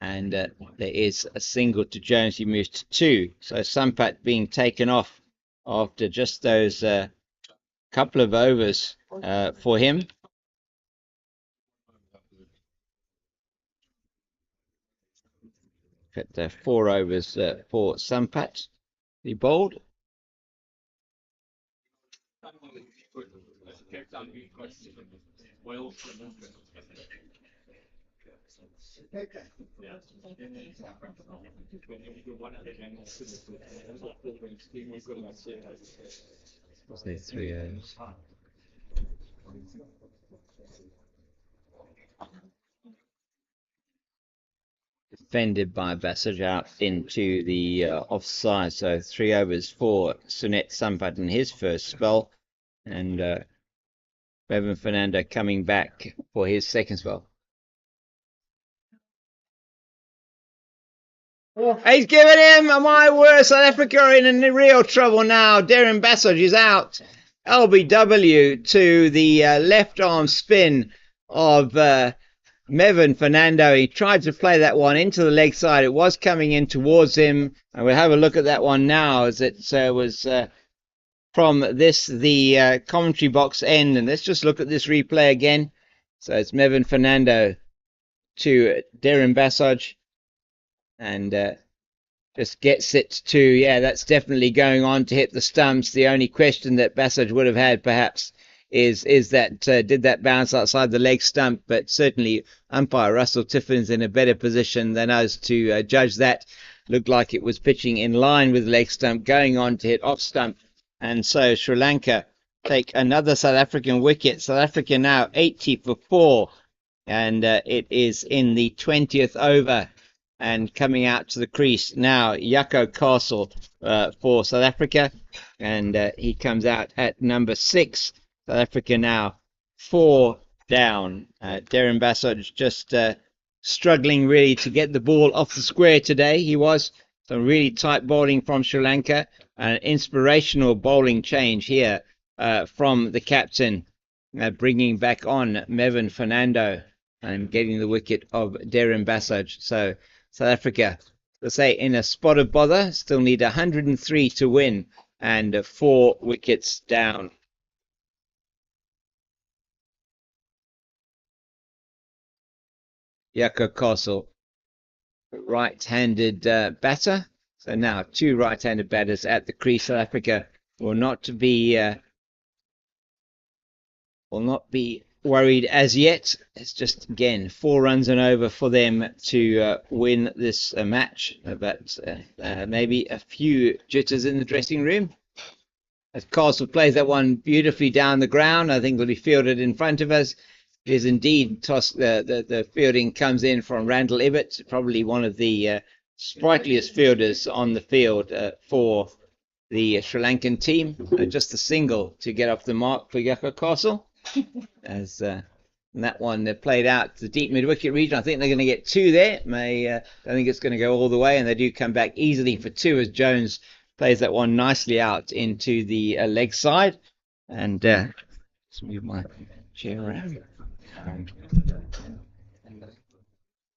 And there is a single to Jones. He moves to 2. So Sampat being taken off after just those couple of overs for him. At 4 overs for Sampat, the bowled. What's there, 3 overs? Defended by Bassage out into the offside. So 3 overs for Sunet Sampat in his first spell. And Bevan Fernando coming back for his second spell. He's given him, my word, South Africa are in real trouble now. Darren Bassage is out. LBW to the left arm spin of Mevin Fernando. He tried to play that one into the leg side. It was coming in towards him. And we'll have a look at that one now as it was from the commentary box end. And let's just look at this replay again. So it's Mevin Fernando to Darren Bassage. And just gets it to, yeah, that's definitely going on to hit the stumps. The only question that Bassage would have had perhaps is that did that bounce outside the leg stump? But certainly umpire Russell Tiffin's in a better position than us to judge that. Looked like it was pitching in line with the leg stump, going on to hit off stump. And so Sri Lanka take another South African wicket. South Africa now 80 for 4. And it is in the 20th over. And coming out to the crease now, Jaco Castle for South Africa. And he comes out at number 6. South Africa now 4 down. Darren Bassage just struggling really to get the ball off the square today. He was some really tight bowling from Sri Lanka. An inspirational bowling change here from the captain, bringing back on Mevin Fernando and getting the wicket of Darren Bassage. So South Africa, let's say, in a spot of bother, still need 103 to win and 4 wickets down. Jaco Castle, right-handed batter. So now 2 right-handed batters at the crease. South Africa will not be worried as yet. It's just, again, 4 runs and over for them to win this match. But maybe a few jitters in the dressing room. As Castle plays that one beautifully down the ground, I think it'll be fielded in front of us. It is indeed tossed. The fielding comes in from Randall Ibbott, probably one of the sprightliest fielders on the field for the Sri Lankan team. Just a single to get off the mark for Jaco Castle. As that one they played out to the deep mid-wicket region. I think they're going to get 2 there. I think it's going to go all the way, and they do come back easily for 2 as Jones plays that one nicely out into the leg side. And Let's move my chair around.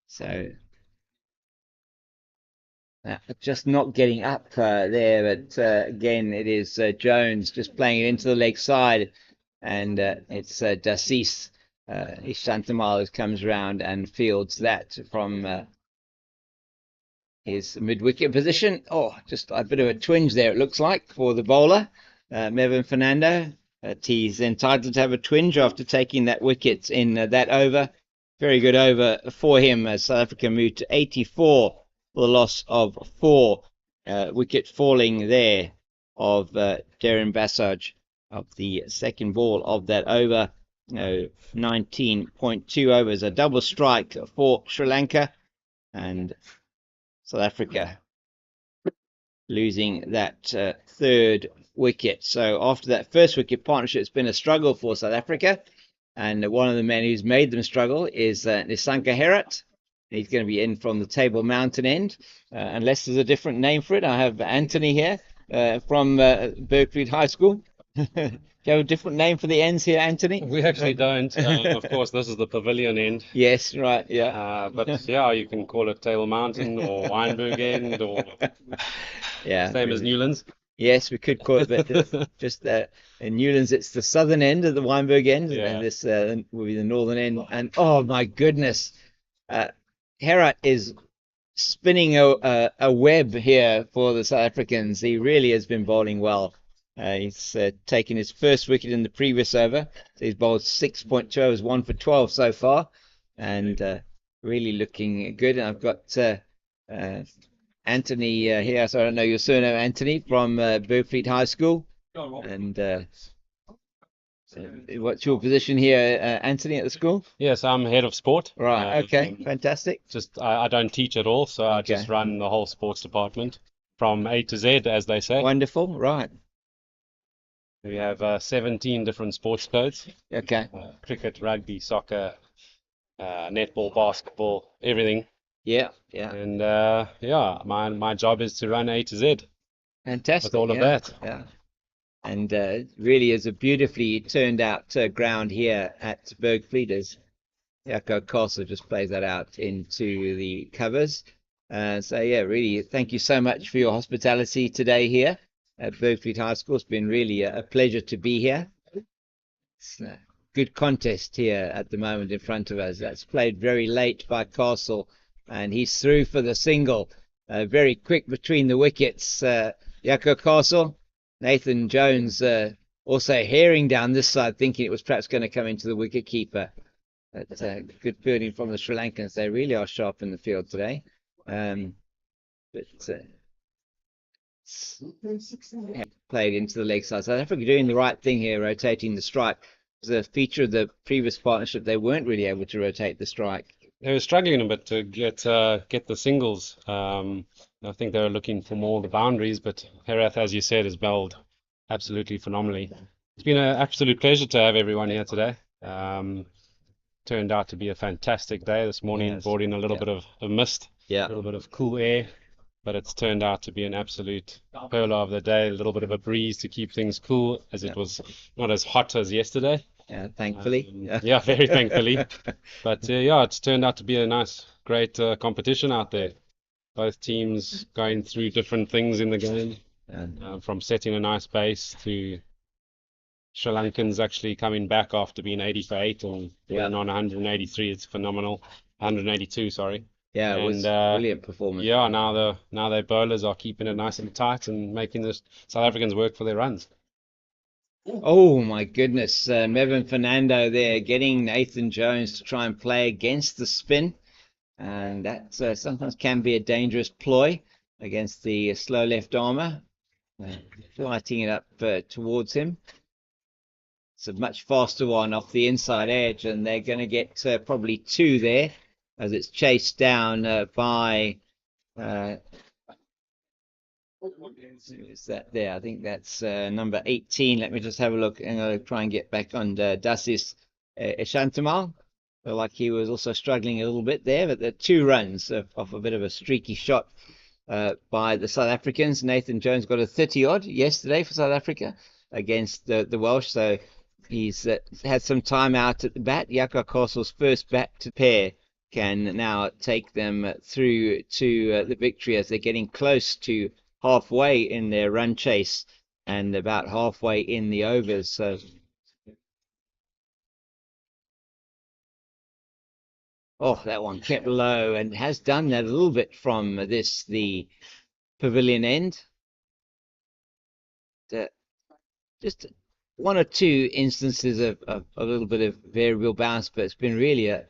So just not getting up there, but again, it is Jones just playing it into the leg side, and it's Dasis Ishantamal who comes around and fields that from his mid-wicket position. Oh, just a bit of a twinge there, it looks like, for the bowler, Mervyn Fernando. He's entitled to have a twinge after taking that wicket in that over. Very good over for him as South Africa moved to 84 for the loss of 4. Wicket falling there of Darren Bassage of the second ball of that over. 19.2 overs, a double strike for Sri Lanka, and South Africa losing that third wicket. So after that first wicket partnership, it's been a struggle for South Africa, and one of the men who's made them struggle is Nisanka Herat. He's going to be in from the Table Mountain end, unless there's a different name for it. I have Anthony here from Berkeley High School. Do you have a different name for the ends here, Anthony? We actually don't. Of course, this is the pavilion end. Yes, right, yeah. But yeah, you can call it Table Mountain or Wynberg end or same as Newlands. Yes, we could call it, but just in Newlands, it's the southern end of the Wynberg end, and this will be the northern end. And oh my goodness, Herat is spinning a web here for the South Africans. He really has been bowling well. He's taken his first wicket in the previous over. So he's bowled 6.2 overs, 1 for 12 so far, and really looking good. And I've got Anthony here, so I don't know your surname, Anthony, from Berkeley High School. And what's your position here, Anthony, at the school? Yes, I'm head of sport. Right, okay, fantastic. I don't teach at all, so I just run the whole sports department from A to Z, as they say. Wonderful, right. We have 17 different sports codes. Okay. Cricket, rugby, soccer, netball, basketball, everything. Yeah, yeah. And my job is to run A to Z. Fantastic. With all of that. Yeah. And really is a beautifully turned out ground here at Bergfleet as Jaco Castle just plays that out into the covers. So yeah, really thank you so much for your hospitality today here at Bergfleet High School. It's been really a pleasure to be here. It's a good contest here at the moment in front of us. That's played very late by Castle, and he's through for the single. Very quick between the wickets. Jaco Castle. Nathan Jones also hearing down this side, thinking it was perhaps going to come into the wicket keeper. But good fielding from the Sri Lankans. They really are sharp in the field today. Played into the leg side. South Africa doing the right thing here, rotating the strike. It was a feature of the previous partnership. They weren't really able to rotate the strike. They were struggling a bit to get the singles. I think they were looking for more of the boundaries, but Herath, as you said, has bowled absolutely phenomenally. It's been an absolute pleasure to have everyone here today. Turned out to be a fantastic day this morning. Yes. Brought in a little bit of mist, a little bit of cool air, but it's turned out to be an absolute pearl of the day. A little bit of a breeze to keep things cool, as it was not as hot as yesterday. Yeah, thankfully. Yeah, very thankfully. But it's turned out to be a nice, great competition out there. Both teams going through different things in the game, from setting a nice base to Sri Lankans actually coming back after being 80 for 8 and being on 183. It's phenomenal. 182, sorry. Yeah, it was a brilliant performance. Yeah, now their bowlers are keeping it nice and tight and making the South Africans work for their runs. Oh my goodness, Mervyn Fernando there getting Nathan Jones to try and play against the spin, and that sometimes can be a dangerous ploy against the slow left armour, lighting it up towards him. It's a much faster one off the inside edge, and they're going to get probably 2 there as it's chased down by is that there? I think that's number 18. Let me just have a look, and I'll try and get back on Dasis Ishantamal. Feel like he was also struggling a little bit there, but the 2 runs off a bit of a streaky shot by the South Africans. Nathan Jones got a 30 odd yesterday for South Africa against the Welsh, so He's had some time out at the bat. Yaka Castle's first bat to pair can now take them through to the victory as they're getting close to halfway in their run chase and about halfway in the overs. So that one kept low and has done that a little bit from the pavilion end. Just one or two instances of a little bit of variable bounce, but it's been really a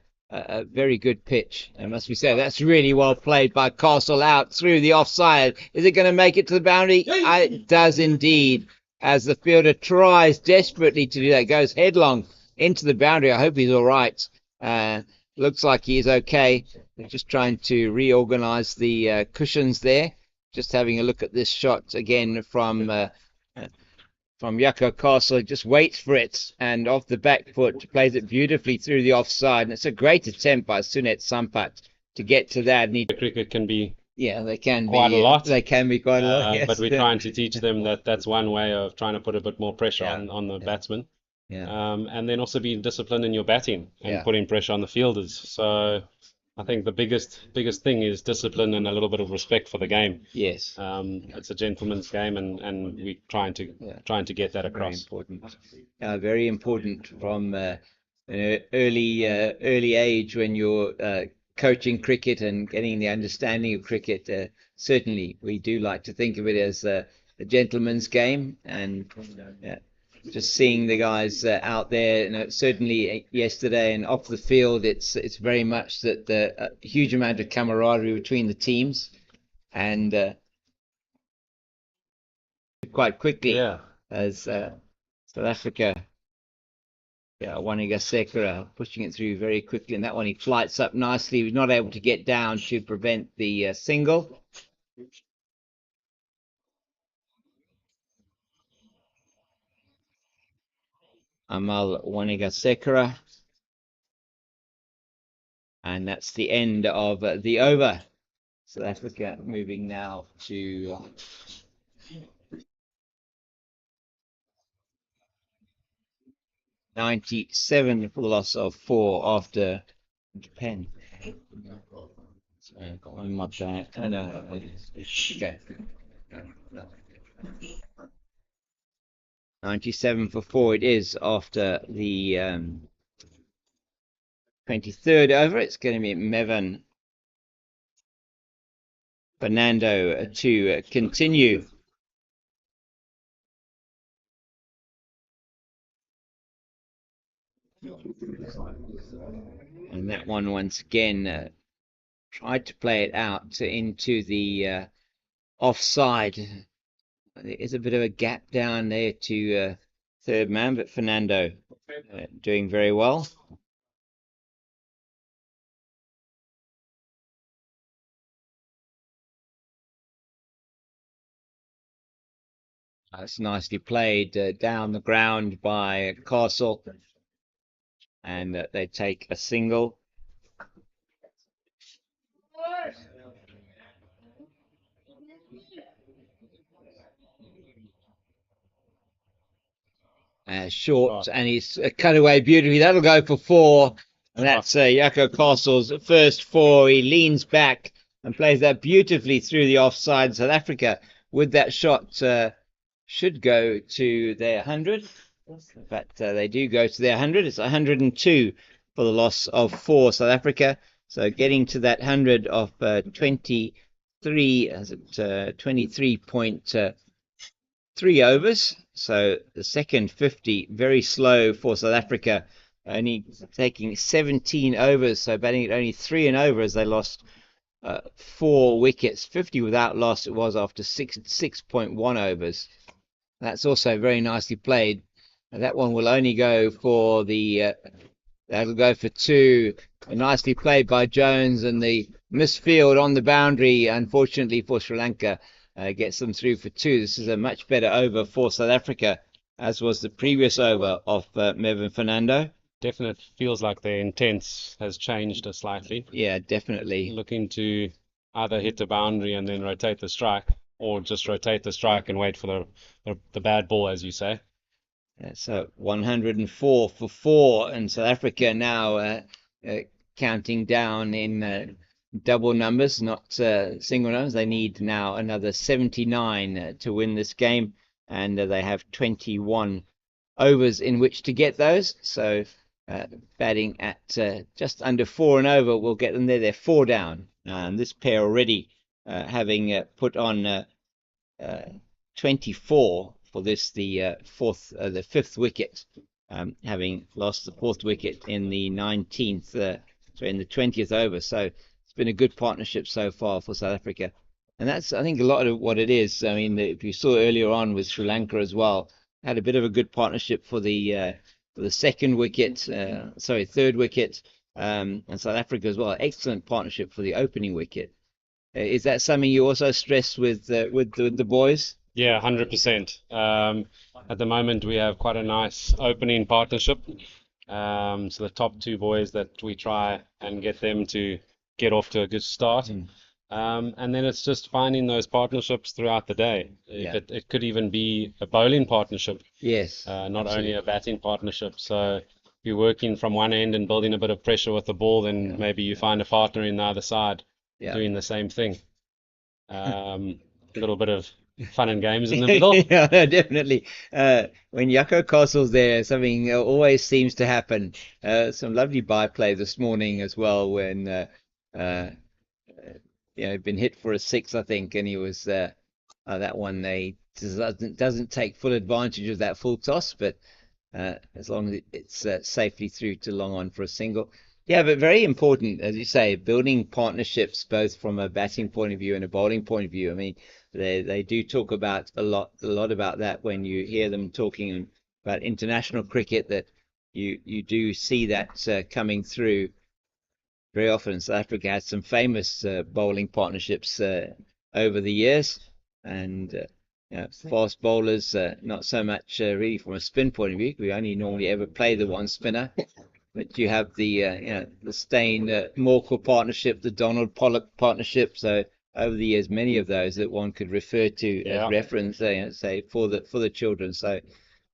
very good pitch. And must be said, that's really well played by Castle out through the offside. Is it going to make it to the boundary? It does indeed, as the fielder tries desperately to do that. Goes headlong into the boundary. I hope he's all right. Looks like he's okay. They're just trying to reorganize the cushions there. Just having a look at this shot again from Yako Castle. Just waits for it and off the back foot plays it beautifully through the offside. And it's a great attempt by Sunet Sampat to get to that. And Cricket can be they can quite be a lot. They can be quite a lot. Yes. But we're trying to teach them that that's one way of trying to put a bit more pressure on the batsman. And then also being disciplined in your batting and putting pressure on the fielders. So I think the biggest thing is discipline and a little bit of respect for the game. Yes. It's a gentleman's game, and we're trying to get that across. Very important. Very important from an early age when you're coaching cricket and getting the understanding of cricket. Certainly, we do like to think of it as a gentleman's game, and just seeing the guys out there, certainly yesterday and off the field, it's very much that a huge amount of camaraderie between the teams, and quite quickly as South Africa, Waniga Sekera pushing it through very quickly, and that one he flights up nicely. He was not able to get down to prevent the single. Amal Waniga Sekera. And that's the end of the over. South Africa moving now to 97 for the loss of 4 after Japan. Sorry, I got one much back. I know. Okay. 97 for 4 it is after the 23rd over. It's going to be Mevan Fernando to continue. And that one once again tried to play it out into the offside. There is a bit of a gap down there to third man, but Fernando doing very well. That's nicely played down the ground by Castle, and they take a single. Short, and he's cut away beautifully. That'll go for 4, and that's Yako Castle's first 4. He leans back and plays that beautifully through the offside. South Africa with that shot should go to their 100. But they do go to their 100. It's 102 for the loss of 4 South Africa. So getting to that 100 of 23, as it 23.3 overs. So the second 50 very slow for South Africa, only taking 17 overs. So batting at only 3 and over as they lost 4 wickets. 50 without loss it was after 6.1 overs. That's also very nicely played. That one will only go for that'll go for 2. Nicely played by Jones, and the misfield on the boundary, unfortunately for Sri Lanka, gets them through for 2. This is a much better over for South Africa, as was the previous over of Mevan Fernando. Definitely feels like their intent has changed slightly. Yeah, definitely. Looking to either hit the boundary and then rotate the strike, or just rotate the strike and wait for the bad ball, as you say. So 104 for 4, and South Africa now counting down in double numbers, not single numbers. They need now another 79 to win this game, and they have 21 overs in which to get those. So batting at just under 4 and over will get them there. They're 4 down, and this pair already having put on 24 for this, the fifth wicket, having lost the 4th wicket in the 19th, so in the 20th over. So it's been a good partnership so far for South Africa, and that's, I think, a lot of what it is. I mean, if you saw earlier on with Sri Lanka as well, had a bit of a good partnership for the 2nd wicket, sorry, 3rd wicket, and South Africa as well. Excellent partnership for the opening wicket. Is that something you also stress with the boys? Yeah, 100%. At the moment, we have quite a nice opening partnership. So the top 2 boys that we try and get them to get off to a good start. And then it's just finding those partnerships throughout the day. Yeah. It could even be a bowling partnership. Yes. Not absolutely. only a batting partnership. So if you're working from one end and building a bit of pressure with the ball, then maybe you find a partner in the other side doing the same thing. A little bit of fun and games in the middle. Yeah, definitely. When Yako Castle's there, something always seems to happen. Some lovely byplay this morning as well, when been hit for a 6, I think, and he was that one. They doesn't take full advantage of that full toss, but as long as it's safely through to long on for a single. Yeah, but very important, as you say, building partnerships both from a batting point of view and a bowling point of view. I mean, they do talk about a lot about that when you hear them talking about international cricket, that you do see that coming through very often. South Africa has some famous bowling partnerships over the years, and fast bowlers, not so much really from a spin point of view. We only normally ever play the one spinner. But you have the Steyn Morkel partnership, the Donald Pollock partnership. So over the years, many of those that one could refer to as reference, say for the children. So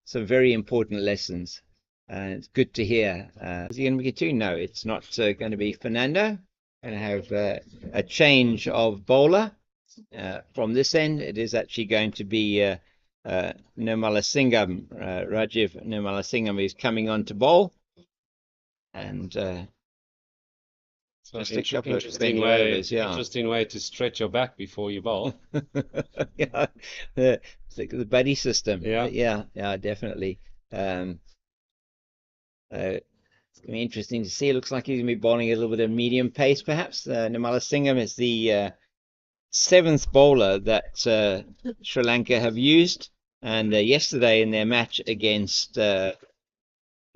some very important lessons, and it's good to hear. Is he going to be 2? No, it's not going to be Fernando. Going to have a change of bowler from this end. It is actually going to be Nirmalasingham, Rajiv Nirmalasingham is coming on to bowl. And so just interesting way to stretch your back before you bowl. It's like the buddy system. Yeah, definitely. It's going to be interesting to see. It looks like he's going to be bowling a little bit of medium pace, perhaps. Nirmalasingham is the 7th bowler that Sri Lanka have used, and yesterday in their match against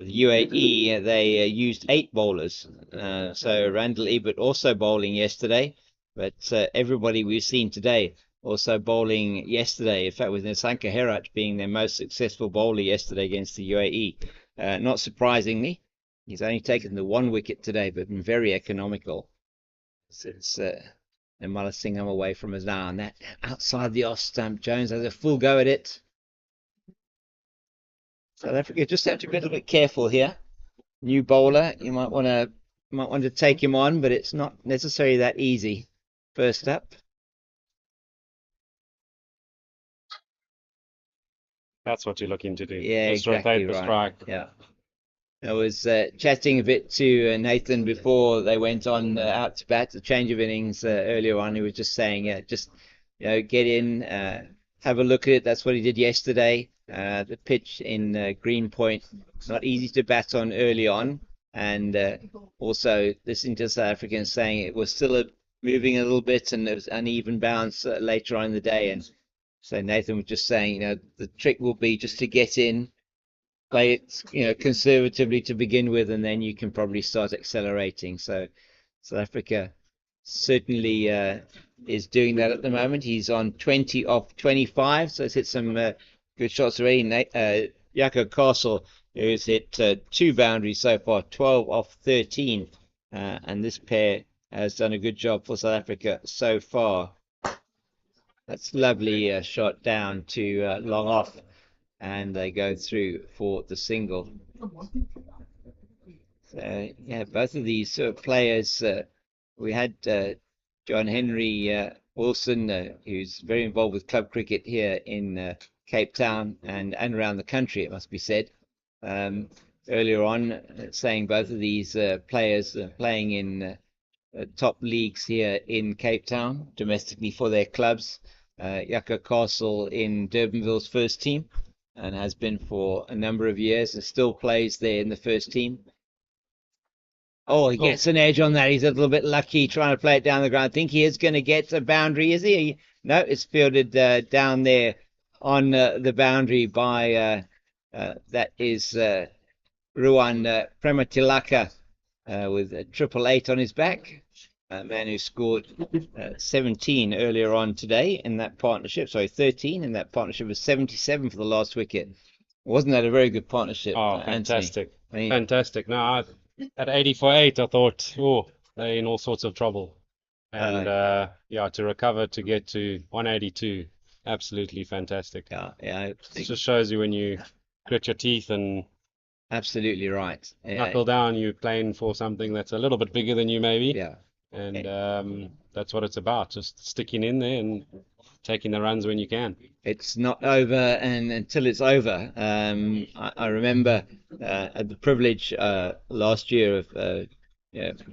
the UAE, they used 8 bowlers. So Randall Ebert also bowling yesterday, but everybody we've seen today also bowling yesterday. In fact, with Nisanka Herat being their most successful bowler yesterday against the UAE. Not surprisingly, he's only taken the 1 wicket today, but been very economical. So it's Nirmalasingham away from us now, and that outside the off stump. Jones has a full go at it. South Africa just have to be a little bit careful here. New bowler, you might want to take him on, but it's not necessarily that easy. First up. That's what you're looking to do. Yeah, just exactly rotate the right. strike. Yeah. I was chatting a bit to Nathan before they went on out to bat, the change of innings earlier on. He was just saying, just get in, have a look at it. That's what he did yesterday. The pitch in Greenpoint, not easy to bat on early on, and also listening to South Africans saying it was still moving a little bit and there was uneven bounce later on in the day. And so Nathan was just saying, the trick will be just to get in, play it, conservatively to begin with, and then you can probably start accelerating. So South Africa certainly is doing that at the moment. He's on 20 off 25, so he's hit some good shots already. Yako Castle, who's hit 2 boundaries so far, 12 off 13, and this pair has done a good job for South Africa so far. That's lovely shot down to long off, and they go through for the single. So yeah, both of these players, we had John Henry Wilson, who's very involved with club cricket here in Cape Town and around the country, it must be said. Earlier on, saying both of these players playing in top leagues here in Cape Town, domestically for their clubs. Yucca Castle in Durbanville's first team, and has been for a number of years, and still plays there in the first team. Oh, he gets an edge on that. He's a little bit lucky trying to play it down the ground. I think he is going to get a boundary, is he? No, it's fielded down there on the boundary by, that is Ruan Prematilaka with a 888 on his back. A man who scored 17 earlier on today in that partnership. Sorry, 13 in that partnership, was 77 for the last wicket. Wasn't that a very good partnership? Oh, fantastic. I mean, Fantastic. Now, at 80 for 8, I thought, oh, they're in all sorts of trouble. And yeah, to recover to get to 182, absolutely fantastic. yeah, It just shows you when you grit your teeth and absolutely right. knuckle down, you're playing for something that's a little bit bigger than you, maybe. Yeah. And that's what it's about, just sticking in there and taking the runs when you can. It's not over until it's over. I remember had the privilege last year of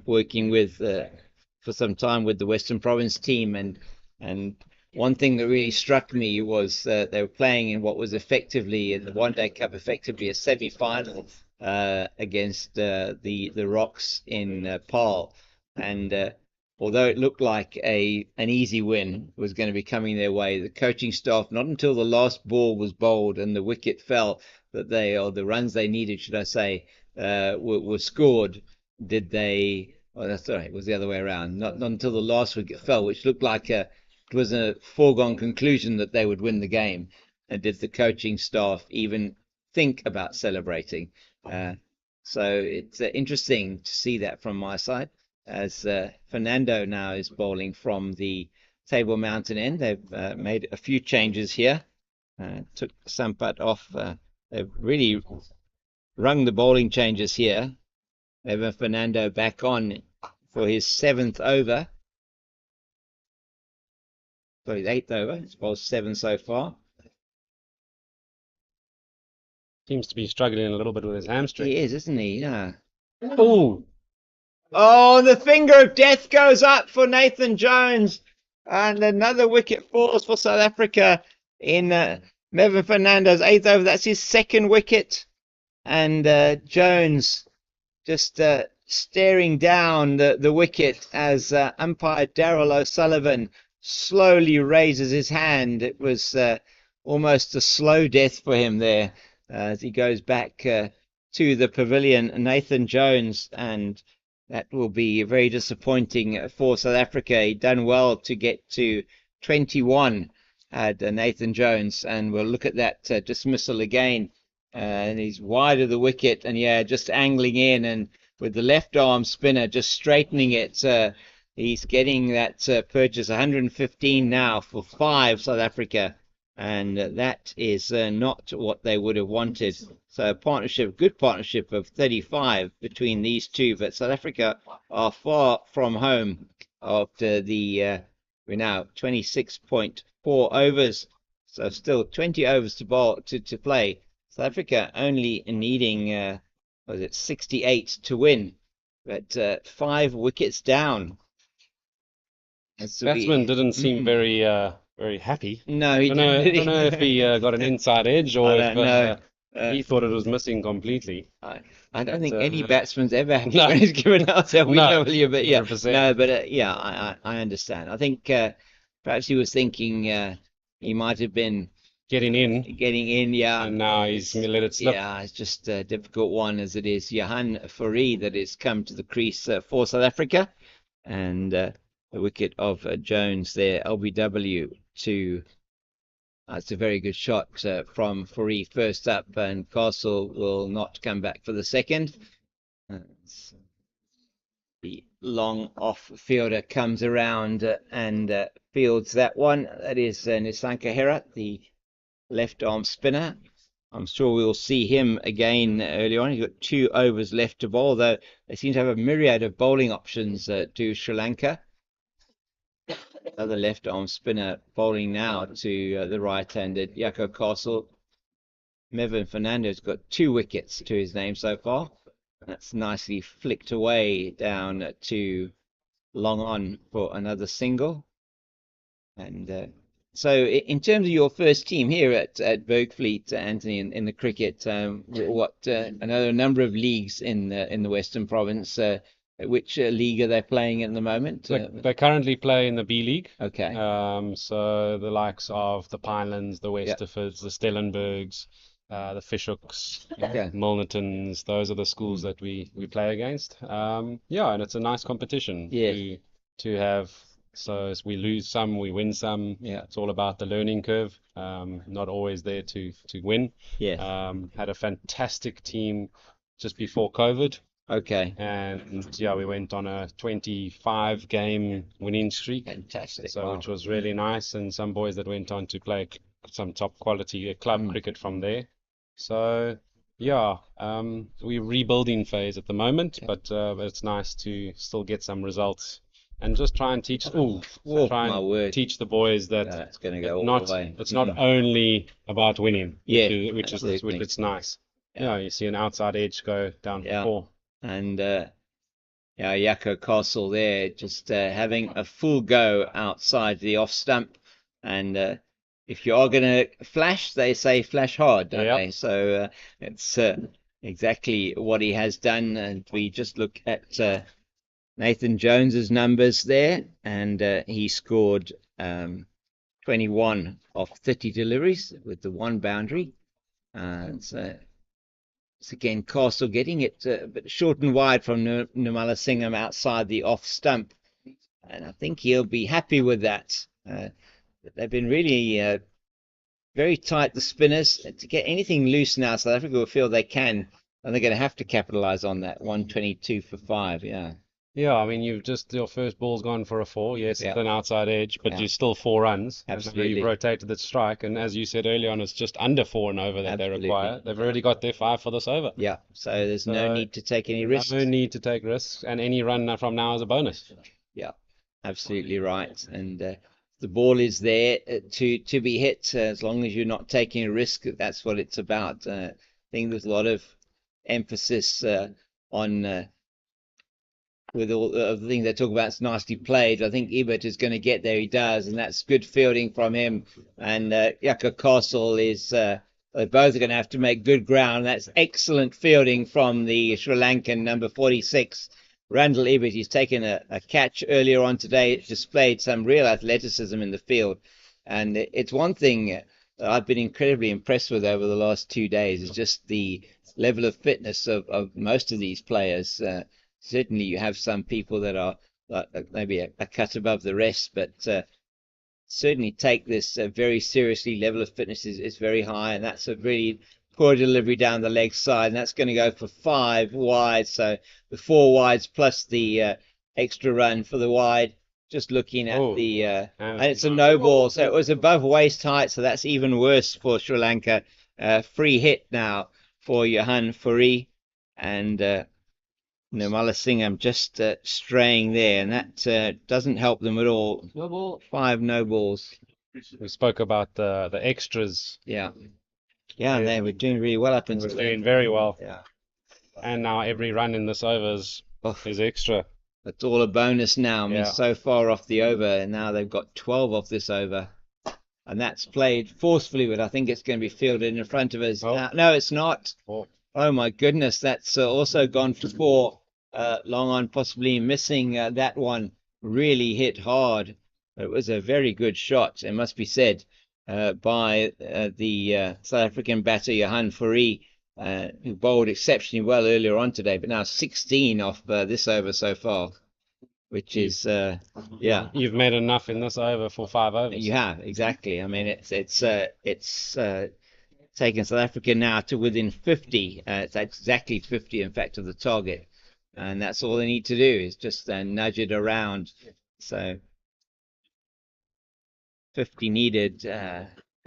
working with for some time with the Western Province team, and one thing that really struck me was they were playing in what was effectively in the One Day Cup, effectively a semi-final against the Rocks in Paarl. And although it looked like an easy win was going to be coming their way, the coaching staff, not until the last ball was bowled and the wicket fell, that or the runs they needed, should I say, were scored, did they. Oh, that's all right. It was the other way around. Not until the last wicket fell, which looked like it was a foregone conclusion that they would win the game, and did the coaching staff even think about celebrating. So it's interesting to see that from my side, as Fernando now is bowling from the Table Mountain end. They've made a few changes here. Took Sampat off. They've really rung the bowling changes here. They have Fernando back on for his 7th over. Sorry, 8th over. It's bowled 7 so far. Seems to be struggling a little bit with his hamstring. He is, isn't he? Yeah. Oh, Oh, the finger of death goes up for Nathan Jones. And another wicket falls for South Africa in Mervyn Fernando's 8th over. That's his 2nd wicket. And Jones just staring down the wicket as umpire Darrell O'Sullivan slowly raises his hand. It was almost a slow death for him there as he goes back to the pavilion. Nathan Jones, and that will be very disappointing for South Africa. He'd done well to get to 21, had Nathan Jones, and we'll look at that dismissal again. And he's wide of the wicket, and yeah, just angling in, and with the left arm spinner just straightening it. He's getting that purchase 115 now for 5 South Africa, and that is not what they would have wanted. So a partnership, good partnership of 35 between these two, but South Africa are far from home after the we're now 26.4 overs, so still 20 overs to bowl to play. South Africa only needing 68 to win, but 5 wickets down. batsman didn't seem very happy. No, he I don't didn't. know if he got an inside edge or I if don't know. he thought it was missing completely. I don't think any batsman's ever had No. when he's given out that No, W, but yeah, 100%. no, but yeah, I understand. I think perhaps he was thinking he might have been Getting in, yeah. and now he's let it slip. Yeah, it's just a difficult one as it is. Johan Fourie that has come to the crease for South Africa, and the wicket of Jones there, LBW to. It's a very good shot from Fourie first up, and Castle will not come back for the second. The long off fielder comes around and fields that one. That is Nisanka Herat, the left arm spinner. I'm sure we'll see him again early on. He's got 2 overs left to bowl, though they seem to have a myriad of bowling options to Sri Lanka. Another left arm spinner bowling now to the right-handed Yako Castle. Mevin Fernando's got 2 wickets to his name so far. That's nicely flicked away down to long on for another single. And so in terms of your first team here at Bergfleet, Anthony, in the cricket, I know a number of leagues in the Western Province. Which league are they playing in the moment? They currently play in the B League. Okay. So the likes of the Pinelands, the Westerfords, the Stellenbergs, the Fishhooks, Milnertons, those are the schools that we play against. And it's a nice competition to have. So as we lose some, we win some. Yeah, it's all about the learning curve. Not always there to win. Yeah. Had a fantastic team just before COVID. Okay. And we went on a 25 game winning streak. Fantastic. So which was really nice, and some boys that went on to play some top quality club cricket from there. So we're rebuilding phase at the moment, but it's nice to still get some results and just try and teach teach the boys that it's going to go all the way. It's not only about winning, which is nice. Yeah, you see an outside edge go down for 4. And Yako Castle there just having a full go outside the off stump. And if you are going to flash, they say flash hard, don't they? So it's exactly what he has done. And we just look at Nathan Jones's numbers there, and he scored 21 off 30 deliveries with the 1 boundary. So again, Castle getting it a bit short and wide from Nirmala Singham outside the off stump. And I think he'll be happy with that. They've been really very tight, the spinners. To get anything loose now, South Africa will feel they can. And they're going to have to capitalise on that. 122 for 5, Yeah, I mean, your first ball's gone for a 4. Yes, it's an outside edge, but you're still 4 runs. Absolutely. You've rotated the strike, and as you said earlier on, it's just under 4 and over that they require. They've already got their 5 for this over. Yeah, so there's no need to take any risks. No need to take risks, and any run from now is a bonus. Yeah, absolutely right. And the ball is there to be hit as long as you're not taking a risk. That's what it's about. I think there's a lot of emphasis on with all the things they talk about, it's nicely played. I think Ebert is going to get there. He does, and that's good fielding from him. And Yako Castle is they both are going to have to make good ground. That's excellent fielding from the Sri Lankan number 46, Randall Ebert. He's taken a catch earlier on today. It displayed some real athleticism in the field, and it's one thing that I've been incredibly impressed with over the last 2 days is just the level of fitness of most of these players. Certainly you have some people that are maybe a cut above the rest, but certainly take this very seriously. Level of fitness is very high, and that's a really poor delivery down the leg side, and that's going to go for 5 wide. So the 4 wides plus the extra run for the wide. Just looking at and it's a no ball, so it was above waist height, so that's even worse for Sri Lanka. Free hit now for Johan Fourie, and Nirmala Singham just straying there, and that doesn't help them at all. No ball. 5 no balls. We spoke about the extras. Yeah, they were doing really well up until doing very well. Yeah, and now every run in this over is extra. It's all a bonus now. I mean, so far off the over, and now they've got 12 off this over, and that's played forcefully, but I think it's going to be fielded in front of us. No, it's not. Oh my goodness, that's also gone for 4. Long on possibly missing that one. Really hit hard. It was a very good shot, it must be said, by the South African batter Johan Fourie, who bowled exceptionally well earlier on today, but now 16 off this over so far, which is You've made enough in this over for 5 overs. You have, exactly. I mean, it's taken South Africa now to within 50. It's exactly 50, in fact, of the target. And that's all they need to do is just nudge it around. So 50 needed,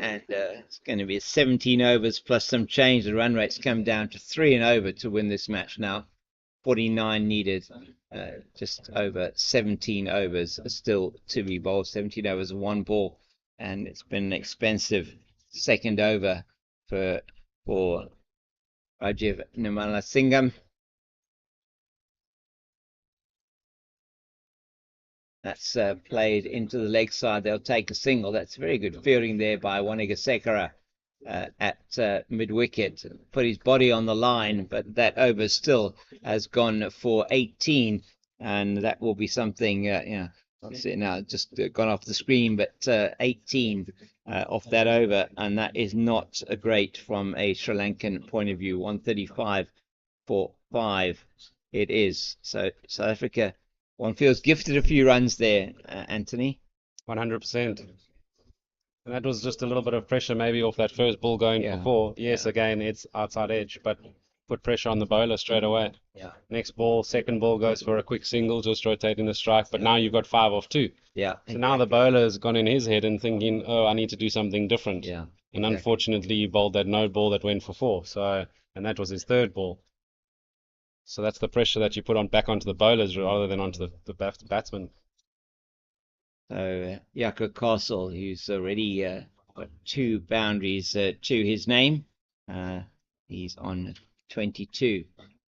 and it's going to be 17 overs plus some change. The run rate's come down to 3 and over to win this match now. 49 needed, just over 17 overs still to be bowled. 17 overs, 1 ball, and it's been an expensive second over for Rajiv Nirmalasingham. That's played into the leg side. They'll take a single. That's very good fielding there by Wanigasekara at mid-wicket. Put his body on the line, but that over still has gone for 18, and that will be something, I'll see it now, just gone off the screen, but 18 off that over, and that is not great from a Sri Lankan point of view. 135 for 5 it is. So South Africa, one feels gifted a few runs there, Anthony. 100%. And that was just a little bit of pressure maybe off that first ball going for 4. Yes, again, it's outside edge, but put pressure on the bowler straight away. Yeah. Next ball, second ball goes for a quick single, just rotating the strike, but now you've got 5 off 2. Yeah. So now the bowler's gone in his head and thinking, oh, I need to do something different. Yeah. And unfortunately, he bowled that no ball that went for 4. So, and that was his third ball. So that's the pressure that you put on back onto the bowlers rather than onto the batsman. So Jaco Castle, who's already got 2 boundaries to his name, he's on 22.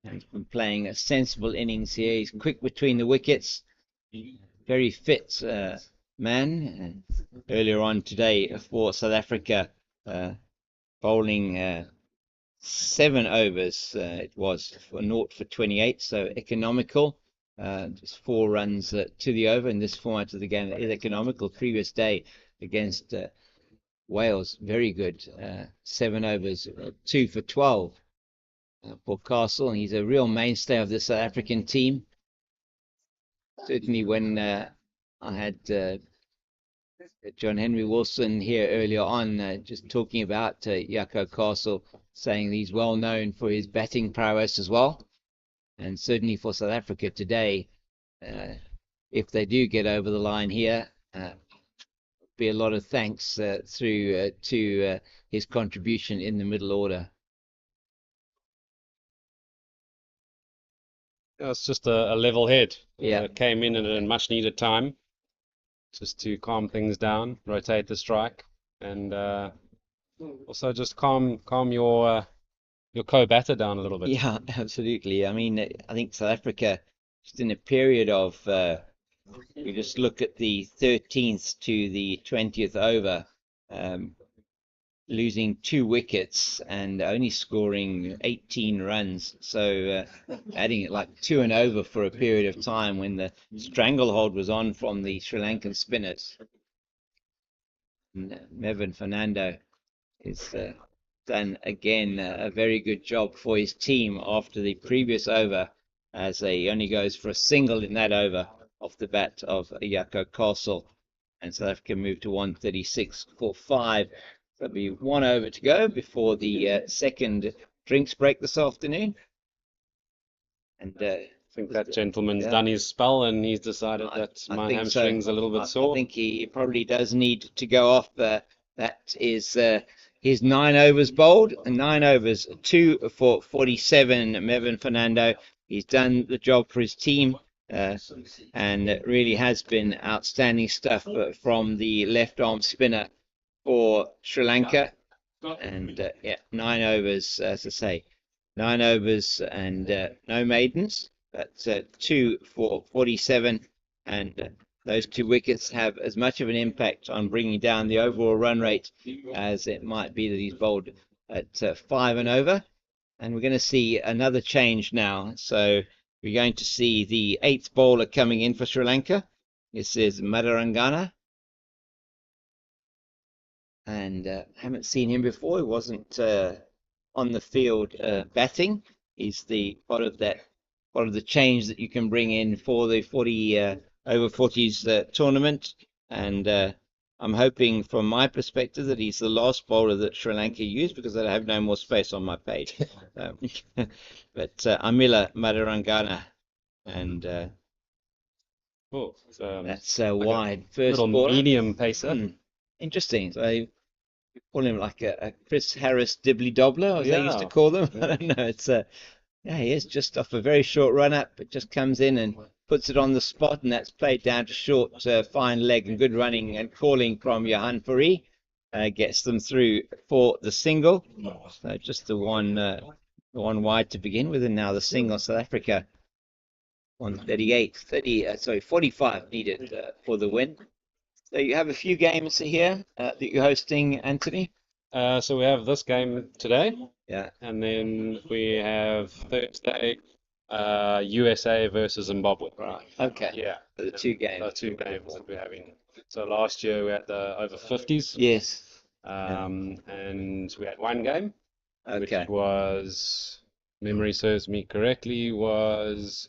And he's been playing a sensible innings here. He's quick between the wickets, very fit man. Earlier on today for South Africa, bowling 7 overs, it was for 0 for 28, so economical. Just 4 runs to the over in this format of the game. It is economical. Previous day against Wales, very good. 7 overs, 2 for 12 for Castle. He's a real mainstay of the South African team. Certainly when I had John Henry Wilson here earlier on, just talking about Jaco Castle, saying he's well known for his batting prowess as well. And certainly for South Africa today, if they do get over the line here, be a lot of thanks through to his contribution in the middle order. It's just a level head. Yeah. Came in at a much needed time just to calm things down, rotate the strike, and also just calm your co-batter down a little bit. Yeah, absolutely. I mean, I think South Africa, just in a period of, you just look at the 13th to the 20th over, losing 2 wickets and only scoring 18 runs. So adding it like 2 and over for a period of time when the stranglehold was on from the Sri Lankan spinners. And, Mervyn Fernando is done again a very good job for his team after the previous over, as he only goes for a single in that over off the bat of Jaco Castle, and South Africa moved to 136 for 5. There'll be 1 over to go before the second drinks break this afternoon. And I think that gentleman's done his spell and he's decided that my hamstring's a little bit sore. I think he probably does need to go off. That is his 9 overs bowled, and 9 overs, 2 for 47. Mervyn Fernando, he's done the job for his team, and it really has been outstanding stuff from the left arm spinner for Sri Lanka. And 9 overs, as I say, 9 overs and no maidens. That's 2 for 47, and those 2 wickets have as much of an impact on bringing down the overall run rate as it might be that he's bowled at 5 and over. And we're going to see another change now. So we're going to see the 8th bowler coming in for Sri Lanka. This is Madarangana. And haven't seen him before. He wasn't on the field batting. He's the part of the change that you can bring in for the Over-40s tournament. And I'm hoping, from my perspective, that he's the last bowler that Sri Lanka used, because I have no more space on my page. But Amila Madarangana, and that's like wide first little bowler. medium pacer. Interesting. So call him like a Chris Harris dibbly dobbler, as they used to call them. I don't know. It's yeah, he is just off a very short run up, but just comes in and puts it on the spot, and that's played down to short, fine leg and good running and calling from Johan Fourie. Gets them through for the single. So just the one wide to begin with, and now the single. South Africa 45 needed for the win. So you have a few games here that you're hosting, Anthony. So we have this game today, Yeah. and then we have Thursday, USA versus Zimbabwe. Right. Okay. Yeah. The two games. The two games that we're having. So last year we had the over-40s. Yes. And we had one game, Okay. which was, memory serves me correctly, was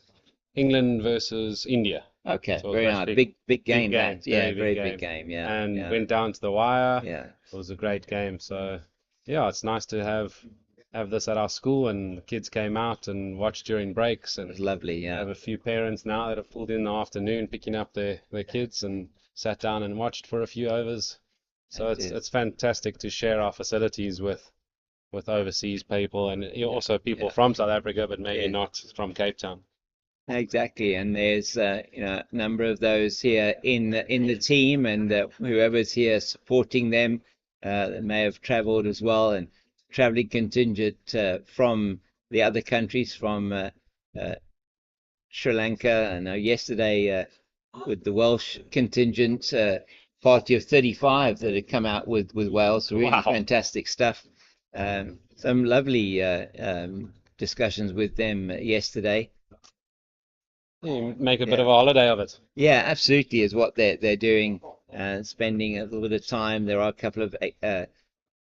England versus India. Okay. So Very nice. Big game. game. Yeah. Very Very big big game. Yeah. And yeah. went down to the wire. Yeah. It was a great game. So yeah, it's nice to have this at our school, and the kids came out and watched during breaks, It and was lovely. I Yeah. have a few parents now that have pulled in the afternoon picking up their kids and sat down and watched for a few overs. So it's fantastic to share our facilities with overseas people, and also people from South Africa, but maybe not from Cape Town. Exactly, and there's a number of those here in the team, and whoever's here supporting them that may have travelled as well, and travelling contingent from the other countries, from Sri Lanka. I know yesterday with the Welsh contingent, party of 35 that had come out with Wales. Really fantastic stuff. Some lovely discussions with them yesterday. You make a bit of a holiday of it. Yeah, absolutely, is what they're doing, spending a little bit of time. There are a couple of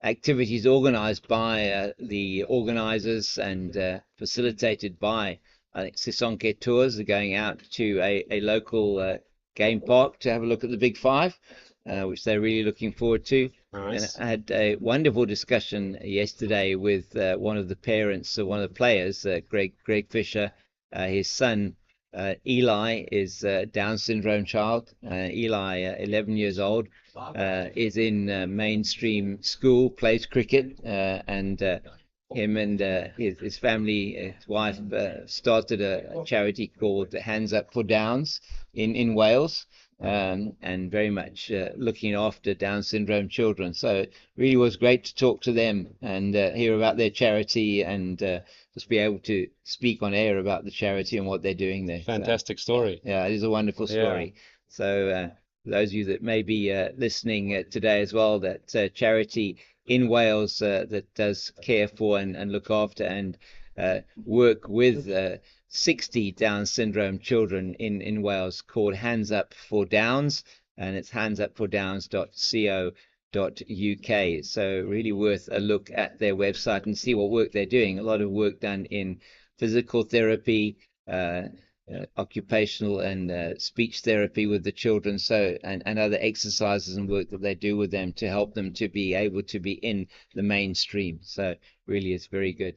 activities organized by the organizers and facilitated by, I think, Sisonke Tours. Are going out to a local game park to have a look at the Big Five, which they're really looking forward to. Nice. And I had a wonderful discussion yesterday with one of the parents of one of the players, Greg Fisher. His son Eli is a Down syndrome child. Eli, 11 years old, is in mainstream school, plays cricket, and him and his family, his wife, started a charity called Hands Up for Downs in Wales, and very much looking after Down syndrome children. So it really was great to talk to them and hear about their charity, and just be able to speak on air about the charity and what they're doing there. Fantastic story. Yeah, it is a wonderful story. So for those of you that may be listening today as well, that charity in Wales that does care for and look after and work with 60 Down syndrome children in Wales, called Hands Up for Downs, and it's handsupfordowns.co.uk. So really worth a look at their website and see what work they're doing. A lot of work done in physical therapy, occupational and speech therapy with the children, so and other exercises and work that they do with them to help them to be able to be in the mainstream. So really it's very good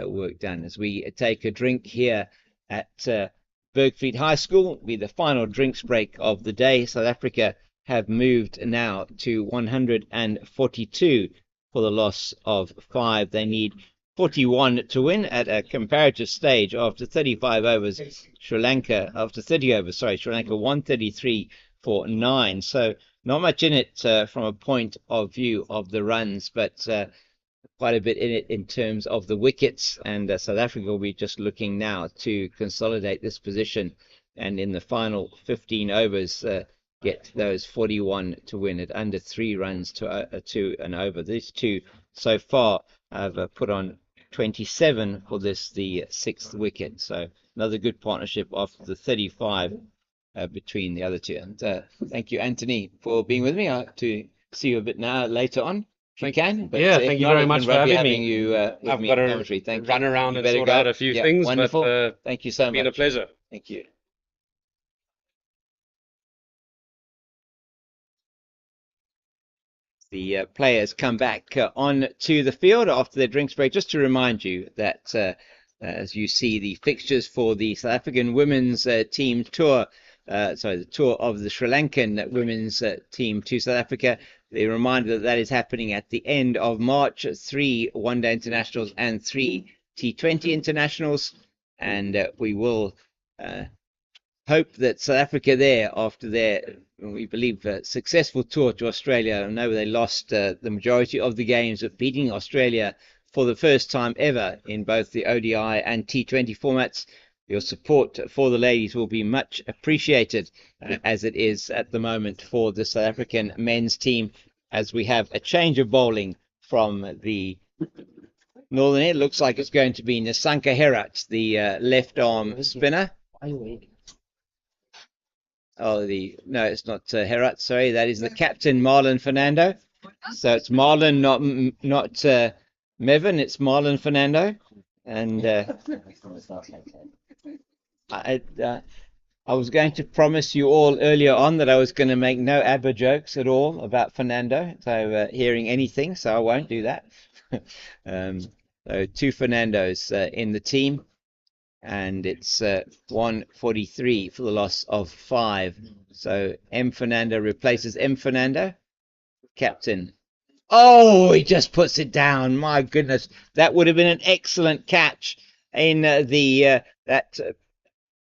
work done. As we take a drink here at Bergfleet High School, it'll be the final drinks break of the day. South Africa have moved now to 142 for the loss of 5. They need 41 to win at a comparative stage after 35 overs. Sri Lanka 133 for 9. So not much in it from a point of view of the runs, but quite a bit in it in terms of the wickets. And South Africa will be just looking now to consolidate this position, and in the final 15 overs get those 41 to win at under 3 runs to an over. These two so far have put on 27 for this, the 6th wicket. So another good partnership after the 35 between the other two. And thank you, Anthony, for being with me. I hope to see you a bit now later on, if you can. But yeah, thank you very much for having me. You, I've got to run around and sort out a few things. Wonderful. But, thank you so much. It's been a pleasure. Thank you. The players come back on to the field after their drinks break. Just to remind you that as you see the fixtures for the South African women's team tour, the tour of the Sri Lankan women's team to South Africa, the reminder that that is happening at the end of March, 3 one-day internationals and 3 T20 internationals. And we will hope that South Africa there, after their, we believe, successful tour to Australia, I know they lost the majority of the games, but beating Australia for the first time ever in both the ODI and T20 formats. Your support for the ladies will be much appreciated, as it is at the moment for the South African men's team, as we have a change of bowling from the northern end. Looks like it's going to be Nisanka Herat, the left arm spinner. Oh, no, it's not Herat. Sorry, that is the captain, Marlon Fernando. So it's Marlon, not Mevin. It's Marlon Fernando, and I was going to promise you all earlier on that I was going to make no ABBA jokes at all about Fernando, so hearing anything, so I won't do that. So 2 Fernandos in the team, and it's 143 for the loss of 5. So M Fernando replaces M Fernando, captain. Oh, he just puts it down. My goodness, that would have been an excellent catch in that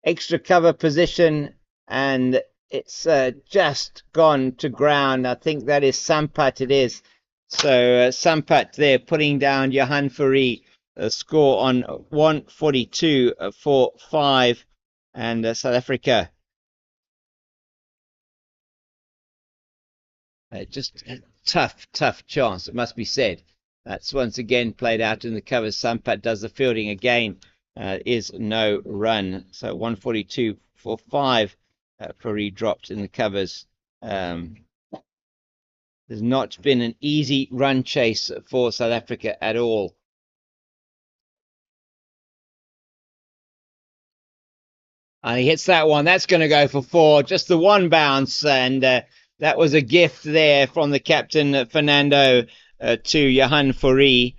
extra cover position, and it's just gone to ground. I think that is Sampat. It is. So Sampat there putting down Johan Fourie, score on 142 for 5, and South Africa just a tough chance, it must be said. That's once again played out in the covers. Sampat does the fielding again. Is no run. So 142 for 5. Fourie dropped in the covers. There's not been an easy run chase for South Africa at all. And he hits that one. That's going to go for 4. Just the one bounce. And that was a gift there from the captain, Fernando, to Johan Fourie.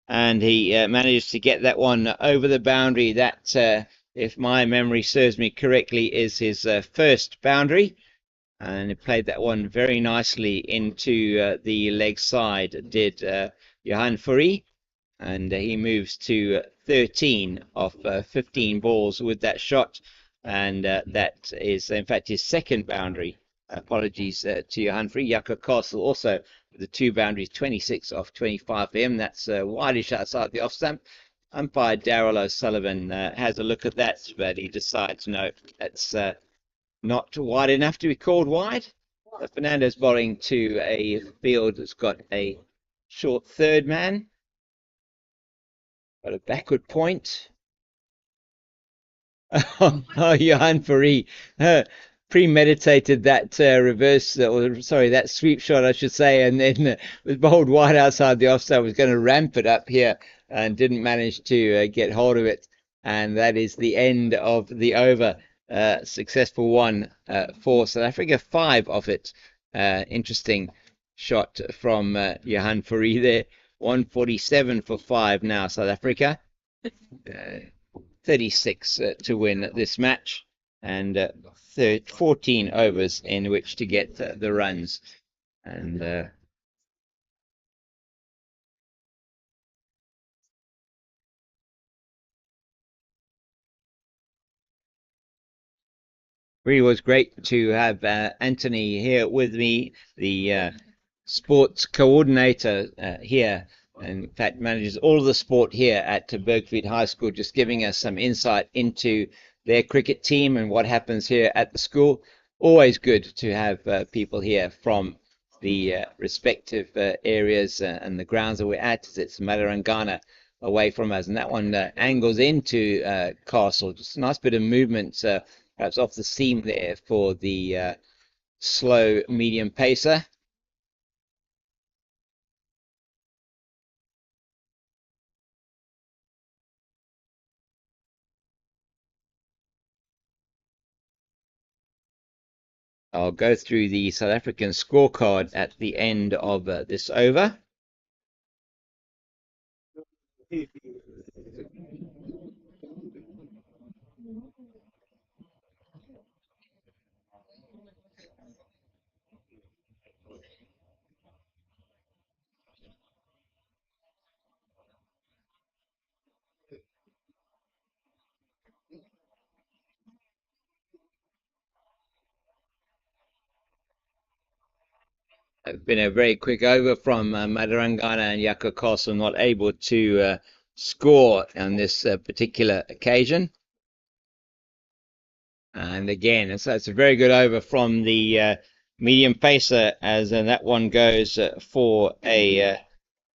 And he managed to get that one over the boundary. That, if my memory serves me correctly, is his first boundary. And he played that one very nicely into the leg side, did Johan Fourie. And he moves to 13 off 15 balls with that shot. And that is, in fact, his second boundary. Apologies to Johan Fourie. Jaco Castle also with the 2 boundaries, 26 off 25 for him. That's wideish outside the off stump. Umpire Daryl O'Sullivan has a look at that, but he decides no, that's not wide enough to be called wide. Fernando's bowling to a field that's got a short third man. Got a backward point. Oh, Johan Fourie premeditated that reverse, or sorry, that sweep shot, I should say, and then was bowled wide outside the offside. Was going to ramp it up here and didn't manage to get hold of it. And that is the end of the over. Successful one for South Africa. 5 of it. Interesting shot from Johan Fourie there. 147 for 5 now, South Africa. 36 to win this match, and 14 overs in which to get the runs. And really was great to have Anthony here with me, the sports coordinator here, and in fact manages all of the sport here at Bergfried High School, just giving us some insight into their cricket team and what happens here at the school. Always good to have people here from the respective areas and the grounds that we're at. It's Malarangana away from us, and that one angles into Castle. Just a nice bit of movement, perhaps off the seam there for the slow medium pacer. I'll go through the South African scorecard at the end of this over. been a very quick over from Madarangana, and Yako Castle not able to score on this particular occasion. And again, so it's a very good over from the medium pacer, as that one goes for a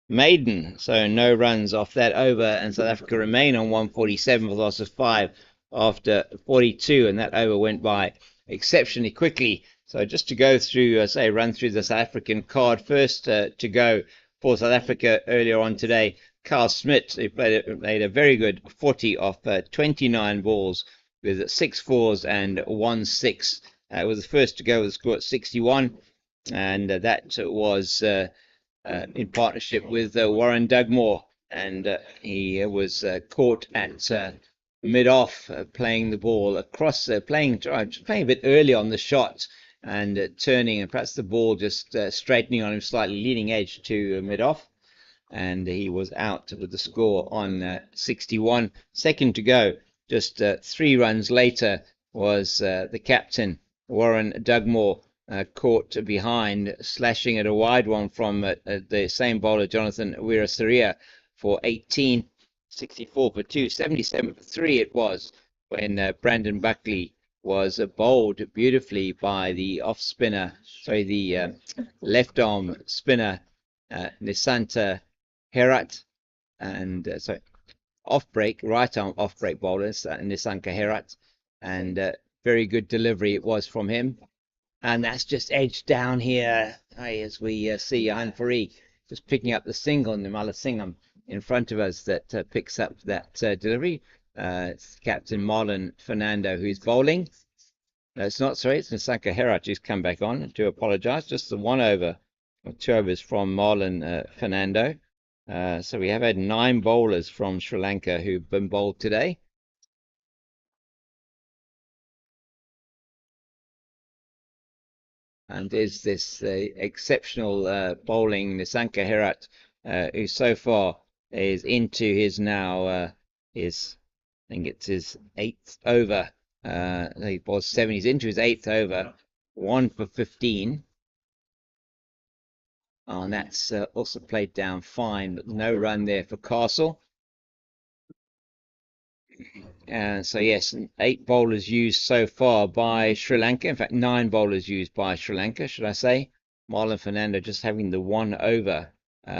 maiden. So no runs off that over, and South Africa remain on 147 with a loss of 5 after 42, and that over went by exceptionally quickly. So just to go through, run through the South African card first. To go for South Africa earlier on today, Carl Smith, who played a very good 40 off 29 balls with 6 fours and 1 6. Was the first to go with a score at 61, and that was in partnership with Warren Dugmore, and he was caught at mid-off, playing the ball across, playing a bit early on the shot, and turning, and perhaps the ball just straightening on him slightly, leading edge to mid-off, and he was out with the score on 61. Second to go, just 3 runs later, was the captain, Warren Dugmore, caught behind, slashing at a wide one from the same bowler, Jonathan Weerasaria, for 18. 64 for 2, 77 for 3 it was, when Brandon Buckley was bowled beautifully by the off spinner, the left arm spinner, Nisanta Herat, and off break, right arm off break bowler, Nisanka Herat, and very good delivery it was from him. And that's just edged down here, as we see Johan Fourie just picking up the single, Nimala Singham in front of us that picks up that delivery. It's Captain Marlon Fernando who's bowling. No, it's not, sorry, it's Nisanka Herat who's come back on. I do apologise, just the 1 over, or 2 overs from Marlon Fernando. So we have had 9 bowlers from Sri Lanka who've been bowled today. And there's this exceptional bowling, Nisanka Herat, who so far is into his now, I think it's his 8th over. He bowled 7, he's into his 8th over, 1 for 15. And that's also played down fine, but no run there for Castle. So yes, 8 bowlers used so far by Sri Lanka. In fact, 9 bowlers used by Sri Lanka, should I say. Marlon Fernando just having the 1 over,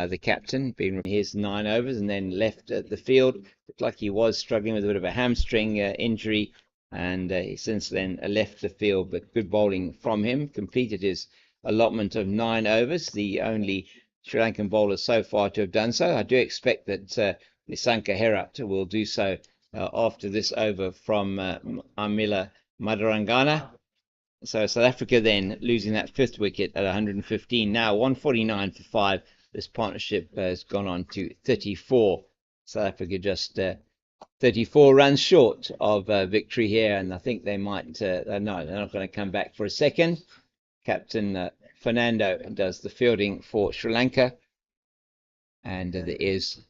the captain, being his 9 overs, and then left the field. Looked like he was struggling with a bit of a hamstring injury, and he since then left the field. But good bowling from him. Completed his allotment of 9 overs, the only Sri Lankan bowler so far to have done so. I do expect that Nisanka Herat will do so after this over from Amila Madarangana. So South Africa then losing that 5th wicket at 115. Now 149 for 5. This partnership has gone on to 34. South Africa just 34 runs short of victory here, and I think they might, no, they're not going to come back for a second. Captain Fernando does the fielding for Sri Lanka, and there is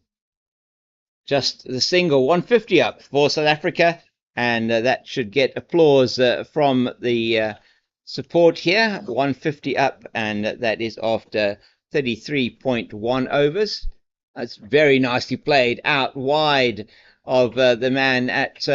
just the single, 150 up for South Africa, and that should get applause from the support here. 150 up, and that is after 33.1 overs. That's very nicely played out wide of the man at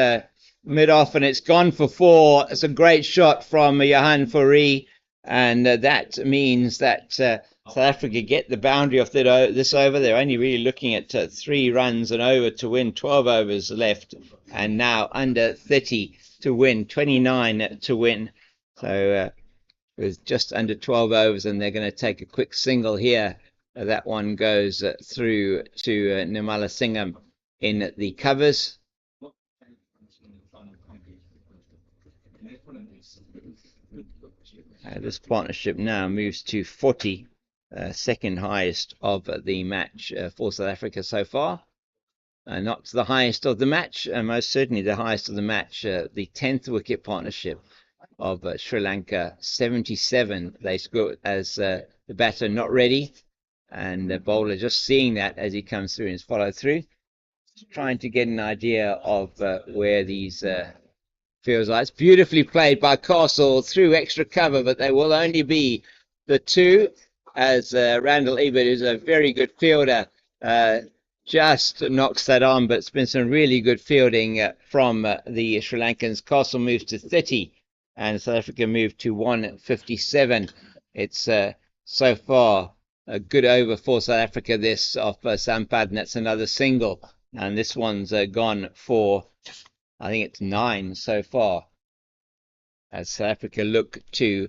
mid-off, and it's gone for 4. It's a great shot from Johan Fourie, and that means that South Africa get the boundary off this over. They're only really looking at 3 runs and over to win, 12 overs left, and now under 30 to win, 29 to win. So with just under 12 overs, and they're going to take a quick single here. That one goes through to Nimala Singham in the covers. This partnership now moves to 40, second highest of the match for South Africa so far. Not the highest of the match, most certainly the highest of the match, the 10th wicket partnership of Sri Lanka, 77. They scored as the batter not ready, and the bowler just seeing that as he comes through and is followed through. Just trying to get an idea of where these feels like. It's beautifully played by Castle through extra cover, but they will only be the 2. as Randall Ebert, who's a very good fielder, just knocks that on, but it's been some really good fielding from the Sri Lankans. Castle moves to 30 and South Africa moved to 157. It's so far a good over for South Africa, this off Sampad, and that's another single. And this one's gone for, I think it's 9 so far, as South Africa look to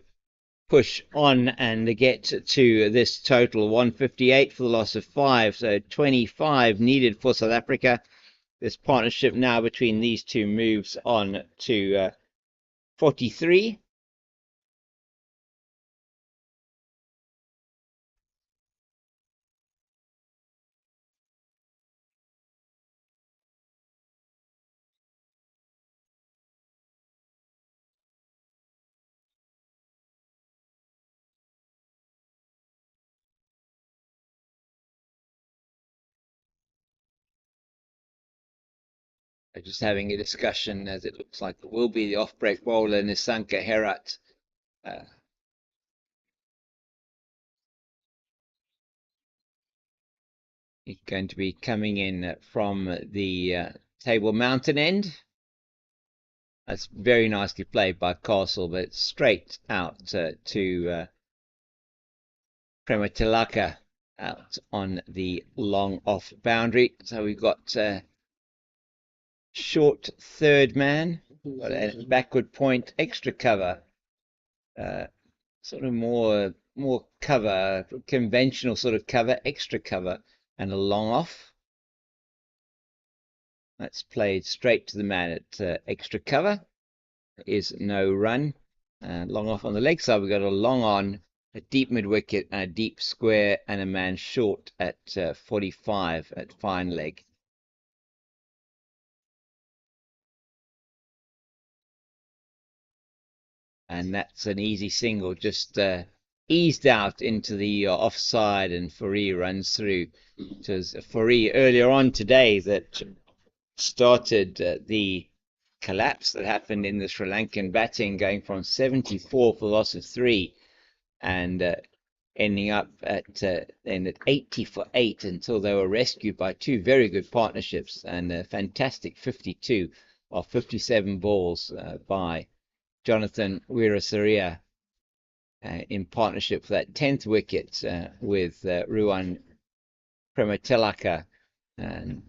push on and get to this total 158 for the loss of 5. So 25 needed for South Africa. This partnership now between these two moves on to 43. Just having a discussion, as it looks like it will be the off-break bowler, Nisanka Herat. He's going to be coming in from the Table Mountain end. That's very nicely played by Castle, but straight out to Prematilaka out on the long off boundary. So we've got short third man, got a backward point, extra cover, sort of more cover, conventional sort of cover, extra cover, and a long off. That's played straight to the man at extra cover. There is no run. Long off on the leg side, we've got a long on, a deep mid wicket, and a deep square, and a man short at 45 at fine leg. And that's an easy single, just eased out into the offside, and Fourie runs through. It was Fourie earlier on today that started the collapse that happened in the Sri Lankan batting, going from 74 for the loss of 3 and ending up at 80 for 8 until they were rescued by 2 very good partnerships and a fantastic 52 of 57 balls by Jonathan Weerasuriya in partnership for that 10th wicket with Ruan Prematilaka, and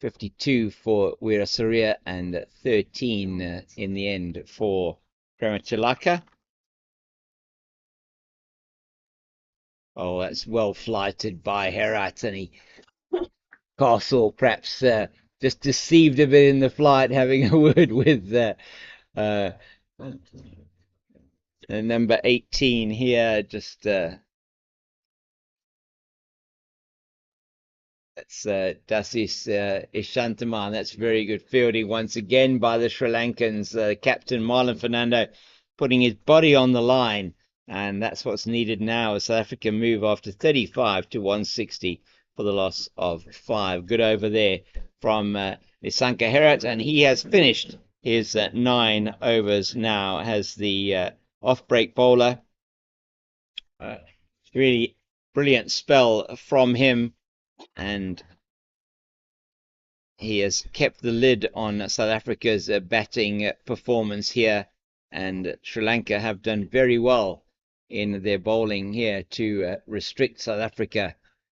52 for Weerasuriya and 13 in the end for Prematilaka. Oh, that's well flighted by Herat, and Castle perhaps just deceived a bit in the flight, having a word with number 18 here. Just that's Dasis Ishantaman. That's very good fielding once again by the Sri Lankans. Captain Marlon Fernando putting his body on the line, and that's what's needed now as South Africa move after 35 to 160 for the loss of 5. Good over there from Nisanka Herat, and he has finished his 9 overs now. Has the off-break bowler. Really brilliant spell from him, and he has kept the lid on South Africa's batting performance here, and Sri Lanka have done very well in their bowling here to restrict South Africa,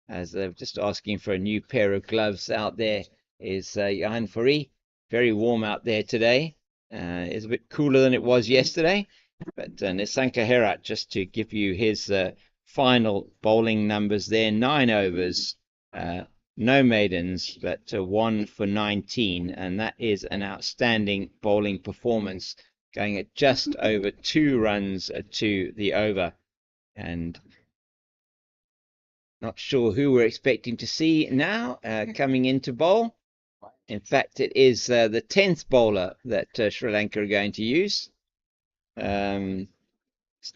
as they're just asking for a new pair of gloves. Out there is Johan Fourie. Very warm out there today. It's a bit cooler than it was yesterday, but Nisanka Herat, just to give you his final bowling numbers there: 9 overs, no maidens, but 1 for 19, and that is an outstanding bowling performance, going at just over 2 runs to the over. And not sure who we're expecting to see now coming into bowl. In fact, it is the 10th bowler that Sri Lanka are going to use. Dasis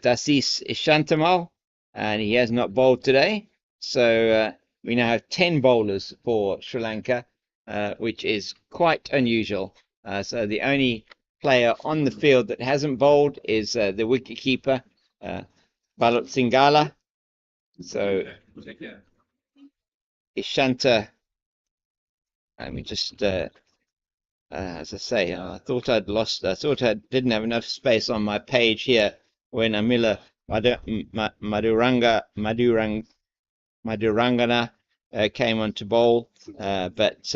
Ishantamal, and he has not bowled today. So we now have 10 bowlers for Sri Lanka, which is quite unusual. So the only player on the field that hasn't bowled is the wicketkeeper, Balut Singala. So Ishanta, let me just, as I say, I thought I didn't have enough space on my page here when Amila Madurangana came on to bowl, but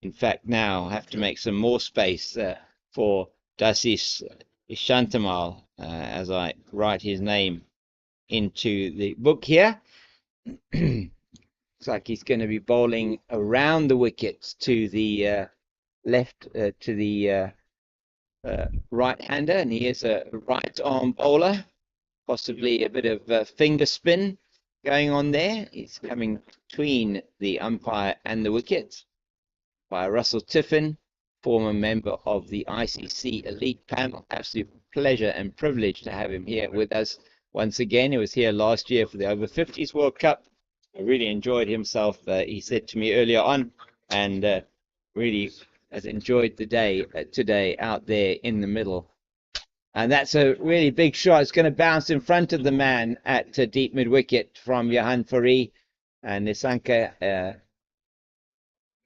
in fact now I have to make some more space for Dasis Ishantamal as I write his name into the book here. Looks like he's going to be bowling around the wickets to the left, to the right-hander, and he is a right-arm bowler, possibly a bit of finger spin going on there. He's coming between the umpire and the wicket by Russell Tiffin, former member of the ICC Elite Panel. Absolute pleasure and privilege to have him here with us once again. He was here last year for the Over-40s World Cup. I really enjoyed himself, he said to me earlier on, and really has enjoyed the day today out there in the middle. And that's a really big shot. It's going to bounce in front of the man at deep mid-wicket from Johan Fourie. And Nisanka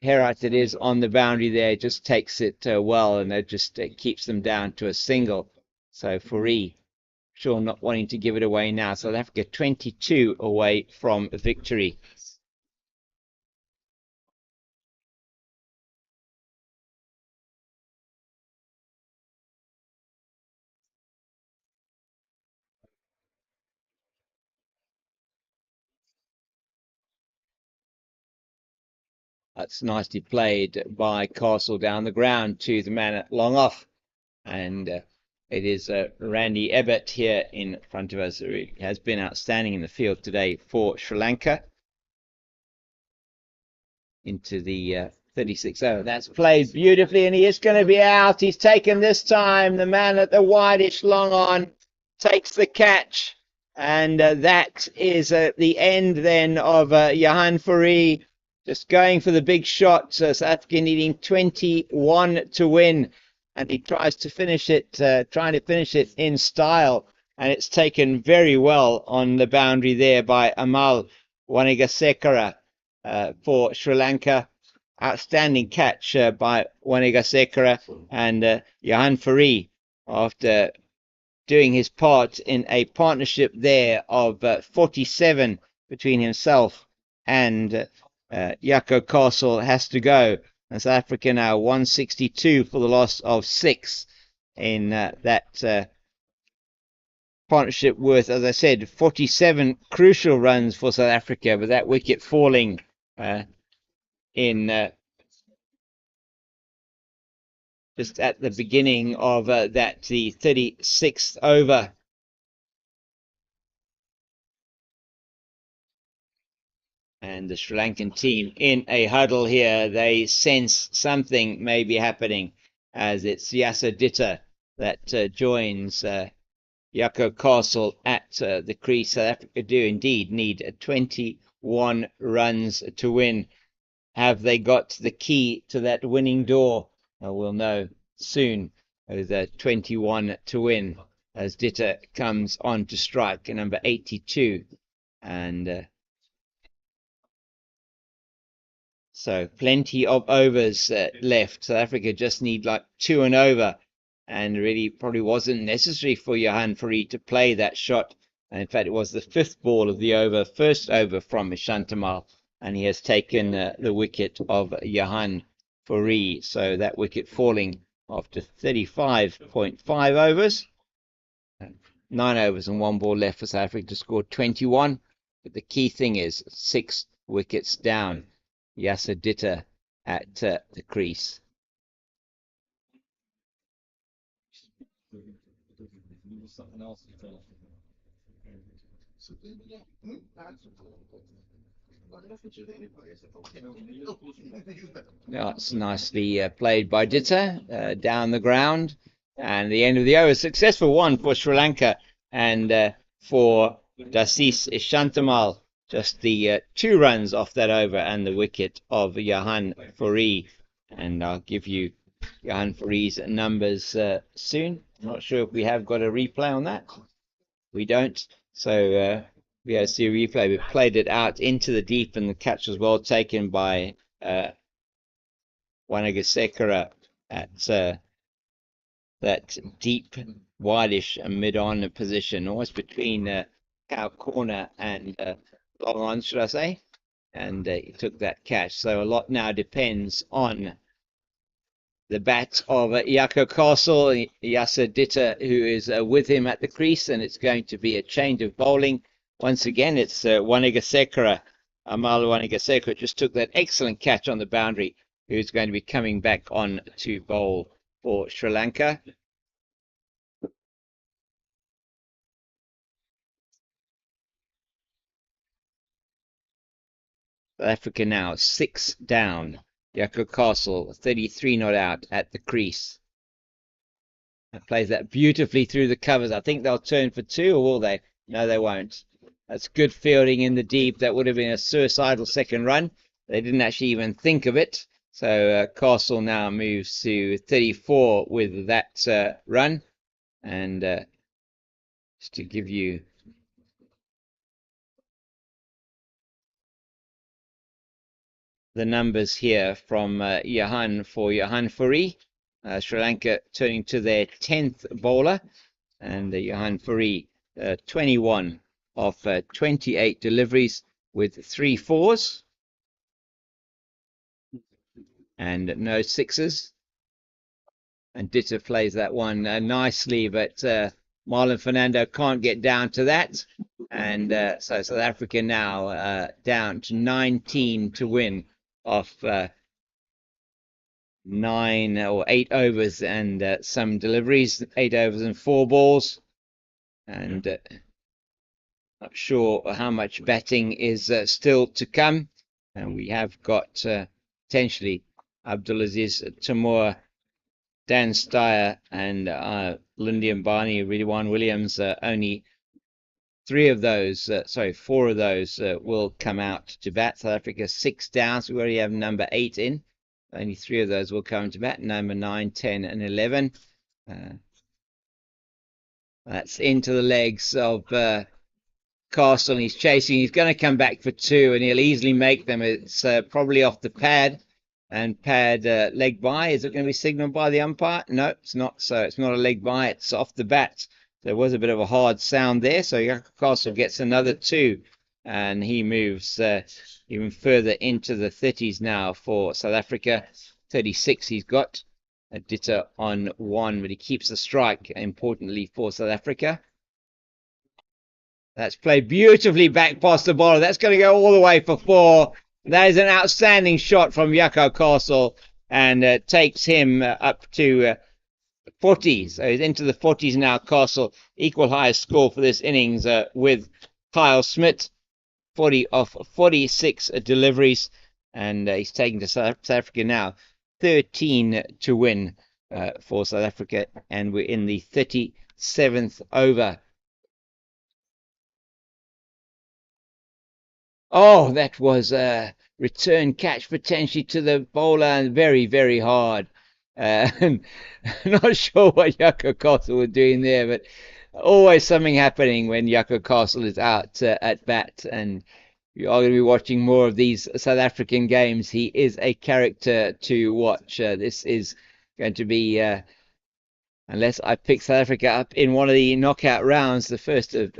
Herat, it is on the boundary there, just takes it well, and it just keeps them down to a single. So Fourie, sure, not wanting to give it away now. South Africa 22 away from victory. That's nicely played by Castle down the ground to the man at long off. And it is Randy Ebbett here in front of us, who has been outstanding in the field today for Sri Lanka. Into the 36th over. That's played beautifully, and he is going to be out. He's taken this time. The man at the wideish long on takes the catch. And that is the end then of Johan Fourie. Just going for the big shot. South Africa needing 21 to win. And he tries to finish it, trying to finish it in style. And it's taken very well on the boundary there by Amal Wanigasekara for Sri Lanka. Outstanding catch by Wanigasekara, and Johan Fourie, after doing his part in a partnership there of 47 between himself and Jaco Castle, has to go. And South Africa now 162 for the loss of 6 in that partnership worth, as I said, 47 crucial runs for South Africa, but that wicket falling in just at the beginning of the 36th over. And the Sri Lankan team in a huddle here. They sense something may be happening, as it's Yasser Ditta that joins Jaco Castle at the crease. South Africa do indeed need 21 runs to win. Have they got the key to that winning door? We'll know soon. With 21 to win as Ditta comes on to strike, number 82. And so plenty of overs left. South Africa just need like 2 and over, and really probably wasn't necessary for Johan Fourie to play that shot. And in fact, it was the 5th ball of the over, first over from Ishantamal, and he has taken the wicket of Johan Fourie. So that wicket falling after 35.5 overs. 9 overs and 1 ball left for South Africa to score 21. But the key thing is 6 wickets down. Yasser Ditta at the crease. Yeah, it's nicely played by Ditta down the ground. And the end of the over, successful one for Sri Lanka and for Dasis Ishantamal. Just the 2 runs off that over and the wicket of Johan Fourie. And I'll give you Johan Fourie's numbers soon. I'm not sure if we have got a replay on that. We don't. So VOC replay. We played it out into the deep, and the catch was well taken by Wanagisekera at that deep, wideish mid-on position, almost between cow corner and long on, should I say? And he took that catch. So a lot now depends on the bat of Jaco Castle, Yasa Ditta, who is with him at the crease, and it's going to be a change of bowling. Once again, it's Wanagisekera. Amal Wanagisekera just took that excellent catch on the boundary, who's going to be coming back on to bowl for Sri Lanka. South Africa now 6 down. Jaco Castle 33 not out at the crease. That plays that beautifully through the covers. I think they'll turn for 2, or will they? No, they won't. That's good fielding in the deep. That would have been a suicidal second run. They didn't actually even think of it. So Castle now moves to 34 with that run. And just to give you the numbers here from Johan for Johan Fourie. Sri Lanka turning to their 10th bowler, and Johan Fourie 21 of 28 deliveries with 3 4s and no 6s. And Ditta plays that one nicely, but Marlon Fernando can't get down to that. And so South Africa now down to 19 to win off 9 or 8 overs and some deliveries, 8 overs and 4 balls. And not sure how much batting is still to come. And we have got potentially Abdulaziz Tamor, Dan Steyer, and Lindy Mbani, Ridwan Williams. Only 4 of those will come out to bat. South Africa 6 down, so we already have number 8 in. Only 3 of those will come to bat, number 9, 10, and 11. That's into the legs of Castle, and he's chasing. He's going to come back for 2, and he'll easily make them. It's probably off the pad, and pad leg by. Is it going to be signalled by the umpire? No, it's not. So it's not a leg by. It's off the bat. There was a bit of a hard sound there. So Jaco Castle gets another 2, and he moves even further into the 30s now for South Africa. 36 he's got. Ditta on 1, but he keeps the strike, importantly, for South Africa. That's played beautifully back past the bowler. That's going to go all the way for 4. That is an outstanding shot from Jaco Castle, and takes him up to 40. So he's into the 40s now. Castle, equal highest score for this innings with Kyle Smith, 40 off 46 deliveries, and he's taken to South Africa now 13 to win for South Africa, and we're in the 37th over. Oh, that was a return catch potentially to the bowler, and very, very hard. Not sure what Jaco Castle was doing there, but always something happening when Jaco Castle is out at bat, and you are going to be watching more of these South African games. He is a character to watch. This is going to be, unless I pick South Africa up in one of the knockout rounds, the first of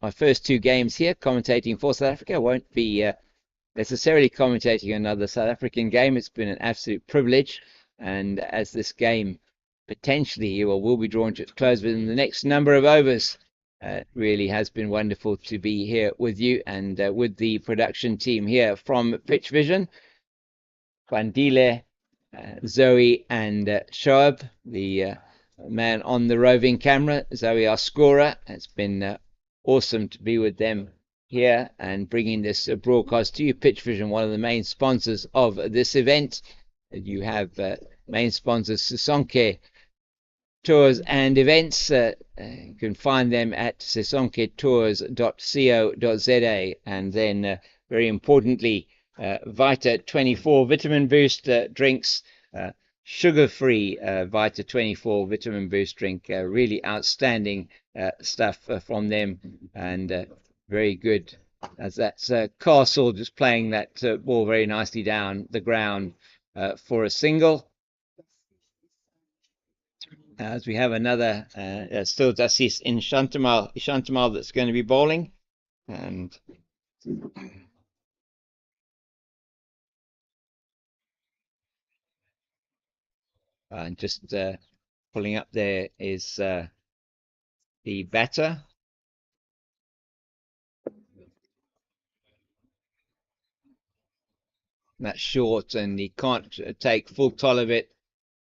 my first 2 games here commentating for South Africa. I won't be necessarily commentating another South African game. It's been an absolute privilege, and as this game potentially will be drawn to its close within the next number of overs, it really has been wonderful to be here with you and with the production team here from Pitch Vision. Kwandile, Zoe, and Shoaib, the man on the roving camera. Zoe, our scorer. It's been awesome to be with them here and bringing this broadcast to you. Pitch Vision, one of the main sponsors of this event. You have main sponsors Sisonke Tours and Events. You can find them at sisonketours.co.za, and then very importantly, Vita 24 Vitamin Boost drinks, sugar-free Vita 24 Vitamin Boost drink. Really outstanding stuff from them, and Very good. As that's Castle just playing that ball very nicely down the ground for a single. As we have another still Dassis in Ishantamal that's going to be bowling. And just pulling up there is the batter. That's short, and he can't take full toll of it.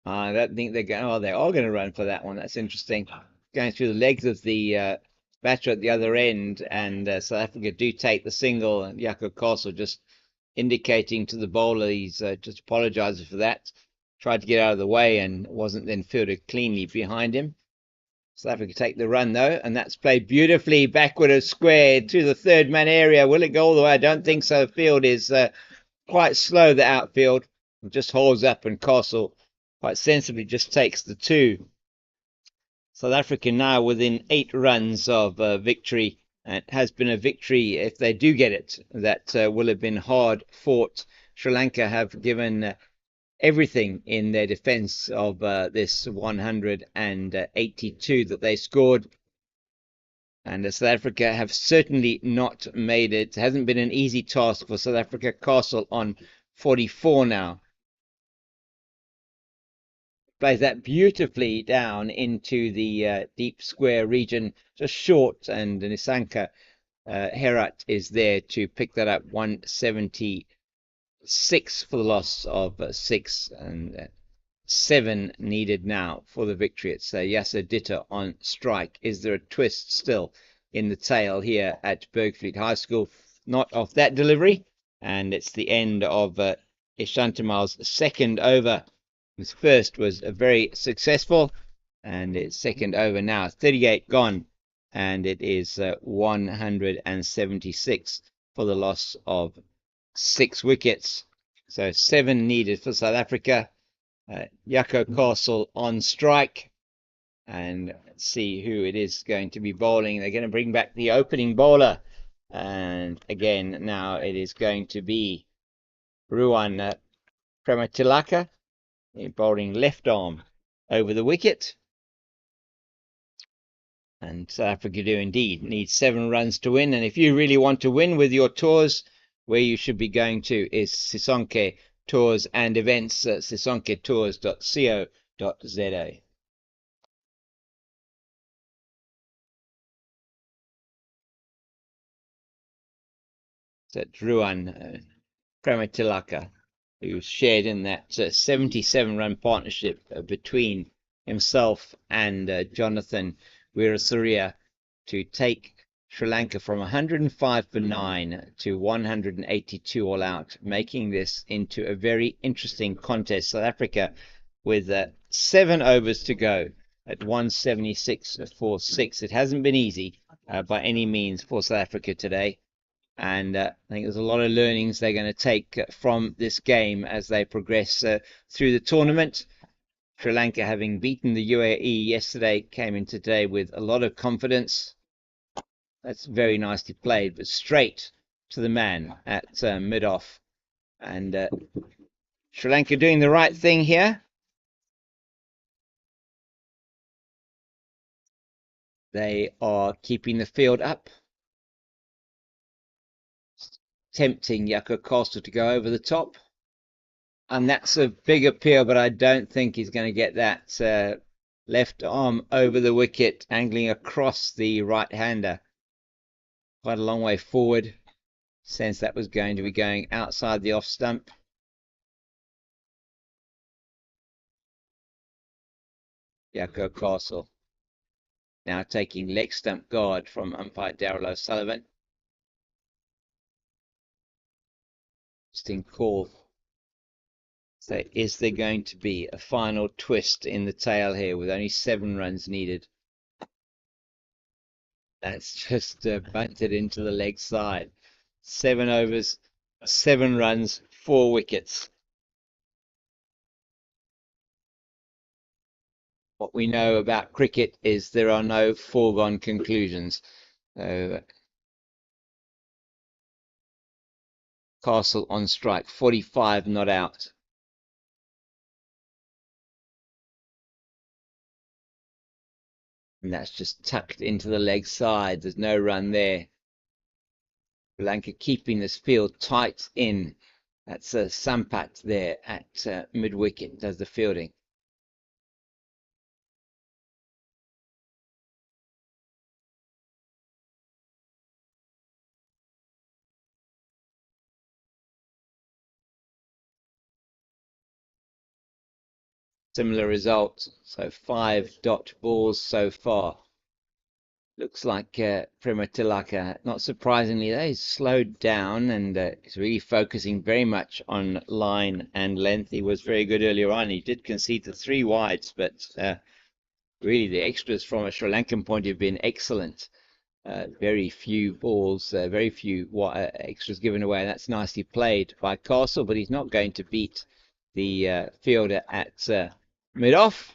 I don't think they're going. Oh, they are going to run for that one. That's interesting. Going through the legs of the batter at the other end, and South Africa do take the single. And Jaco Castle just indicating to the bowler he's just apologising for that. Tried to get out of the way and wasn't then fielded cleanly behind him. South Africa take the run though, and that's played beautifully backward of square to the third man area. Will it go all the way? I don't think so. Field is quite slow, the outfield. It just holds up, and Castle quite sensibly just takes the 2. South Africa now within 8 runs of victory. It has been a victory, if they do get it, that will have been hard fought. Sri Lanka have given everything in their defence of this 182 that they scored. And South Africa have certainly not made it. It hasn't been an easy task for South Africa. Castle on 44 now. Plays that beautifully down into the deep square region, just short, and Nisanka Herat is there to pick that up. 176 for the loss of 6, and 7 needed now for the victory. It's Yasser Ditter on strike. Is there a twist still in the tail here at Bergfleet High School? Not off that delivery, and it's the end of Ishantamal's second over. His first was very successful, and it's second over now. 38 gone, and it is 176 for the loss of 6 wickets. So 7 needed for South Africa. Jaco Castle on strike, and let's see who it is going to be bowling. They're going to bring back the opening bowler, and again now it is going to be Ruan Prematilaka, bowling left arm over the wicket. And South Africa do indeed need 7 runs to win. And if you really want to win with your tours, where you should be going to is Sisonke Tours and Events, sisonketours.co.za. That's Ruan Prematilaka, who shared in that 77-run partnership between himself and Jonathan Weerasuriya to take Sri Lanka from 105 for 9 to 182 all out, making this into a very interesting contest. South Africa with 7 overs to go at 176 for 6. It hasn't been easy by any means for South Africa today. And I think there's a lot of learnings they're going to take from this game as they progress through the tournament. Sri Lanka, having beaten the UAE yesterday, came in today with a lot of confidence. That's very nicely played, but straight to the man at mid-off. And Sri Lanka doing the right thing here. They are keeping the field up, tempting Jaco Castle to go over the top. And that's a big appeal, but I don't think he's going to get that left arm over the wicket, angling across the right-hander. Quite a long way forward. Sense that was going to be going outside the off stump. Jaco Castle now taking leg stump guard from umpire Darryl O'Sullivan. Interesting call. So is there going to be a final twist in the tail here with only 7 runs needed? That's just bunted into the leg side. 7 overs, 7 runs, 4 wickets. What we know about cricket is there are no foregone conclusions. So Castle on strike, 45 not out. And that's just tucked into the leg side. There's no run there. Lanka keeping this field tight in. That's Sampat there at mid-wicket, does the fielding. Similar result, so 5 dot balls so far. Looks like Prema Tilaka, not surprisingly, he's slowed down and is really focusing very much on line and length. He was very good earlier on. He did concede the 3 wides, but really the extras from a Sri Lankan point have been excellent. Very few balls, very few extras given away. That's nicely played by Castle, but he's not going to beat the fielder at mid-off.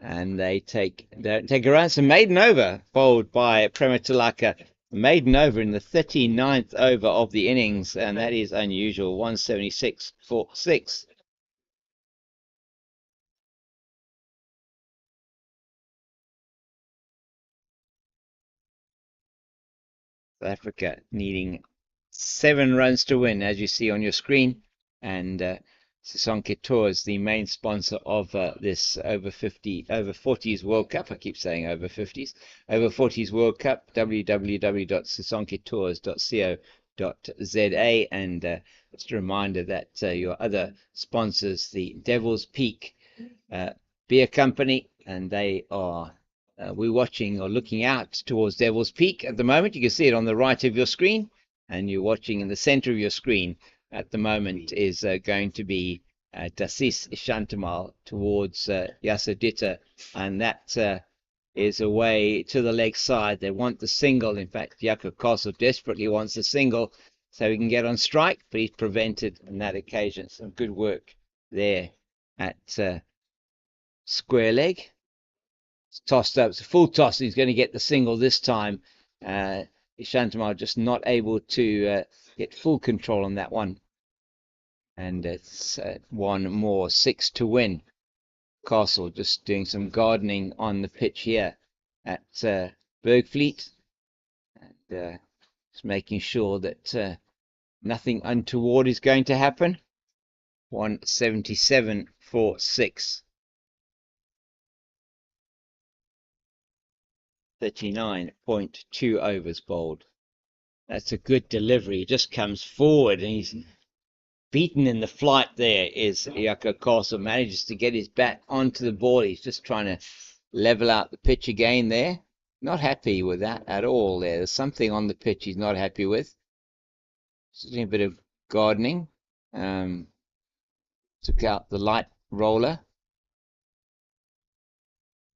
And they take a ransom maiden over, bowled by Prema Tilaka. Maiden over in the 39th over of the innings, and that is unusual. 176 for 6. South Africa needing 7 runs to win, as you see on your screen, and Sisonke Tours, the main sponsor of this Over-40s World Cup. I keep saying Over-50s. Over-40s World Cup, www.sisonketours.co.za. And just a reminder that your other sponsors, the Devil's Peak Beer Company, and they are, we're watching or looking out towards Devil's Peak at the moment. You can see it on the right of your screen, and you're watching in the center of your screen at the moment is going to be Dasis Ishantamal towards Yasadita, and that is away to the leg side. They want the single. In fact, Yako Castle desperately wants the single so he can get on strike, but he's prevented on that occasion. Some good work there at square leg. It's tossed up. It's a full toss. He's going to get the single this time. Ishantamal just not able to get full control on that one. And it's 1 more, 6 to win. Castle just doing some gardening on the pitch here at Bergfleet. And just making sure that nothing untoward is going to happen. 177 for 6. 39.2 overs bowled. That's a good delivery. He just comes forward and he's beaten in the flight there. Is Yako Castle manages to get his bat onto the ball. He's just trying to level out the pitch again there. Not happy with that at all there. There's something on the pitch he's not happy with. Just doing a bit of gardening. Took out the light roller.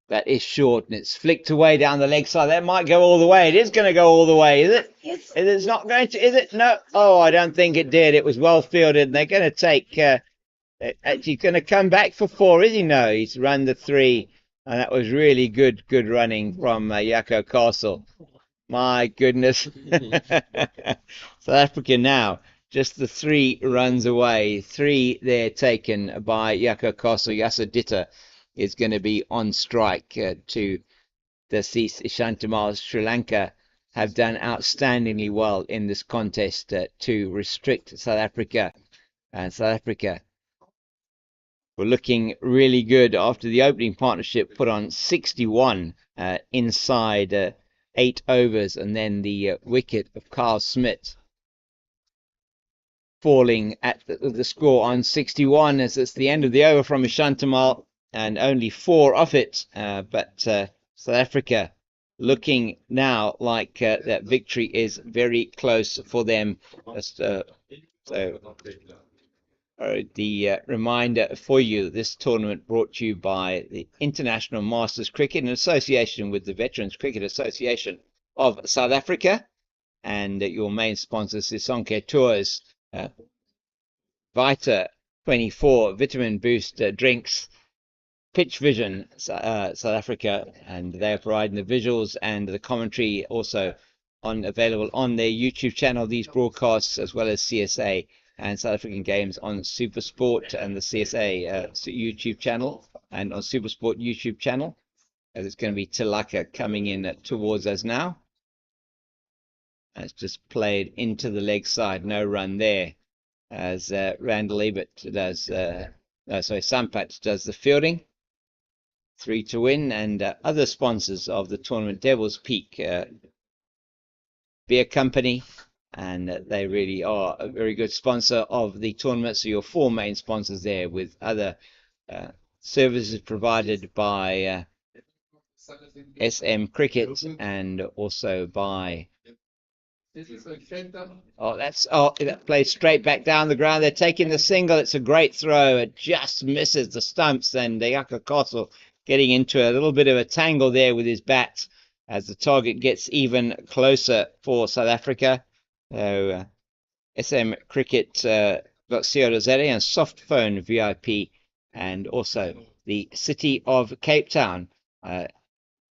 That is short and it's flicked away down the leg side. That might go all the way. It is going to go all the way, is it? Yes. It's not going to, is it? No. Oh, I don't think it did. It was well fielded. And they're going to take, actually going to come back for 4, is he? No, he's run the 3. And that was really good running from Yako Castle. My goodness. South Africa now, just the 3 runs away. 3 there taken by Yako Castle. Yasadita is going to be on strike to Dasis Ishantamal. Sri Lanka have done outstandingly well in this contest to restrict South Africa. And South Africa were looking really good after the opening partnership put on 61 inside 8 overs, and then the wicket of Carl Smith falling at the score on 61 as it's the end of the over from Ishantamal. And only 4 of it, but South Africa looking now like that victory is very close for them. Just, the reminder for you, this tournament brought to you by the International Masters Cricket in association with the Veterans Cricket Association of South Africa, and your main sponsor Sisonke Tours, Vita 24 vitamin boost drinks, Pitch Vision South Africa, and they are providing the visuals and the commentary. Also available on their YouTube channel, these broadcasts, as well as CSA and South African games on SuperSport and the CSA YouTube channel, and on SuperSport YouTube channel, as it's going to be Tilaka coming in towards us now. And it's just played into the leg side, no run there, as Randall Ebert does, Sampat does the fielding. 3 to win, and other sponsors of the tournament, Devil's Peak Beer Company, and they really are a very good sponsor of the tournament. So your 4 main sponsors there, with other services provided by SM Cricket and also by that plays straight back down the ground. They're taking the single. It's a great throw. It just misses the stumps, and Yaka Castle getting into a little bit of a tangle there with his bat as the target gets even closer for South Africa. So SM Cricket got CO.za and Soft Phone VIP, and also the City of Cape Town.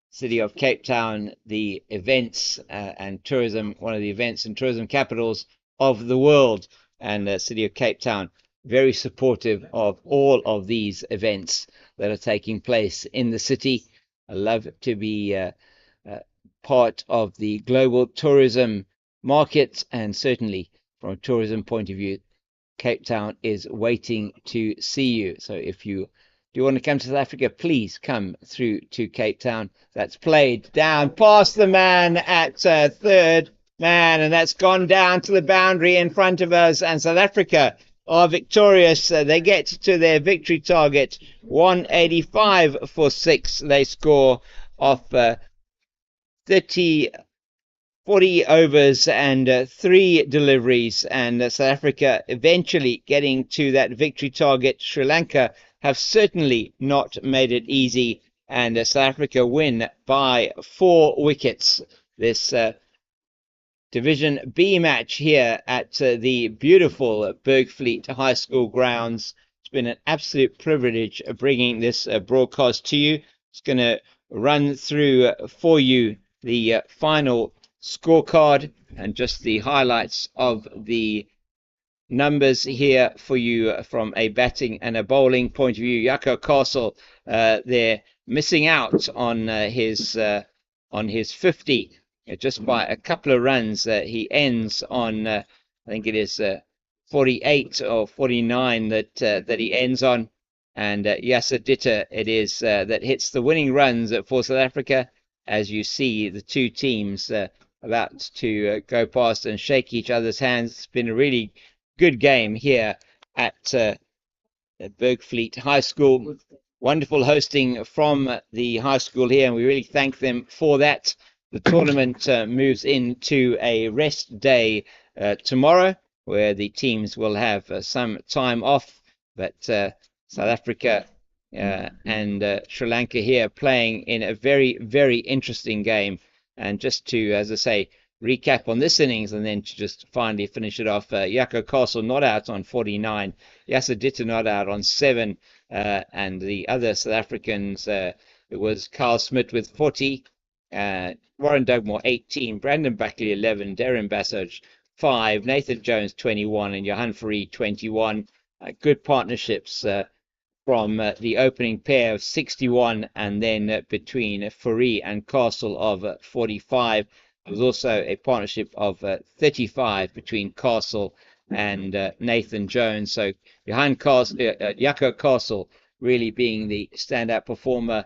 City of Cape Town, the events and tourism, one of the events and tourism capitals of the world, and the City of Cape Town, very supportive of all of these events that are taking place in the city. I love to be part of the global tourism market, and certainly from a tourism point of view, Cape Town is waiting to see you. So if you do want to come to South Africa, please come through to Cape Town. That's played down past the man at third man, and that's gone down to the boundary in front of us, and South Africa are victorious. They get to their victory target, 185 for 6. They score off 40 overs and 3 deliveries, and South Africa eventually getting to that victory target. Sri Lanka have certainly not made it easy, and South Africa win by 4 wickets. This Division B match here at the beautiful Bergfleet High School grounds. It's been an absolute privilege bringing this broadcast to you. It's going to run through for you the final scorecard and just the highlights of the numbers here for you from a batting and a bowling point of view. Yako Castle there missing out on his 50 just by a couple of runs. He ends on I think it is 48 or 49 that he ends on, and Yasser Ditter it is that hits the winning runs for South Africa. As you see the two teams about to go past and shake each other's hands. It's been a really good game here at Bergfleet High School. Wonderful hosting from the high school here, and we really thank them for that. The tournament moves into a rest day tomorrow, where the teams will have some time off, but South Africa and Sri Lanka here playing in a very, very interesting game. And just to, as I say, recap on this innings, and then to just finally finish it off, Yako Castle not out on 49, Yasser Ditter not out on 7, and the other South Africans, it was Carl Smith with 40, Warren Dugmore 18, Brandon Buckley 11, Darren Bassage 5, Nathan Jones 21, and Johan Fourie 21. Good partnerships from the opening pair of 61, and then between Fourie and Castle of 45. There was also a partnership of 35 between Castle and Nathan Jones. So behind Castle, Yako Castle really being the standout performer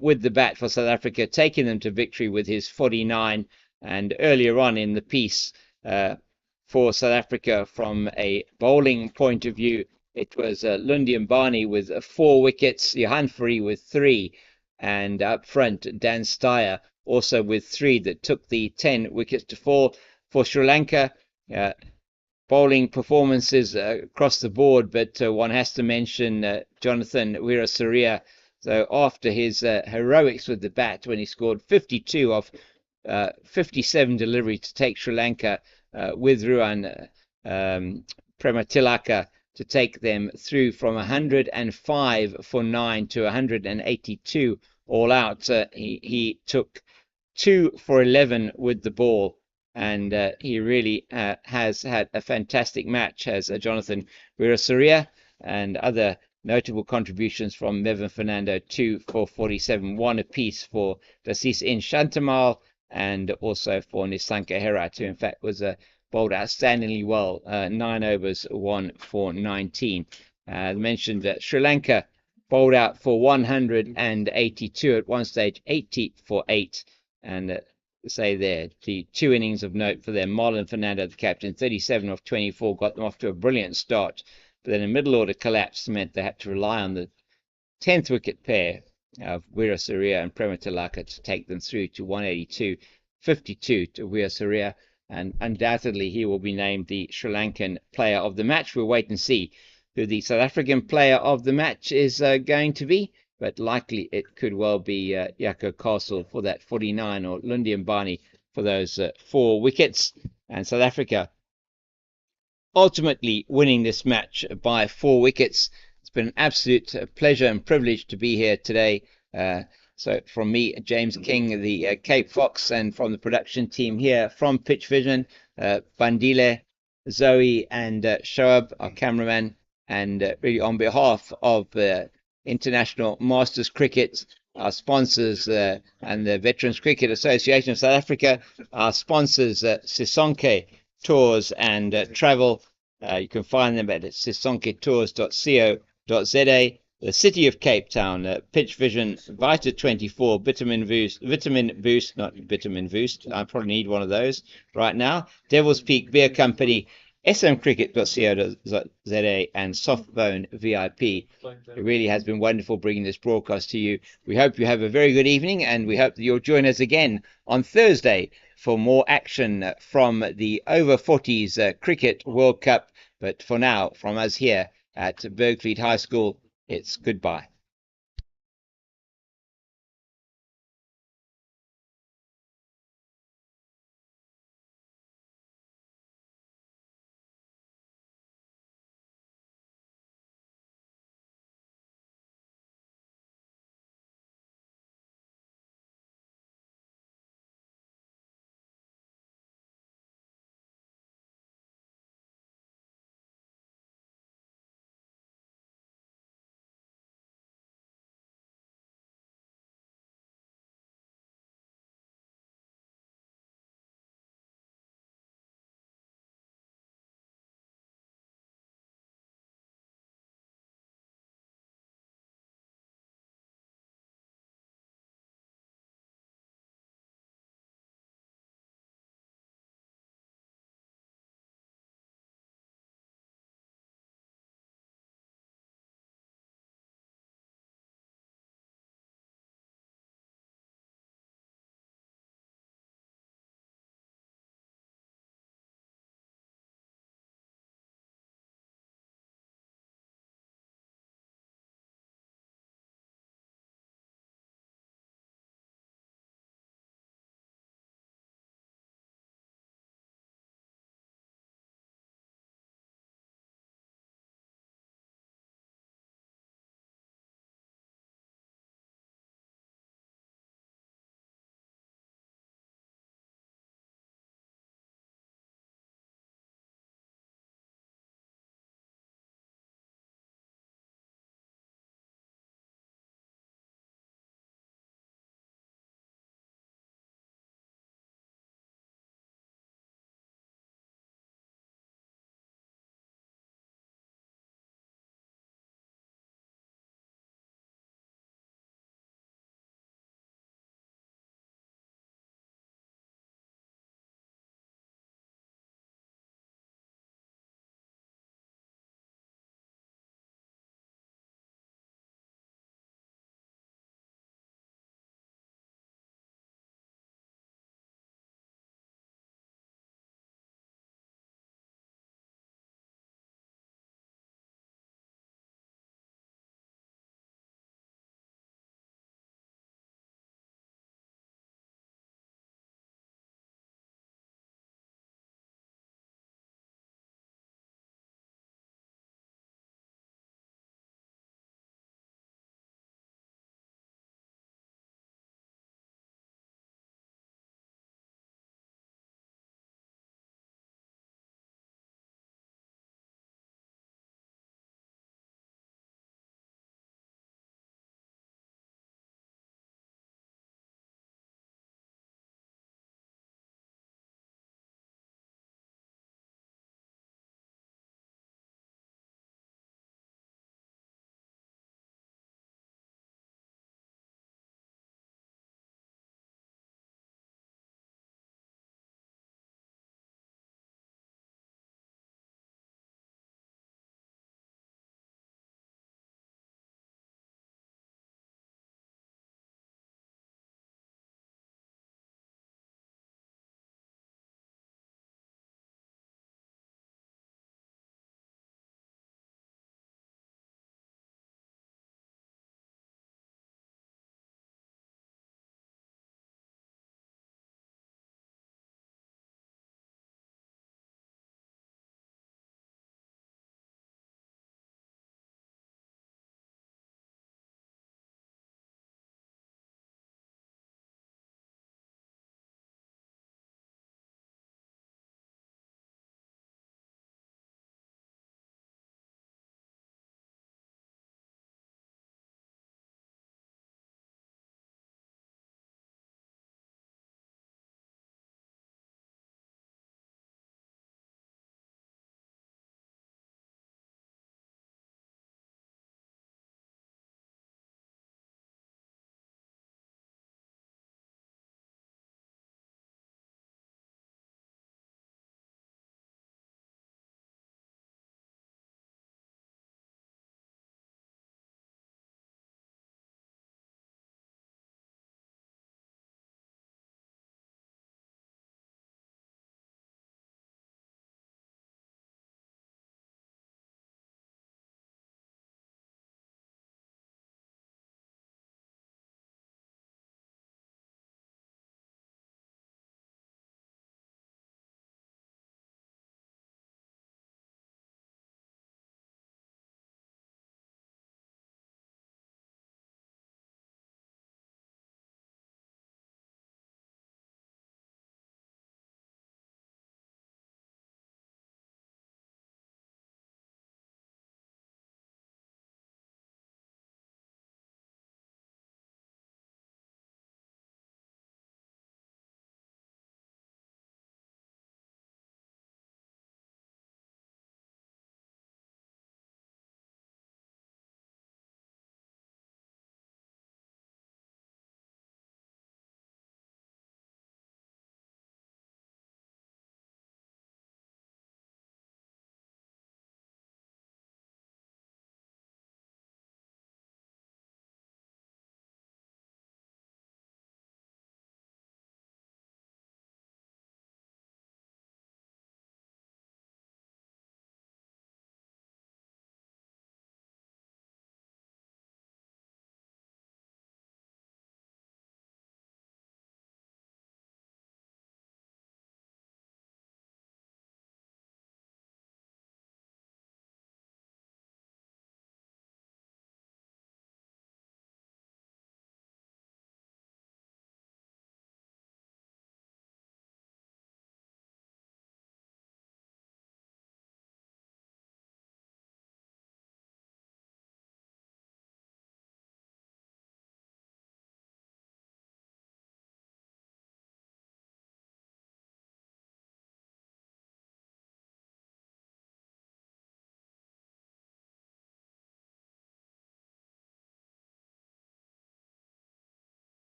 with the bat for South Africa, taking them to victory with his 49. And earlier on in the piece for South Africa, from a bowling point of view, it was Lundi Mbani with 4 wickets, Johan Fourie with 3, and up front Dan Steyer also with 3 that took the 10 wickets to fall. For Sri Lanka, bowling performances across the board, but one has to mention Jonathan Weerasuriya. So after his heroics with the bat, when he scored 52 off 57 delivery to take Sri Lanka with Ruan Prematilaka to take them through from 105 for 9 to 182 all out. He took 2 for 11 with the ball, and he really has had a fantastic match, as Jonathan Wirasuria, and other notable contributions from Mervyn Fernando, 2 for 47, 1 apiece for Dasis in Shantamal, and also for Nisanka Herat, who in fact was bowled outstandingly well, 9 overs, 1 for 19. Mentioned that Sri Lanka bowled out for 182 at one stage, 80 for 8, and say there, the 2 innings of note for them. Marlon Fernando, the captain, 37 of 24, got them off to a brilliant start. But then a middle order collapse meant they had to rely on the 10th wicket pair of Wirasuria and Prematilaka to take them through to 182, 52 to Wirasuria. And undoubtedly he will be named the Sri Lankan player of the match. We'll wait and see who the South African player of the match is going to be. But likely it could well be Yako Castle for that 49, or Lundi Mbani for those 4 wickets. And South Africa ultimately winning this match by 4 wickets. It's been an absolute pleasure and privilege to be here today. So from me, James King, the Cape Fox, and from the production team here from Pitch Vision, Bandile, Zoe, and Shoaib, our cameraman, and really on behalf of International Masters Cricket, our sponsors, and the Veterans Cricket Association of South Africa, our sponsors, Sisonke Tours and Travel. You can find them at sisonketours.co.za. The City of Cape Town, Pitch Vision, Vita 24, Vitamin Boost, not Vitamin Boost, I probably need one of those right now. Devil's Peak Beer Company, smcricket.co.za, and Softbone VIP. It really has been wonderful bringing this broadcast to you. We hope you have a very good evening, and we hope that you'll join us again on Thursday for more action from the Over-40s Cricket World Cup. But for now, from us here at Bergfleet High School, it's goodbye.